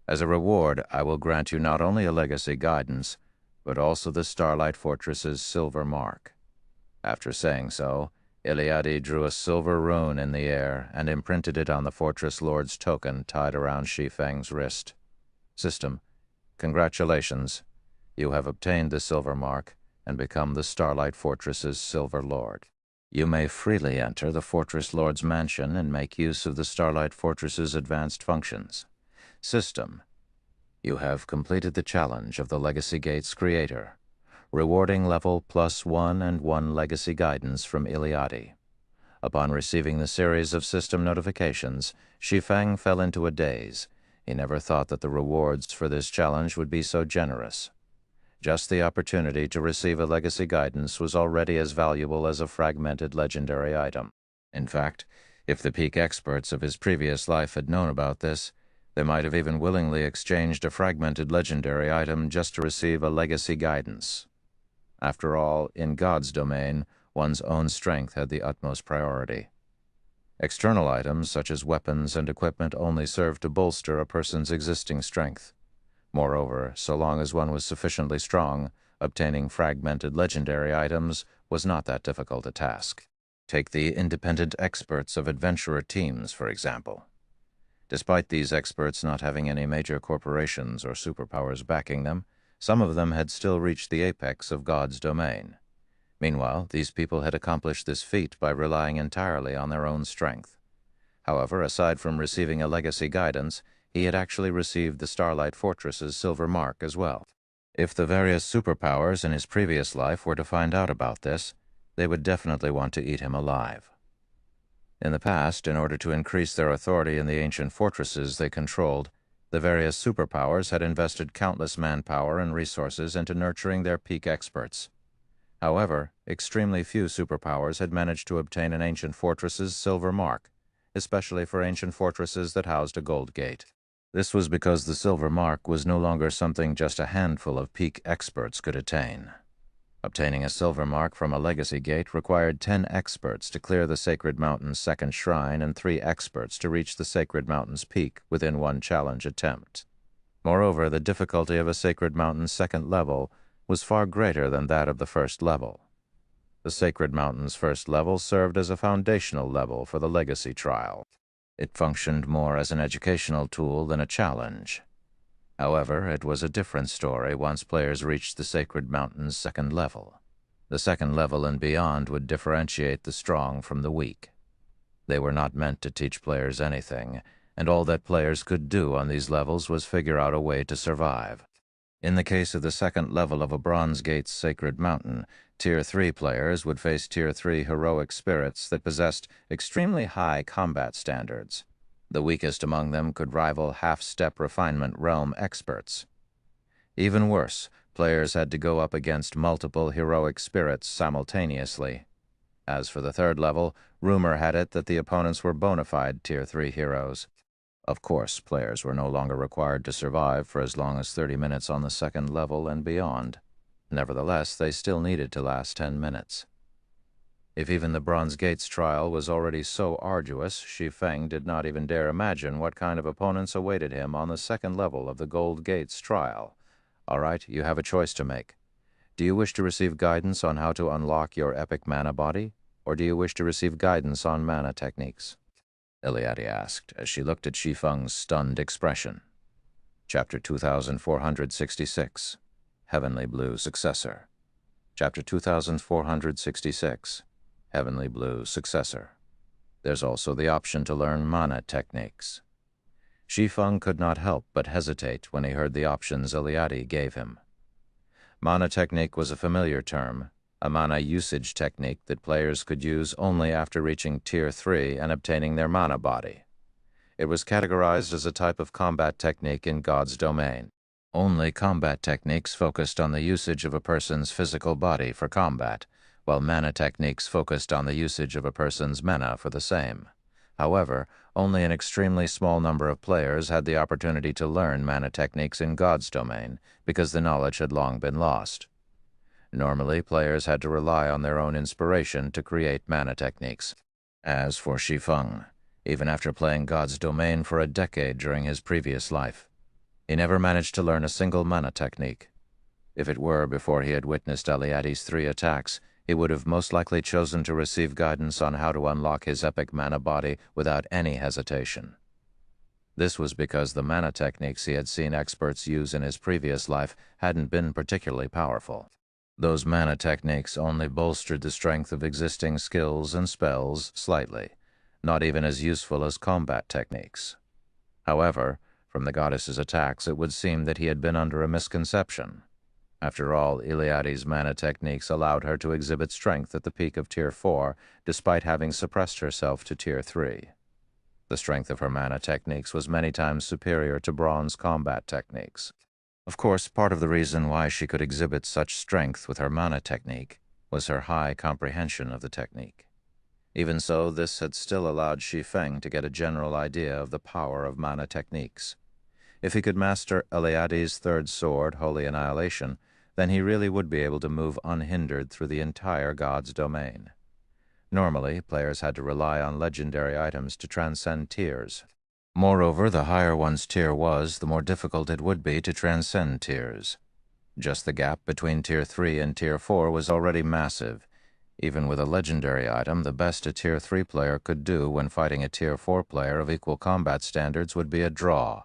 As a reward, I will grant you not only a legacy guidance, but also the Starlight Fortress's silver mark." After saying so, Iliade drew a silver rune in the air and imprinted it on the Fortress Lord's token tied around Shi Feng's wrist. "System, congratulations. You have obtained the silver mark and become the Starlight Fortress's Silver Lord. You may freely enter the Fortress Lord's mansion and make use of the Starlight Fortress's advanced functions. System, you have completed the challenge of the Legacy Gate's creator, rewarding level +1 and 1 legacy guidance from Iliade." Upon receiving the series of system notifications, Shi Feng fell into a daze. He never thought that the rewards for this challenge would be so generous. Just the opportunity to receive a legacy guidance was already as valuable as a fragmented legendary item. In fact, if the peak experts of his previous life had known about this, they might have even willingly exchanged a fragmented legendary item just to receive a legacy guidance. After all, in God's domain, one's own strength had the utmost priority. External items, such as weapons and equipment, only served to bolster a person's existing strength. Moreover, so long as one was sufficiently strong, obtaining fragmented legendary items was not that difficult a task. Take the independent experts of adventurer teams, for example. Despite these experts not having any major corporations or superpowers backing them, some of them had still reached the apex of God's domain. Meanwhile, these people had accomplished this feat by relying entirely on their own strength. However, aside from receiving a legacy guidance, he had actually received the Starlight Fortress's silver mark as well. If the various superpowers in his previous life were to find out about this, they would definitely want to eat him alive. In the past, in order to increase their authority in the ancient fortresses they controlled, the various superpowers had invested countless manpower and resources into nurturing their peak experts. However, extremely few superpowers had managed to obtain an ancient fortress's silver mark, especially for ancient fortresses that housed a gold gate. This was because the silver mark was no longer something just a handful of peak experts could attain. Obtaining a silver mark from a legacy gate required 10 experts to clear the Sacred Mountain's second shrine and 3 experts to reach the Sacred Mountain's peak within one challenge attempt. Moreover, the difficulty of a Sacred Mountain's second level was far greater than that of the first level. The Sacred Mountain's first level served as a foundational level for the legacy trial. It functioned more as an educational tool than a challenge. However, it was a different story once players reached the Sacred Mountain's second level. The second level and beyond would differentiate the strong from the weak. They were not meant to teach players anything, and all that players could do on these levels was figure out a way to survive. In the case of the second level of a Bronze Gate's Sacred Mountain, Tier 3 players would face Tier 3 heroic spirits that possessed extremely high combat standards. The weakest among them could rival half-step refinement realm experts. Even worse, players had to go up against multiple heroic spirits simultaneously. As for the third level, rumor had it that the opponents were bona fide Tier 3 heroes. Of course, players were no longer required to survive for as long as 30 minutes on the second level and beyond. Nevertheless, they still needed to last 10 minutes. If even the Bronze Gates trial was already so arduous, Shi Feng did not even dare imagine what kind of opponents awaited him on the second level of the Gold Gates trial. All right, you have a choice to make. Do you wish to receive guidance on how to unlock your epic mana body, or do you wish to receive guidance on mana techniques? Iliade asked, as she looked at Shi Feng's stunned expression. Chapter 2466, Heavenly Blue Successor. Chapter 2466, Heavenly Blue Successor. There's also the option to learn mana techniques. Shi Feng could not help but hesitate when he heard the options Iliade gave him. Mana technique was a familiar term, a mana usage technique that players could use only after reaching Tier 3 and obtaining their mana body. It was categorized as a type of combat technique in God's domain. Only combat techniques focused on the usage of a person's physical body for combat, while mana techniques focused on the usage of a person's mana for the same. However, only an extremely small number of players had the opportunity to learn mana techniques in God's domain because the knowledge had long been lost. Normally, players had to rely on their own inspiration to create mana techniques. As for Shi Feng, even after playing God's domain for a decade during his previous life, he never managed to learn a single mana technique. If it were before he had witnessed Iliade's 3 attacks, he would have most likely chosen to receive guidance on how to unlock his epic mana body without any hesitation. This was because the mana techniques he had seen experts use in his previous life hadn't been particularly powerful. Those mana techniques only bolstered the strength of existing skills and spells slightly, not even as useful as combat techniques. However, from the goddess's attacks, it would seem that he had been under a misconception. After all, Iliade's mana techniques allowed her to exhibit strength at the peak of Tier 4, despite having suppressed herself to Tier 3. The strength of her mana techniques was many times superior to bronze combat techniques. Of course, part of the reason why she could exhibit such strength with her mana technique was her high comprehension of the technique. Even so, this had still allowed Shi Feng to get a general idea of the power of mana techniques. If he could master Iliade's 3rd sword, Holy Annihilation, then he really would be able to move unhindered through the entire God's domain. Normally, players had to rely on legendary items to transcend tiers. Moreover, the higher one's tier was, the more difficult it would be to transcend tiers. Just the gap between Tier 3 and Tier 4 was already massive. Even with a legendary item, the best a Tier 3 player could do when fighting a Tier 4 player of equal combat standards would be a draw.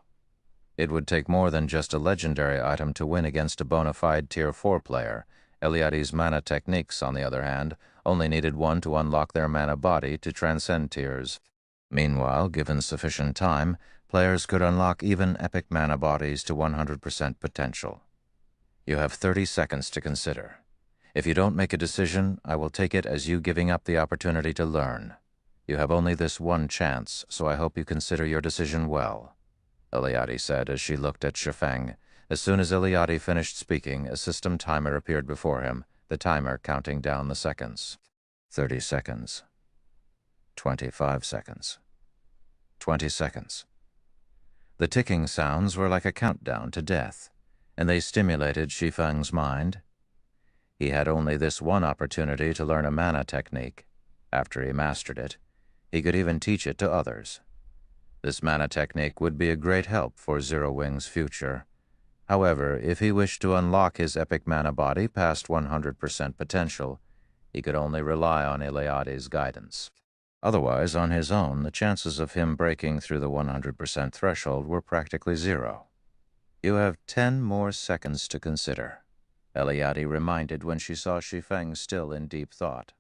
It would take more than just a legendary item to win against a bona fide Tier 4 player. Iliade's mana techniques, on the other hand, only needed one to unlock their mana body to transcend tiers. Meanwhile, given sufficient time, players could unlock even epic mana bodies to 100% potential. You have 30 seconds to consider. If you don't make a decision, I will take it as you giving up the opportunity to learn. You have only this one chance, so I hope you consider your decision well, Iliade said as she looked at Shi Feng. As soon as Iliade finished speaking, a system timer appeared before him, the timer counting down the seconds. 30 seconds. 25 seconds. 20 seconds. The ticking sounds were like a countdown to death, and they stimulated Shi Feng's mind. He had only this one opportunity to learn a mana technique. After he mastered it, he could even teach it to others. This mana technique would be a great help for Zero Wing's future. However, if he wished to unlock his epic mana body past 100% potential, he could only rely on Iliade's guidance. Otherwise, on his own, the chances of him breaking through the 100% threshold were practically zero. You have 10 more seconds to consider, Iliade reminded when she saw Shi Feng still in deep thought.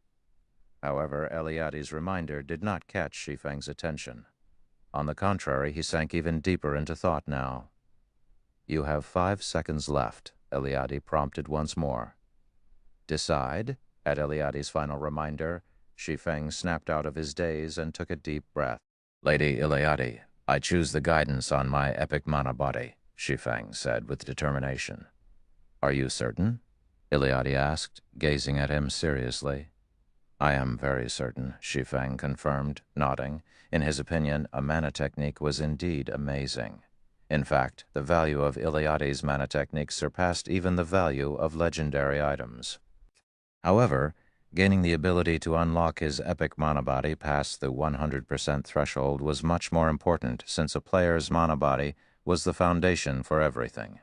However, Iliade's reminder did not catch Shi Feng's attention. On the contrary, he sank even deeper into thought now. You have 5 seconds left, Iliade prompted once more. Decide, at Iliade's final reminder, Shi Feng snapped out of his daze and took a deep breath. Lady Iliade, I choose the guidance on my epic mana body, Shi Feng said with determination. Are you certain? Iliade asked, gazing at him seriously. I am very certain, Shi Feng confirmed, nodding. In his opinion, a mana technique was indeed amazing. In fact, the value of Iliade's mana technique surpassed even the value of legendary items. However, gaining the ability to unlock his epic mana body past the 100% threshold was much more important, since a player's mana body was the foundation for everything.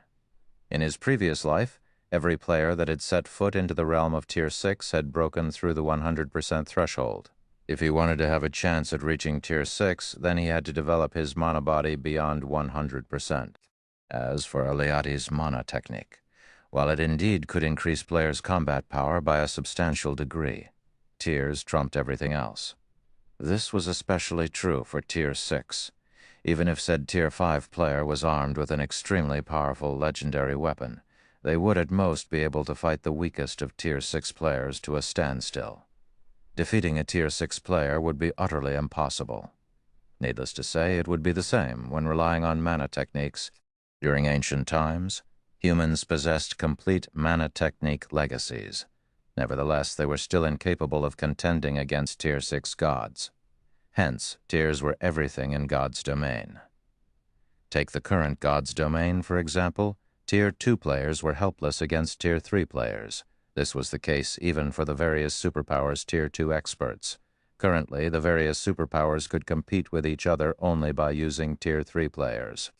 In his previous life, Every player that had set foot into the realm of Tier 6 had broken through the 100% threshold. If he wanted to have a chance at reaching Tier 6, then he had to develop his mana body beyond 100%. As for Eliade's mana technique, while it indeed could increase players' combat power by a substantial degree, tiers trumped everything else. This was especially true for Tier 6. Even if said Tier 5 player was armed with an extremely powerful legendary weapon, they would at most be able to fight the weakest of Tier 6 players to a standstill. Defeating a Tier 6 player would be utterly impossible. Needless to say, it would be the same when relying on mana techniques. During ancient times, humans possessed complete mana technique legacies. Nevertheless, they were still incapable of contending against Tier 6 gods. Hence, tiers were everything in God's domain. Take the current God's domain, for example. Tier 2 players were helpless against Tier 3 players. This was the case even for the various superpowers Tier 2 experts. Currently, the various superpowers could compete with each other only by using Tier 3 players.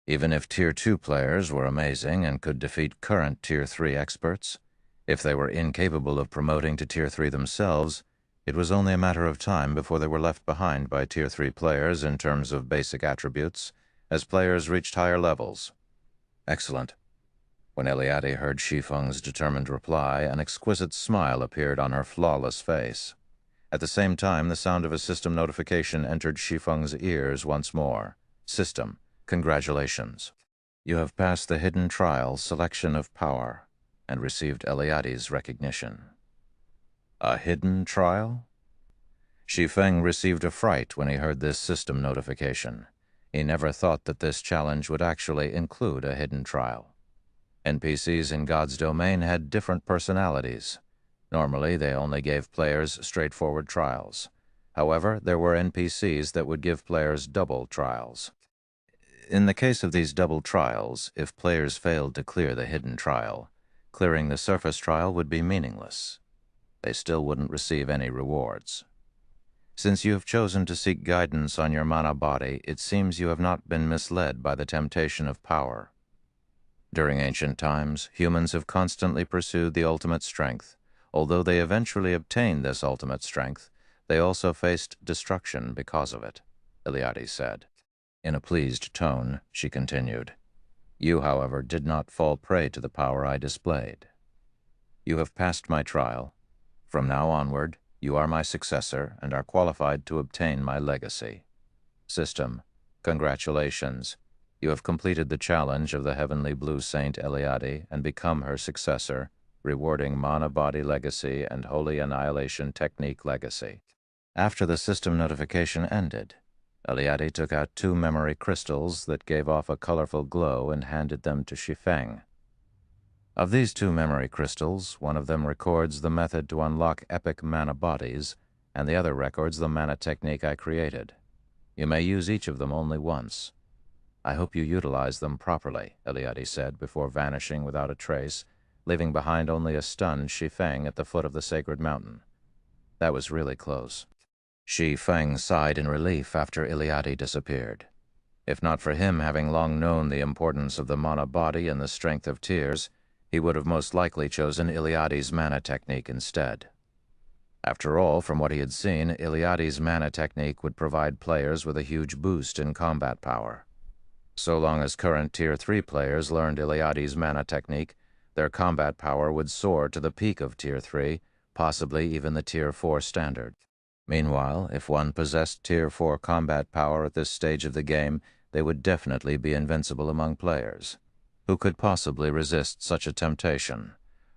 Even if Tier 2 players were amazing and could defeat current Tier 3 experts, if they were incapable of promoting to Tier 3 themselves, it was only a matter of time before they were left behind by Tier 3 players in terms of basic attributes, as players reached higher levels. Excellent. When Eliade heard Shi Feng's determined reply, an exquisite smile appeared on her flawless face. At the same time, the sound of a system notification entered Shi Feng's ears once more. System, congratulations. You have passed the hidden trial selection of power and received Eliade's recognition. A hidden trial? Shi Feng received a fright when he heard this system notification. He never thought that this challenge would actually include a hidden trial. NPCs in God's domain had different personalities. Normally, they only gave players straightforward trials. However, there were NPCs that would give players double trials. In the case of these double trials, if players failed to clear the hidden trial, clearing the surface trial would be meaningless. They still wouldn't receive any rewards. Since you have chosen to seek guidance on your mana body, it seems you have not been misled by the temptation of power. During ancient times, humans have constantly pursued the ultimate strength. Although they eventually obtained this ultimate strength, they also faced destruction because of it, Eliade said. In a pleased tone, she continued, You, however, did not fall prey to the power I displayed. You have passed my trial. From now onward, you are my successor and are qualified to obtain my legacy. System, congratulations. You have completed the challenge of the heavenly blue saint Eliade and become her successor, rewarding mana body legacy and holy annihilation technique legacy. After the system notification ended, Eliade took out 2 memory crystals that gave off a colorful glow and handed them to Shi Feng. Of these 2 memory crystals, one of them records the method to unlock epic mana bodies, and the other records the mana technique I created. You may use each of them only once. I hope you utilize them properly, Eliade said before vanishing without a trace, leaving behind only a stunned Shi Feng at the foot of the sacred mountain. That was really close. Shi Feng sighed in relief after Eliade disappeared. If not for him having long known the importance of the mana body and the strength of tiers, he would have most likely chosen Eliade's mana technique instead. After all, from what he had seen, Eliade's mana technique would provide players with a huge boost in combat power. So long as current Tier 3 players learned Eliade's mana technique, their combat power would soar to the peak of Tier 3, possibly even the Tier 4 standard. Meanwhile, if one possessed Tier 4 combat power at this stage of the game, they would definitely be invincible among players. Who could possibly resist such a temptation?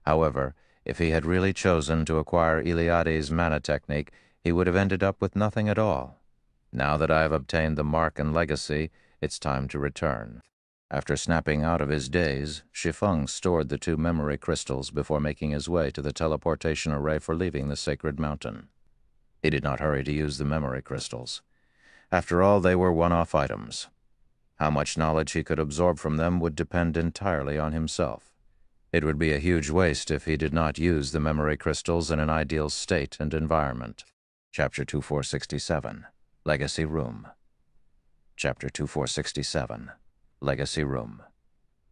However, if he had really chosen to acquire Eliade's mana technique, he would have ended up with nothing at all. Now that I have obtained the mark and legacy, it's time to return. After snapping out of his daze, Shi Feng stored the 2 memory crystals before making his way to the teleportation array for leaving the sacred mountain. He did not hurry to use the memory crystals. After all, they were one-off items. How much knowledge he could absorb from them would depend entirely on himself. It would be a huge waste if he did not use the memory crystals in an ideal state and environment. Chapter 2467, Legacy Room. Chapter 2467, Legacy Room.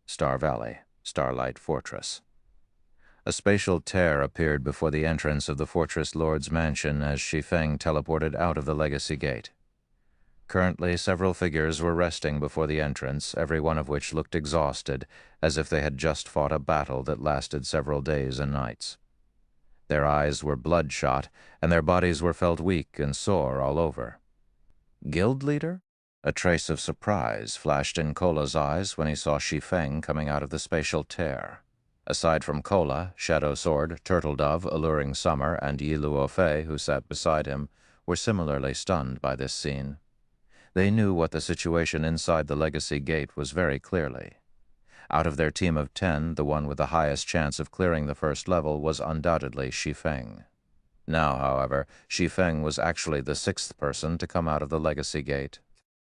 Star Valley, Starlight Fortress. A spatial tear appeared before the entrance of the Fortress Lord's mansion as Shi Feng teleported out of the Legacy Gate. Currently, several figures were resting before the entrance, every one of which looked exhausted, as if they had just fought a battle that lasted several days and nights. Their eyes were bloodshot, and their bodies were felt weak and sore all over. Guild leader? A trace of surprise flashed in Kola's eyes when he saw Shi Feng coming out of the spatial tear. Aside from Kola, Shadow Sword, Turtle Dove, Alluring Summer, and Yi Luo Fei, who sat beside him, were similarly stunned by this scene. They knew what the situation inside the Legacy Gate was very clearly. Out of their team of 10, the one with the highest chance of clearing the first level was undoubtedly Shi Feng. Now, however, Shi Feng was actually the 6th person to come out of the Legacy Gate.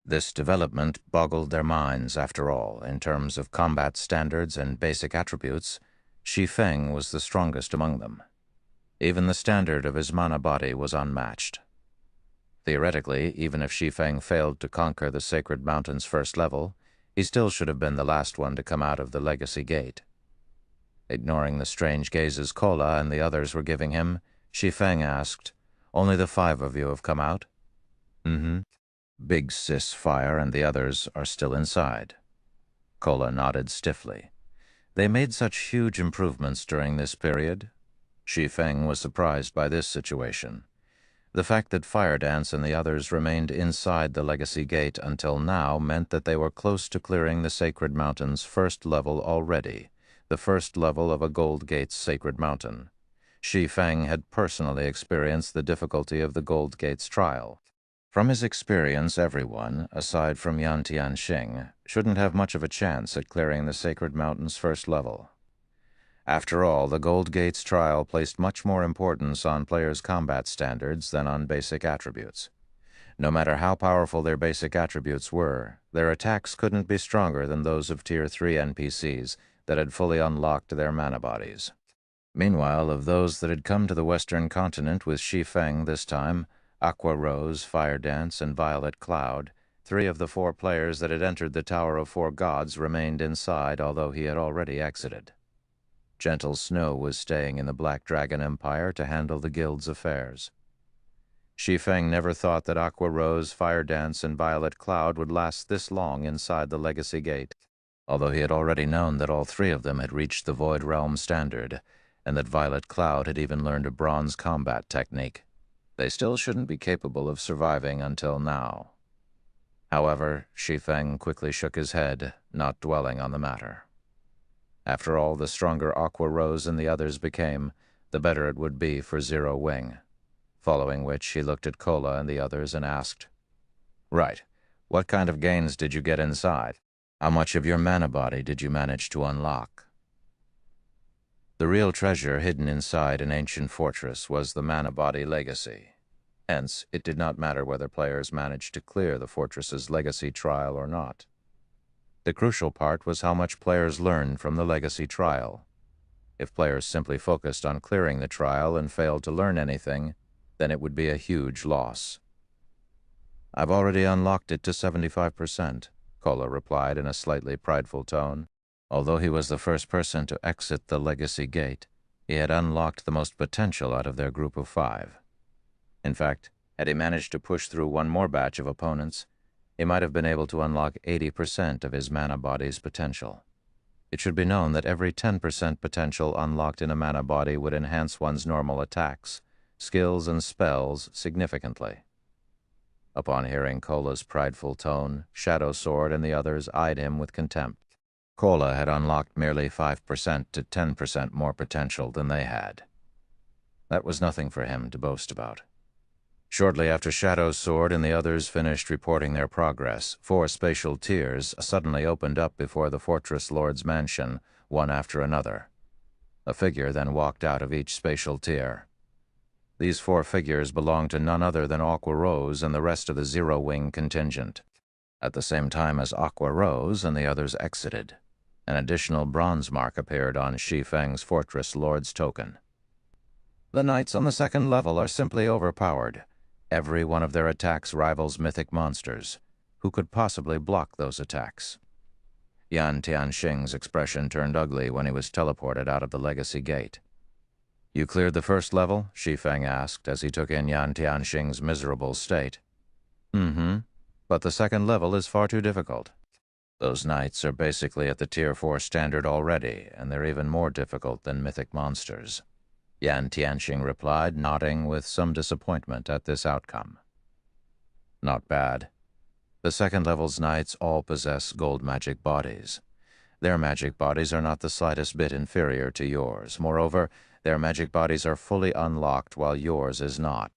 This development boggled their minds, after all. In terms of combat standards and basic attributes, Shi Feng was the strongest among them. Even the standard of his mana body was unmatched. Theoretically, even if Shi Feng failed to conquer the Sacred Mountain's first level, he still should have been the last one to come out of the Legacy Gate. Ignoring the strange gazes Kola and the others were giving him, Shi Feng asked, "Only the 5 of you have come out?" "Mm-hmm. Big Sis Fire and the others are still inside." Kola nodded stiffly. They made such huge improvements during this period. Shi Feng was surprised by this situation. The fact that Fire Dance and the others remained inside the Legacy Gate until now meant that they were close to clearing the Sacred Mountain's first level already, the first level of a Gold Gate's Sacred Mountain. Shi Feng had personally experienced the difficulty of the Gold Gate's trial. From his experience, everyone, aside from Yan Tianxing, shouldn't have much of a chance at clearing the Sacred Mountain's first level. After all, the Gold Gate's trial placed much more importance on players' combat standards than on basic attributes. No matter how powerful their basic attributes were, their attacks couldn't be stronger than those of Tier 3 NPCs that had fully unlocked their mana bodies. Meanwhile, of those that had come to the Western continent with Shi Feng this time, Aqua Rose, Fire Dance, and Violet Cloud, 3 of the 4 players that had entered the Tower of 4 Gods remained inside, although he had already exited. Gentle Snow was staying in the Black Dragon Empire to handle the guild's affairs. Shi Feng never thought that Aqua Rose, Fire Dance, and Violet Cloud would last this long inside the Legacy Gate, although he had already known that all 3 of them had reached the Void Realm standard, and that Violet Cloud had even learned a bronze combat technique. They still shouldn't be capable of surviving until now. However, Shi Feng quickly shook his head, not dwelling on the matter. After all, the stronger Aqua Rose and the others became, the better it would be for Zero Wing. Following which, he looked at Kola and the others and asked, "Right. What kind of gains did you get inside? How much of your mana body did you manage to unlock?" The real treasure hidden inside an ancient fortress was the mana body legacy. Hence, it did not matter whether players managed to clear the fortress's legacy trial or not. The crucial part was how much players learned from the legacy trial. If players simply focused on clearing the trial and failed to learn anything, then it would be a huge loss. "I've already unlocked it to 75%, Kola replied in a slightly prideful tone. Although he was the first person to exit the Legacy Gate, he had unlocked the most potential out of their group of 5. In fact, had he managed to push through one more batch of opponents, he might have been able to unlock 80% of his mana body's potential. It should be known that every 10% potential unlocked in a mana body would enhance one's normal attacks, skills, and spells significantly. Upon hearing Kola's prideful tone, Shadow Sword and the others eyed him with contempt. Kola had unlocked merely 5% to 10% more potential than they had. That was nothing for him to boast about. Shortly after Shadow Sword and the others finished reporting their progress, 4 spatial tiers suddenly opened up before the Fortress Lord's mansion, one after another. A figure then walked out of each spatial tier. These 4 figures belonged to none other than Aqua Rose and the rest of the Zero Wing contingent. At the same time as Aqua Rose and the others exited, an additional bronze mark appeared on Shi Feng's Fortress Lord's token. "The knights on the 2nd level are simply overpowered. Every one of their attacks rivals mythic monsters. Who could possibly block those attacks?" Yan Tianxing's expression turned ugly when he was teleported out of the legacy gate. "You cleared the first level?" Shi Feng asked as he took in Yan Tianxing's miserable state. "Mm-hmm. But the second level is far too difficult. Those knights are basically at the Tier 4 standard already, and they're even more difficult than mythic monsters," Yan Tianxing replied, nodding with some disappointment at this outcome. "Not bad. The second level's knights all possess gold magic bodies. Their magic bodies are not the slightest bit inferior to yours. Moreover, their magic bodies are fully unlocked while yours is not.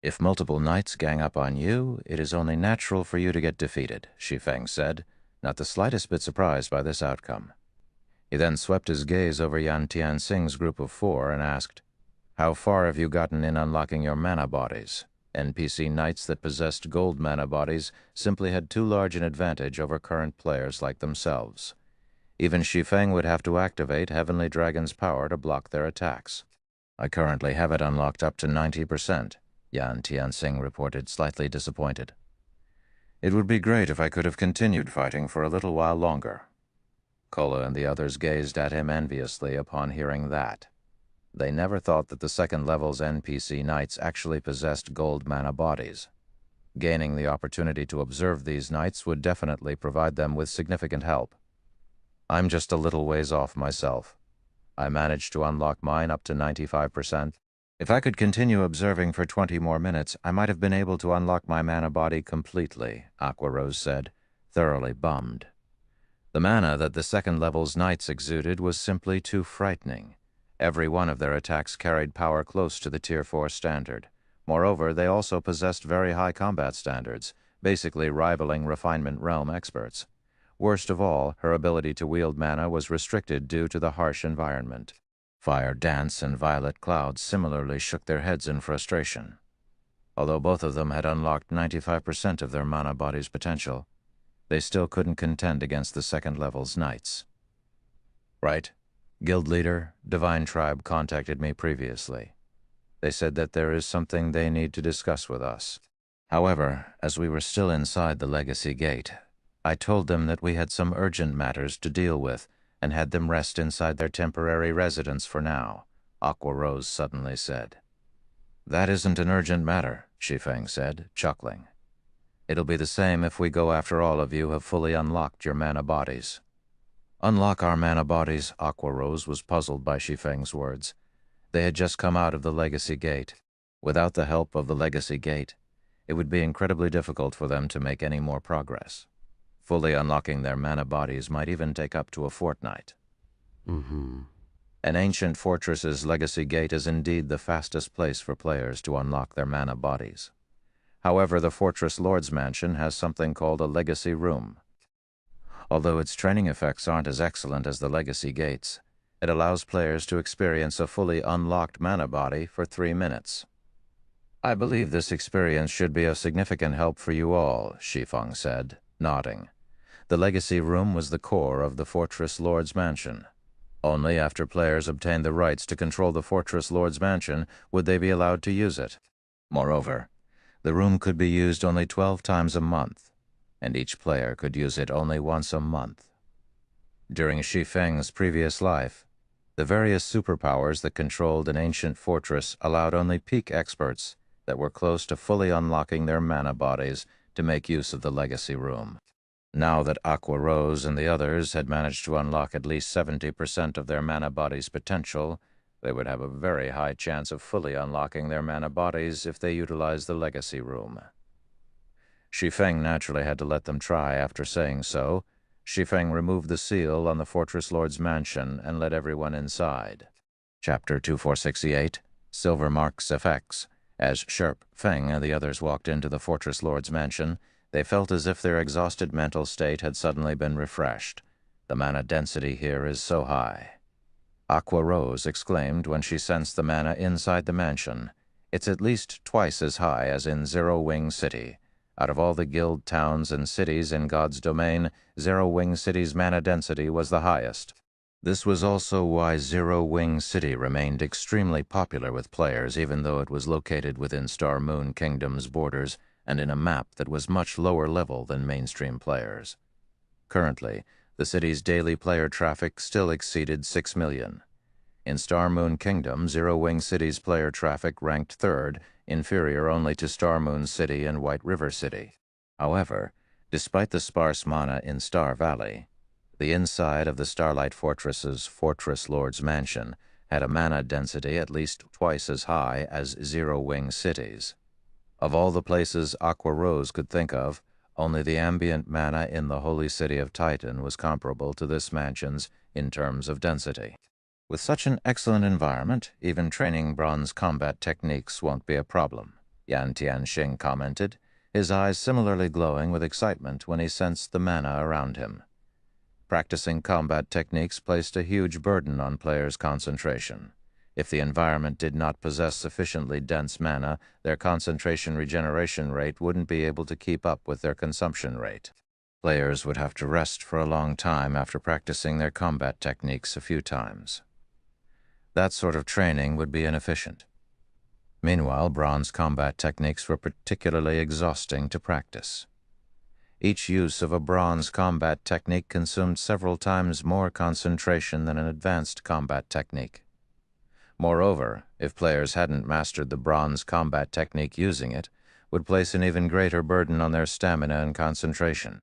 If multiple knights gang up on you, it is only natural for you to get defeated," Shi Feng said, not the slightest bit surprised by this outcome. He then swept his gaze over Yan Tianxing's group of 4 and asked, "How far have you gotten in unlocking your mana bodies?" NPC knights that possessed gold mana bodies simply had too large an advantage over current players like themselves. Even Shi Feng would have to activate Heavenly Dragon's power to block their attacks. "I currently have it unlocked up to 90%, Yan Tianxing reported, slightly disappointed. "It would be great if I could have continued fighting for a little while longer." Kola and the others gazed at him enviously upon hearing that. They never thought that the second level's NPC knights actually possessed gold mana bodies. Gaining the opportunity to observe these knights would definitely provide them with significant help. "I'm just a little ways off myself. I managed to unlock mine up to 95%. If I could continue observing for 20 more minutes, I might have been able to unlock my mana body completely," Aqua Rose said, thoroughly bummed. The mana that the second level's knights exuded was simply too frightening. Every one of their attacks carried power close to the Tier 4 standard. Moreover, they also possessed very high combat standards, basically rivaling Refinement Realm experts. Worst of all, her ability to wield mana was restricted due to the harsh environment. Fire Dance and Violet Cloud similarly shook their heads in frustration. Although both of them had unlocked 95% of their mana body's potential, they still couldn't contend against the second level's knights. "Right. Guild leader, Divine Tribe contacted me previously. They said that there is something they need to discuss with us. However, as we were still inside the Legacy Gate, I told them that we had some urgent matters to deal with and had them rest inside their temporary residence for now," Aqua Rose suddenly said. "That isn't an urgent matter," Shi Feng said, chuckling. "It'll be the same if we go after all of you have fully unlocked your mana bodies." "Unlock our mana bodies?" Aqua Rose was puzzled by Shi Feng's words. They had just come out of the Legacy Gate. Without the help of the Legacy Gate, it would be incredibly difficult for them to make any more progress. Fully unlocking their mana bodies might even take up to a fortnight. An ancient fortress's Legacy Gate is indeed the fastest place for players to unlock their mana bodies. However, the Fortress Lord's Mansion has something called a Legacy Room. Although its training effects aren't as excellent as the Legacy Gates, it allows players to experience a fully unlocked mana body for 3 minutes. "I believe this experience should be of significant help for you all," Shi Feng said, nodding. The Legacy Room was the core of the Fortress Lord's Mansion. Only after players obtained the rights to control the Fortress Lord's Mansion would they be allowed to use it. Moreover, the room could be used only 12 times a month, and each player could use it only once a month. During Shi Feng's previous life, the various superpowers that controlled an ancient fortress allowed only peak experts that were close to fully unlocking their mana bodies to make use of the Legacy Room. Now that Aqua Rose and the others had managed to unlock at least 70% of their mana body's potential, they would have a very high chance of fully unlocking their mana bodies if they utilized the Legacy Room. Shi Feng naturally had to let them try. After saying so, Shi Feng removed the seal on the Fortress Lord's Mansion and let everyone inside. Chapter 2468, Silver Marks FX. As Sherp, Feng, and the others walked into the Fortress Lord's Mansion, they felt as if their exhausted mental state had suddenly been refreshed. The mana density here is so high. Aqua Rose exclaimed when she sensed the mana inside the mansion. "It's at least twice as high as in Zero Wing City. Out of all the guild towns and cities in God's domain, Zero Wing City's mana density was the highest." This was also why Zero Wing City remained extremely popular with players, even though it was located within Star Moon Kingdom's borders and in a map that was much lower level than mainstream players. Currently, The city's daily player traffic still exceeded 6 million. In Star Moon Kingdom, Zero Wing City's player traffic ranked third, inferior only to Star Moon City and White River City. However, despite the sparse mana in Star Valley, the inside of the Starlight Fortress's Fortress Lord's Mansion had a mana density at least twice as high as Zero Wing City's. Of all the places Aqua Rose could think of, only the ambient mana in the Holy City of Titan was comparable to this mansion's in terms of density. With such an excellent environment, even training bronze combat techniques won't be a problem, Yan Tianxing commented, his eyes similarly glowing with excitement when he sensed the mana around him. Practicing combat techniques placed a huge burden on players' concentration. If the environment did not possess sufficiently dense mana, their concentration regeneration rate wouldn't be able to keep up with their consumption rate. Players would have to rest for a long time after practicing their combat techniques a few times. That sort of training would be inefficient. Meanwhile, bronze combat techniques were particularly exhausting to practice. Each use of a bronze combat technique consumed several times more concentration than an advanced combat technique. Moreover, if players hadn't mastered the bronze combat technique using it, would place an even greater burden on their stamina and concentration.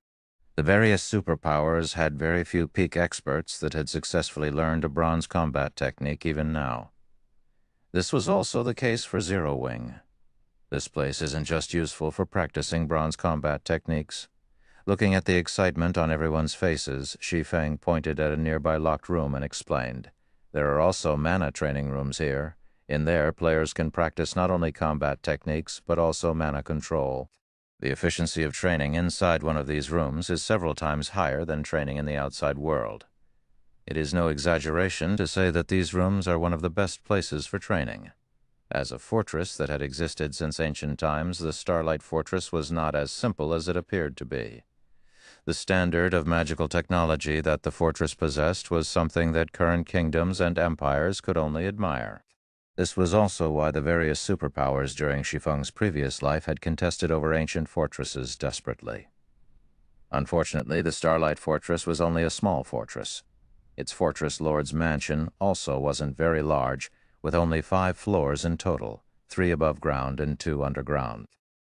The various superpowers had very few peak experts that had successfully learned a bronze combat technique even now. This was also the case for Zero Wing. This place isn't just useful for practicing bronze combat techniques. Looking at the excitement on everyone's faces, Shi Feng pointed at a nearby locked room and explained, "There are also mana training rooms here. In there, players can practice not only combat techniques, but also mana control. The efficiency of training inside one of these rooms is several times higher than training in the outside world. It is no exaggeration to say that these rooms are one of the best places for training." As a fortress that had existed since ancient times, the Starlight Fortress was not as simple as it appeared to be. The standard of magical technology that the fortress possessed was something that current kingdoms and empires could only admire. This was also why the various superpowers during Shi Feng's previous life had contested over ancient fortresses desperately. Unfortunately, the Starlight Fortress was only a small fortress. Its Fortress Lord's Mansion also wasn't very large, with only 5 floors in total, 3 above ground and 2 underground.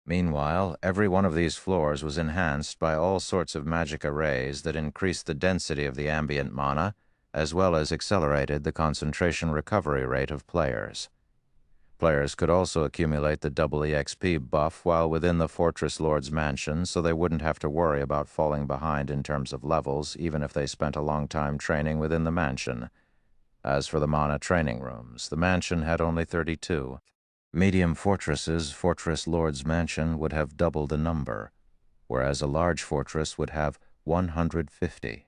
Meanwhile, every one of these floors was enhanced by all sorts of magic arrays that increased the density of the ambient mana, as well as accelerated the concentration recovery rate of players. Players could also accumulate the double EXP buff while within the Fortress Lord's Mansion, so they wouldn't have to worry about falling behind in terms of levels, even if they spent a long time training within the mansion. As for the mana training rooms, the mansion had only 32. Medium fortresses' Fortress Lord's Mansion would have double the number, whereas a large fortress would have 150.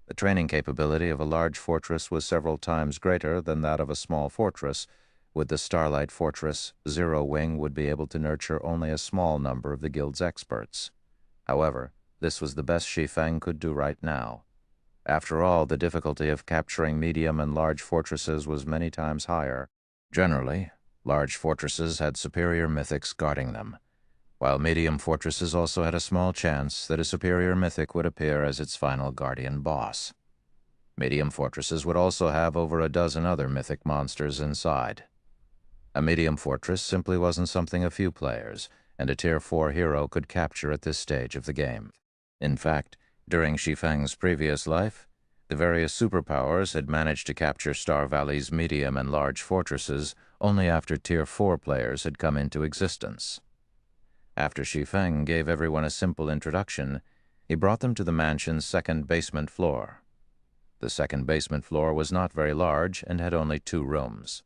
The training capability of a large fortress was several times greater than that of a small fortress. With the Starlight Fortress, Zero Wing would be able to nurture only a small number of the guild's experts. However, this was the best Shi Feng could do right now. After all, the difficulty of capturing medium and large fortresses was many times higher. Generally, large fortresses had superior mythics guarding them, while medium fortresses also had a small chance that a superior mythic would appear as its final guardian boss. Medium fortresses would also have over a dozen other mythic monsters inside. A medium fortress simply wasn't something a few players and a Tier 4 hero could capture at this stage of the game. In fact, during Shi Feng's previous life, the various superpowers had managed to capture Star Valley's medium and large fortresses only after Tier 4 players had come into existence. After Shi Feng gave everyone a simple introduction, he brought them to the mansion's second basement floor. The second basement floor was not very large and had only 2 rooms.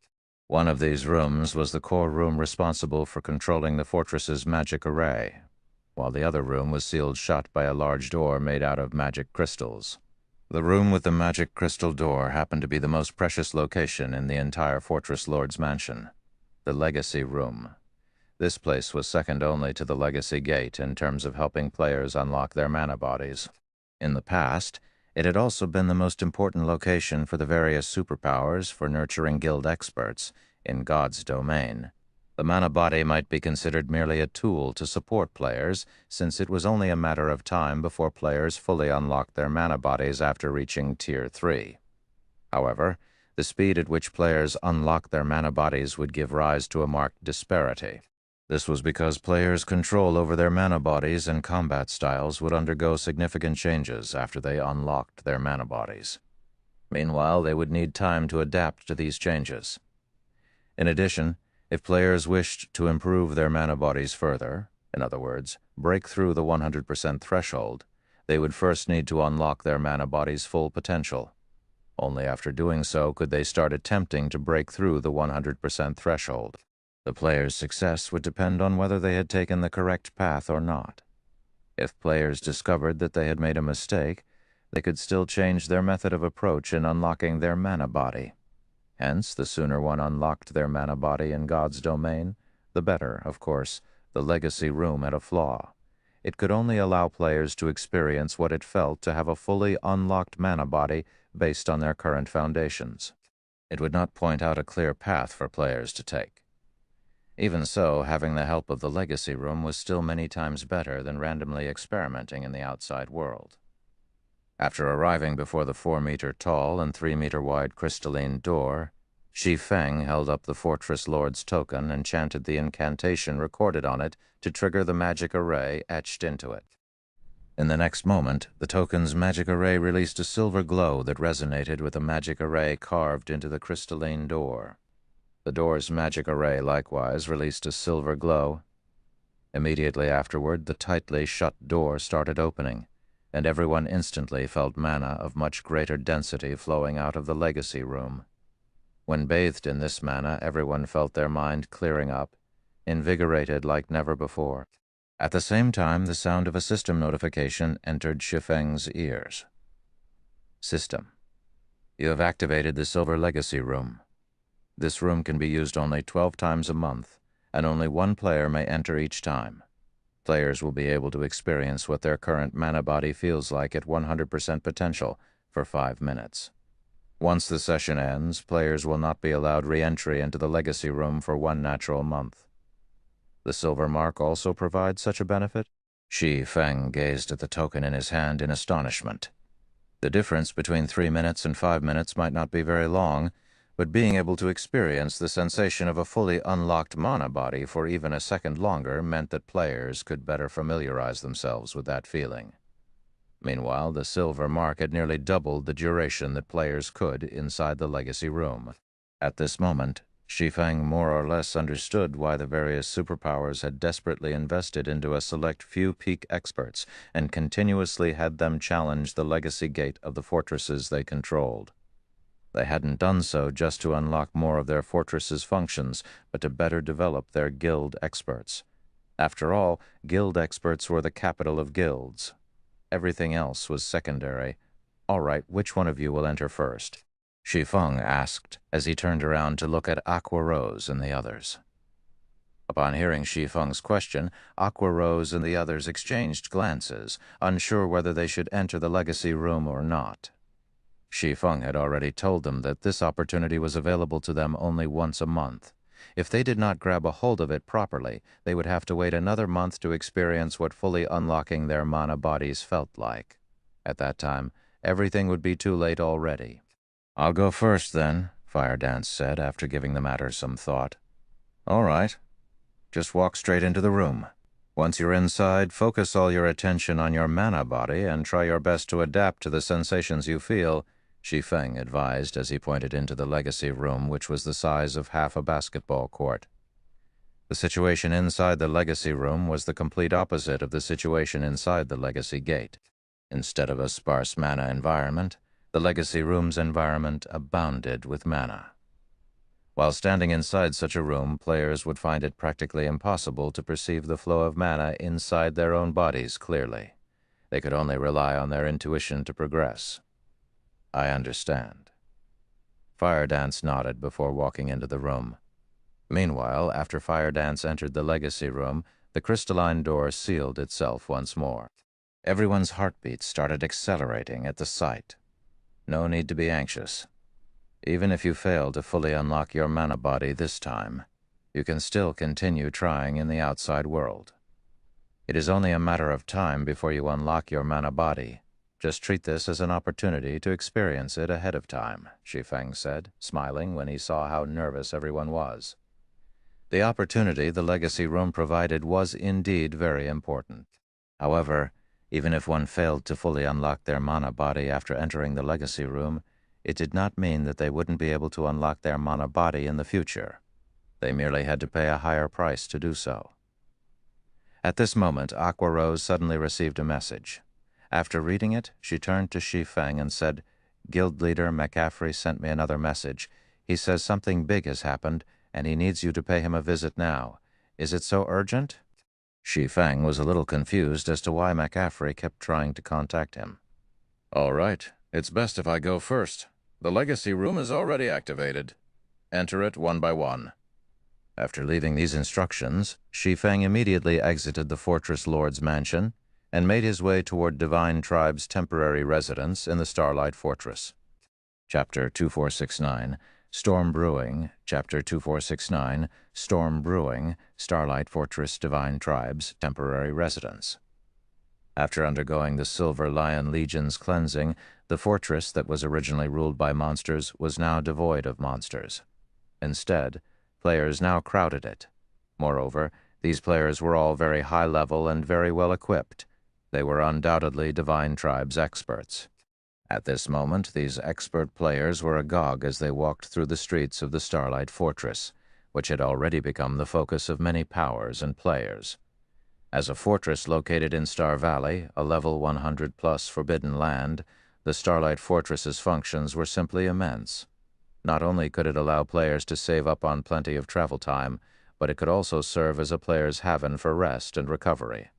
One of these rooms was the core room responsible for controlling the fortress's magic array, while the other room was sealed shut by a large door made out of magic crystals. The room with the magic crystal door happened to be the most precious location in the entire Fortress Lord's Mansion, the Legacy Room. This place was second only to the Legacy Gate in terms of helping players unlock their mana bodies. In the past, it had also been the most important location for the various superpowers for nurturing guild experts in God's domain. The mana body might be considered merely a tool to support players, since it was only a matter of time before players fully unlocked their mana bodies after reaching Tier 3. However, the speed at which players unlocked their mana bodies would give rise to a marked disparity. This was because players' control over their mana bodies and combat styles would undergo significant changes after they unlocked their mana bodies. Meanwhile, they would need time to adapt to these changes. In addition, if players wished to improve their mana bodies further, in other words, break through the 100% threshold, they would first need to unlock their mana body's full potential. Only after doing so could they start attempting to break through the 100% threshold. The player's success would depend on whether they had taken the correct path or not. If players discovered that they had made a mistake, they could still change their method of approach in unlocking their mana body. Hence, the sooner one unlocked their mana body in God's domain, the better, of course. The legacy room had a flaw. It could only allow players to experience what it felt to have a fully unlocked mana body based on their current foundations. It would not point out a clear path for players to take. Even so, having the help of the legacy room was still many times better than randomly experimenting in the outside world. After arriving before the 4-meter-tall and 3-meter-wide crystalline door, Shi Feng held up the Fortress Lord's token and chanted the incantation recorded on it to trigger the magic array etched into it. In the next moment, the token's magic array released a silver glow that resonated with the magic array carved into the crystalline door. The door's magic array likewise released a silver glow. Immediately afterward, the tightly shut door started opening, and everyone instantly felt mana of much greater density flowing out of the legacy room. When bathed in this mana, everyone felt their mind clearing up, invigorated like never before. At the same time, the sound of a system notification entered Shi Feng's ears. System: you have activated the Silver Legacy Room. This room can be used only 12 times a month, and only one player may enter each time. Players will be able to experience what their current mana body feels like at 100% potential for 5 minutes. Once the session ends, players will not be allowed re-entry into the Legacy Room for 1 natural month. The silver mark also provides such a benefit? Shi Feng gazed at the token in his hand in astonishment. The difference between 3 minutes and 5 minutes might not be very long, but being able to experience the sensation of a fully unlocked mana body for even a second longer meant that players could better familiarize themselves with that feeling. Meanwhile, the silver mark had nearly doubled the duration that players could inside the legacy room. At this moment, Shi Feng more or less understood why the various superpowers had desperately invested into a select few peak experts and continuously had them challenge the legacy gate of the fortresses they controlled. They hadn't done so just to unlock more of their fortress's functions, but to better develop their guild experts. After all, guild experts were the capital of guilds. Everything else was secondary. All right, which one of you will enter first? Shi Feng asked as he turned around to look at Aqua Rose and the others. Upon hearing Shi Feng's question, Aqua Rose and the others exchanged glances, unsure whether they should enter the legacy room or not. Shi Feng had already told them that this opportunity was available to them only once a month. If they did not grab a hold of it properly, they would have to wait another month to experience what fully unlocking their mana bodies felt like. At that time, everything would be too late already. "I'll go first, then," Fire Dance said after giving the matter some thought. "All right. Just walk straight into the room. Once you're inside, focus all your attention on your mana body and try your best to adapt to the sensations you feel," Shi Feng advised as he pointed into the legacy room, which was the size of half a basketball court. The situation inside the legacy room was the complete opposite of the situation inside the legacy gate. Instead of a sparse mana environment, the legacy room's environment abounded with mana. While standing inside such a room, players would find it practically impossible to perceive the flow of mana inside their own bodies clearly. They could only rely on their intuition to progress. "I understand." Fire Dance nodded before walking into the room. Meanwhile, after Fire Dance entered the legacy room, the crystalline door sealed itself once more. Everyone's heartbeats started accelerating at the sight. No need to be anxious. Even if you fail to fully unlock your mana body this time, you can still continue trying in the outside world. It is only a matter of time before you unlock your mana body. Just treat this as an opportunity to experience it ahead of time, Shi Feng said, smiling when he saw how nervous everyone was. The opportunity the legacy room provided was indeed very important. However, even if one failed to fully unlock their mana body after entering the legacy room, it did not mean that they wouldn't be able to unlock their mana body in the future. They merely had to pay a higher price to do so. At this moment, Aqua Rose suddenly received a message. After reading it, she turned to Shi Feng and said, "Guild leader McCaffrey sent me another message. He says something big has happened, and he needs you to pay him a visit now. Is it so urgent?" Shi Feng was a little confused as to why McCaffrey kept trying to contact him. "All right, it's best if I go first. The legacy room is already activated. Enter it one by one." After leaving these instructions, Shi Feng immediately exited the Fortress Lord's mansion and made his way toward Divine Tribe's temporary residence in the Starlight Fortress. Chapter 2469, Storm Brewing, Chapter 2469, Storm Brewing, Starlight Fortress Divine Tribe's temporary residence. After undergoing the Silver Lion Legion's cleansing, the fortress that was originally ruled by monsters was now devoid of monsters. Instead, players now crowded it. Moreover, these players were all very high level and very well equipped. They were undoubtedly Divine Tribe's experts. At this moment, these expert players were agog as they walked through the streets of the Starlight Fortress, which had already become the focus of many powers and players. As a fortress located in Star Valley, a level 100+ forbidden land, the Starlight Fortress's functions were simply immense. Not only could it allow players to save up on plenty of travel time, but it could also serve as a player's haven for rest and recovery.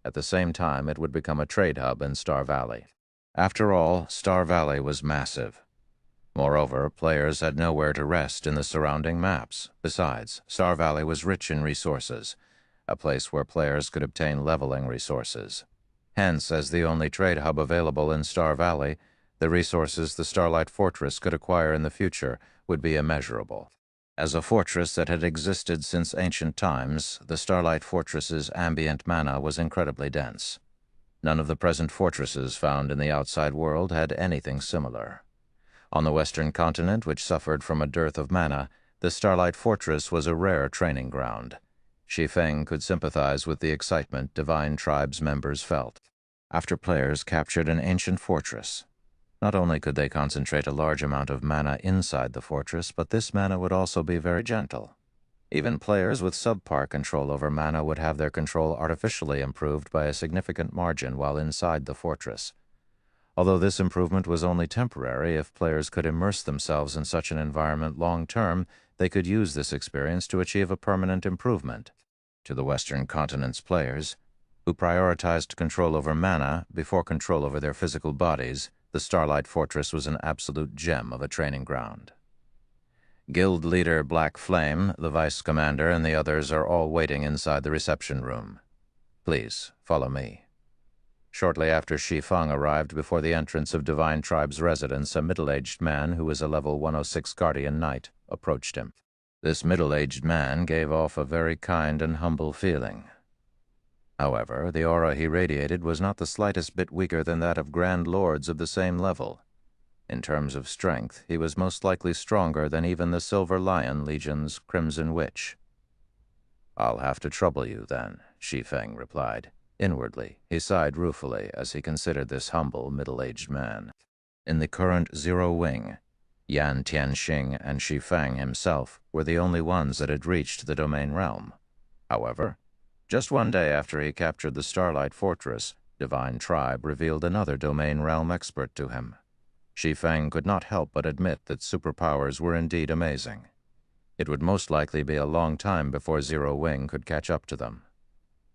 At the same time, it would become a trade hub in Star Valley. After all, Star Valley was massive. Moreover, players had nowhere to rest in the surrounding maps. Besides, Star Valley was rich in resources, a place where players could obtain leveling resources. Hence, as the only trade hub available in Star Valley, the resources the Starlight Fortress could acquire in the future would be immeasurable. As a fortress that had existed since ancient times, the Starlight Fortress's ambient mana was incredibly dense. None of the present fortresses found in the outside world had anything similar. On the western continent, which suffered from a dearth of mana, the Starlight Fortress was a rare training ground. Shi Feng could sympathize with the excitement Divine Tribe's members felt. After players captured an ancient fortress, not only could they concentrate a large amount of mana inside the fortress, but this mana would also be very gentle. Even players with subpar control over mana would have their control artificially improved by a significant margin while inside the fortress. Although this improvement was only temporary, if players could immerse themselves in such an environment long-term, they could use this experience to achieve a permanent improvement. To the Western Continent's players, who prioritized control over mana before control over their physical bodies, the Starlight Fortress was an absolute gem of a training ground. Guild leader Black Flame, the vice commander, and the others are all waiting inside the reception room. Please, follow me. Shortly after Shi Feng arrived before the entrance of Divine Tribe's residence, a middle-aged man who was a level 106 Guardian Knight approached him. This middle-aged man gave off a very kind and humble feeling. However, the aura he radiated was not the slightest bit weaker than that of Grand Lords of the same level. In terms of strength, he was most likely stronger than even the Silver Lion Legion's Crimson Witch. "I'll have to trouble you, then," Shi Feng replied. Inwardly, he sighed ruefully as he considered this humble, middle-aged man. In the current Zero Wing, Yan Tianxing and Shi Feng himself were the only ones that had reached the domain realm. However, just one day after he captured the Starlight Fortress, Divine Tribe revealed another domain realm expert to him. Shi Feng could not help but admit that superpowers were indeed amazing. It would most likely be a long time before Zero Wing could catch up to them.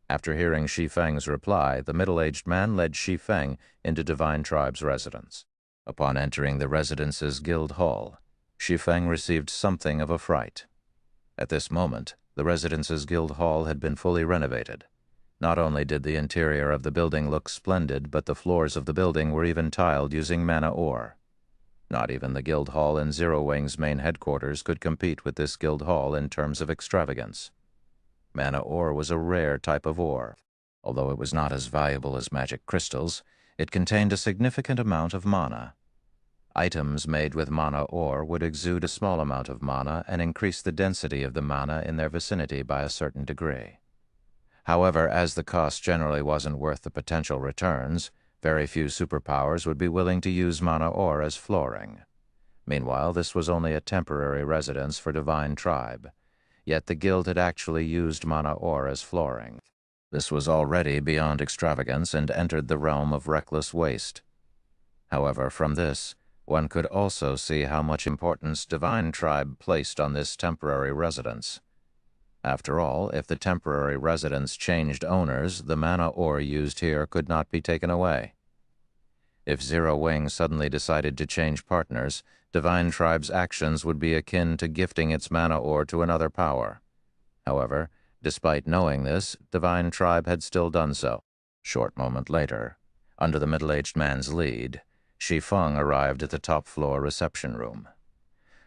After hearing Shi Feng's reply, the middle-aged man led Shi Feng into Divine Tribe's residence. Upon entering the residence's guild hall, Shi Feng received something of a fright. At this moment, the residence's guild hall had been fully renovated. Not only did the interior of the building look splendid, but the floors of the building were even tiled using mana ore. Not even the guild hall in Zero Wing's main headquarters could compete with this guild hall in terms of extravagance. Mana ore was a rare type of ore. Although it was not as valuable as magic crystals, it contained a significant amount of mana. Items made with mana ore would exude a small amount of mana and increase the density of the mana in their vicinity by a certain degree. However, as the cost generally wasn't worth the potential returns, very few superpowers would be willing to use mana ore as flooring. Meanwhile, this was only a temporary residence for Divine Tribe, yet the guild had actually used mana ore as flooring. This was already beyond extravagance and entered the realm of reckless waste. However, from this, one could also see how much importance Divine Tribe placed on this temporary residence. After all, if the temporary residence changed owners, the mana ore used here could not be taken away. If Zero Wing suddenly decided to change partners, Divine Tribe's actions would be akin to gifting its mana ore to another power. However, despite knowing this, Divine Tribe had still done so. Short moment later, under the middle-aged man's lead, Shi Feng arrived at the top-floor reception room.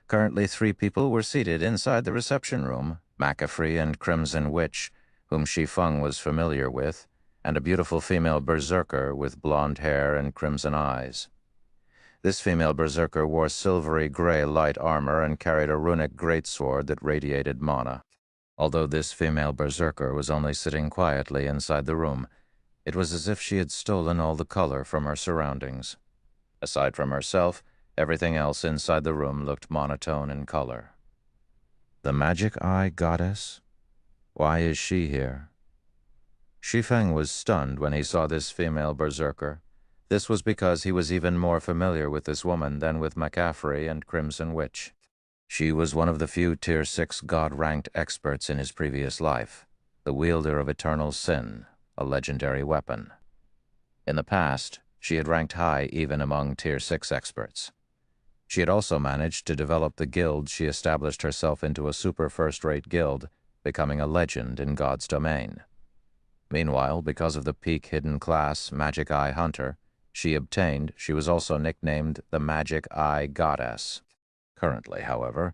Currently 3 people were seated inside the reception room, McAfee and Crimson Witch, whom Shi Feng was familiar with, and a beautiful female berserker with blonde hair and crimson eyes. This female berserker wore silvery gray light armor and carried a runic greatsword that radiated mana. Although this female berserker was only sitting quietly inside the room, it was as if she had stolen all the color from her surroundings. Aside from herself, everything else inside the room looked monotone in color. The Magic Eye Goddess? Why is she here? Shi Feng was stunned when he saw this female berserker. This was because he was even more familiar with this woman than with McAfee and Crimson Witch. She was one of the few Tier 6 God-ranked experts in his previous life, the wielder of Eternal Sin, a legendary weapon. In the past, she had ranked high even among Tier 6 experts. She had also managed to develop the guild she established herself into a super first-rate guild, becoming a legend in God's domain. Meanwhile, because of the peak hidden class Magic Eye Hunter she obtained, she was also nicknamed the Magic Eye Goddess. Currently, however,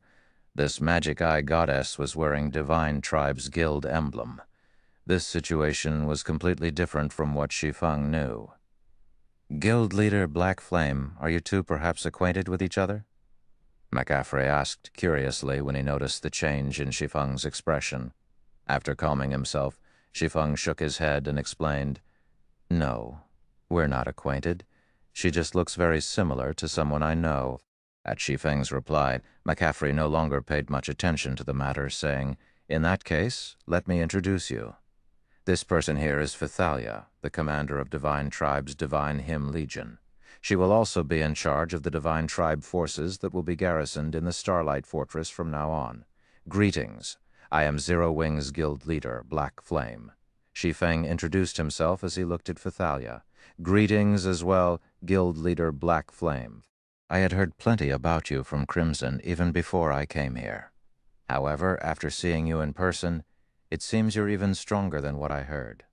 this Magic Eye Goddess was wearing Divine Tribe's guild emblem. This situation was completely different from what Shi Feng knew. Guild leader Black Flame, are you two perhaps acquainted with each other? McAfee asked curiously when he noticed the change in Shi Feng's expression. After calming himself, Shi Feng shook his head and explained, "No, we're not acquainted. She just looks very similar to someone I know." At Shi Feng's reply, McAfee no longer paid much attention to the matter, saying, "In that case, let me introduce you. This person here is Vithalia, the commander of Divine Tribe's Divine Hymn Legion. She will also be in charge of the Divine Tribe forces that will be garrisoned in the Starlight Fortress from now on. Greetings. I am Zero Wing's guild leader, Black Flame." Shi Feng introduced himself as he looked at Vithalia. "Greetings as well, guild leader Black Flame. I had heard plenty about you from Crimson even before I came here. However, after seeing you in person, it seems you're even stronger than what I heard.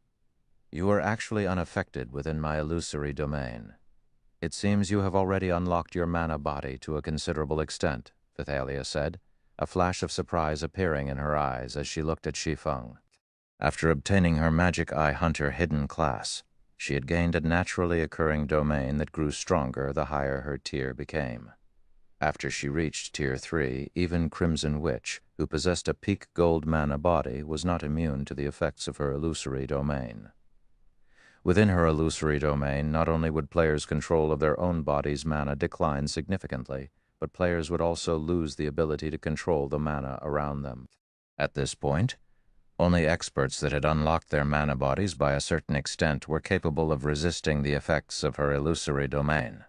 You are actually unaffected within my illusory domain. It seems you have already unlocked your mana body to a considerable extent," Vithalia said, a flash of surprise appearing in her eyes as she looked at Shi Feng. After obtaining her Magic Eye Hunter hidden class, she had gained a naturally occurring domain that grew stronger the higher her tier became. After she reached Tier 3, even Crimson Witch, who possessed a peak gold mana body, was not immune to the effects of her illusory domain. Within her illusory domain, not only would players' control of their own body's mana decline significantly, but players would also lose the ability to control the mana around them. At this point, only experts that had unlocked their mana bodies by a certain extent were capable of resisting the effects of her illusory domain.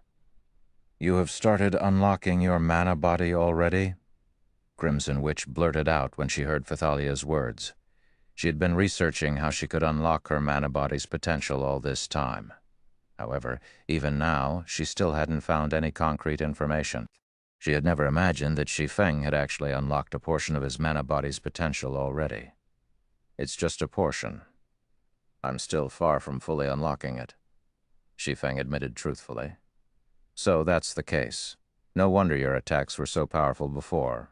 "You have started unlocking your mana body already?" Crimson Witch blurted out when she heard Vithalia's words. She had been researching how she could unlock her mana body's potential all this time. However, even now, she still hadn't found any concrete information. She had never imagined that Shi Feng had actually unlocked a portion of his mana body's potential already. "It's just a portion. I'm still far from fully unlocking it," Shi Feng admitted truthfully. "So that's the case. No wonder your attacks were so powerful before.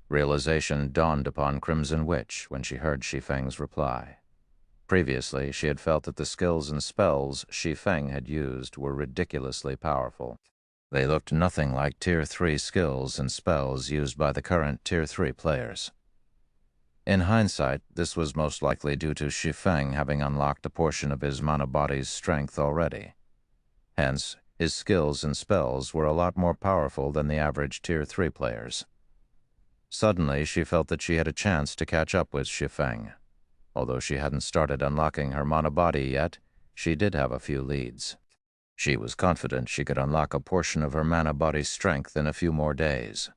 Realization dawned upon Crimson Witch when she heard Shi Feng's reply. Previously, she had felt that the skills and spells Shi Feng had used were ridiculously powerful. They looked nothing like Tier 3 skills and spells used by the current Tier 3 players. In hindsight, this was most likely due to Shi Feng having unlocked a portion of his mana body's strength already. Hence, his skills and spells were a lot more powerful than the average Tier 3 players. Suddenly, she felt that she had a chance to catch up with Shi Feng. Although she hadn't started unlocking her mana body yet, she did have a few leads. She was confident she could unlock a portion of her mana body's strength in a few more days.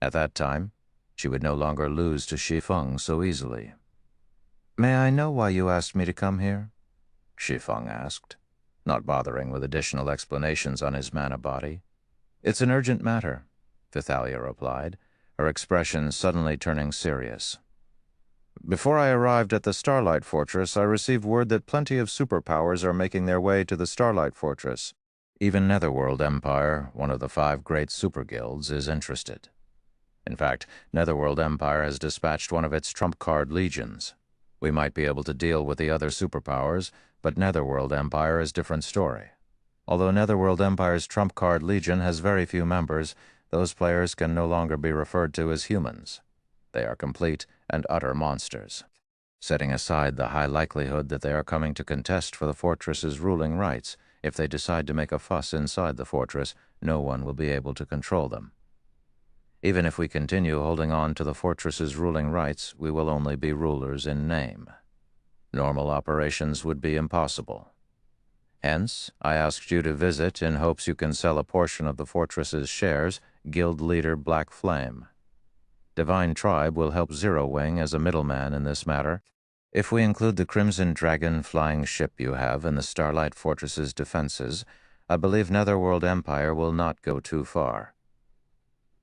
At that time, she would no longer lose to Shi Feng so easily. "May I know why you asked me to come here?" Shi Feng asked, not bothering with additional explanations on his mana body. "It's an urgent matter," Vithalia replied, her expression suddenly turning serious. "Before I arrived at the Starlight Fortress, I received word that plenty of superpowers are making their way to the Starlight Fortress. Even Netherworld Empire, one of the 5 great super guilds, is interested. In fact, Netherworld Empire has dispatched one of its trump card legions. We might be able to deal with the other superpowers, but Netherworld Empire is a different story. Although Netherworld Empire's trump card legion has very few members, those players can no longer be referred to as humans. They are complete and utter monsters. Setting aside the high likelihood that they are coming to contest for the fortress's ruling rights, if they decide to make a fuss inside the fortress, no one will be able to control them. Even if we continue holding on to the fortress's ruling rights, we will only be rulers in name. Normal operations would be impossible. Hence, I asked you to visit in hopes you can sell a portion of the fortress's shares, guild leader Black Flame. Divine Tribe will help Zero Wing as a middleman in this matter. If we include the Crimson Dragon flying ship you have in the Starlight Fortress's defenses, I believe Netherworld Empire will not go too far."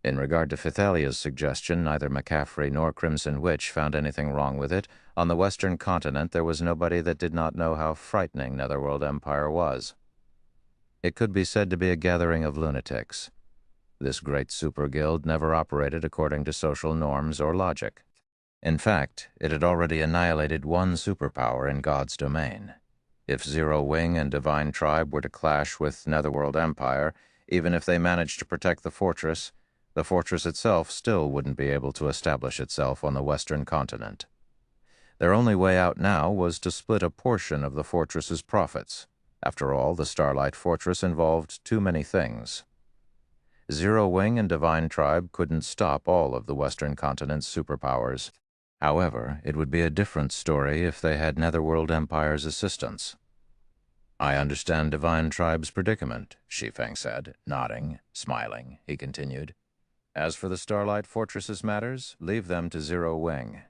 In regard to Vithalia's suggestion, neither McCaffrey nor Crimson Witch found anything wrong with it. On the Western continent, there was nobody that did not know how frightening Netherworld Empire was. It could be said to be a gathering of lunatics. This great super guild never operated according to social norms or logic. In fact, it had already annihilated one superpower in God's domain. If Zero Wing and Divine Tribe were to clash with Netherworld Empire, even if they managed to protect the fortress itself still wouldn't be able to establish itself on the Western continent. Their only way out now was to split a portion of the fortress's profits. After all, the Starlight Fortress involved too many things. Zero Wing and Divine Tribe couldn't stop all of the Western continent's superpowers. However, it would be a different story if they had Netherworld Empire's assistance. "I understand Divine Tribe's predicament," Shi Feng said, nodding, smiling. He continued, "As for the Starlight Fortress's matters, leave them to Zero Wing.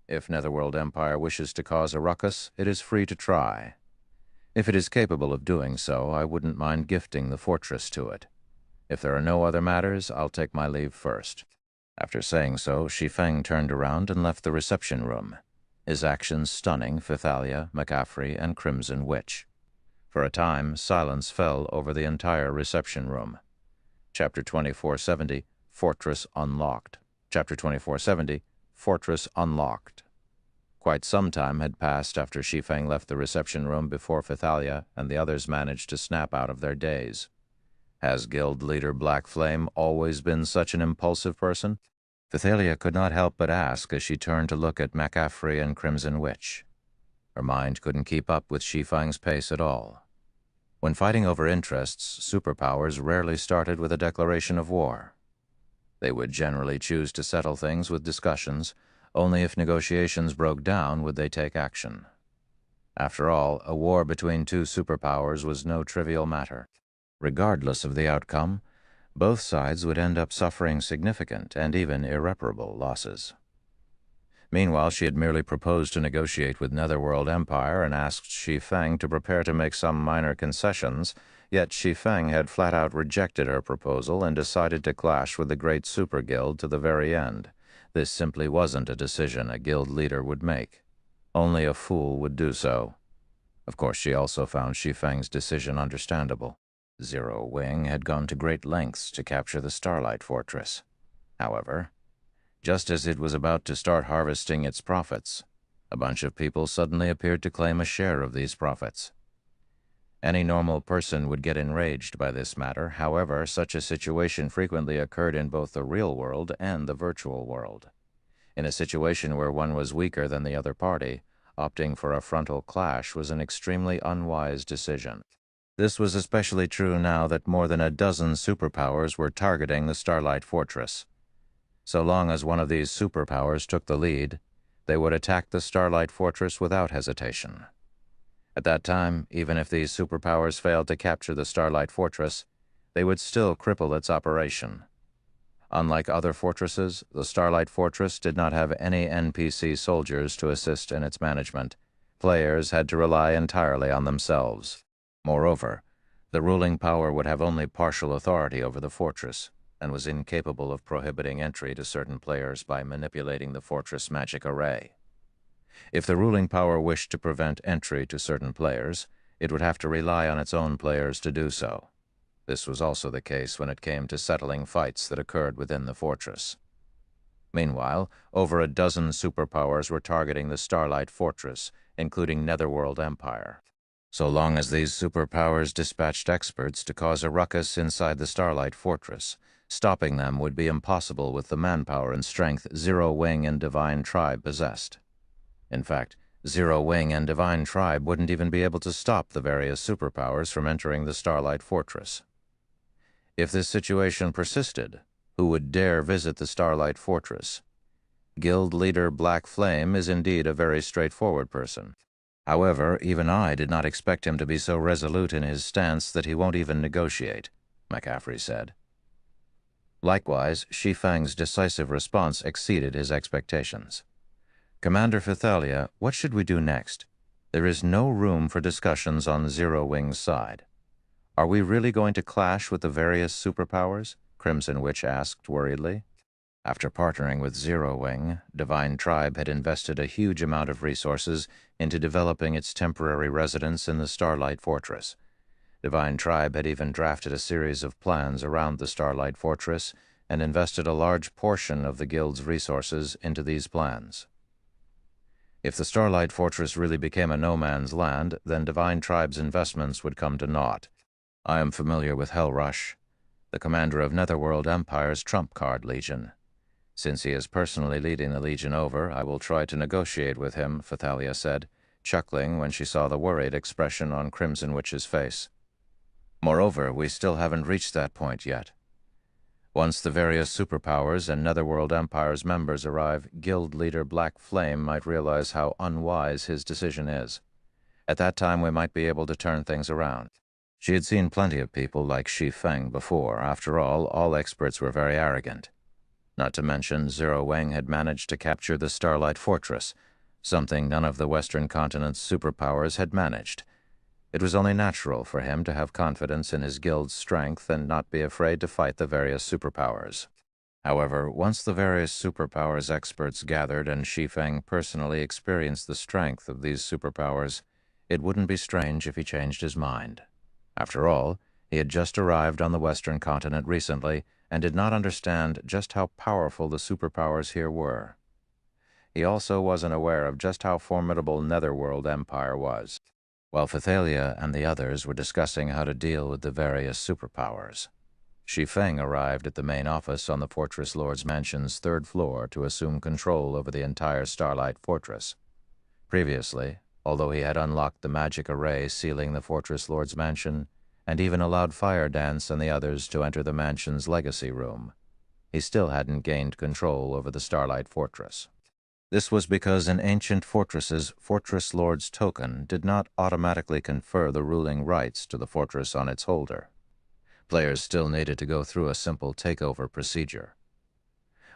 If Netherworld Empire wishes to cause a ruckus, it is free to try. If it is capable of doing so, I wouldn't mind gifting the fortress to it. If there are no other matters, I'll take my leave first." After saying so, Shi Feng turned around and left the reception room, his actions stunning Vithalia, McCaffrey, and Crimson Witch. For a time, silence fell over the entire reception room. Chapter 2470, Fortress Unlocked. Chapter 2470, Fortress Unlocked. Quite some time had passed after Shi Feng left the reception room before Vithalia and the others managed to snap out of their daze. Has guild leader Black Flame always been such an impulsive person? Vithalia could not help but ask as she turned to look at McCaffrey and Crimson Witch. Her mind couldn't keep up with Shi Feng's pace at all. When fighting over interests, superpowers rarely started with a declaration of war. They would generally choose to settle things with discussions. Only if negotiations broke down would they take action. After all, a war between 2 superpowers was no trivial matter. Regardless of the outcome, both sides would end up suffering significant and even irreparable losses. Meanwhile, she had merely proposed to negotiate with Netherworld Empire and asked Shi Feng to prepare to make some minor concessions, yet Shi Feng had flat-out rejected her proposal and decided to clash with the Great Super Guild to the very end. This simply wasn't a decision a guild leader would make. Only a fool would do so. Of course, she also found Shi Feng's decision understandable. Zero Wing had gone to great lengths to capture the Starlight Fortress. However, just as it was about to start harvesting its profits, a bunch of people suddenly appeared to claim a share of these profits. Any normal person would get enraged by this matter. However, such a situation frequently occurred in both the real world and the virtual world. In a situation where one was weaker than the other party, opting for a frontal clash was an extremely unwise decision. This was especially true now that more than a dozen superpowers were targeting the Starlight Fortress. So long as one of these superpowers took the lead, they would attack the Starlight Fortress without hesitation. At that time, even if these superpowers failed to capture the Starlight Fortress, they would still cripple its operation. Unlike other fortresses, the Starlight Fortress did not have any NPC soldiers to assist in its management. Players had to rely entirely on themselves. Moreover, the ruling power would have only partial authority over the fortress, and was incapable of prohibiting entry to certain players by manipulating the fortress magic array. If the ruling power wished to prevent entry to certain players, it would have to rely on its own players to do so. This was also the case when it came to settling fights that occurred within the fortress. Meanwhile, over a dozen superpowers were targeting the Starlight Fortress, including Netherworld Empire. So long as these superpowers dispatched experts to cause a ruckus inside the Starlight Fortress, stopping them would be impossible with the manpower and strength Zero Wing and Divine Tribe possessed. In fact, Zero Wing and Divine Tribe wouldn't even be able to stop the various superpowers from entering the Starlight Fortress. If this situation persisted, who would dare visit the Starlight Fortress? Guild leader Black Flame is indeed a very straightforward person. However, even I did not expect him to be so resolute in his stance that he won't even negotiate, McCaffrey said. Likewise, Shi Feng's decisive response exceeded his expectations. Commander Fithalia, what should we do next? There is no room for discussions on Zero Wing's side. Are we really going to clash with the various superpowers? Crimson Witch asked worriedly. After partnering with Zero Wing, Divine Tribe had invested a huge amount of resources into developing its temporary residence in the Starlight Fortress. Divine Tribe had even drafted a series of plans around the Starlight Fortress and invested a large portion of the Guild's resources into these plans. If the Starlight Fortress really became a no-man's land, then Divine Tribe's investments would come to naught. I am familiar with Hellrush, the commander of Netherworld Empire's trump card legion. Since he is personally leading the legion over, I will try to negotiate with him, Fithalia said, chuckling when she saw the worried expression on Crimson Witch's face. Moreover, we still haven't reached that point yet. Once the various superpowers and Netherworld Empire's members arrive, Guild leader Black Flame might realize how unwise his decision is. At that time, we might be able to turn things around. She had seen plenty of people like Shi Feng before. After all experts were very arrogant. Not to mention, Zero Wing had managed to capture the Starlight Fortress, something none of the Western continent's superpowers had managed. It was only natural for him to have confidence in his guild's strength and not be afraid to fight the various superpowers. However, once the various superpowers experts gathered and Shi Feng personally experienced the strength of these superpowers, it wouldn't be strange if he changed his mind. After all, he had just arrived on the Western continent recently and did not understand just how powerful the superpowers here were. He also wasn't aware of just how formidable Netherworld Empire was. While Fithalia and the others were discussing how to deal with the various superpowers, Shi Feng arrived at the main office on the Fortress Lord's Mansion's third floor to assume control over the entire Starlight Fortress. Previously, although he had unlocked the magic array sealing the Fortress Lord's Mansion, and even allowed Fire Dance and the others to enter the mansion's legacy room, he still hadn't gained control over the Starlight Fortress. This was because an ancient fortress's Fortress Lord's token did not automatically confer the ruling rights to the fortress on its holder. Players still needed to go through a simple takeover procedure.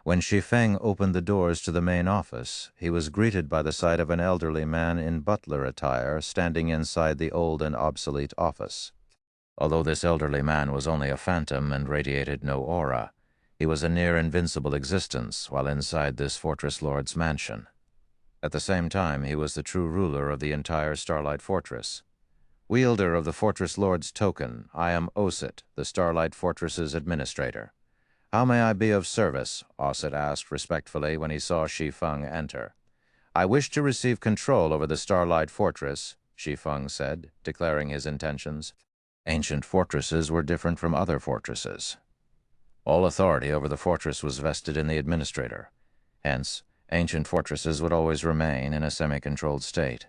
When Shi Feng opened the doors to the main office, he was greeted by the sight of an elderly man in butler attire standing inside the old and obsolete office. Although this elderly man was only a phantom and radiated no aura, he was a near-invincible existence while inside this Fortress Lord's mansion. At the same time, he was the true ruler of the entire Starlight Fortress. Wielder of the Fortress Lord's token, I am Osit, the Starlight Fortress's administrator. How may I be of service? Osit asked respectfully when he saw Shi Feng enter. I wish to receive control over the Starlight Fortress, Shi Feng said, declaring his intentions. Ancient fortresses were different from other fortresses. All authority over the fortress was vested in the administrator. Hence, ancient fortresses would always remain in a semi-controlled state.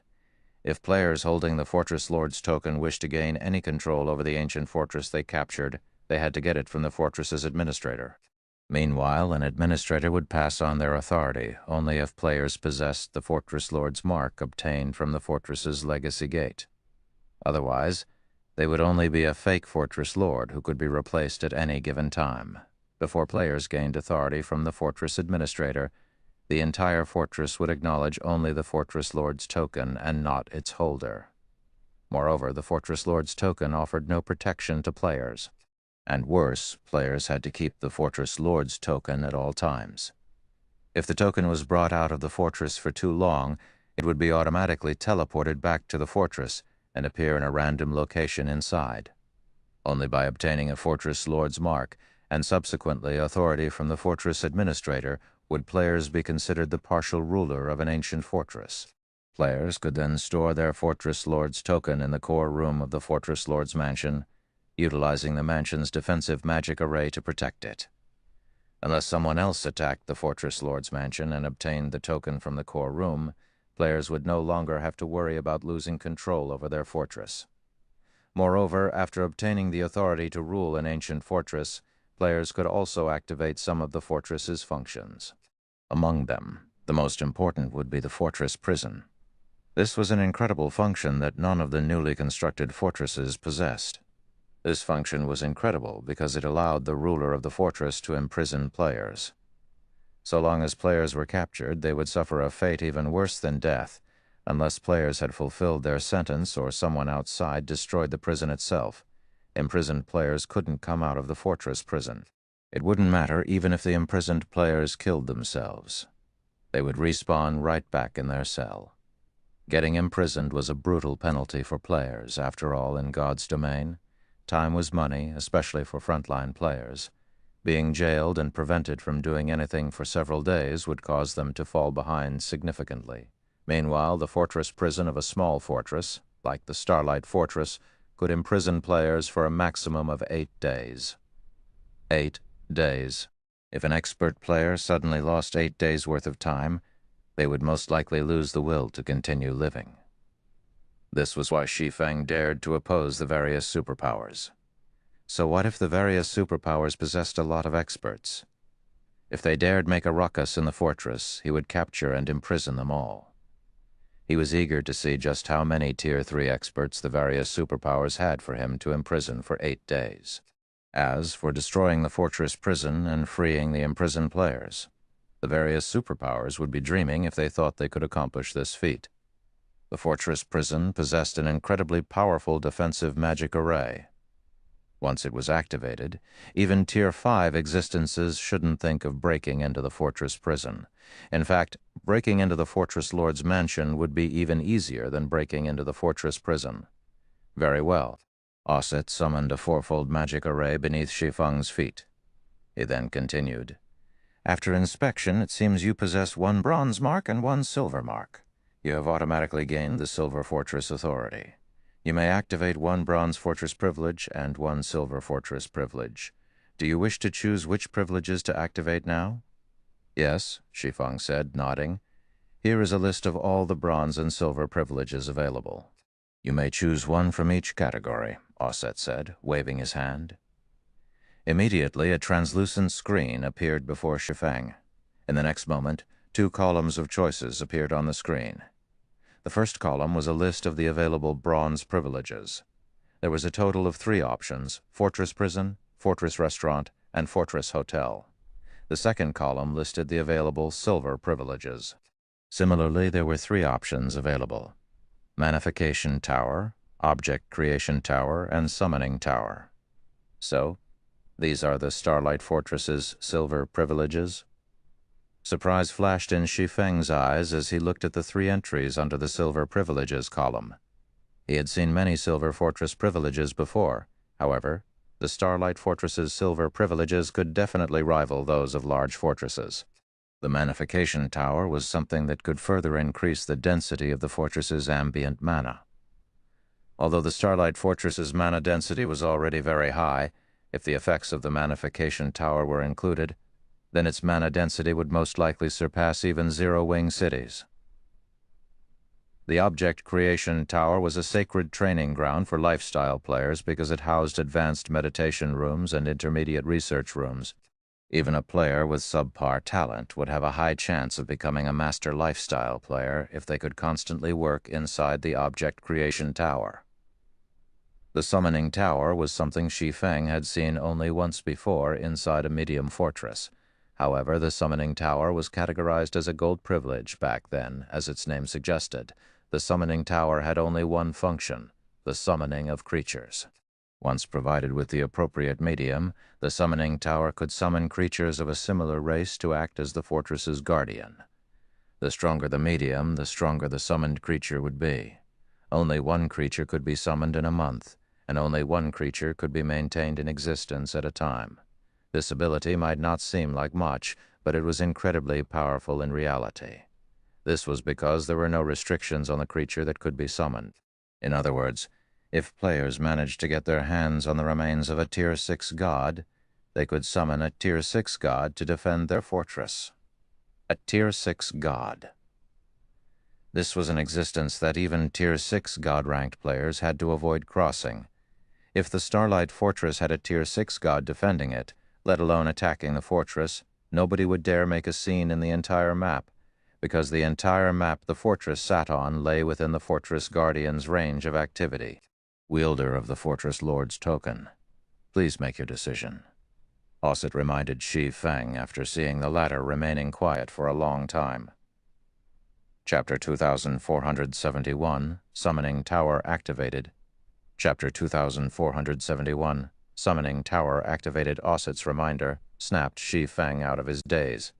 If players holding the Fortress Lord's token wished to gain any control over the ancient fortress they captured, they had to get it from the fortress's administrator. Meanwhile, an administrator would pass on their authority only if players possessed the Fortress Lord's mark obtained from the fortress's legacy gate. Otherwise, they would only be a fake Fortress Lord who could be replaced at any given time. Before players gained authority from the fortress administrator, the entire fortress would acknowledge only the Fortress Lord's token and not its holder. Moreover, the Fortress Lord's token offered no protection to players. And worse, players had to keep the Fortress Lord's token at all times. If the token was brought out of the fortress for too long, it would be automatically teleported back to the fortress and appear in a random location inside. Only by obtaining a Fortress Lord's mark, and subsequently authority from the fortress administrator, would players be considered the partial ruler of an ancient fortress. Players could then store their Fortress Lord's token in the core room of the Fortress Lord's mansion, utilizing the mansion's defensive magic array to protect it. Unless someone else attacked the Fortress Lord's mansion and obtained the token from the core room, players would no longer have to worry about losing control over their fortress. Moreover, after obtaining the authority to rule an ancient fortress, players could also activate some of the fortress's functions. Among them, the most important would be the fortress prison. This was an incredible function that none of the newly constructed fortresses possessed. This function was incredible because it allowed the ruler of the fortress to imprison players. So long as players were captured, they would suffer a fate even worse than death, unless players had fulfilled their sentence or someone outside destroyed the prison itself. Imprisoned players couldn't come out of the fortress prison. It wouldn't matter even if the imprisoned players killed themselves. They would respawn right back in their cell. Getting imprisoned was a brutal penalty for players. After all, in God's domain, time was money, especially for frontline players. Being jailed and prevented from doing anything for several days would cause them to fall behind significantly. Meanwhile, the fortress prison of a small fortress, like the Starlight Fortress, could imprison players for a maximum of 8 days. 8 days. If an expert player suddenly lost 8 days' worth of time, they would most likely lose the will to continue living. This was why Shi Feng dared to oppose the various superpowers. So what if the various superpowers possessed a lot of experts? If they dared make a ruckus in the fortress, he would capture and imprison them all. He was eager to see just how many Tier 3 experts the various superpowers had for him to imprison for 8 days. As for destroying the fortress prison and freeing the imprisoned players, the various superpowers would be dreaming if they thought they could accomplish this feat. The fortress prison possessed an incredibly powerful defensive magic array. Once it was activated, even Tier 5 existences shouldn't think of breaking into the fortress prison. In fact, breaking into the Fortress Lord's mansion would be even easier than breaking into the fortress prison. Very well. Osit summoned a fourfold magic array beneath Shi Feng's feet. He then continued, After inspection, it seems you possess 1 bronze mark and 1 silver mark. You have automatically gained the Silver Fortress authority. You may activate 1 bronze fortress privilege and 1 silver fortress privilege. Do you wish to choose which privileges to activate now? Yes, Shi Feng said, nodding. Here is a list of all the bronze and silver privileges available. You may choose 1 from each category, Osit said, waving his hand. Immediately, a translucent screen appeared before Shi Feng. In the next moment, 2 columns of choices appeared on the screen. The first column was a list of the available bronze privileges. There was a total of 3 options: Fortress Prison, Fortress Restaurant, and Fortress Hotel. The second column listed the available silver privileges. Similarly, there were 3 options available: Manification Tower, Object Creation Tower, and Summoning Tower. So, these are the Starlight Fortress's silver privileges? Surprise flashed in Shi Feng's eyes as he looked at the 3 entries under the silver privileges column. He had seen many Silver Fortress privileges before. However, the Starlight Fortress's silver privileges could definitely rival those of large fortresses. The Manification Tower was something that could further increase the density of the fortress's ambient mana. Although the Starlight Fortress's mana density was already very high, if the effects of the Manification Tower were included, then its mana density would most likely surpass even Zero-Wing cities. The Object Creation Tower was a sacred training ground for lifestyle players because it housed advanced meditation rooms and intermediate research rooms. Even a player with subpar talent would have a high chance of becoming a master lifestyle player if they could constantly work inside the Object Creation Tower. The Summoning Tower was something Shi Feng had seen only once before inside a medium fortress. However, the Summoning Tower was categorized as a gold privilege back then, as its name suggested. The Summoning Tower had only one function, the summoning of creatures. Once provided with the appropriate medium, the Summoning Tower could summon creatures of a similar race to act as the fortress's guardian. The stronger the medium, the stronger the summoned creature would be. Only one creature could be summoned in a month, and only one creature could be maintained in existence at a time. This ability might not seem like much, but it was incredibly powerful in reality. This was because there were no restrictions on the creature that could be summoned. In other words, if players managed to get their hands on the remains of a Tier 6 god, they could summon a Tier 6 god to defend their fortress. A Tier 6 god. This was an existence that even Tier 6 god-ranked players had to avoid crossing. If the Starlight Fortress had a Tier 6 god defending it, let alone attacking the fortress, nobody would dare make a scene in the entire map, because the entire map the fortress sat on lay within the Fortress Guardian's range of activity. Wielder of the Fortress Lord's token, please make your decision. Osset reminded Shi Feng after seeing the latter remaining quiet for a long time. Chapter 2471, Summoning Tower Activated. Chapter 2471, Summoning Tower Activated. Osset's reminder snapped Shi Feng out of his daze.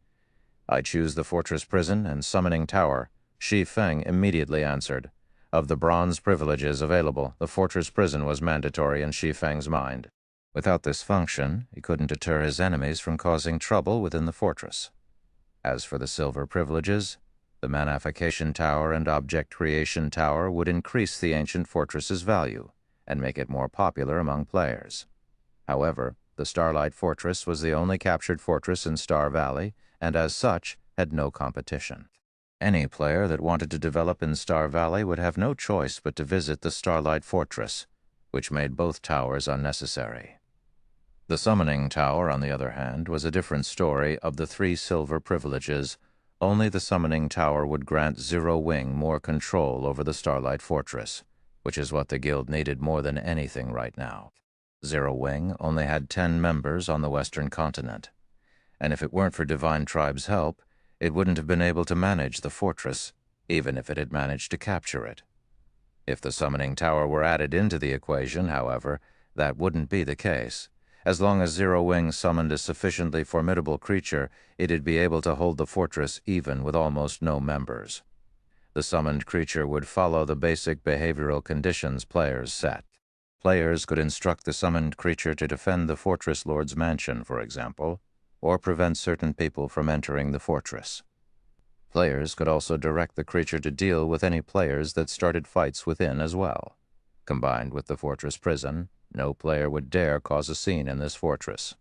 I choose the Fortress Prison and Summoning Tower. Shi Feng immediately answered. Of the bronze privileges available, the Fortress Prison was mandatory in Shi Feng's mind. Without this function, he couldn't deter his enemies from causing trouble within the fortress. As for the silver privileges, the Manification Tower and Object Creation Tower would increase the ancient fortress's value and make it more popular among players. However, the Starlight Fortress was the only captured fortress in Star Valley, and as such, had no competition. Any player that wanted to develop in Star Valley would have no choice but to visit the Starlight Fortress, which made both towers unnecessary. The Summoning Tower, on the other hand, was a different story. Of the 3 silver privileges, only the Summoning Tower would grant Zero-Wing more control over the Starlight Fortress, which is what the guild needed more than anything right now. Zero-Wing only had 10 members on the Western continent, and if it weren't for Divine Tribe's help, it wouldn't have been able to manage the fortress, even if it had managed to capture it. If the Summoning Tower were added into the equation, however, that wouldn't be the case. As long as Zero-Wing summoned a sufficiently formidable creature, it'd be able to hold the fortress even with almost no members. The summoned creature would follow the basic behavioral conditions players set. Players could instruct the summoned creature to defend the Fortress Lord's mansion, for example, or prevent certain people from entering the fortress. Players could also direct the creature to deal with any players that started fights within as well. Combined with the fortress prison, no player would dare cause a scene in this fortress.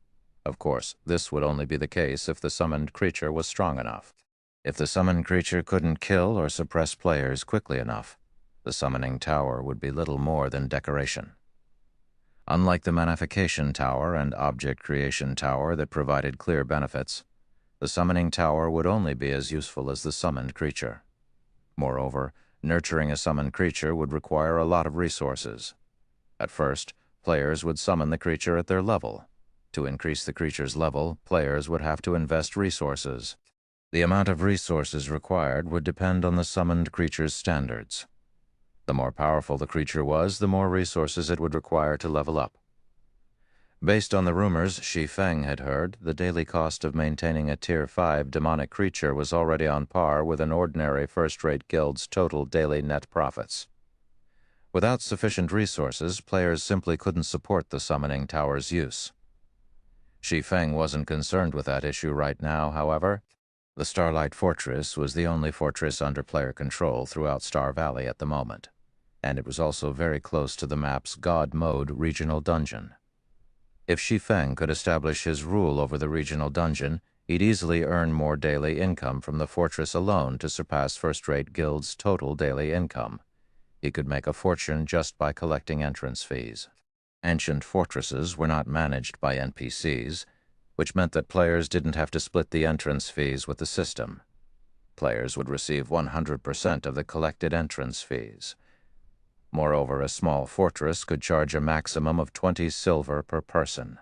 Of course, this would only be the case if the summoned creature was strong enough. If the summoned creature couldn't kill or suppress players quickly enough, the Summoning Tower would be little more than decoration. Unlike the Manification Tower and Object Creation Tower that provided clear benefits, the Summoning Tower would only be as useful as the summoned creature. Moreover, nurturing a summoned creature would require a lot of resources. At first, players would summon the creature at their level. To increase the creature's level, players would have to invest resources. The amount of resources required would depend on the summoned creature's standards. The more powerful the creature was, the more resources it would require to level up. Based on the rumors Shi Feng had heard, the daily cost of maintaining a Tier 5 demonic creature was already on par with an ordinary first-rate guild's total daily net profits. Without sufficient resources, players simply couldn't support the summoning tower's use. Shi Feng wasn't concerned with that issue right now, however. The Starlight Fortress was the only fortress under player control throughout Star Valley at the moment, and it was also very close to the map's God Mode regional dungeon. If Shi Feng could establish his rule over the regional dungeon, he'd easily earn more daily income from the fortress alone to surpass first-rate guilds' total daily income. He could make a fortune just by collecting entrance fees. Ancient fortresses were not managed by NPCs, which meant that players didn't have to split the entrance fees with the system. Players would receive 100% of the collected entrance fees. Moreover, a small fortress could charge a maximum of 20 silver per person.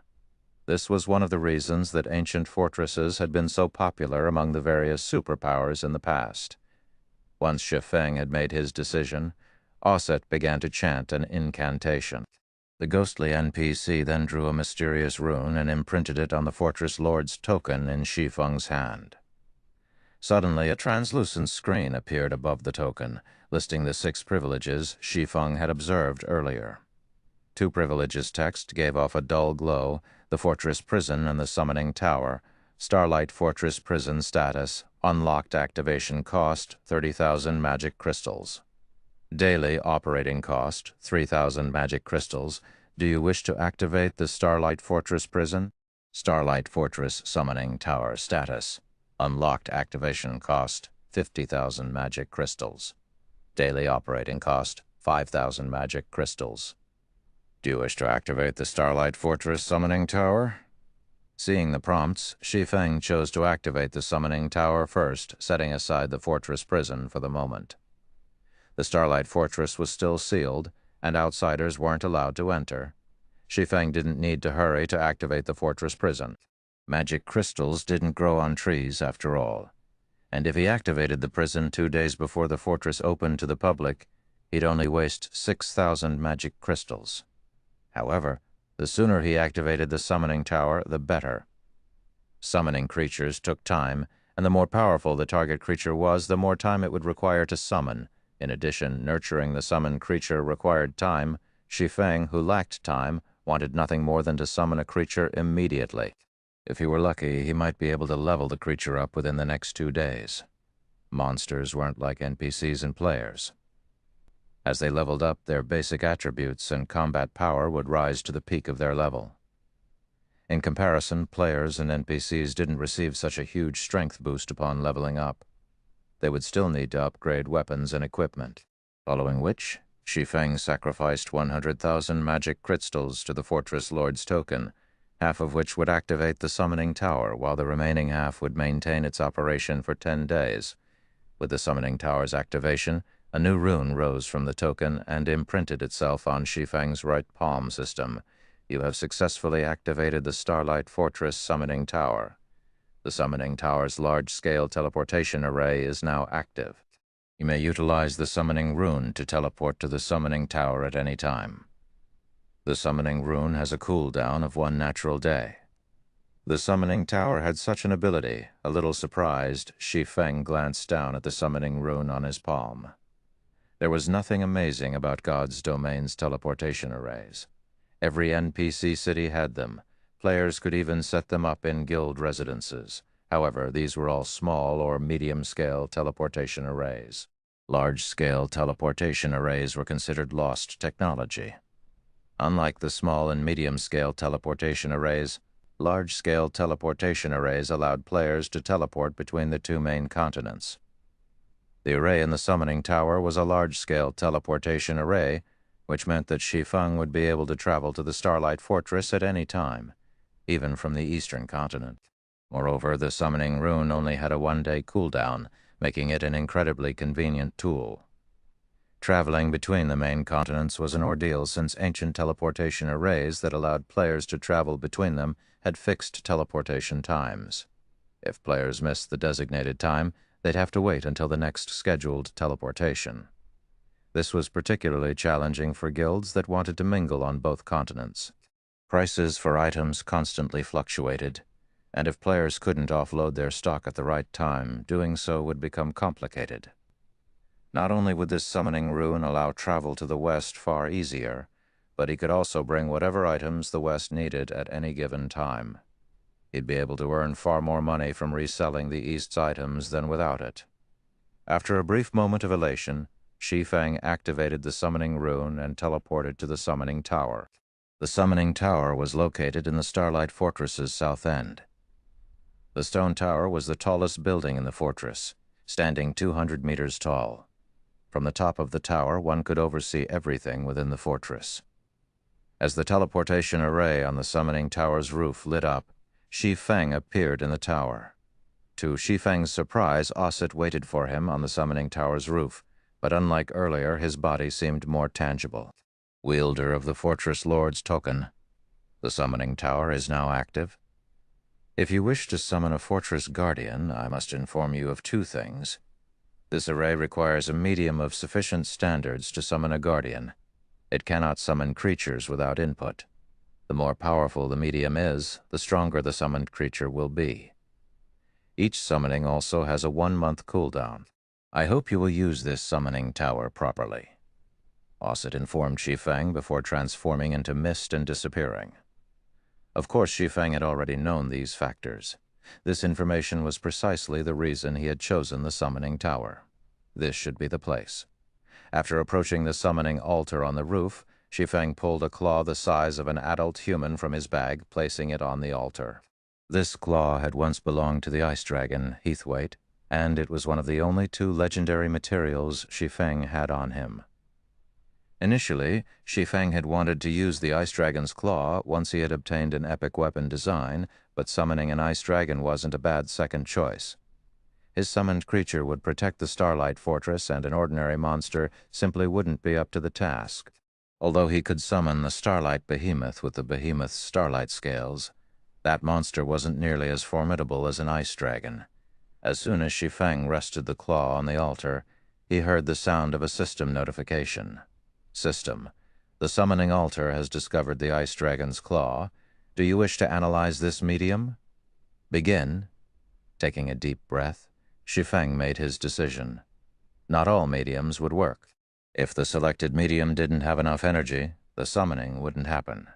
This was one of the reasons that ancient fortresses had been so popular among the various superpowers in the past. Once Shi Feng had made his decision, Osset began to chant an incantation. The ghostly NPC then drew a mysterious rune and imprinted it on the fortress lord's token in Shi Feng's hand. Suddenly, a translucent screen appeared above the token, listing the 6 privileges Shi Feng had observed earlier. 2 privileges text gave off a dull glow: the Fortress Prison and the Summoning Tower. Starlight Fortress Prison status: unlocked activation cost, 30,000 magic crystals. Daily operating cost, 3,000 magic crystals. Do you wish to activate the Starlight Fortress Prison? Starlight Fortress Summoning Tower status: unlocked activation cost, 50,000 magic crystals. Daily operating cost, 5,000 magic crystals. Do you wish to activate the Starlight Fortress Summoning Tower? Seeing the prompts, Shi Feng chose to activate the Summoning Tower first, setting aside the Fortress Prison for the moment. The Starlight Fortress was still sealed, and outsiders weren't allowed to enter. Shi Feng didn't need to hurry to activate the Fortress Prison. Magic crystals didn't grow on trees, after all. And if he activated the prison 2 days before the fortress opened to the public, he'd only waste 6,000 magic crystals. However, the sooner he activated the Summoning Tower, the better. Summoning creatures took time, and the more powerful the target creature was, the more time it would require to summon. In addition, nurturing the summoned creature required time. Shi Feng, who lacked time, wanted nothing more than to summon a creature immediately. If he were lucky, he might be able to level the creature up within the next 2 days. Monsters weren't like NPCs and players. As they leveled up, their basic attributes and combat power would rise to the peak of their level. In comparison, players and NPCs didn't receive such a huge strength boost upon leveling up. They would still need to upgrade weapons and equipment, following which Shi Feng sacrificed 100,000 magic crystals to the Fortress Lord's token, half of which would activate the Summoning Tower, while the remaining half would maintain its operation for 10 days. With the Summoning Tower's activation, a new rune rose from the token and imprinted itself on Shi Feng's right palm system. You have successfully activated the Starlight Fortress Summoning Tower. The Summoning Tower's large-scale teleportation array is now active. You may utilize the Summoning Rune to teleport to the Summoning Tower at any time. The Summoning Rune has a cooldown of 1 natural day. The Summoning Tower had such an ability. A little surprised, Shi Feng glanced down at the Summoning Rune on his palm. There was nothing amazing about God's Domain's teleportation arrays. Every NPC city had them. Players could even set them up in guild residences. However, these were all small or medium-scale teleportation arrays. Large-scale teleportation arrays were considered lost technology. Unlike the small and medium-scale teleportation arrays, large-scale teleportation arrays allowed players to teleport between the 2 main continents. The array in the Summoning Tower was a large-scale teleportation array, which meant that Shi Feng would be able to travel to the Starlight Fortress at any time, even from the eastern continent. Moreover, the Summoning Rune only had a 1-day cooldown, making it an incredibly convenient tool. Traveling between the main continents was an ordeal, since ancient teleportation arrays that allowed players to travel between them had fixed teleportation times. If players missed the designated time, they'd have to wait until the next scheduled teleportation. This was particularly challenging for guilds that wanted to mingle on both continents. Prices for items constantly fluctuated, and if players couldn't offload their stock at the right time, doing so would become complicated. Not only would this summoning rune allow travel to the west far easier, but he could also bring whatever items the west needed at any given time. He'd be able to earn far more money from reselling the east's items than without it. After a brief moment of elation, Shi Feng activated the summoning rune and teleported to the summoning tower. The summoning tower was located in the Starlight Fortress's south end. The stone tower was the tallest building in the fortress, standing 200 meters tall. From the top of the tower, one could oversee everything within the fortress. As the teleportation array on the summoning tower's roof lit up, Shi Feng appeared in the tower. To Shi Feng's surprise, Osset waited for him on the summoning tower's roof, but unlike earlier, his body seemed more tangible. Wielder of the Fortress Lord's token, the summoning tower is now active. If you wish to summon a Fortress Guardian, I must inform you of two things. This array requires a medium of sufficient standards to summon a Guardian. It cannot summon creatures without input. The more powerful the medium is, the stronger the summoned creature will be. Each summoning also has a 1-month cooldown. I hope you will use this summoning tower properly. Osset informed Shi Feng before transforming into mist and disappearing. Of course, Shi Feng had already known these factors. This information was precisely the reason he had chosen the summoning tower. This should be the place. After approaching the summoning altar on the roof, Shi Feng pulled a claw the size of an adult human from his bag, placing it on the altar. This claw had once belonged to the ice dragon, Heathwaite, and it was one of the only 2 legendary materials Shi Feng had on him. Initially, Shi Feng had wanted to use the ice dragon's claw once he had obtained an epic weapon design, but summoning an ice dragon wasn't a bad second choice. His summoned creature would protect the Starlight Fortress, and an ordinary monster simply wouldn't be up to the task. Although he could summon the Starlight Behemoth with the Behemoth's Starlight Scales, that monster wasn't nearly as formidable as an ice dragon. As soon as Shi Feng rested the claw on the altar, he heard the sound of a system notification. System: the summoning altar has discovered the ice dragon's claw. Do you wish to analyze this medium? Begin. Taking a deep breath, Shi Feng made his decision. Not all mediums would work. If the selected medium didn't have enough energy, the summoning wouldn't happen.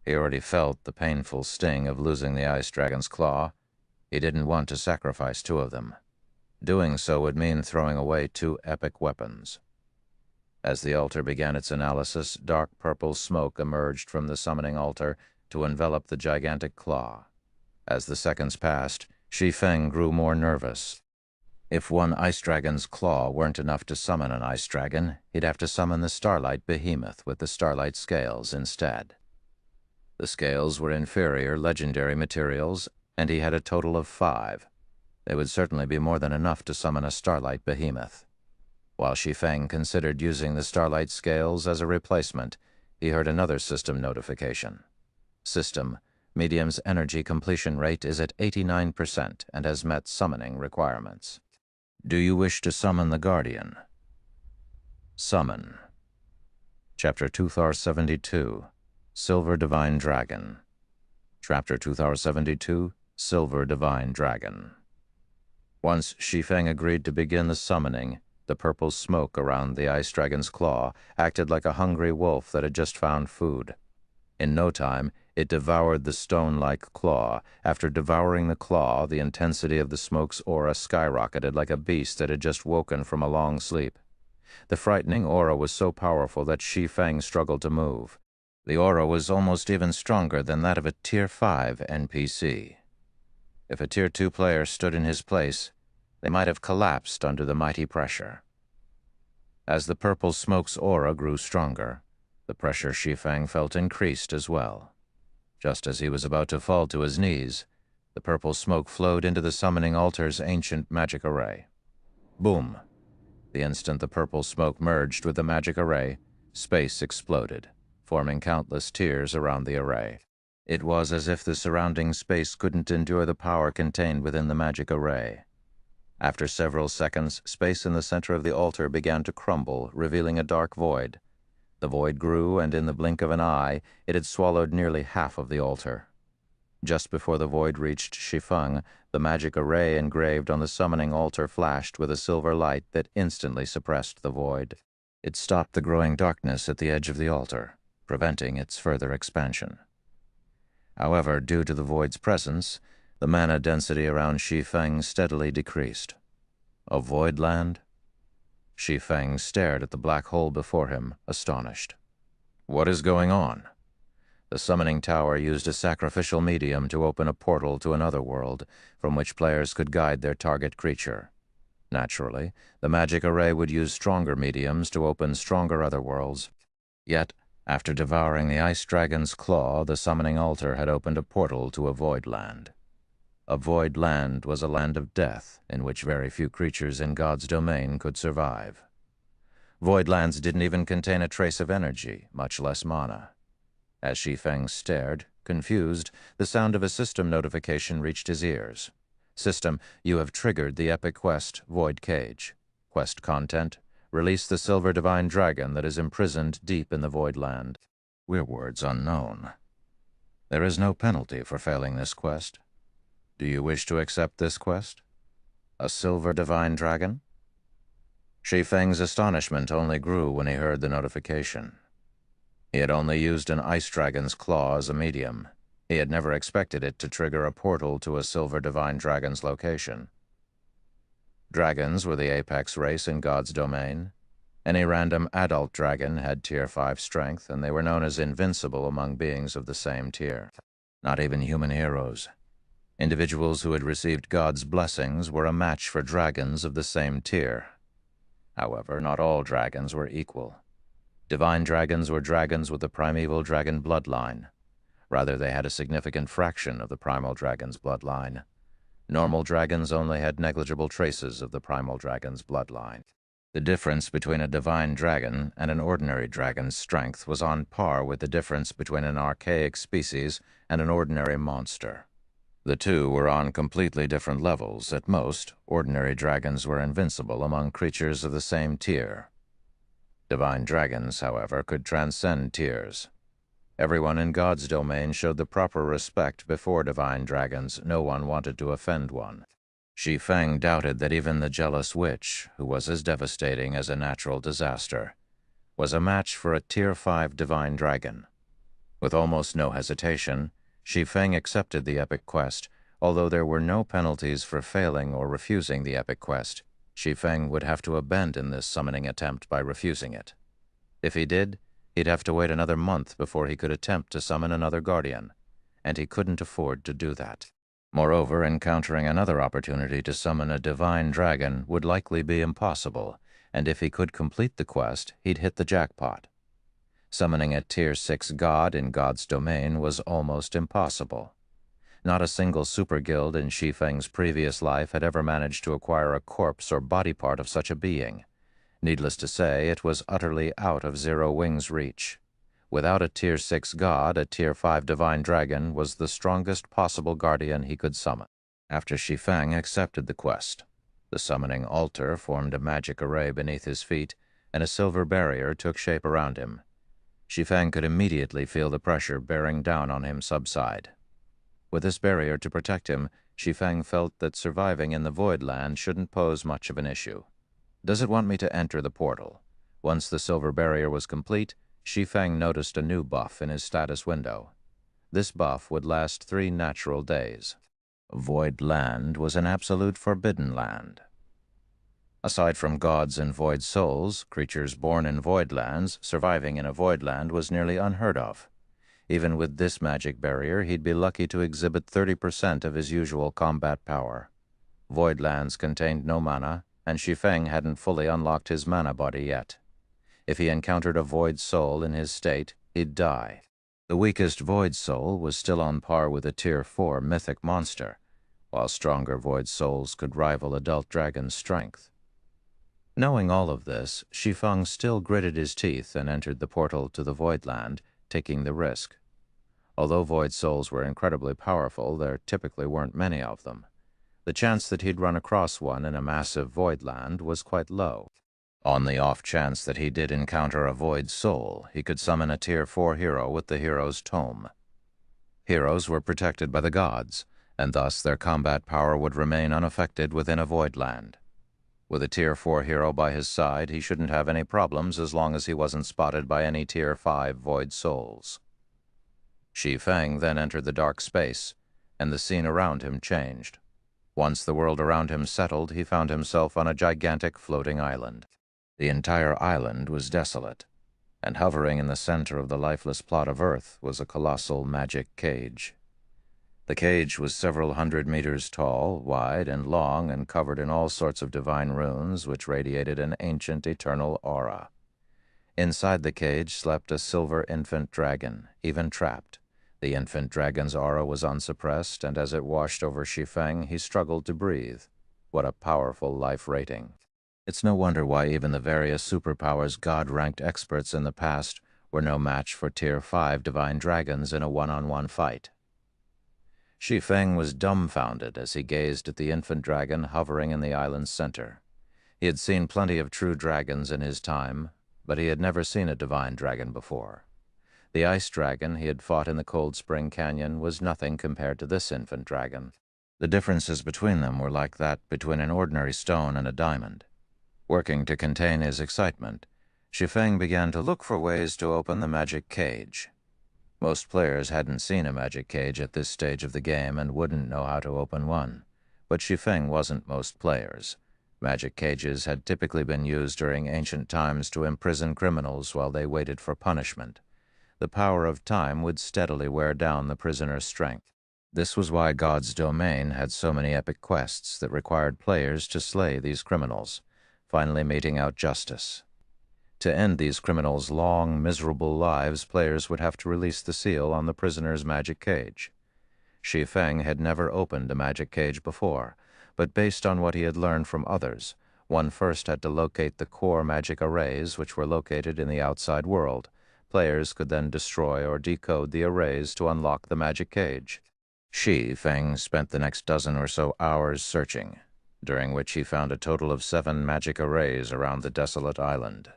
He already felt the painful sting of losing the ice dragon's claw. He didn't want to sacrifice 2 of them. Doing so would mean throwing away 2 epic weapons. As the altar began its analysis, dark purple smoke emerged from the summoning altar to envelop the gigantic claw. As the seconds passed, Shi Feng grew more nervous. If one ice dragon's claw weren't enough to summon an ice dragon, he'd have to summon the Starlight Behemoth with the Starlight Scales instead. The scales were inferior legendary materials, and he had a total of 5. They would certainly be more than enough to summon a Starlight Behemoth. While Shi Feng considered using the Starlight Scales as a replacement, he heard another system notification. System: medium's energy completion rate is at 89% and has met summoning requirements. Do you wish to summon the Guardian? Summon. Chapter 2072, Silver Divine Dragon. Chapter 2072, Silver Divine Dragon. Once Shi Feng agreed to begin the summoning, the purple smoke around the ice dragon's claw acted like a hungry wolf that had just found food. In no time, it devoured the stone-like claw. After devouring the claw, the intensity of the smoke's aura skyrocketed like a beast that had just woken from a long sleep. The frightening aura was so powerful that Shi Feng struggled to move. The aura was almost even stronger than that of a Tier 5 NPC. If a Tier 2 player stood in his place, they might have collapsed under the mighty pressure. As the purple smoke's aura grew stronger, the pressure Shi Feng felt increased as well. Just as he was about to fall to his knees, the purple smoke flowed into the summoning altar's ancient magic array. Boom! The instant the purple smoke merged with the magic array, space exploded, forming countless tiers around the array. It was as if the surrounding space couldn't endure the power contained within the magic array. After several seconds, space in the center of the altar began to crumble, revealing a dark void. The void grew, and in the blink of an eye, it had swallowed nearly half of the altar. Just before the void reached Shi Feng, the magic array engraved on the summoning altar flashed with a silver light that instantly suppressed the void. It stopped the growing darkness at the edge of the altar, preventing its further expansion. However, due to the void's presence, the mana density around Shi Feng steadily decreased. A void land? Shi Feng stared at the black hole before him, astonished. What is going on? The summoning tower used a sacrificial medium to open a portal to another world, from which players could guide their target creature. Naturally, the magic array would use stronger mediums to open stronger other worlds. Yet, after devouring the ice dragon's claw, the summoning altar had opened a portal to a void land. A void land was a land of death, in which very few creatures in God's domain could survive. Void lands didn't even contain a trace of energy, much less mana. As Shi Feng stared, confused, the sound of a system notification reached his ears. System, you have triggered the epic quest, Void Cage. Quest content, release the silver divine dragon that is imprisoned deep in the void land. We're words unknown. There is no penalty for failing this quest. Do you wish to accept this quest? A silver divine dragon? Shi Feng's astonishment only grew when he heard the notification. He had only used an ice dragon's claw as a medium. He had never expected it to trigger a portal to a silver divine dragon's location. Dragons were the apex race in God's domain. Any random adult dragon had tier 5 strength, and they were known as invincible among beings of the same tier. Not even human heroes. Individuals who had received God's blessings were a match for dragons of the same tier. However, not all dragons were equal. Divine dragons were dragons with the primeval dragon bloodline. Rather, they had a significant fraction of the primal dragon's bloodline. Normal dragons only had negligible traces of the primal dragon's bloodline. The difference between a divine dragon and an ordinary dragon's strength was on par with the difference between an archaic species and an ordinary monster. The two were on completely different levels. At most, ordinary dragons were invincible among creatures of the same tier. Divine dragons, however, could transcend tiers. Everyone in God's domain showed the proper respect before divine dragons. No one wanted to offend one. Shi Feng doubted that even the jealous witch, who was as devastating as a natural disaster, was a match for a tier 5 divine dragon. With almost no hesitation, Shi Feng accepted the epic quest. Although there were no penalties for failing or refusing the epic quest, Shi Feng would have to abandon this summoning attempt by refusing it. If he did, he'd have to wait another month before he could attempt to summon another guardian, and he couldn't afford to do that. Moreover, encountering another opportunity to summon a divine dragon would likely be impossible, and if he could complete the quest, he'd hit the jackpot. Summoning a tier 6 god in God's domain was almost impossible. Not a single super guild in Shi Feng's previous life had ever managed to acquire a corpse or body part of such a being. Needless to say, it was utterly out of Zero Wing's reach. Without a tier 6 god, a tier 5 divine dragon was the strongest possible guardian he could summon. After Shi Feng accepted the quest, the summoning altar formed a magic array beneath his feet, and a silver barrier took shape around him. Shi Feng could immediately feel the pressure bearing down on him subside. With this barrier to protect him, Shi Feng felt that surviving in the Void Land shouldn't pose much of an issue. Does it want me to enter the portal? Once the silver barrier was complete, Shi Feng noticed a new buff in his status window. This buff would last 3 natural days. Void Land was an absolute forbidden land. Aside from gods and void souls, creatures born in void lands, surviving in a void land was nearly unheard of. Even with this magic barrier, he'd be lucky to exhibit 30% of his usual combat power. Void lands contained no mana, and Shi Feng hadn't fully unlocked his mana body yet. If he encountered a void soul in his state, he'd die. The weakest void soul was still on par with a tier 4 mythic monster, while stronger void souls could rival adult dragon's strength. Knowing all of this, Shi Feng still gritted his teeth and entered the portal to the void land, taking the risk. Although void souls were incredibly powerful, there typically weren't many of them. The chance that he'd run across one in a massive void land was quite low. On the off chance that he did encounter a void soul, he could summon a tier 4 hero with the hero's tome. Heroes were protected by the gods, and thus their combat power would remain unaffected within a void land. With a Tier 4 hero by his side, he shouldn't have any problems as long as he wasn't spotted by any Tier 5 void souls. Shi Feng then entered the dark space, and the scene around him changed. Once the world around him settled, he found himself on a gigantic floating island. The entire island was desolate, and hovering in the center of the lifeless plot of earth was a colossal magic cage. The cage was several hundred meters tall, wide, and long, and covered in all sorts of divine runes which radiated an ancient eternal aura. Inside the cage slept a silver infant dragon, even trapped. The infant dragon's aura was unsuppressed, and as it washed over Shi Feng, he struggled to breathe. What a powerful life rating. It's no wonder why even the various superpowers God-ranked experts in the past were no match for Tier 5 divine dragons in a one-on-one fight. Shi Feng was dumbfounded as he gazed at the infant dragon hovering in the island's center. He had seen plenty of true dragons in his time, but he had never seen a divine dragon before. The ice dragon he had fought in the Cold Spring Canyon was nothing compared to this infant dragon. The differences between them were like that between an ordinary stone and a diamond. Working to contain his excitement, Shi Feng began to look for ways to open the magic cage. Most players hadn't seen a magic cage at this stage of the game and wouldn't know how to open one. But Shi Feng wasn't most players. Magic cages had typically been used during ancient times to imprison criminals while they waited for punishment. The power of time would steadily wear down the prisoner's strength. This was why God's domain had so many epic quests that required players to slay these criminals, finally meting out justice. To end these criminals' long, miserable lives, players would have to release the seal on the prisoner's magic cage. Shi Feng had never opened a magic cage before, but based on what he had learned from others, one first had to locate the core magic arrays which were located in the outside world. Players could then destroy or decode the arrays to unlock the magic cage. Shi Feng spent the next dozen or so hours searching, during which he found a total of 7 magic arrays around the desolate island.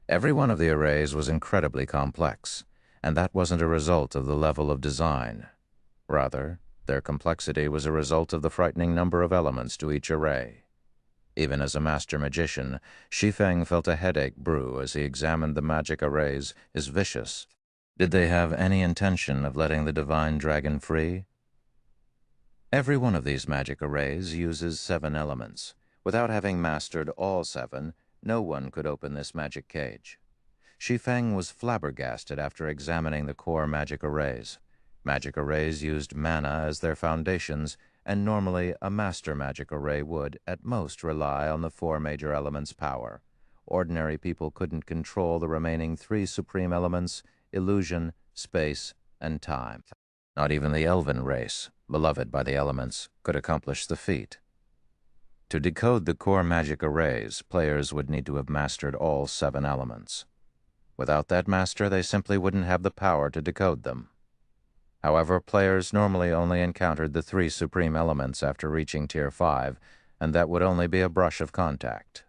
Every one of the arrays was incredibly complex, and that wasn't a result of the level of design. Rather, their complexity was a result of the frightening number of elements to each array. Even as a master magician, Shi Feng felt a headache brew as he examined the magic arrays as vicious. Did they have any intention of letting the divine dragon free? Every one of these magic arrays uses 7 elements. Without having mastered all 7, no one could open this magic cage. Shi Feng was flabbergasted after examining the core magic arrays. Magic arrays used mana as their foundations, and normally a master magic array would, at most, rely on the 4 major elements' power. Ordinary people couldn't control the remaining 3 supreme elements: illusion, space, and time. Not even the elven race, beloved by the elements, could accomplish the feat. To decode the core magic arrays, players would need to have mastered all 7 elements. Without that master, they simply wouldn't have the power to decode them. However, players normally only encountered the 3 supreme elements after reaching Tier 5, and that would only be a brush of contact.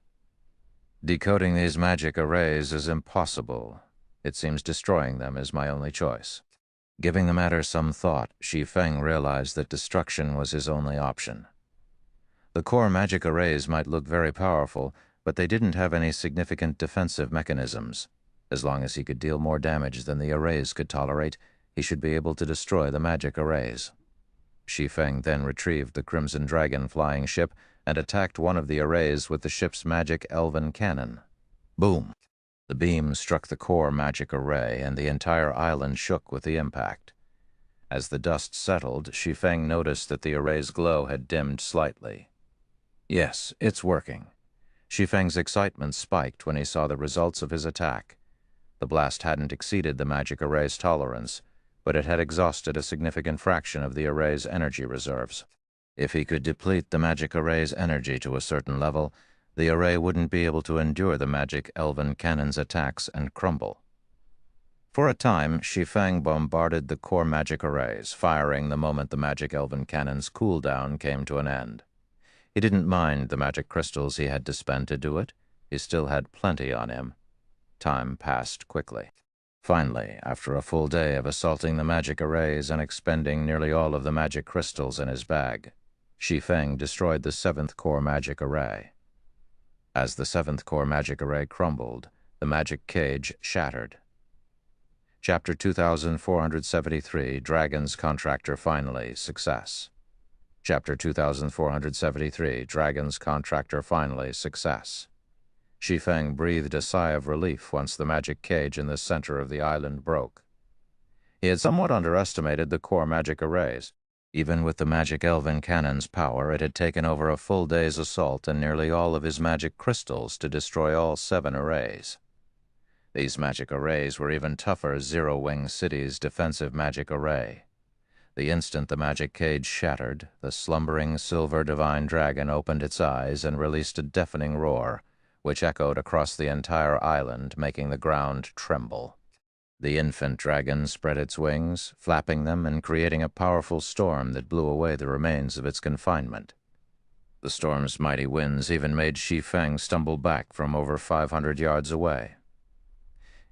Decoding these magic arrays is impossible. It seems destroying them is my only choice. Giving the matter some thought, Shi Feng realized that destruction was his only option. The core magic arrays might look very powerful, but they didn't have any significant defensive mechanisms. As long as he could deal more damage than the arrays could tolerate, he should be able to destroy the magic arrays. Shi Feng then retrieved the Crimson Dragon flying ship and attacked one of the arrays with the ship's magic elven cannon. Boom! The beam struck the core magic array, and the entire island shook with the impact. As the dust settled, Shi Feng noticed that the array's glow had dimmed slightly. Yes, it's working. Shi Feng's excitement spiked when he saw the results of his attack. The blast hadn't exceeded the magic array's tolerance, but it had exhausted a significant fraction of the array's energy reserves. If he could deplete the magic array's energy to a certain level, the array wouldn't be able to endure the magic elven cannon's attacks and crumble. For a time, Shi Feng bombarded the core magic arrays, firing the moment the magic elven cannon's cooldown came to an end. He didn't mind the magic crystals he had to spend to do it. He still had plenty on him. Time passed quickly. Finally, after a full day of assaulting the magic arrays and expending nearly all of the magic crystals in his bag, Shi Feng destroyed the 7th core magic array. As the 7th core magic array crumbled, the magic cage shattered. Chapter 2473, Dragon's Contractor Finally, Success. Chapter 2473, Dragon's Contractor Finally, Success. Shi Feng breathed a sigh of relief once the magic cage in the center of the island broke. He had somewhat underestimated the core magic arrays. Even with the magic elven cannon's power, it had taken over a full day's assault and nearly all of his magic crystals to destroy all 7 arrays. These magic arrays were even tougher as Zero Wing City's defensive magic array. The instant the magic cage shattered, the slumbering silver divine dragon opened its eyes and released a deafening roar, which echoed across the entire island, making the ground tremble. The infant dragon spread its wings, flapping them and creating a powerful storm that blew away the remains of its confinement. The storm's mighty winds even made Shi Feng stumble back from over 500 yards away.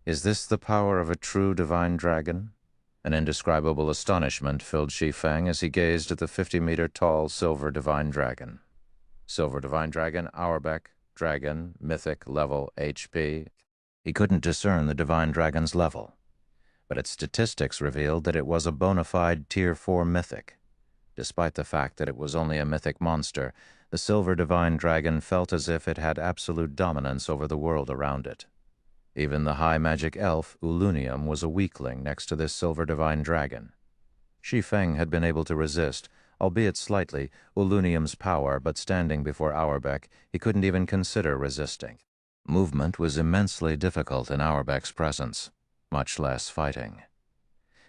Is this the power of a true divine dragon? An indescribable astonishment filled Shi Feng as he gazed at the 50-meter-tall silver divine dragon. Silver divine dragon, Auerbach, dragon, mythic, level, HP. He couldn't discern the divine dragon's level, but its statistics revealed that it was a bona fide Tier 4 mythic. Despite the fact that it was only a mythic monster, the silver divine dragon felt as if it had absolute dominance over the world around it. Even the high magic elf, Ulunium, was a weakling next to this silver divine dragon. Shi Feng had been able to resist, albeit slightly, Ulunium's power, but standing before Auerbach, he couldn't even consider resisting. Movement was immensely difficult in Auerbach's presence, much less fighting.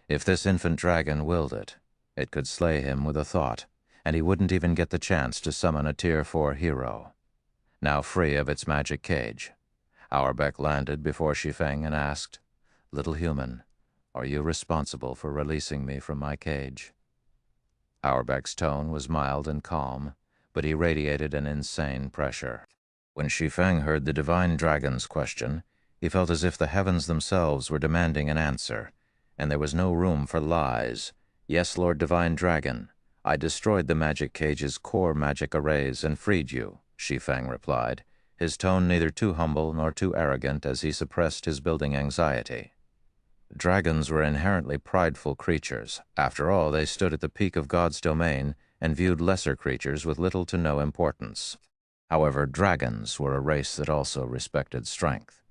If this infant dragon willed it, it could slay him with a thought, and he wouldn't even get the chance to summon a Tier 4 hero. Now free of its magic cage, Auerbach landed before Shi Feng and asked, "Little human, are you responsible for releasing me from my cage?" Auerbach's tone was mild and calm, but he radiated an insane pressure. When Shi Feng heard the divine dragon's question, he felt as if the heavens themselves were demanding an answer, and there was no room for lies. "Yes, Lord Divine Dragon, I destroyed the magic cage's core magic arrays and freed you," Shi Feng replied, his tone neither too humble nor too arrogant as he suppressed his building anxiety. Dragons were inherently prideful creatures. After all, they stood at the peak of God's domain and viewed lesser creatures with little to no importance. However, dragons were a race that also respected strength.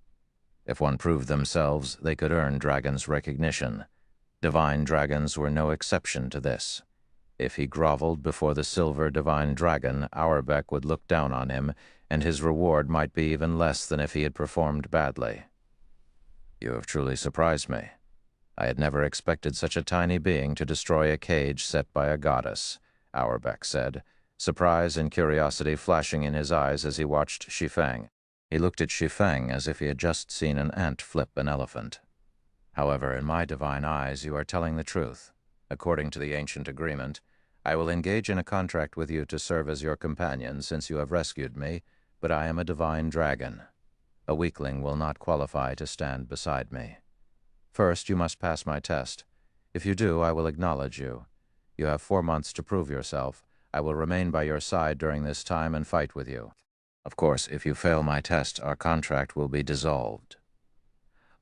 If one proved themselves, they could earn dragons' recognition. Divine dragons were no exception to this. If he groveled before the silver divine dragon, Auerbach would look down on him, and his reward might be even less than if he had performed badly. "You have truly surprised me. I had never expected such a tiny being to destroy a cage set by a goddess," Auerbach said, surprise and curiosity flashing in his eyes as he watched Shi Feng. He looked at Shi Feng as if he had just seen an ant flip an elephant. "However, in my divine eyes, you are telling the truth. According to the ancient agreement, I will engage in a contract with you to serve as your companion since you have rescued me, but I am a divine dragon. A weakling will not qualify to stand beside me. First, you must pass my test. If you do, I will acknowledge you. You have 4 months to prove yourself. I will remain by your side during this time and fight with you. Of course, if you fail my test, our contract will be dissolved.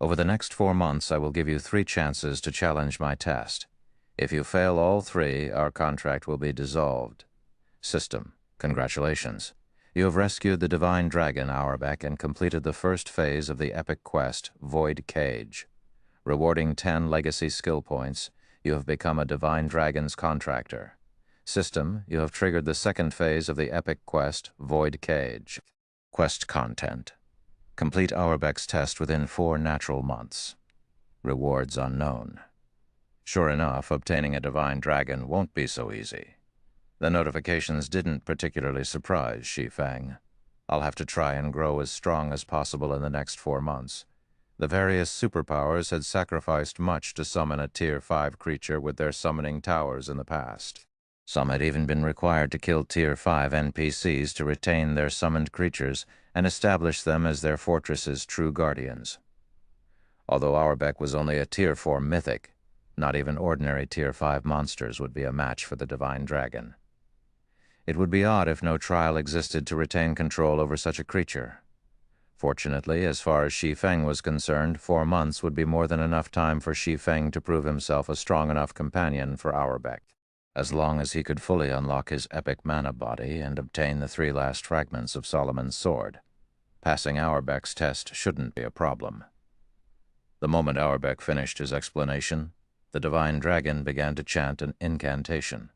Over the next 4 months, I will give you 3 chances to challenge my test. If you fail all 3, our contract will be dissolved. System, congratulations. You have rescued the divine dragon Auerbach and completed the first phase of the epic quest, Void Cage. Rewarding 10 legacy skill points, you have become a divine dragon's contractor. System, you have triggered the second phase of the epic quest, Void Cage. Quest content. Complete Auerbach's test within 4 natural months. Rewards unknown. Sure enough, obtaining a divine dragon won't be so easy. The notifications didn't particularly surprise Shi Feng. I'll have to try and grow as strong as possible in the next 4 months. The various superpowers had sacrificed much to summon a Tier 5 creature with their summoning towers in the past. Some had even been required to kill Tier 5 NPCs to retain their summoned creatures and establish them as their fortress's true guardians. Although Auerbach was only a Tier 4 mythic, not even ordinary Tier 5 monsters would be a match for the Divine Dragon. It would be odd if no trial existed to retain control over such a creature. Fortunately, as far as Shi Feng was concerned, 4 months would be more than enough time for Shi Feng to prove himself a strong enough companion for Auerbach. As long as he could fully unlock his epic mana body and obtain the 3 last fragments of Solomon's sword, passing Auerbach's test shouldn't be a problem. The moment Auerbach finished his explanation, the Divine Dragon began to chant an incantation.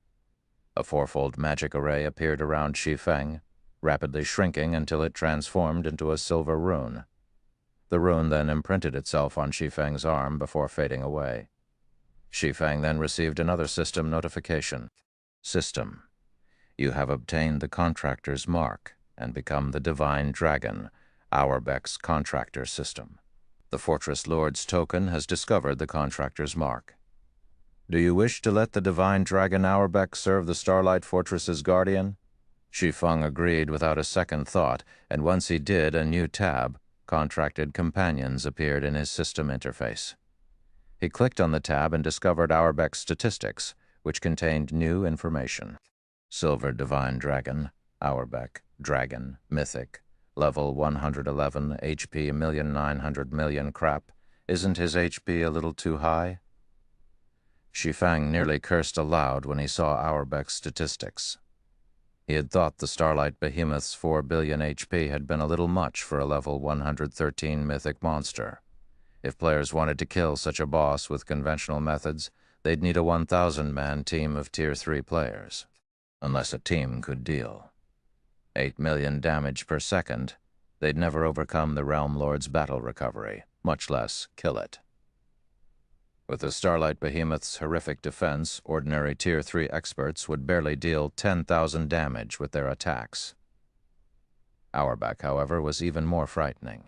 A 4-fold magic array appeared around Shi Feng, rapidly shrinking until it transformed into a silver rune. The rune then imprinted itself on Shi Feng's arm before fading away. Shi Feng then received another system notification. System: you have obtained the Contractor's Mark and become the Divine Dragon, Auerbach's Contractor System. The Fortress Lord's token has discovered the Contractor's Mark. Do you wish to let the Divine Dragon Auerbach serve the Starlight Fortress's guardian? Shi Feng agreed without a second thought, and once he did, a new tab, Contracted Companions, appeared in his system interface. He clicked on the tab and discovered Auerbach's statistics, which contained new information. Silver Divine Dragon, Auerbach, Dragon, Mythic, level 111, HP 1,900,000 crap. Isn't his HP a little too high? Shi Feng nearly cursed aloud when he saw Auerbach's statistics. He had thought the Starlight Behemoth's 4 billion HP had been a little much for a level 113 mythic monster. If players wanted to kill such a boss with conventional methods, they'd need a 1,000-man team of Tier 3 players. Unless a team could deal 8 million damage per second, they'd never overcome the Realm Lord's battle recovery, much less kill it. With the Starlight Behemoth's horrific defense, ordinary Tier 3 experts would barely deal 10,000 damage with their attacks. Auerbach, however, was even more frightening.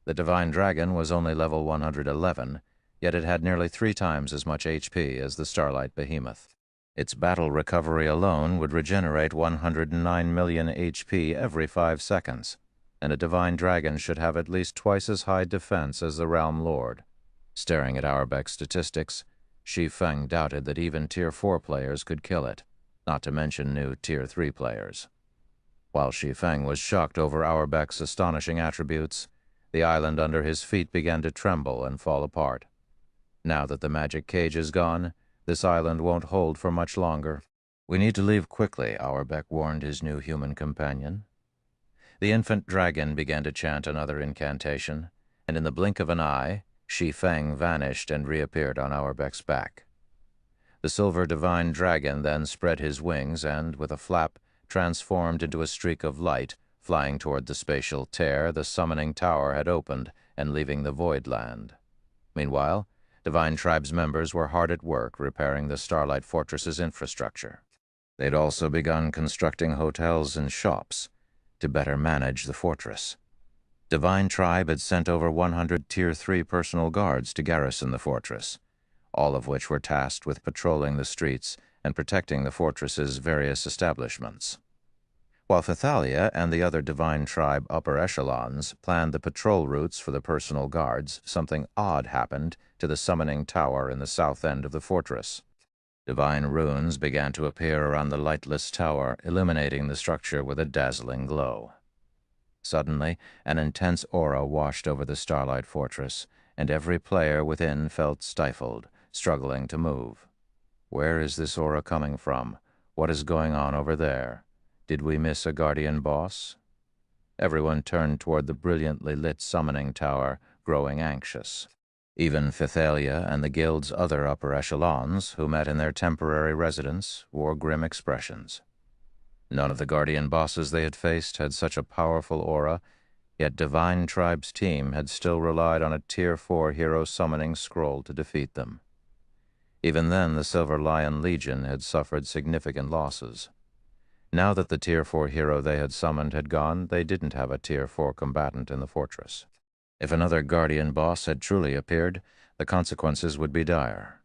The Divine Dragon was only level 111, yet it had nearly 3 times as much HP as the Starlight Behemoth. Its battle recovery alone would regenerate 109 million HP every 5 seconds, and a Divine Dragon should have at least twice as high defense as the Realm Lord. Staring at Auerbach's statistics, Shi Feng doubted that even Tier 4 players could kill it, not to mention new Tier 3 players. While Shi Feng was shocked over Auerbach's astonishing attributes, the island under his feet began to tremble and fall apart. Now that the magic cage is gone, this island won't hold for much longer. We need to leave quickly, Auerbach warned his new human companion. The infant dragon began to chant another incantation, and in the blink of an eye, Shi Feng vanished and reappeared on Auerbach's back. The silver Divine Dragon then spread his wings and, with a flap, transformed into a streak of light, flying toward the spatial tear the summoning tower had opened and leaving the void land. Meanwhile, Divine Tribe's members were hard at work repairing the Starlight Fortress's infrastructure. They'd also begun constructing hotels and shops to better manage the fortress. Divine Tribe had sent over 100 Tier 3 personal guards to garrison the fortress, all of which were tasked with patrolling the streets and protecting the fortress's various establishments. While Thalia and the other Divine Tribe upper echelons planned the patrol routes for the personal guards, something odd happened to the summoning tower in the south end of the fortress. Divine runes began to appear around the lightless tower, illuminating the structure with a dazzling glow. Suddenly, an intense aura washed over the Starlight Fortress, and every player within felt stifled, struggling to move. Where is this aura coming from? What is going on over there? Did we miss a guardian boss? Everyone turned toward the brilliantly lit summoning tower, growing anxious. Even Thalia and the guild's other upper echelons, who met in their temporary residence, wore grim expressions. None of the guardian bosses they had faced had such a powerful aura, yet Divine Tribe's team had still relied on a Tier 4 hero summoning scroll to defeat them. Even then, the Silver Lion Legion had suffered significant losses. Now that the Tier 4 hero they had summoned had gone, they didn't have a Tier 4 combatant in the fortress. If another guardian boss had truly appeared, the consequences would be dire.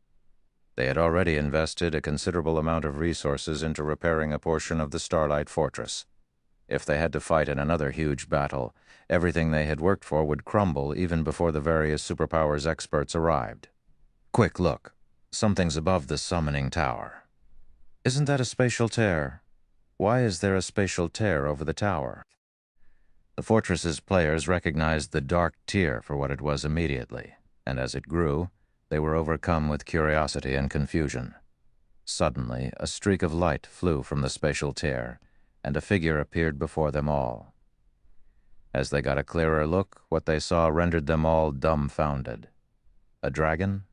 They had already invested a considerable amount of resources into repairing a portion of the Starlight Fortress. If they had to fight in another huge battle, everything they had worked for would crumble even before the various superpowers experts arrived. Quick, look. Something's above the summoning tower. Isn't that a spatial tear? Why is there a spatial tear over the tower? The fortress's players recognized the dark tear for what it was immediately, and as it grew, they were overcome with curiosity and confusion. Suddenly, a streak of light flew from the spatial tear, and a figure appeared before them all. As they got a clearer look, what they saw rendered them all dumbfounded. A dragon?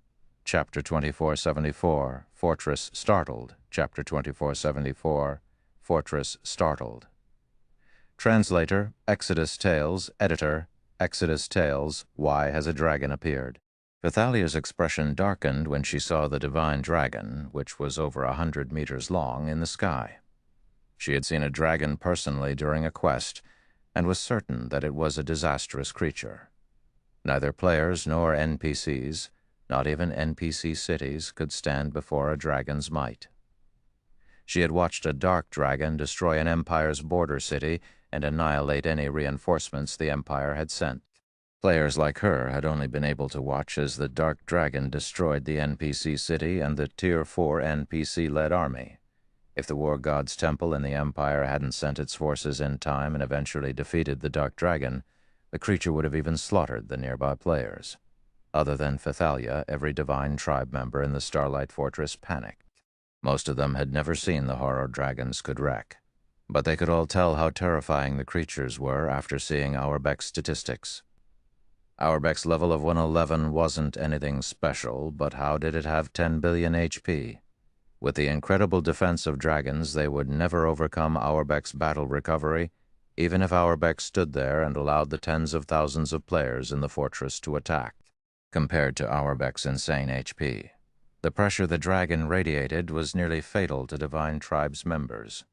Chapter 2474, Fortress Startled. Chapter 2474, Fortress Startled. Translator, Exodus Tales. Editor, Exodus Tales. Why has a dragon appeared? Phythalia's expression darkened when she saw the divine dragon, which was over 100 meters long, in the sky. She had seen a dragon personally during a quest, and was certain that it was a disastrous creature. Neither players nor NPCs, not even NPC cities, could stand before a dragon's might. She had watched a dark dragon destroy an empire's border city and annihilate any reinforcements the empire had sent. Players like her had only been able to watch as the dark dragon destroyed the NPC city and the Tier 4 NPC-led army. If the war god's temple in the empire hadn't sent its forces in time and eventually defeated the dark dragon, the creature would have even slaughtered the nearby players. Other than Phythalia, every divine tribe member in the Starlight Fortress panicked. Most of them had never seen the horror dragons could wreak, but they could all tell how terrifying the creatures were after seeing Auerbach's statistics. Auerbach's level of 111 wasn't anything special, but how did it have 10 billion HP? With the incredible defense of dragons, they would never overcome Auerbach's battle recovery, even if Auerbach stood there and allowed the tens of thousands of players in the fortress to attack. Compared to Auerbach's insane HP, the pressure the dragon radiated was nearly fatal to Divine Tribe's members.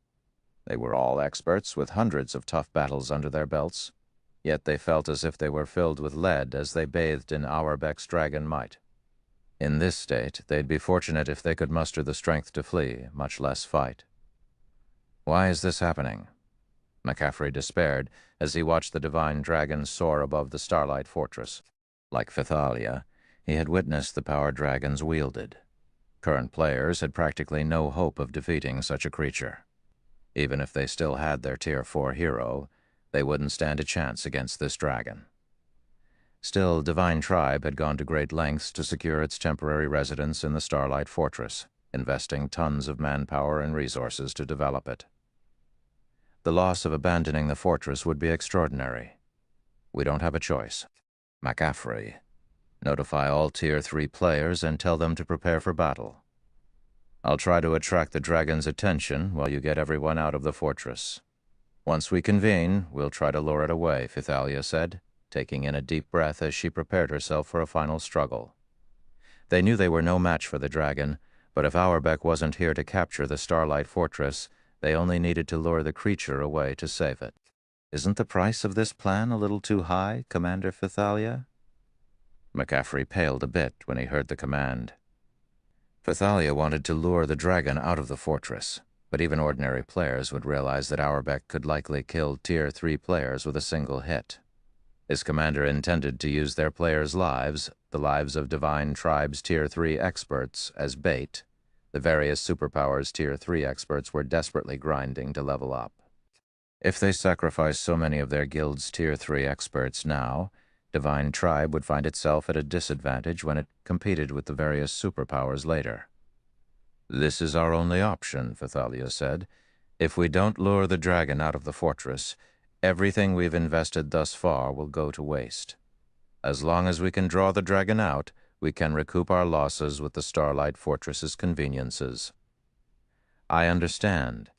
They were all experts with hundreds of tough battles under their belts, yet they felt as if they were filled with lead as they bathed in Auerbach's dragon might. In this state, they'd be fortunate if they could muster the strength to flee, much less fight. Why is this happening? McCaffrey despaired as he watched the divine dragon soar above the Starlight Fortress. Like Phythalia, he had witnessed the power dragons wielded. Current players had practically no hope of defeating such a creature. Even if they still had their Tier 4 hero, they wouldn't stand a chance against this dragon. Still, Divine Tribe had gone to great lengths to secure its temporary residence in the Starlight Fortress, investing tons of manpower and resources to develop it. The loss of abandoning the fortress would be extraordinary. We don't have a choice. McCaffrey, notify all Tier 3 players and tell them to prepare for battle. I'll try to attract the dragon's attention while you get everyone out of the fortress. Once we convene, we'll try to lure it away, Phythalia said, taking in a deep breath as she prepared herself for a final struggle. They knew they were no match for the dragon, but if Auerbach wasn't here to capture the Starlight Fortress, they only needed to lure the creature away to save it. Isn't the price of this plan a little too high, Commander Phythalia? McCaffrey paled a bit when he heard the command. Phythalia wanted to lure the dragon out of the fortress, but even ordinary players would realize that Auerbach could likely kill Tier 3 players with a single hit. His commander intended to use their players' lives, the lives of Divine Tribe's Tier 3 experts, as bait. The various superpowers Tier 3 experts were desperately grinding to level up. If they sacrificed so many of their guild's Tier 3 experts now, Divine Tribe would find itself at a disadvantage when it competed with the various superpowers later. This is our only option, Phythalia said. If we don't lure the dragon out of the fortress, everything we've invested thus far will go to waste. As long as we can draw the dragon out, we can recoup our losses with the Starlight Fortress's conveniences. I understand.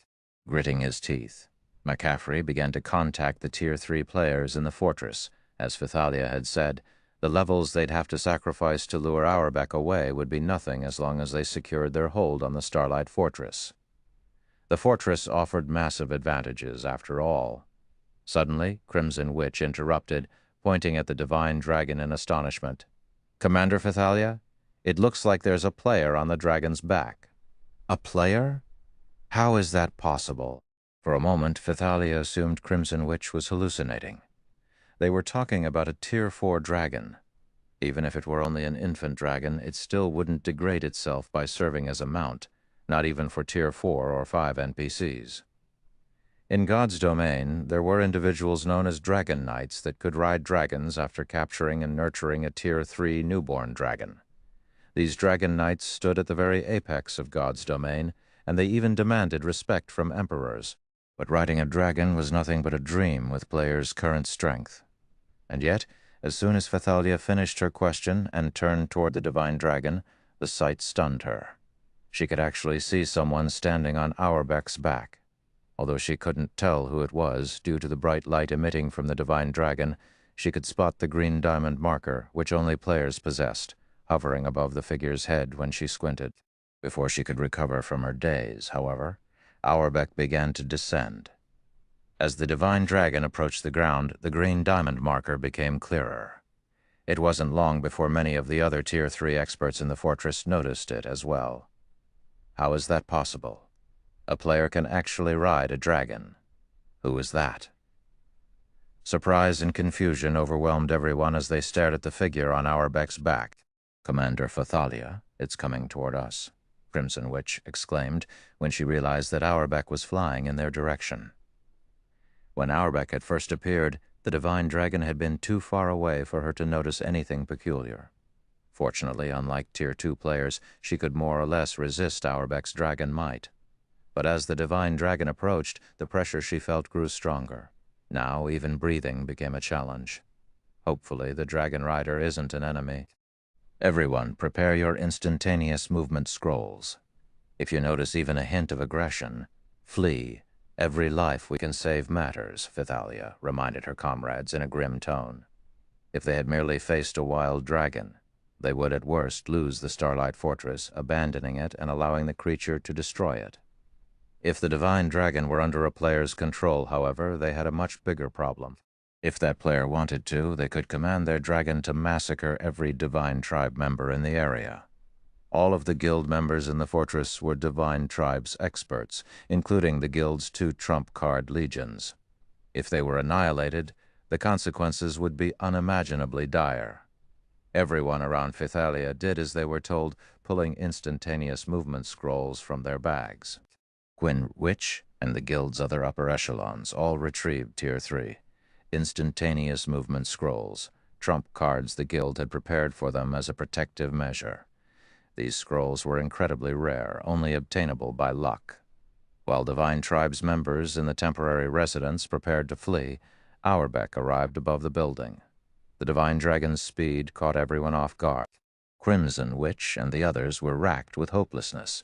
Gritting his teeth, McCaffrey began to contact the Tier 3 players in the fortress. As Phythalia had said, the levels they'd have to sacrifice to lure Auerbach away would be nothing as long as they secured their hold on the Starlight Fortress. The fortress offered massive advantages, after all. Suddenly, Crimson Witch interrupted, pointing at the divine dragon in astonishment. Commander Phythalia, it looks like there's a player on the dragon's back. A player? How is that possible? For a moment, Vithalia assumed Crimson Witch was hallucinating. They were talking about a Tier 4 dragon. Even if it were only an infant dragon, it still wouldn't degrade itself by serving as a mount, not even for Tier 4 or 5 NPCs. In God's domain, there were individuals known as Dragon Knights that could ride dragons after capturing and nurturing a Tier 3 newborn dragon. These Dragon Knights stood at the very apex of God's domain, and they even demanded respect from emperors. But riding a dragon was nothing but a dream with players' current strength. And yet, as soon as Vithalia finished her question and turned toward the divine dragon, the sight stunned her. She could actually see someone standing on Auerbach's back. Although she couldn't tell who it was due to the bright light emitting from the divine dragon, she could spot the green diamond marker, which only players possessed, hovering above the figure's head when she squinted. Before she could recover from her daze, however, Auerbach began to descend. As the divine dragon approached the ground, the green diamond marker became clearer. It wasn't long before many of the other Tier 3 experts in the fortress noticed it as well. How is that possible? A player can actually ride a dragon. Who is that? Surprise and confusion overwhelmed everyone as they stared at the figure on Auerbach's back. "Commander Vithalia, it's coming toward us," Crimson Witch exclaimed when she realized that Auerbach was flying in their direction. When Auerbach had first appeared, the divine dragon had been too far away for her to notice anything peculiar. Fortunately, unlike Tier 2 players, she could more or less resist Auerbach's dragon might. But as the divine dragon approached, the pressure she felt grew stronger. Now even breathing became a challenge. Hopefully, the dragon rider isn't an enemy. Everyone, prepare your instantaneous movement scrolls. If you notice even a hint of aggression, flee. Every life we can save matters, Vithalia reminded her comrades in a grim tone. If they had merely faced a wild dragon, they would at worst lose the Starlight Fortress, abandoning it and allowing the creature to destroy it. If the divine dragon were under a player's control, however, they had a much bigger problem. If that player wanted to, they could command their dragon to massacre every divine tribe member in the area. All of the guild members in the fortress were divine tribes experts, including the guild's 2 trump card legions. If they were annihilated, the consequences would be unimaginably dire. Everyone around Vithalia did as they were told, pulling instantaneous movement scrolls from their bags. Gwyn Witch and the guild's other upper echelons all retrieved Tier 3. Instantaneous movement scrolls, trump cards the guild had prepared for them as a protective measure. These scrolls were incredibly rare, only obtainable by luck. While divine tribes members in the temporary residence prepared to flee, Auerbach arrived above the building. The divine dragon's speed caught everyone off guard. Crimson Witch and the others were racked with hopelessness,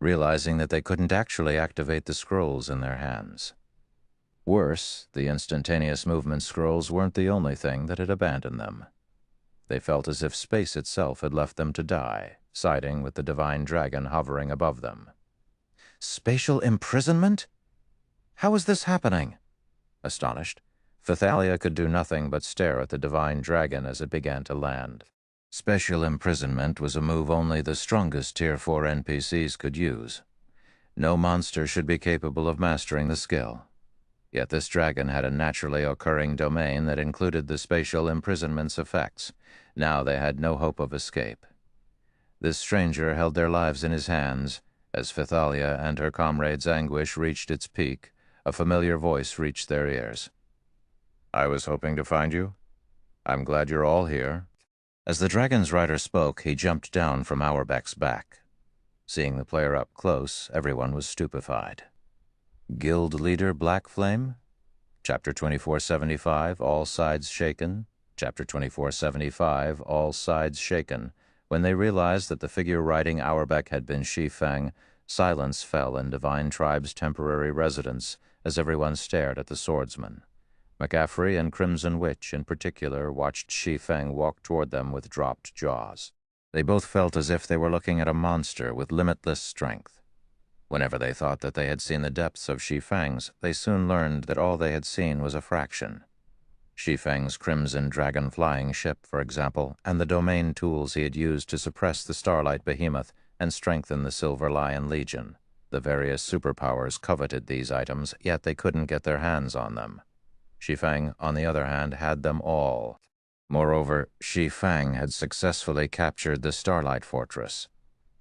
realizing that they couldn't actually activate the scrolls in their hands. Worse, the instantaneous movement scrolls weren't the only thing that had abandoned them. They felt as if space itself had left them to die, siding with the divine dragon hovering above them. Spatial imprisonment? How is this happening? Astonished, Vithalia could do nothing but stare at the divine dragon as it began to land. Spatial imprisonment was a move only the strongest Tier 4 NPCs could use. No monster should be capable of mastering the skill. Yet this dragon had a naturally occurring domain that included the spatial imprisonment's effects. Now they had no hope of escape. This stranger held their lives in his hands. As Vithalia and her comrades' anguish reached its peak, a familiar voice reached their ears. "I was hoping to find you. I'm glad you're all here." As the dragon's rider spoke, he jumped down from Auerbach's back. Seeing the player up close, everyone was stupefied. Guild Leader Black Flame? Chapter 2475, All Sides Shaken. Chapter 2475, All Sides Shaken. When they realized that the figure riding Auerbach had been Shi Feng, silence fell in Divine Tribe's temporary residence as everyone stared at the swordsman. McCaffrey and Crimson Witch in particular watched Shi Feng walk toward them with dropped jaws. They both felt as if they were looking at a monster with limitless strength. Whenever they thought that they had seen the depths of Shi Feng's, they soon learned that all they had seen was a fraction. Shi Feng's crimson dragon flying ship, for example, and the domain tools he had used to suppress the Starlight Behemoth and strengthen the Silver Lion Legion. The various superpowers coveted these items, yet they couldn't get their hands on them. Shi Feng, on the other hand, had them all. Moreover, Shi Feng had successfully captured the Starlight Fortress,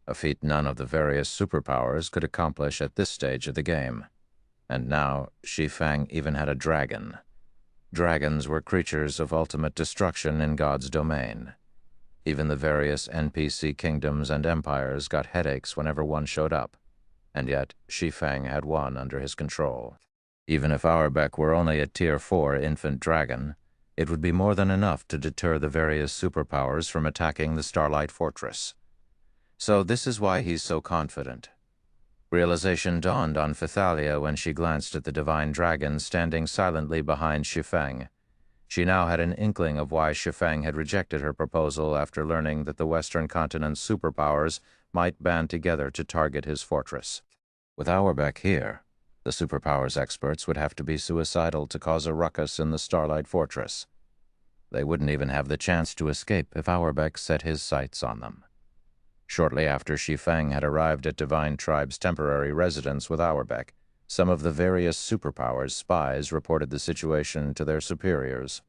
a feat none of the various superpowers could accomplish at this stage of the game. And now, Shi Feng even had a dragon. Dragons were creatures of ultimate destruction in God's domain. Even the various NPC kingdoms and empires got headaches whenever one showed up, and yet Shi Feng had one under his control. Even if Auerbach were only a Tier 4 infant dragon, it would be more than enough to deter the various superpowers from attacking the Starlight Fortress. So this is why he's so confident. Realization dawned on Phythalia when she glanced at the divine dragon standing silently behind Shi Feng. She now had an inkling of why Shi Feng had rejected her proposal after learning that the Western continent's superpowers might band together to target his fortress. With Auerbach here, the superpowers experts would have to be suicidal to cause a ruckus in the Starlight Fortress. They wouldn't even have the chance to escape if Auerbach set his sights on them. Shortly after Shi Feng had arrived at Divine Tribe's temporary residence with Auerbach, some of the various superpowers' spies reported the situation to their superiors.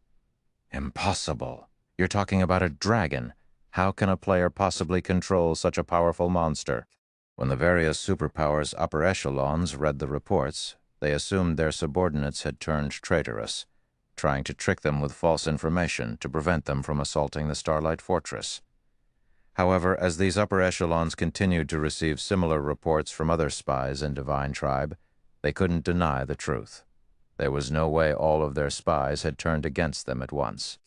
"Impossible! You're talking about a dragon. How can a player possibly control such a powerful monster?" When the various superpowers' upper echelons read the reports, they assumed their subordinates had turned traitorous, trying to trick them with false information to prevent them from assaulting the Starlight Fortress. However, as these upper echelons continued to receive similar reports from other spies in Divine Tribe, they couldn't deny the truth. There was no way all of their spies had turned against them at once.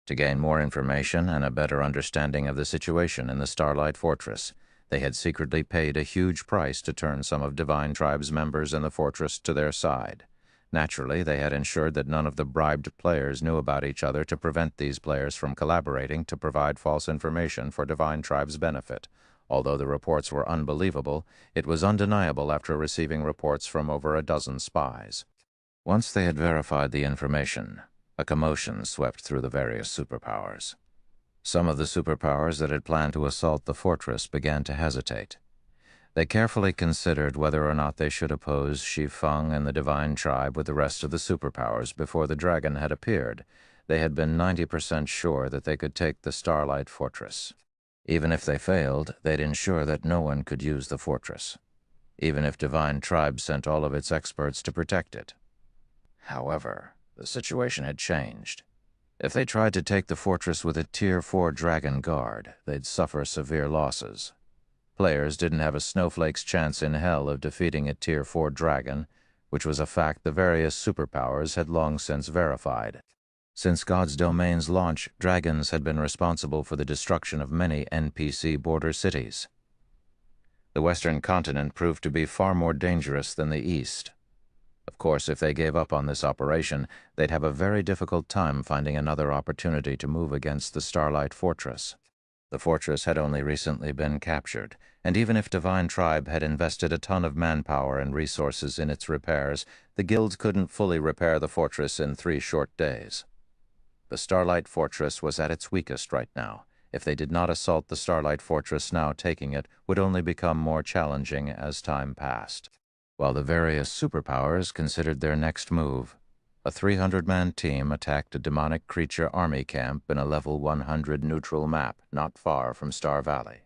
To gain more information and a better understanding of the situation in the Starlight Fortress, they had secretly paid a huge price to turn some of Divine Tribe's members in the fortress to their side. Naturally, they had ensured that none of the bribed players knew about each other to prevent these players from collaborating to provide false information for Divine Tribe's benefit. Although the reports were unbelievable, it was undeniable after receiving reports from over a dozen spies. Once they had verified the information, a commotion swept through the various superpowers. Some of the superpowers that had planned to assault the fortress began to hesitate. They carefully considered whether or not they should oppose Shi Feng and the Divine Tribe with the rest of the superpowers before the dragon had appeared. They had been 90% sure that they could take the Starlight Fortress. Even if they failed, they'd ensure that no one could use the fortress, even if Divine Tribe sent all of its experts to protect it. However, the situation had changed. If they tried to take the fortress with a Tier 4 dragon guard, they'd suffer severe losses. Players didn't have a snowflake's chance in hell of defeating a Tier 4 dragon, which was a fact the various superpowers had long since verified. Since God's Domain's launch, dragons had been responsible for the destruction of many NPC border cities. The Western continent proved to be far more dangerous than the East. Of course, if they gave up on this operation, they'd have a very difficult time finding another opportunity to move against the Starlight Fortress. The fortress had only recently been captured, and even if Divine Tribe had invested a ton of manpower and resources in its repairs, the guilds couldn't fully repair the fortress in 3 short days. The Starlight Fortress was at its weakest right now. If they did not assault the Starlight Fortress, now taking it would only become more challenging as time passed. While the various superpowers considered their next move, a 300-man team attacked a demonic creature army camp in a level 100 neutral map not far from Star Valley.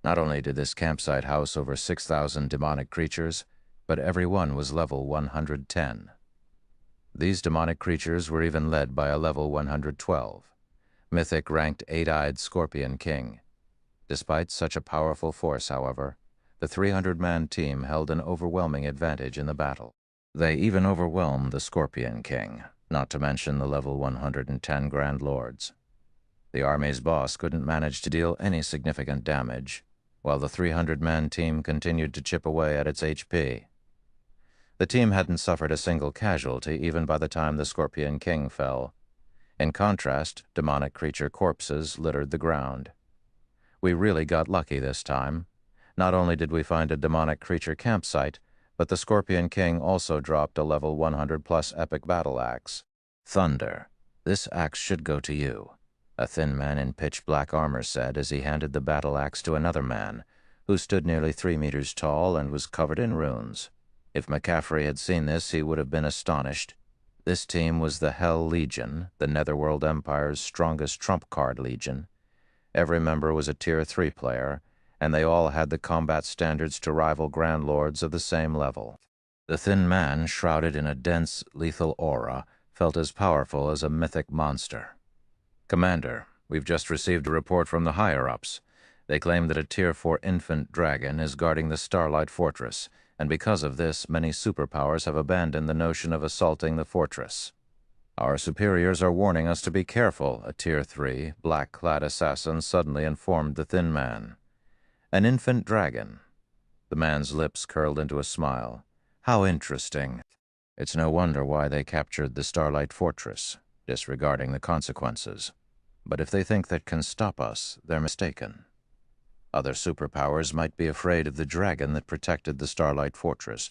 Not only did this campsite house over 6,000 demonic creatures, but every one was level 110. These demonic creatures were even led by a level 112, mythic-ranked 8-eyed Scorpion King. Despite such a powerful force, however, the 300-man team held an overwhelming advantage in the battle. They even overwhelmed the Scorpion King, not to mention the level 110 Grand Lords. The army's boss couldn't manage to deal any significant damage, while the 300-man team continued to chip away at its HP. The team hadn't suffered a single casualty even by the time the Scorpion King fell. In contrast, demonic creature corpses littered the ground. We really got lucky this time. Not only did we find a demonic creature campsite, but the Scorpion King also dropped a level 100+ epic battle axe. "Thunder, this axe should go to you," a thin man in pitch-black armor said as he handed the battle axe to another man, who stood nearly 3 meters tall and was covered in runes. If McCaffrey had seen this, he would have been astonished. This team was the Hell Legion, the Netherworld Empire's strongest trump card legion. Every member was a Tier 3 player, and they all had the combat standards to rival Grand Lords of the same level. The thin man, shrouded in a dense, lethal aura, felt as powerful as a mythic monster. "Commander, we've just received a report from the higher-ups. They claim that a Tier 4 infant dragon is guarding the Starlight Fortress, and because of this, many superpowers have abandoned the notion of assaulting the fortress. Our superiors are warning us to be careful," a Tier 3, black-clad assassin suddenly informed the thin man. "An infant dragon." The man's lips curled into a smile. "How interesting. It's no wonder why they captured the Starlight Fortress, disregarding the consequences. But if they think that can stop us, they're mistaken. Other superpowers might be afraid of the dragon that protected the Starlight Fortress,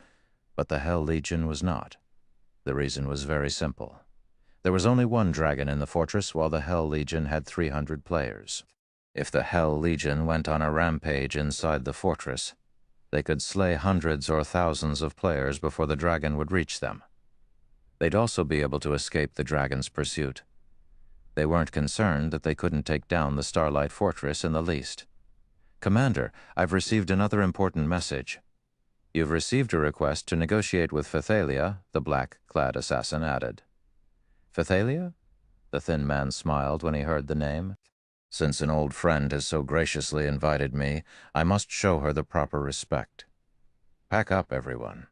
but the Hell Legion was not. The reason was very simple. There was only one dragon in the fortress, while the Hell Legion had 300 players. If the Hell Legion went on a rampage inside the fortress, they could slay hundreds or thousands of players before the dragon would reach them. They'd also be able to escape the dragon's pursuit. They weren't concerned that they couldn't take down the Starlight Fortress in the least. "Commander, I've received another important message." "You've received a request to negotiate with Phythalia," the black-clad assassin added. "Phythalia?" The thin man smiled when he heard the name. "Since an old friend has so graciously invited me, I must show her the proper respect. Pack up, everyone.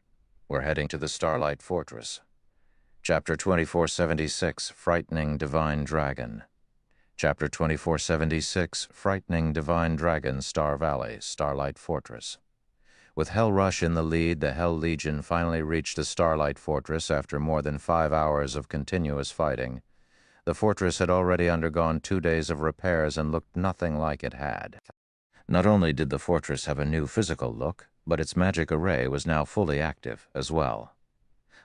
We're heading to the Starlight Fortress." Chapter 2476, Frightening Divine Dragon. Chapter 2476, Frightening Divine Dragon, Star Valley, Starlight Fortress. With Hell Rush in the lead, the Hell Legion finally reached the Starlight Fortress after more than 5 hours of continuous fighting. The fortress had already undergone 2 days of repairs and looked nothing like it had. Not only did the fortress have a new physical look, but its magic array was now fully active as well.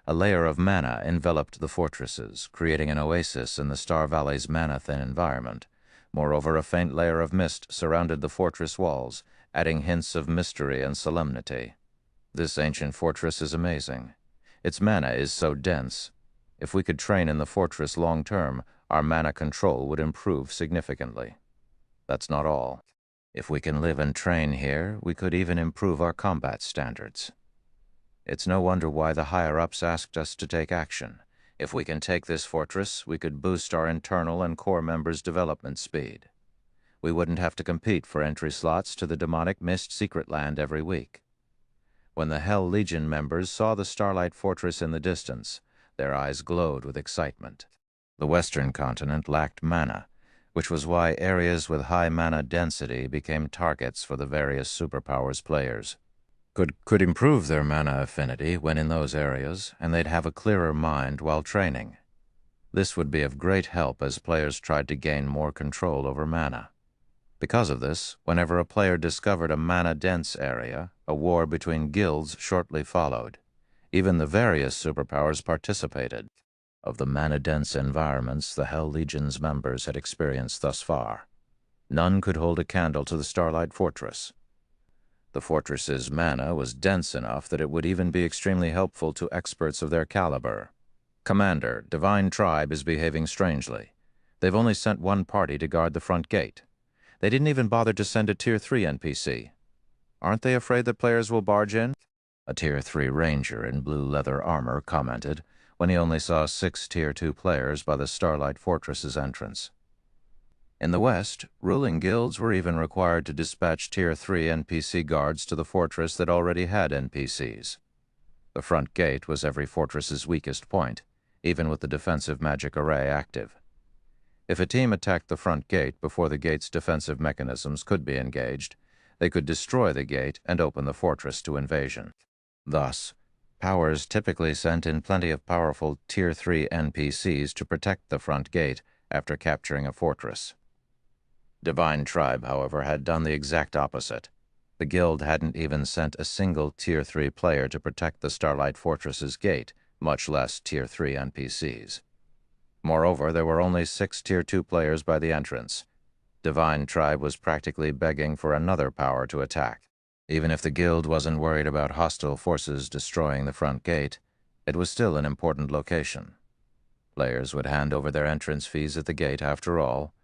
A layer of mana enveloped the fortresses, creating an oasis in the Star Valley's mana-thin environment. Moreover, a faint layer of mist surrounded the fortress walls, adding hints of mystery and solemnity. This ancient fortress is amazing. Its mana is so dense. If we could train in the fortress long-term, our mana control would improve significantly. That's not all. If we can live and train here, we could even improve our combat standards. It's no wonder why the higher-ups asked us to take action. If we can take this fortress, we could boost our internal and core members' development speed. We wouldn't have to compete for entry slots to the demonic Mist Secret Land every week. When the Hell Legion members saw the Starlight Fortress in the distance, their eyes glowed with excitement. The Western continent lacked mana, which was why areas with high mana density became targets for the various superpowers players. Could improve their mana affinity when in those areas, and they'd have a clearer mind while training. This would be of great help as players tried to gain more control over mana. Because of this, whenever a player discovered a mana-dense area, a war between guilds shortly followed. Even the various superpowers participated. Of the mana-dense environments the Hell Legion's members had experienced thus far, none could hold a candle to the Starlight Fortress. The fortress's mana was dense enough that it would even be extremely helpful to experts of their caliber. "Commander, Divine Tribe is behaving strangely. They've only sent one party to guard the front gate. They didn't even bother to send a Tier 3 NPC. Aren't they afraid that players will barge in?" A Tier 3 ranger in blue leather armor commented when he only saw 6 Tier 2 players by the Starlight Fortress's entrance. In the West, ruling guilds were even required to dispatch Tier 3 NPC guards to the fortress that already had NPCs. The front gate was every fortress's weakest point, even with the defensive magic array active. If a team attacked the front gate before the gate's defensive mechanisms could be engaged, they could destroy the gate and open the fortress to invasion. Thus, powers typically sent in plenty of powerful Tier 3 NPCs to protect the front gate after capturing a fortress. Divine Tribe, however, had done the exact opposite. The guild hadn't even sent a single Tier 3 player to protect the Starlight Fortress's gate, much less Tier 3 NPCs. Moreover, there were only 6 Tier 2 players by the entrance. Divine Tribe was practically begging for another power to attack. Even if the guild wasn't worried about hostile forces destroying the front gate, it was still an important location. Players would hand over their entrance fees at the gate after all,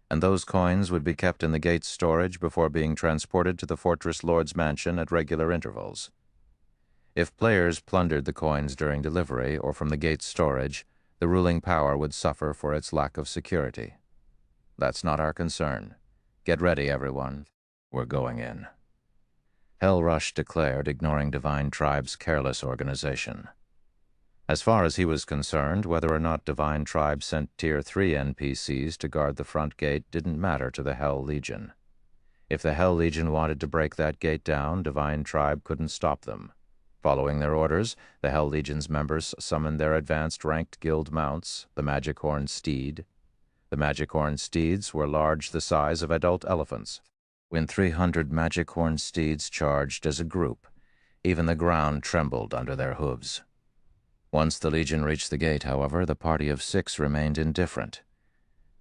and those coins would be kept in the gate's storage before being transported to the fortress lord's mansion at regular intervals. If players plundered the coins during delivery or from the gate's storage, the ruling power would suffer for its lack of security. That's not our concern. Get ready, everyone. We're going in. Hellrush declared, ignoring Divine Tribe's careless organization. As far as he was concerned, whether or not Divine Tribe sent Tier 3 NPCs to guard the front gate didn't matter to the Hell Legion. If the Hell Legion wanted to break that gate down, Divine Tribe couldn't stop them. Following their orders, the Hell Legion's members summoned their advanced ranked guild mounts, the Magic Horn Steed. The Magic Horn Steeds were large, the size of adult elephants. When 300 Magic Horn Steeds charged as a group, even the ground trembled under their hooves. Once the Legion reached the gate, however, the party of 6 remained indifferent.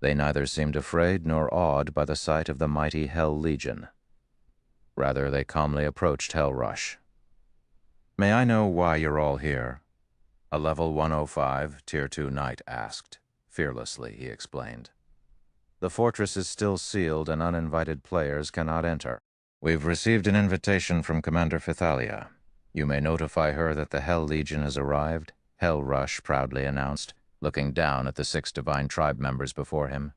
They neither seemed afraid nor awed by the sight of the mighty Hell Legion. Rather, they calmly approached Hellrush. "May I know why you're all here?" A level 105, Tier 2 knight asked. Fearlessly, he explained. "The fortress is still sealed and uninvited players cannot enter. We've received an invitation from Commander Fithalia. You may notify her that the Hell Legion has arrived," Hellrush proudly announced, looking down at the 6 Divine Tribe members before him.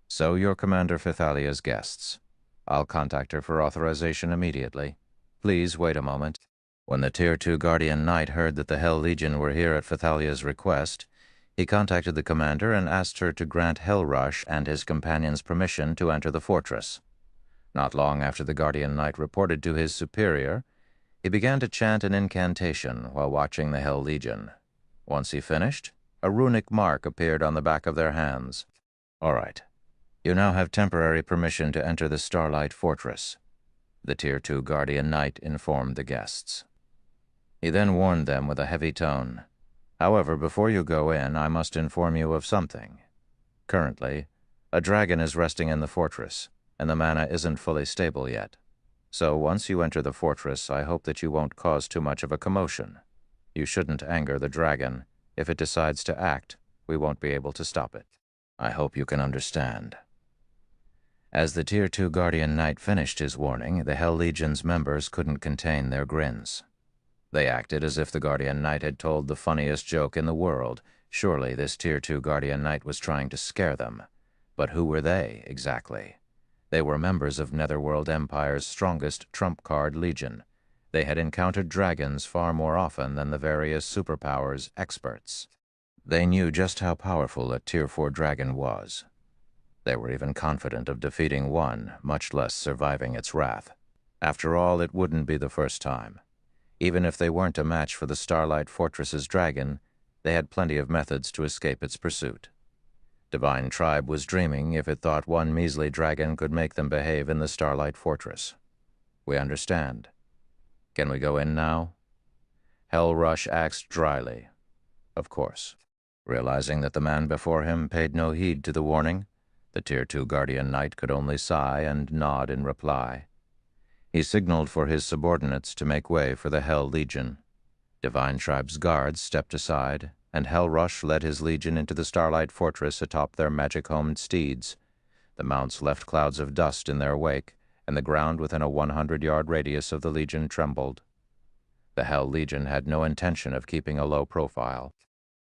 "So you're Commander Fithalia's guests. I'll contact her for authorization immediately. Please wait a moment." When the Tier 2 Guardian Knight heard that the Hell Legion were here at Fithalia's request, he contacted the commander and asked her to grant Hellrush and his companions permission to enter the fortress. Not long after the Guardian Knight reported to his superior, he began to chant an incantation while watching the Hell Legion. Once he finished, a runic mark appeared on the back of their hands. "All right. You now have temporary permission to enter the Starlight Fortress," the Tier 2 Guardian Knight informed the guests. He then warned them with a heavy tone. "However, before you go in, I must inform you of something. Currently, a dragon is resting in the fortress, and the mana isn't fully stable yet. So once you enter the fortress, I hope that you won't cause too much of a commotion. You shouldn't anger the dragon. If it decides to act, we won't be able to stop it. I hope you can understand." As the Tier 2 Guardian Knight finished his warning, the Hell Legion's members couldn't contain their grins. They acted as if the Guardian Knight had told the funniest joke in the world. Surely this Tier 2 Guardian Knight was trying to scare them. But who were they, exactly? They were members of Netherworld Empire's strongest trump card legion. They had encountered dragons far more often than the various superpowers experts. They knew just how powerful a Tier 4 dragon was. They were even confident of defeating one, much less surviving its wrath. After all, it wouldn't be the first time. Even if they weren't a match for the Starlight Fortress's dragon, they had plenty of methods to escape its pursuit. Divine Tribe was dreaming if it thought one measly dragon could make them behave in the Starlight Fortress. "We understand. Can we go in now?" Hellrush asked dryly. Of course. Realizing that the man before him paid no heed to the warning, the Tier 2 Guardian Knight could only sigh and nod in reply. He signaled for his subordinates to make way for the Hell Legion. Divine Tribe's guards stepped aside, and Hellrush led his legion into the Starlight Fortress atop their magic-homed steeds. The mounts left clouds of dust in their wake, and the ground within a 100-yard radius of the legion trembled. The Hell Legion had no intention of keeping a low profile.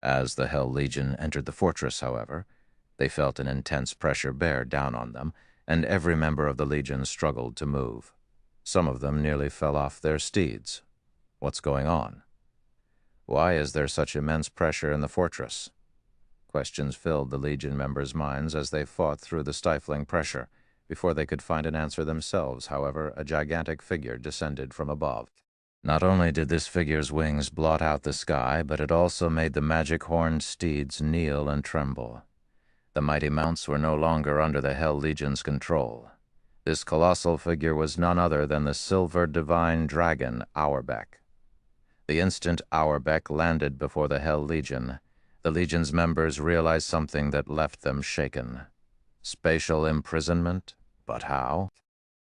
As the Hell Legion entered the fortress, however, they felt an intense pressure bear down on them, and every member of the legion struggled to move. Some of them nearly fell off their steeds. What's going on? Why is there such immense pressure in the fortress? Questions filled the Legion members' minds as they fought through the stifling pressure. Before they could find an answer themselves, however, a gigantic figure descended from above. Not only did this figure's wings blot out the sky, but it also made the magic-horned steeds kneel and tremble. The mighty mounts were no longer under the Hell Legion's control. This colossal figure was none other than the silver divine dragon, Auerbeck. The instant Auerbeck landed before the Hell Legion, the Legion's members realized something that left them shaken. Spatial imprisonment? But how?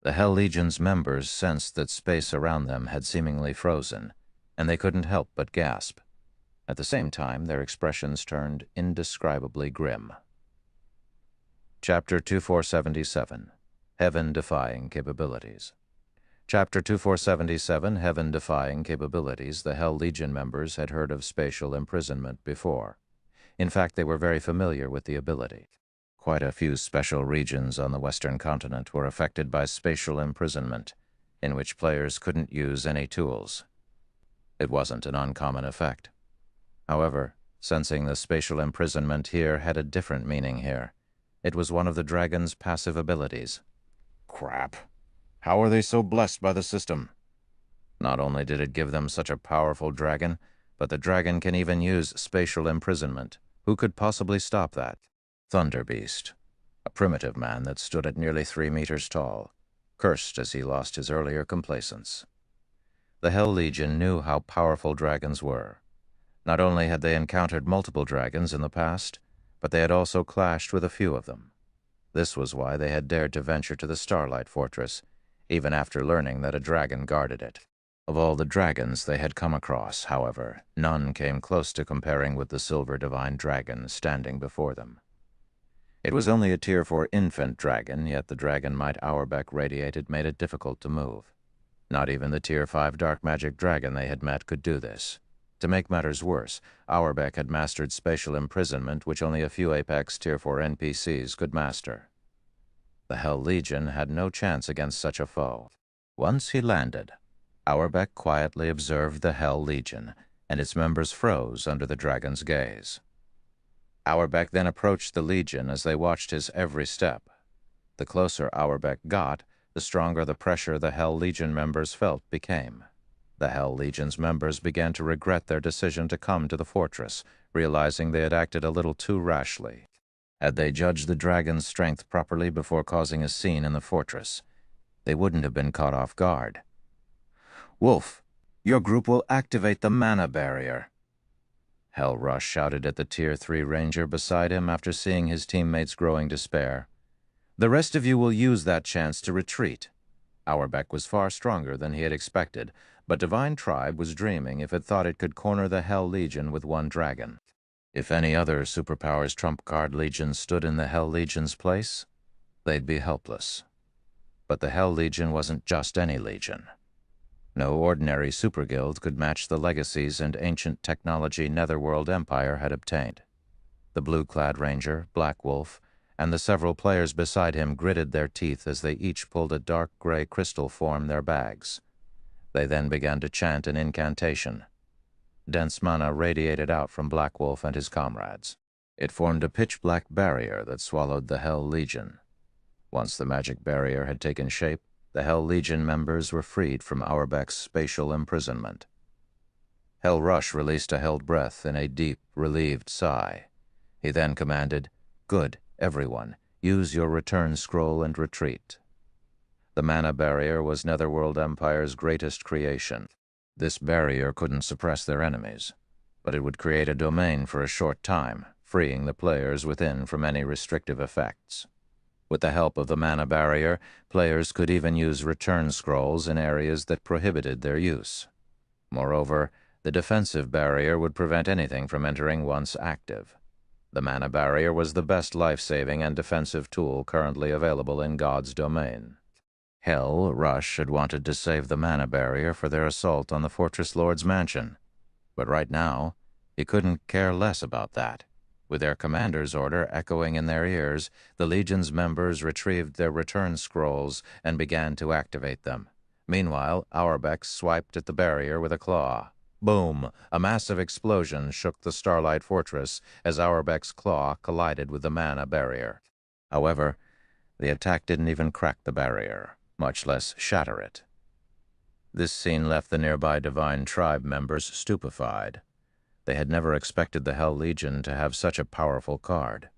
The Hell Legion's members sensed that space around them had seemingly frozen, and they couldn't help but gasp. At the same time, their expressions turned indescribably grim. Chapter 2477, Heaven-Defying Capabilities. Chapter 2477, Heaven-Defying Capabilities. The Hell Legion members had heard of spatial imprisonment before. In fact, they were very familiar with the ability. Quite a few special regions on the Western continent were affected by spatial imprisonment, in which players couldn't use any tools. It wasn't an uncommon effect. However, sensing the spatial imprisonment here had a different meaning here. It was one of the dragon's passive abilities. Crap. How are they so blessed by the system? Not only did it give them such a powerful dragon, but the dragon can even use spatial imprisonment. Who could possibly stop that? Thunder Beast, a primitive man that stood at nearly 3 meters tall, cursed as he lost his earlier complacence. The Hell Legion knew how powerful dragons were. Not only had they encountered multiple dragons in the past, but they had also clashed with a few of them. This was why they had dared to venture to the Starlight Fortress, even after learning that a dragon guarded it. Of all the dragons they had come across, however, none came close to comparing with the Silver Divine Dragon standing before them. It was only a Tier 4 infant dragon, yet the dragon might Auerbach radiated made it difficult to move. Not even the Tier 5 dark magic dragon they had met could do this. To make matters worse, Auerbach had mastered spatial imprisonment, which only a few Apex Tier 4 NPCs could master. The Hell Legion had no chance against such a foe. Once he landed, Auerbach quietly observed the Hell Legion, and its members froze under the dragon's gaze. Auerbach then approached the Legion as they watched his every step. The closer Auerbach got, the stronger the pressure the Hell Legion members felt became. The Hell Legion's members began to regret their decision to come to the fortress, realizing they had acted a little too rashly. Had they judged the dragon's strength properly before causing a scene in the fortress, they wouldn't have been caught off guard. "Wolf, your group will activate the mana barrier." Hell Rush shouted at the Tier 3 ranger beside him after seeing his teammates' growing despair. "The rest of you will use that chance to retreat." Auerbach was far stronger than he had expected, but Divine Tribe was dreaming if it thought it could corner the Hell Legion with one dragon. If any other superpower's trump card legion stood in the Hell Legion's place, they'd be helpless. But the Hell Legion wasn't just any legion. No ordinary superguild could match the legacies and ancient technology Netherworld Empire had obtained. The blue-clad ranger, Black Wolf, and the several players beside him gritted their teeth as they each pulled a dark gray crystal from their bags. They then began to chant an incantation. Dense mana radiated out from Black Wolf and his comrades. It formed a pitch-black barrier that swallowed the Hell Legion. Once the magic barrier had taken shape, the Hell Legion members were freed from Auerbach's spatial imprisonment. Hell Rush released a held breath in a deep, relieved sigh. He then commanded, "Good, everyone, use your return scroll and retreat." The mana barrier was Netherworld Empire's greatest creation. This barrier couldn't suppress their enemies, but it would create a domain for a short time, freeing the players within from any restrictive effects. With the help of the mana barrier, players could even use return scrolls in areas that prohibited their use. Moreover, the defensive barrier would prevent anything from entering once active. The mana barrier was the best life-saving and defensive tool currently available in God's domain. Hell Rush had wanted to save the mana barrier for their assault on the Fortress Lord's mansion, but right now, he couldn't care less about that. With their commander's order echoing in their ears, the Legion's members retrieved their return scrolls and began to activate them. Meanwhile, Auerbach swiped at the barrier with a claw. Boom! A massive explosion shook the Starlight Fortress as Auerbach's claw collided with the mana barrier. However, the attack didn't even crack the barrier, much less shatter it. This scene left the nearby Divine Tribe members stupefied. They had never expected the Hell Legion to have such a powerful card.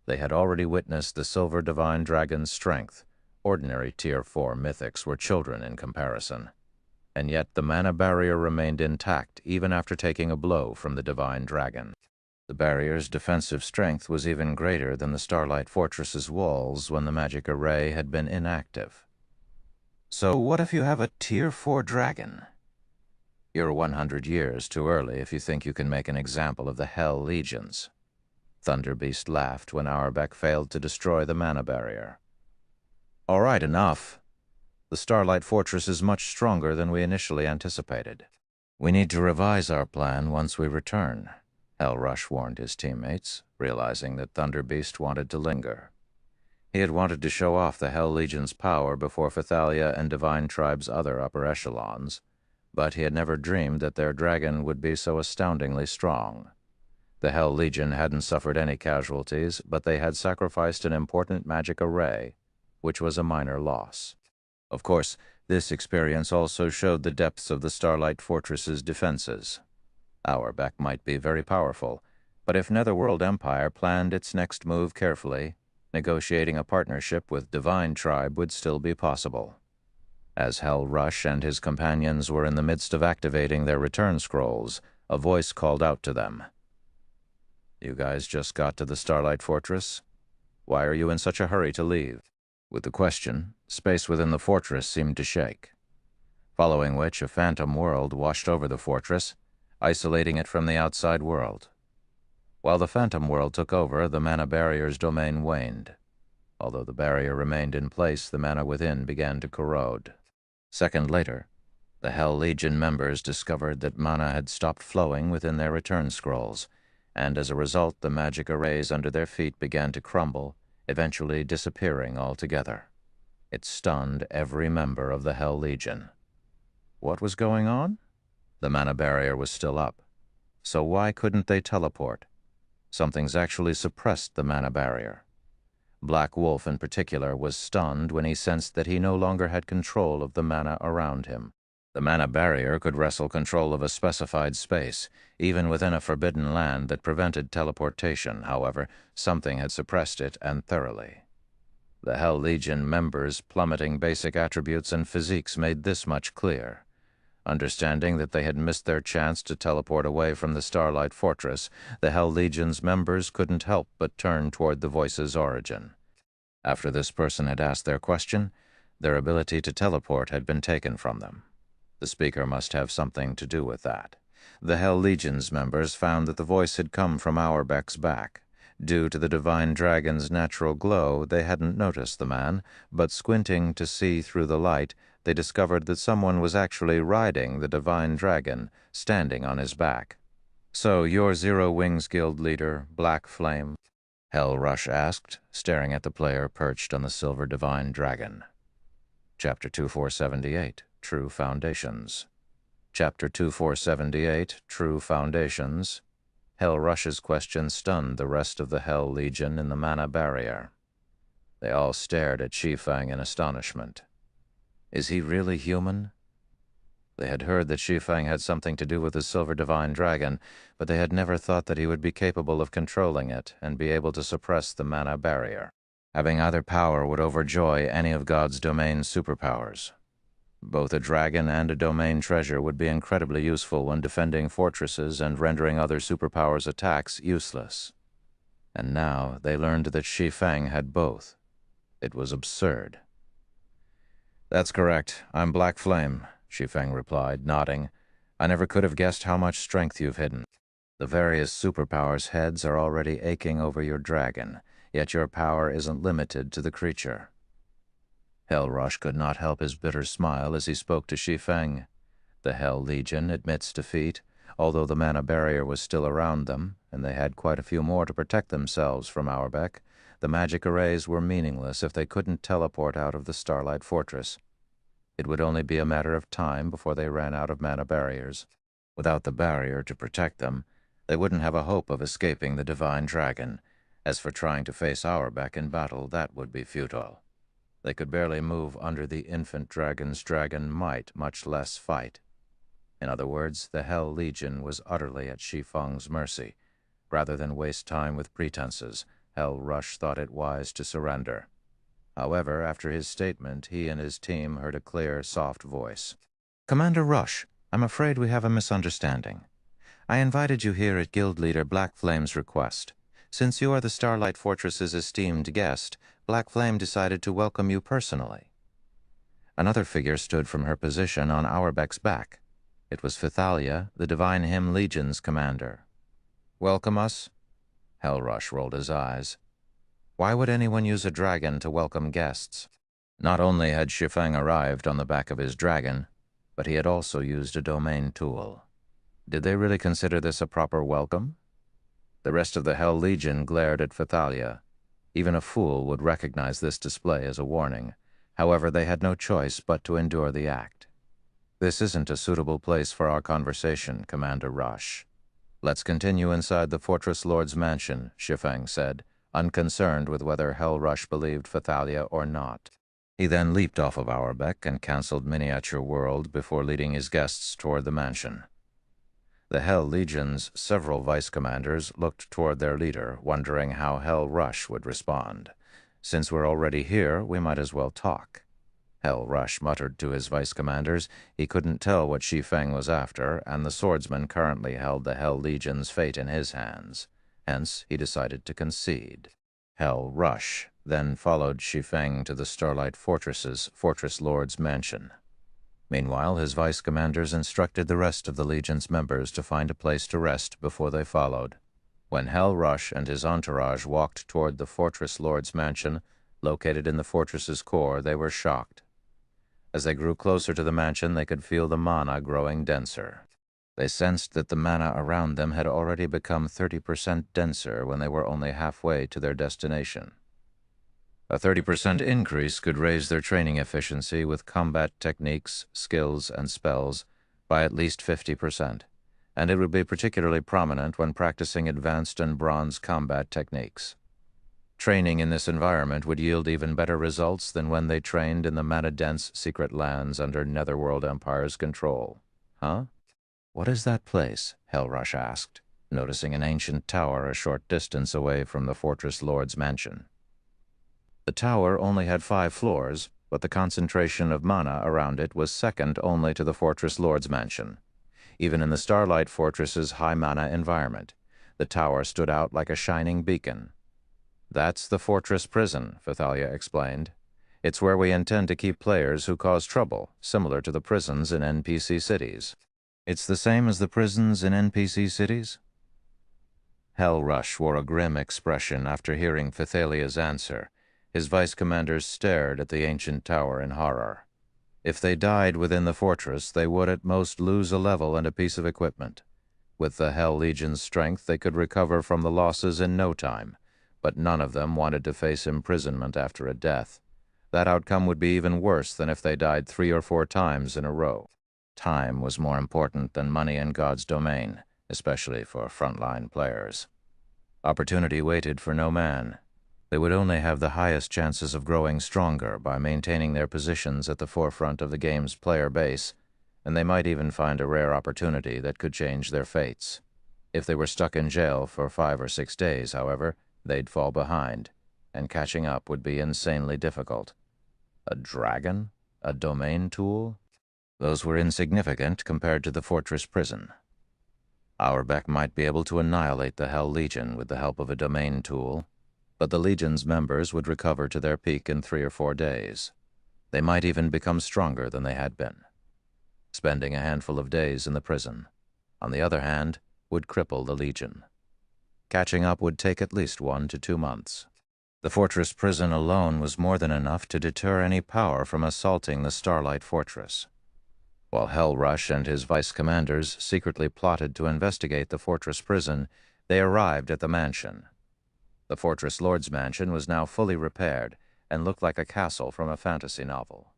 They had already witnessed the Silver Divine Dragon's strength. Ordinary Tier 4 mythics were children in comparison. And yet the mana barrier remained intact even after taking a blow from the Divine Dragon. The barrier's defensive strength was even greater than the Starlight Fortress's walls when the magic array had been inactive. So what if you have a Tier 4 dragon? You're 100 years too early if you think you can make an example of the Hell Legions. Thunderbeast laughed when Auerbach failed to destroy the mana barrier. All right, enough. The Starlight Fortress is much stronger than we initially anticipated. We need to revise our plan once we return, Hellrush warned his teammates, realizing that Thunderbeast wanted to linger. He had wanted to show off the Hell Legion's power before Phthalia and Divine Tribe's other upper echelons, but he had never dreamed that their dragon would be so astoundingly strong. The Hell Legion hadn't suffered any casualties, but they had sacrificed an important magic array, which was a minor loss. Of course, this experience also showed the depths of the Starlight Fortress's defenses. Auerbach might be very powerful, but if Netherworld Empire planned its next move carefully, negotiating a partnership with Divine Tribe would still be possible. As Hellrush and his companions were in the midst of activating their return scrolls, a voice called out to them. You guys just got to the Starlight Fortress? Why are you in such a hurry to leave? With the question, space within the fortress seemed to shake, following which a phantom world washed over the fortress, isolating it from the outside world. While the phantom world took over, the mana barrier's domain waned. Although the barrier remained in place, the mana within began to corrode. Second later, the Hell Legion members discovered that mana had stopped flowing within their return scrolls, and as a result, the magic arrays under their feet began to crumble, eventually disappearing altogether. It stunned every member of the Hell Legion. What was going on? The mana barrier was still up. So why couldn't they teleport? Something's actually suppressed the mana barrier. Black Wolf in particular was stunned when he sensed that he no longer had control of the mana around him. The mana barrier could wrestle control of a specified space, even within a forbidden land that prevented teleportation. However, something had suppressed it, and thoroughly. The Hell Legion members' plummeting basic attributes and physiques made this much clear. Understanding that they had missed their chance to teleport away from the Starlight Fortress, the Hell Legion's members couldn't help but turn toward the voice's origin. After this person had asked their question, their ability to teleport had been taken from them. The speaker must have something to do with that. The Hell Legion's members found that the voice had come from Auerbach's back. Due to the Divine Dragon's natural glow, they hadn't noticed the man, but squinting to see through the light, they discovered that someone was actually riding the Divine Dragon, standing on his back. So you're Zero Wings Guild leader, Black Flame? Hellrush asked, staring at the player perched on the silver Divine Dragon. Chapter 2478, True Foundations. Chapter 2478, True Foundations. Hellrush's question stunned the rest of the Hell Legion in the mana barrier. They all stared at Shi Feng in astonishment. Is he really human? They had heard that Shi Feng had something to do with the Silver Divine Dragon, but they had never thought that he would be capable of controlling it and be able to suppress the mana barrier. Having either power would overjoy any of God's domain's superpowers. Both a dragon and a domain treasure would be incredibly useful when defending fortresses and rendering other superpowers' attacks useless. And now they learned that Shi Feng had both. It was absurd. That's correct. I'm Black Flame, Shi Feng replied, nodding. I never could have guessed how much strength you've hidden. The various superpowers' heads are already aching over your dragon, yet your power isn't limited to the creature. Hellrush could not help his bitter smile as he spoke to Shi Feng. The Hell Legion admits defeat, although the mana barrier was still around them, and they had quite a few more to protect themselves from Auerbach. The magic arrays were meaningless if they couldn't teleport out of the Starlight Fortress. It would only be a matter of time before they ran out of mana barriers. Without the barrier to protect them, they wouldn't have a hope of escaping the Divine Dragon. As for trying to face Auerbach in battle, that would be futile. They could barely move under the infant dragon's dragon might, much less fight. In other words, the Hell Legion was utterly at Shi Feng's mercy. Rather than waste time with pretenses, Hellrush thought it wise to surrender. However, after his statement, he and his team heard a clear, soft voice. Commander Rush, I'm afraid we have a misunderstanding. I invited you here at Guild Leader Black Flame's request. Since you are the Starlight Fortress's esteemed guest, Black Flame decided to welcome you personally. Another figure stood from her position on Auerbach's back. It was Thalia, the Divine Hymn Legion's commander. "Welcome us?" Hellrush rolled his eyes. Why would anyone use a dragon to welcome guests? Not only had Shi Feng arrived on the back of his dragon, but he had also used a domain tool. Did they really consider this a proper welcome? The rest of the Hell Legion glared at Thalia. Even a fool would recognize this display as a warning. However, they had no choice but to endure the act. "This isn't a suitable place for our conversation, Commander Rush. Let's continue inside the Fortress Lord's mansion," Shi Feng said, unconcerned with whether Hellrush believed Thalia or not. He then leaped off of Auerbach and canceled Miniature World before leading his guests toward the mansion. The Hell Legion's several vice commanders looked toward their leader, wondering how Hellrush would respond. "Since we're already here, we might as well talk." Hellrush muttered to his vice commanders. He couldn't tell what Shi Feng was after, and the swordsman currently held the Hell Legion's fate in his hands. Hence, he decided to concede. Hellrush then followed Shi Feng to the Starlight Fortress's Fortress Lord's mansion. Meanwhile, his vice commanders instructed the rest of the Legion's members to find a place to rest before they followed. When Hellrush and his entourage walked toward the Fortress Lord's mansion, located in the fortress's core, they were shocked. As they grew closer to the mansion, they could feel the mana growing denser. They sensed that the mana around them had already become 30% denser when they were only halfway to their destination. A 30% increase could raise their training efficiency with combat techniques, skills, and spells by at least 50%, and it would be particularly prominent when practicing advanced and bronze combat techniques. Training in this environment would yield even better results than when they trained in the mana-dense secret lands under Netherworld Empire's control. "Huh? What is that place?" Hellrush asked, noticing an ancient tower a short distance away from the Fortress Lord's mansion. The tower only had 5 floors, but the concentration of mana around it was second only to the Fortress Lord's mansion. Even in the Starlight Fortress's high mana environment, the tower stood out like a shining beacon. "That's the Fortress Prison," Thalia explained. "It's where we intend to keep players who cause trouble, similar to the prisons in NPC cities." "It's the same as the prisons in NPC cities?" Hellrush wore a grim expression after hearing Thalia's answer. His vice commanders stared at the ancient tower in horror. If they died within the fortress, they would at most lose a level and a piece of equipment. With the Hell Legion's strength, they could recover from the losses in no time, but none of them wanted to face imprisonment after a death. That outcome would be even worse than if they died 3 or 4 times in a row. Time was more important than money in God's domain, especially for frontline players. Opportunity waited for no man. They would only have the highest chances of growing stronger by maintaining their positions at the forefront of the game's player base, and they might even find a rare opportunity that could change their fates. If they were stuck in jail for 5 or 6 days, however, they'd fall behind, and catching up would be insanely difficult. A dragon? A domain tool? Those were insignificant compared to the fortress prison. Auerbach might be able to annihilate the Hell Legion with the help of a domain tool, but the Legion's members would recover to their peak in 3 or 4 days. They might even become stronger than they had been. Spending a handful of days in the prison, on the other hand, would cripple the Legion. Catching up would take at least 1 to 2 months. The fortress prison alone was more than enough to deter any power from assaulting the Starlight Fortress. While Hellrush and his vice commanders secretly plotted to investigate the fortress prison, they arrived at the mansion. The Fortress Lord's mansion was now fully repaired and looked like a castle from a fantasy novel.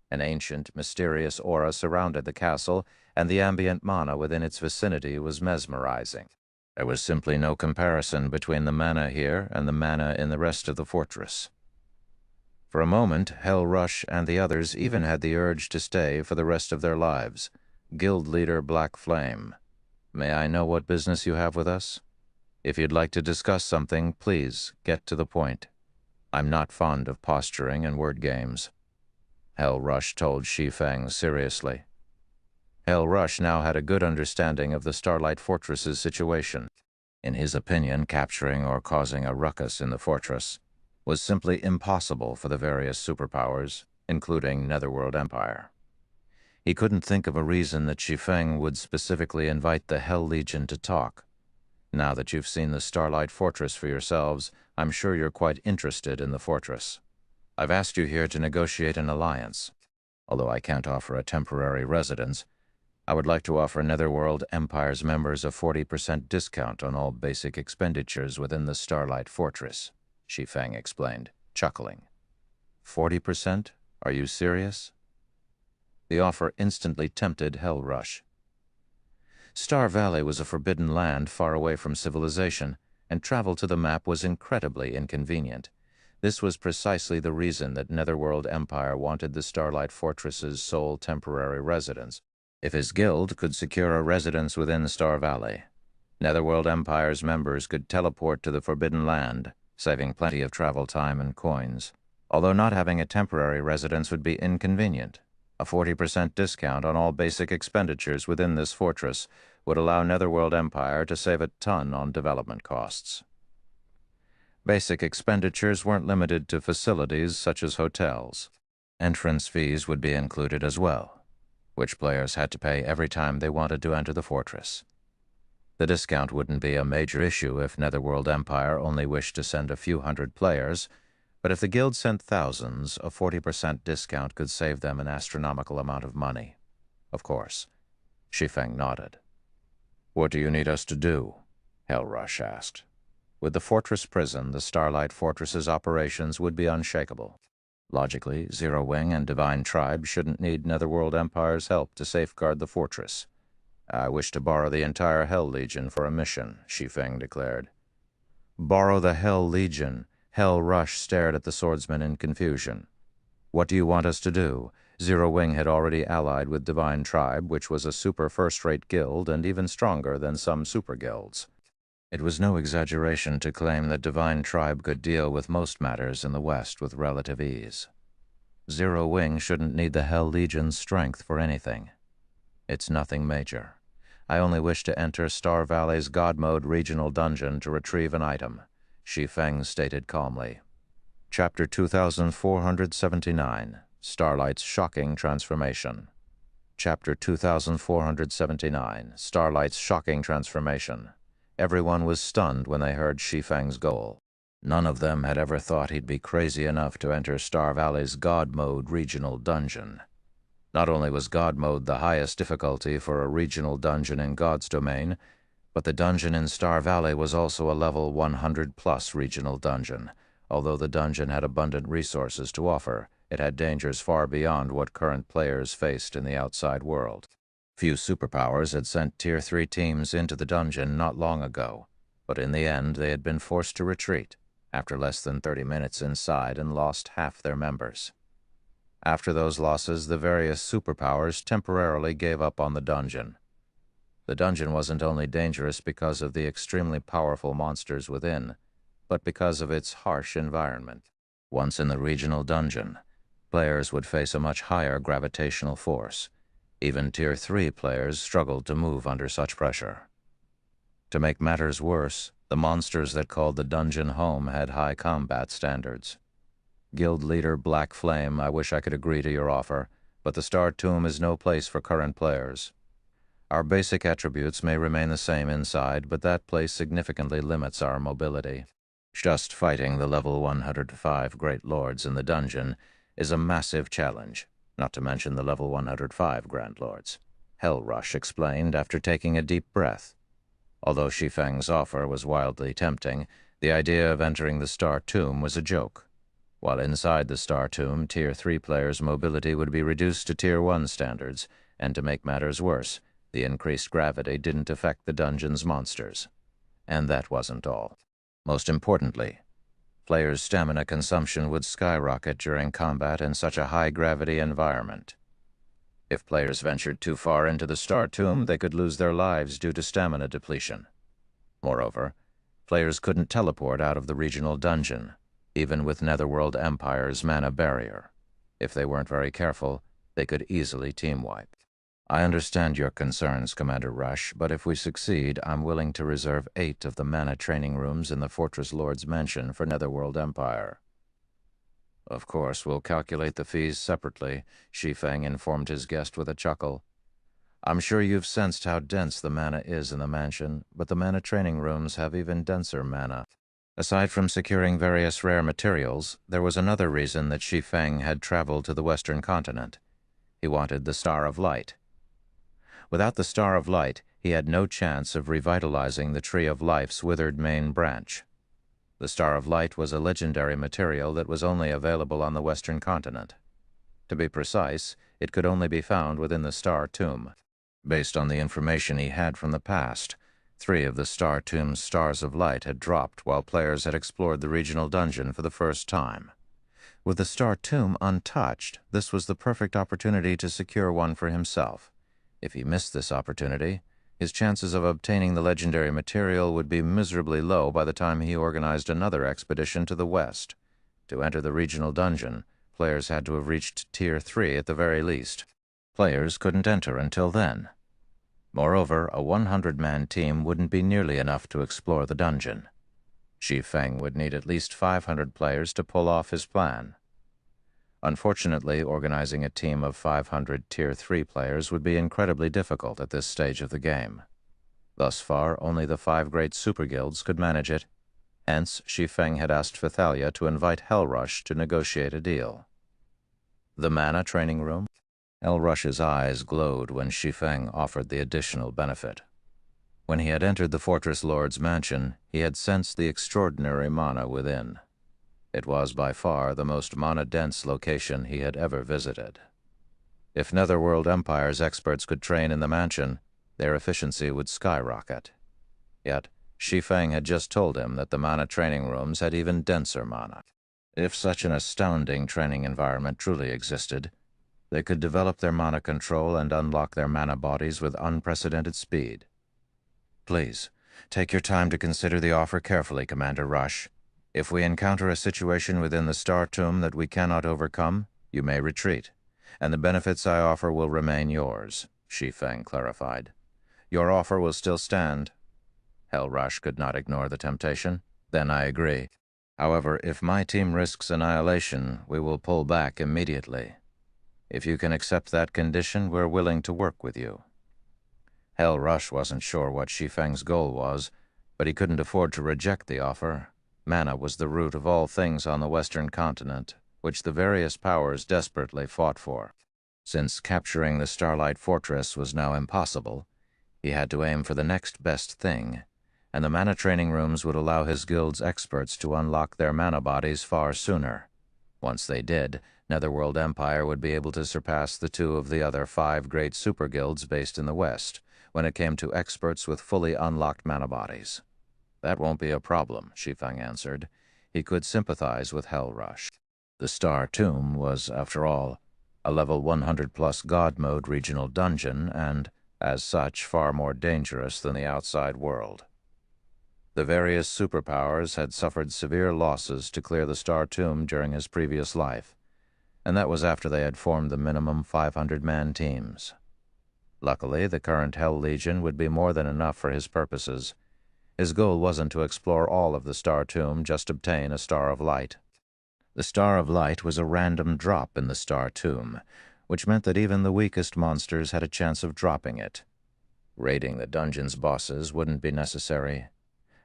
An ancient, mysterious aura surrounded the castle, and the ambient mana within its vicinity was mesmerizing. There was simply no comparison between the mana here and the mana in the rest of the fortress. For a moment, Hellrush and the others even had the urge to stay for the rest of their lives. Guild leader Black Flame, "May I know what business you have with us? If you'd like to discuss something, please get to the point. I'm not fond of posturing and word games," Hellrush told Shi Feng seriously. Hellrush now had a good understanding of the Starlight Fortress's situation. In his opinion, capturing or causing a ruckus in the fortress was simply impossible for the various superpowers, including Netherworld Empire. He couldn't think of a reason that Shi Feng would specifically invite the Hell Legion to talk. Now that you've seen the Starlight Fortress for yourselves, I'm sure you're quite interested in the fortress. I've asked you here to negotiate an alliance. Although I can't offer a temporary residence, I would like to offer Netherworld Empire's members a 40% discount on all basic expenditures within the Starlight Fortress, Shi Feng explained, chuckling. 40%? Are you serious? The offer instantly tempted Hell Rush. Star Valley was a forbidden land far away from civilization, and travel to the map was incredibly inconvenient. This was precisely the reason that Netherworld Empire wanted the Starlight Fortress's sole temporary residence. If his guild could secure a residence within Star Valley, Netherworld Empire's members could teleport to the Forbidden Land, saving plenty of travel time and coins. Although not having a temporary residence would be inconvenient, a 40% discount on all basic expenditures within this fortress would allow Netherworld Empire to save a ton on development costs. Basic expenditures weren't limited to facilities such as hotels. Entrance fees would be included as well, which players had to pay every time they wanted to enter the fortress. The discount wouldn't be a major issue if Netherworld Empire only wished to send a few hundred players, but if the guild sent thousands, a 40% discount could save them an astronomical amount of money. Of course. Shi Feng nodded. What do you need us to do? Hell Rush asked. With the fortress prison, the Starlight Fortress's operations would be unshakable. Logically, Zero Wing and Divine Tribe shouldn't need Netherworld Empire's help to safeguard the fortress. I wish to borrow the entire Hell Legion for a mission, Shi Feng declared. Borrow the Hell Legion? Hell Rush stared at the swordsman in confusion. What do you want us to do? Zero Wing had already allied with Divine Tribe, which was a super first-rate guild and even stronger than some super guilds. It was no exaggeration to claim that Divine Tribe could deal with most matters in the West with relative ease. Zero Wing shouldn't need the Hell Legion's strength for anything. It's nothing major. I only wish to enter Star Valley's God Mode regional dungeon to retrieve an item, Shi Feng stated calmly. Chapter 2479, Starlight's Shocking Transformation. Chapter 2479, Starlight's Shocking Transformation. Everyone was stunned when they heard Shi Feng's goal. None of them had ever thought he'd be crazy enough to enter Star Valley's God Mode regional dungeon. Not only was God Mode the highest difficulty for a regional dungeon in God's domain, but the dungeon in Star Valley was also a level 100+ regional dungeon. Although the dungeon had abundant resources to offer, it had dangers far beyond what current players faced in the outside world. Few superpowers had sent Tier 3 teams into the dungeon not long ago, but in the end they had been forced to retreat after less than 30 minutes inside and lost half their members. After those losses, the various superpowers temporarily gave up on the dungeon. The dungeon wasn't only dangerous because of the extremely powerful monsters within, but because of its harsh environment. Once in the regional dungeon, players would face a much higher gravitational force. Even Tier 3 players struggled to move under such pressure. To make matters worse, the monsters that called the dungeon home had high combat standards. Guild leader Black Flame, I wish I could agree to your offer, but the Star Tomb is no place for current players. Our basic attributes may remain the same inside, but that place significantly limits our mobility. Just fighting the level 105 Great Lords in the dungeon is a massive challenge, not to mention the level 105 Grand Lords, Hell Rush explained after taking a deep breath. Although Shi Feng's offer was wildly tempting, the idea of entering the Star Tomb was a joke. While inside the Star Tomb, Tier 3 players' mobility would be reduced to Tier 1 standards, and to make matters worse, the increased gravity didn't affect the dungeon's monsters. And that wasn't all. Most importantly, players' stamina consumption would skyrocket during combat in such a high-gravity environment. If players ventured too far into the Star Tomb, they could lose their lives due to stamina depletion. Moreover, players couldn't teleport out of the regional dungeon, even with Netherworld Empire's mana barrier. If they weren't very careful, they could easily team-wipe. I understand your concerns, Commander Rush, but if we succeed, I'm willing to reserve 8 of the mana training rooms in the Fortress Lord's Mansion for Netherworld Empire. Of course, we'll calculate the fees separately, Shi Feng informed his guest with a chuckle. I'm sure you've sensed how dense the mana is in the mansion, but the mana training rooms have even denser mana. Aside from securing various rare materials, there was another reason that Shi Feng had traveled to the Western continent. He wanted the Star of Light. Without the Star of Light, he had no chance of revitalizing the Tree of Life's withered main branch. The Star of Light was a legendary material that was only available on the Western continent. To be precise, it could only be found within the Star Tomb. Based on the information he had from the past, 3 of the Star Tomb's Stars of Light had dropped while players had explored the regional dungeon for the first time. With the Star Tomb untouched, this was the perfect opportunity to secure one for himself. If he missed this opportunity, his chances of obtaining the legendary material would be miserably low by the time he organized another expedition to the west. To enter the regional dungeon, players had to have reached Tier 3 at the very least. Players couldn't enter until then. Moreover, a 100-man team wouldn't be nearly enough to explore the dungeon. Shi Feng would need at least 500 players to pull off his plan. Unfortunately, organizing a team of 500 Tier 3 players would be incredibly difficult at this stage of the game. Thus far, only the 5 great super guilds could manage it. Hence, Shi Feng had asked Thalia to invite Hellrush to negotiate a deal. The mana training room? Hellrush's eyes glowed when Shi Feng offered the additional benefit. When he had entered the Fortress Lord's mansion, he had sensed the extraordinary mana within. It was by far the most mana-dense location he had ever visited. If Netherworld Empire's experts could train in the mansion, their efficiency would skyrocket. Yet, Shi Feng had just told him that the mana training rooms had even denser mana. If such an astounding training environment truly existed, they could develop their mana control and unlock their mana bodies with unprecedented speed. Please, take your time to consider the offer carefully, Commander Rush. If we encounter a situation within the Star Tomb that we cannot overcome, you may retreat, and the benefits I offer will remain yours, Shi Feng clarified. Your offer will still stand. Hellrush could not ignore the temptation. Then I agree. However, if my team risks annihilation, we will pull back immediately. If you can accept that condition, we're willing to work with you. Hellrush wasn't sure what Shi Feng's goal was, but he couldn't afford to reject the offer. Mana was the root of all things on the Western continent, which the various powers desperately fought for. Since capturing the Starlight Fortress was now impossible, he had to aim for the next best thing, and the mana training rooms would allow his guild's experts to unlock their mana bodies far sooner. Once they did, Netherworld Empire would be able to surpass the 2 of the other 5 great super guilds based in the West, when it came to experts with fully unlocked mana bodies. That won't be a problem, Shi Feng answered. He could sympathize with Hellrush. The Star Tomb was, after all, a level 100-plus God Mode regional dungeon and, as such, far more dangerous than the outside world. The various superpowers had suffered severe losses to clear the Star Tomb during his previous life, and that was after they had formed the minimum 500-man teams. Luckily, the current Hell Legion would be more than enough for his purposes. His goal wasn't to explore all of the Star Tomb, just obtain a Star of Light. The Star of Light was a random drop in the Star Tomb, which meant that even the weakest monsters had a chance of dropping it. Raiding the dungeon's bosses wouldn't be necessary.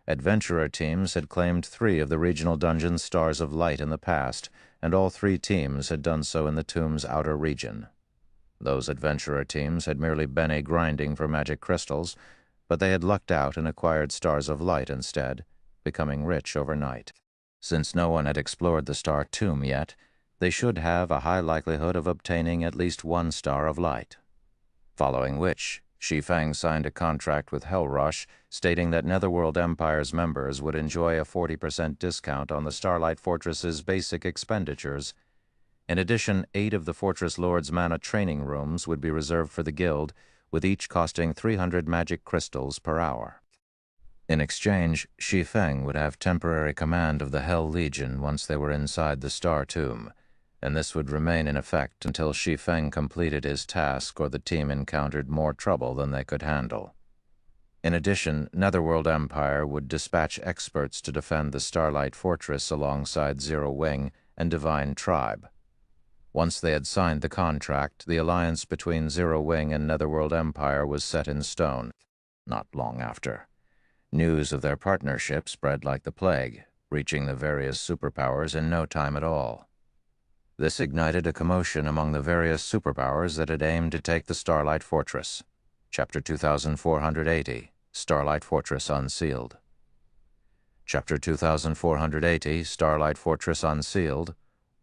Adventurer teams had claimed 3 of the regional dungeon's Stars of Light in the past, and all 3 teams had done so in the tomb's outer region. Those adventurer teams had merely been grinding for magic crystals, but they had lucked out and acquired Stars of Light instead, becoming rich overnight. Since no one had explored the Star Tomb yet, they should have a high likelihood of obtaining at least 1 Star of Light. Following which, Shi Feng signed a contract with Hellrush stating that Netherworld Empire's members would enjoy a 40% discount on the Starlight Fortress's basic expenditures. In addition, 8 of the Fortress Lord's mana training rooms would be reserved for the guild, with each costing 300 magic crystals per hour. In exchange, Shi Feng would have temporary command of the Hell Legion once they were inside the Star Tomb, and this would remain in effect until Shi Feng completed his task or the team encountered more trouble than they could handle. In addition, Netherworld Empire would dispatch experts to defend the Starlight Fortress alongside Zero Wing and Divine Tribe. Once they had signed the contract, the alliance between Zero Wing and Netherworld Empire was set in stone. Not long after, news of their partnership spread like the plague, reaching the various superpowers in no time at all. This ignited a commotion among the various superpowers that had aimed to take the Starlight Fortress. Chapter 2480, Starlight Fortress Unsealed. Chapter 2480, Starlight Fortress Unsealed.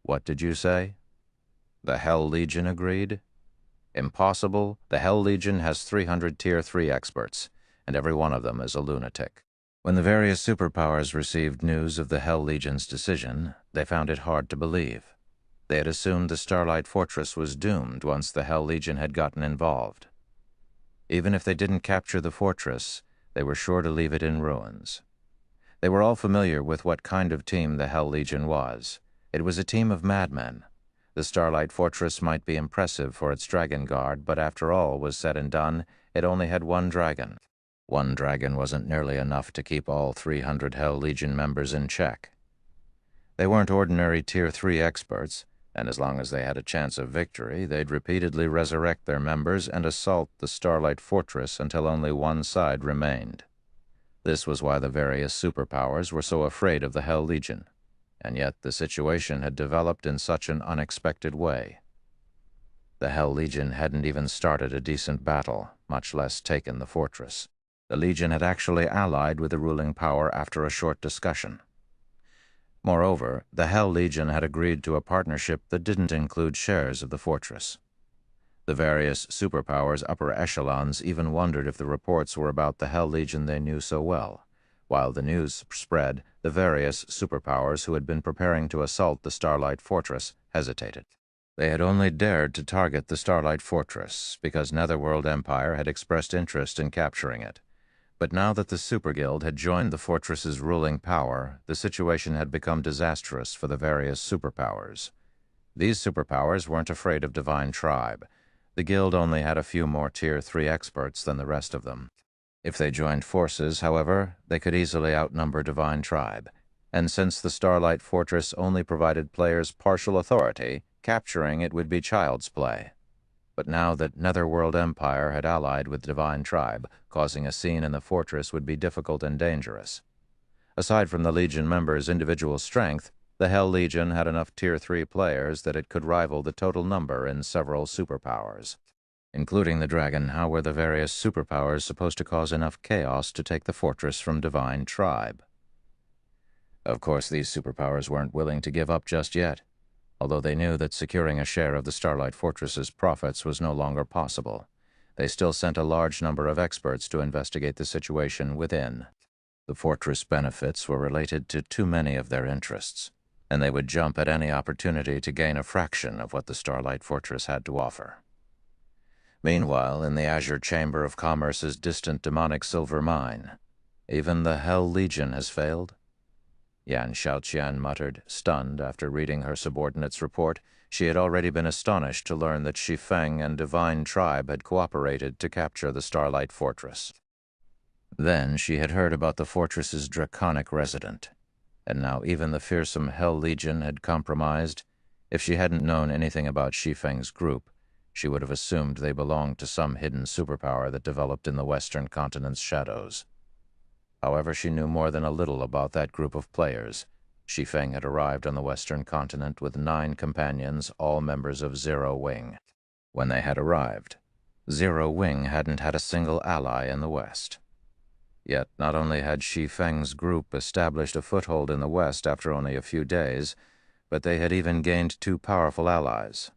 What did you say? The Hell Legion agreed? Impossible. The Hell Legion has 300 Tier 3 experts, and every one of them is a lunatic. When the various superpowers received news of the Hell Legion's decision, they found it hard to believe. They had assumed the Starlight Fortress was doomed once the Hell Legion had gotten involved. Even if they didn't capture the fortress, they were sure to leave it in ruins. They were all familiar with what kind of team the Hell Legion was. It was a team of madmen. The Starlight Fortress might be impressive for its dragon guard, but after all was said and done, it only had one dragon. One dragon wasn't nearly enough to keep all 300 Hell Legion members in check. They weren't ordinary Tier 3 experts, and as long as they had a chance of victory, they'd repeatedly resurrect their members and assault the Starlight Fortress until only one side remained. This was why the various superpowers were so afraid of the Hell Legion, and yet the situation had developed in such an unexpected way. The Hell Legion hadn't even started a decent battle, much less taken the fortress. The Legion had actually allied with the ruling power after a short discussion. Moreover, the Hell Legion had agreed to a partnership that didn't include shares of the fortress. The various superpowers' upper echelons even wondered if the reports were about the Hell Legion they knew so well. While the news spread, the various superpowers who had been preparing to assault the Starlight Fortress hesitated. They had only dared to target the Starlight Fortress because Netherworld Empire had expressed interest in capturing it. But now that the Super Guild had joined the fortress's ruling power, the situation had become disastrous for the various superpowers. These superpowers weren't afraid of Divine Tribe. The Guild only had a few more Tier 3 experts than the rest of them. If they joined forces, however, they could easily outnumber Divine Tribe. And since the Starlight Fortress only provided players partial authority, capturing it would be child's play. But now that Netherworld Empire had allied with Divine Tribe, causing a scene in the fortress would be difficult and dangerous. Aside from the Legion members' individual strength, the Hell Legion had enough Tier 3 players that it could rival the total number in several superpowers. Including the dragon, how were the various superpowers supposed to cause enough chaos to take the fortress from Divine Tribe? Of course, these superpowers weren't willing to give up just yet, although they knew that securing a share of the Starlight Fortress's profits was no longer possible. They still sent a large number of experts to investigate the situation within. The fortress benefits were related to too many of their interests, and they would jump at any opportunity to gain a fraction of what the Starlight Fortress had to offer. Meanwhile, in the Azure Chamber of Commerce's distant demonic silver mine, even the Hell Legion has failed? Yan Xiaoqian muttered, stunned after reading her subordinate's report. She had already been astonished to learn that Shi Feng and Divine Tribe had cooperated to capture the Starlight Fortress. Then she had heard about the fortress's draconic resident, and now even the fearsome Hell Legion had compromised. If she hadn't known anything about Shi Feng's group, she would have assumed they belonged to some hidden superpower that developed in the Western continent's shadows. However, she knew more than a little about that group of players. Shi Feng had arrived on the Western continent with 9 companions, all members of Zero Wing. When they had arrived, Zero Wing hadn't had a single ally in the West. Yet not only had Shi Feng's group established a foothold in the West after only a few days, but they had even gained 2 powerful allies.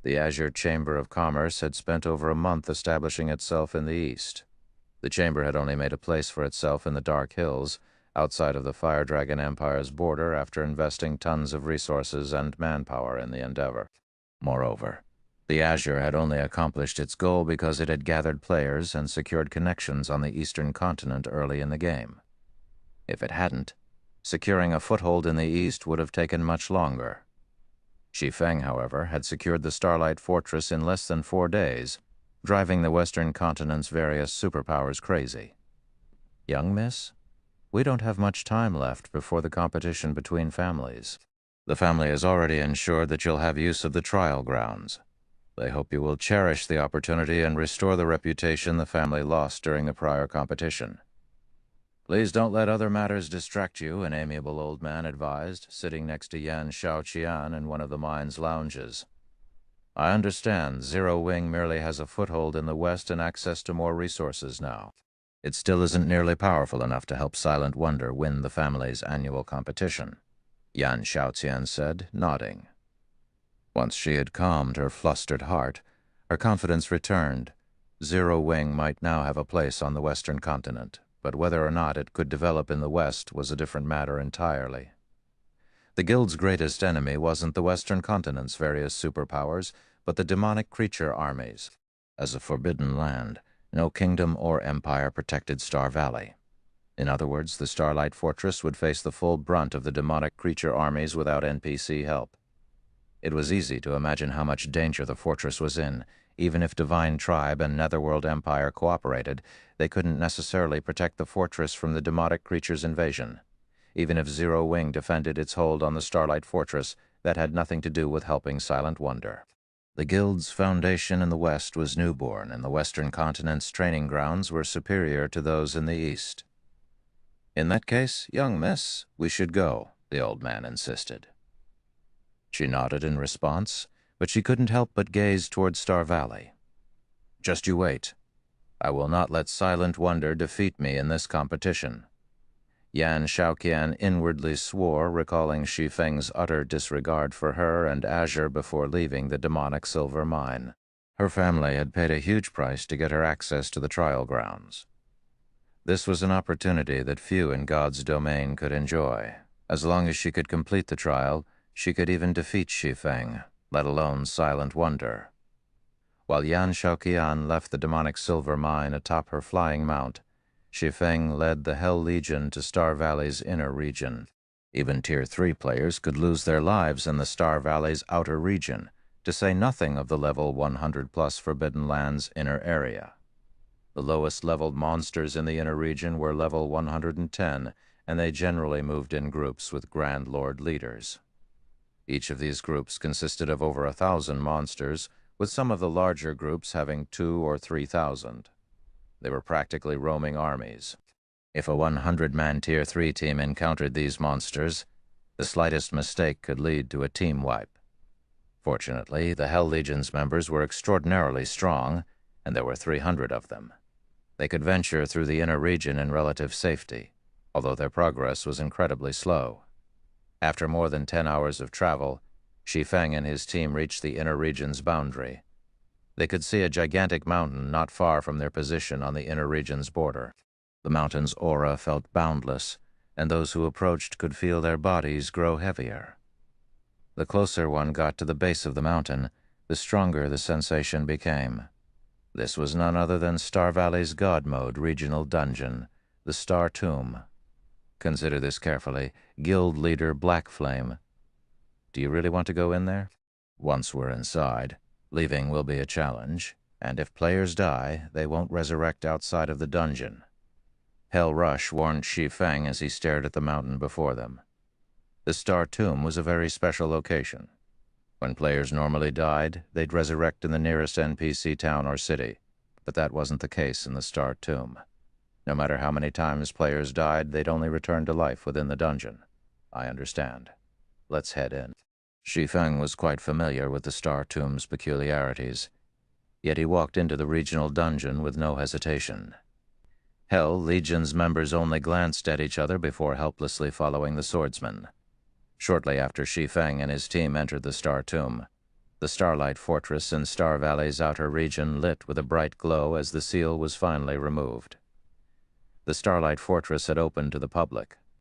The Azure Chamber of Commerce had spent over a month establishing itself in the East. The chamber had only made a place for itself in the Dark Hills, outside of the Fire Dragon Empire's border after investing tons of resources and manpower in the endeavor. Moreover, the Azure had only accomplished its goal because it had gathered players and secured connections on the Eastern continent early in the game. If it hadn't, securing a foothold in the East would have taken much longer. Shi Feng, however, had secured the Starlight Fortress in less than 4 days, driving the Western continent's various superpowers crazy. Young miss, we don't have much time left before the competition between families. The family has already ensured that you'll have use of the trial grounds. They hope you will cherish the opportunity and restore the reputation the family lost during the prior competition. Please don't let other matters distract you, an amiable old man advised, sitting next to Yan Shaoqian in one of the mine's lounges. I understand Zero Wing merely has a foothold in the West and access to more resources now. It still isn't nearly powerful enough to help Silent Wonder win the family's annual competition, Yan Shaoqian said, nodding. Once she had calmed her flustered heart, her confidence returned. Zero Wing might now have a place on the Western continent, but whether or not it could develop in the West was a different matter entirely. The Guild's greatest enemy wasn't the Western continent's various superpowers, but the demonic creature armies. As a forbidden land, no kingdom or empire protected Star Valley. In other words, the Starlight Fortress would face the full brunt of the demonic creature armies without NPC help. It was easy to imagine how much danger the fortress was in. Even if Divine Tribe and Netherworld Empire cooperated, they couldn't necessarily protect the fortress from the demonic creature's invasion. Even if Zero Wing defended its hold on the Starlight Fortress, that had nothing to do with helping Silent Wonder. The Guild's foundation in the West was newborn, and the Western continent's training grounds were superior to those in the East. In that case, young miss, we should go, the old man insisted. She nodded in response, but she couldn't help but gaze toward Star Valley. Just you wait. I will not let Silent Wonder defeat me in this competition. Yan Shaoqian inwardly swore, recalling Shi Feng's utter disregard for her and Azure before leaving the demonic silver mine. Her family had paid a huge price to get her access to the trial grounds. This was an opportunity that few in God's domain could enjoy. As long as she could complete the trial, she could even defeat Shi Feng, let alone Silent Wonder. While Yan Shaoqian left the demonic silver mine atop her flying mount, Shi Feng led the Hell Legion to Star Valley's inner region. Even Tier 3 players could lose their lives in the Star Valley's outer region, to say nothing of the level 100+ Forbidden Lands inner area. The lowest-leveled monsters in the inner region were level 110, and they generally moved in groups with Grand Lord leaders. Each of these groups consisted of over 1,000 monsters, with some of the larger groups having 2,000 or 3,000. They were practically roaming armies. If a 100-man Tier 3 team encountered these monsters, the slightest mistake could lead to a team wipe. Fortunately, the Hell Legion's members were extraordinarily strong, and there were 300 of them. They could venture through the inner region in relative safety, although their progress was incredibly slow. After more than 10 hours of travel, Shi Feng and his team reached the inner region's boundary. They could see a gigantic mountain not far from their position on the inner region's border. The mountain's aura felt boundless, and those who approached could feel their bodies grow heavier. The closer one got to the base of the mountain, the stronger the sensation became. This was none other than Star Valley's God Mode regional dungeon, the Star Tomb. Consider this carefully. Guild leader Black Flame. Do you really want to go in there? Once we're inside, leaving will be a challenge, and if players die, they won't resurrect outside of the dungeon. Hell Rush warned Shi Feng as he stared at the mountain before them. The Star Tomb was a very special location. When players normally died, they'd resurrect in the nearest NPC town or city, but that wasn't the case in the Star Tomb. No matter how many times players died, they'd only return to life within the dungeon. I understand. Let's head in. Shi Feng was quite familiar with the Star Tomb's peculiarities, yet he walked into the regional dungeon with no hesitation. Hell Legion's members only glanced at each other before helplessly following the swordsman. Shortly after Shi Feng and his team entered the Star Tomb, the Starlight Fortress in Star Valley's outer region lit with a bright glow as the seal was finally removed. The Starlight Fortress had opened to the public,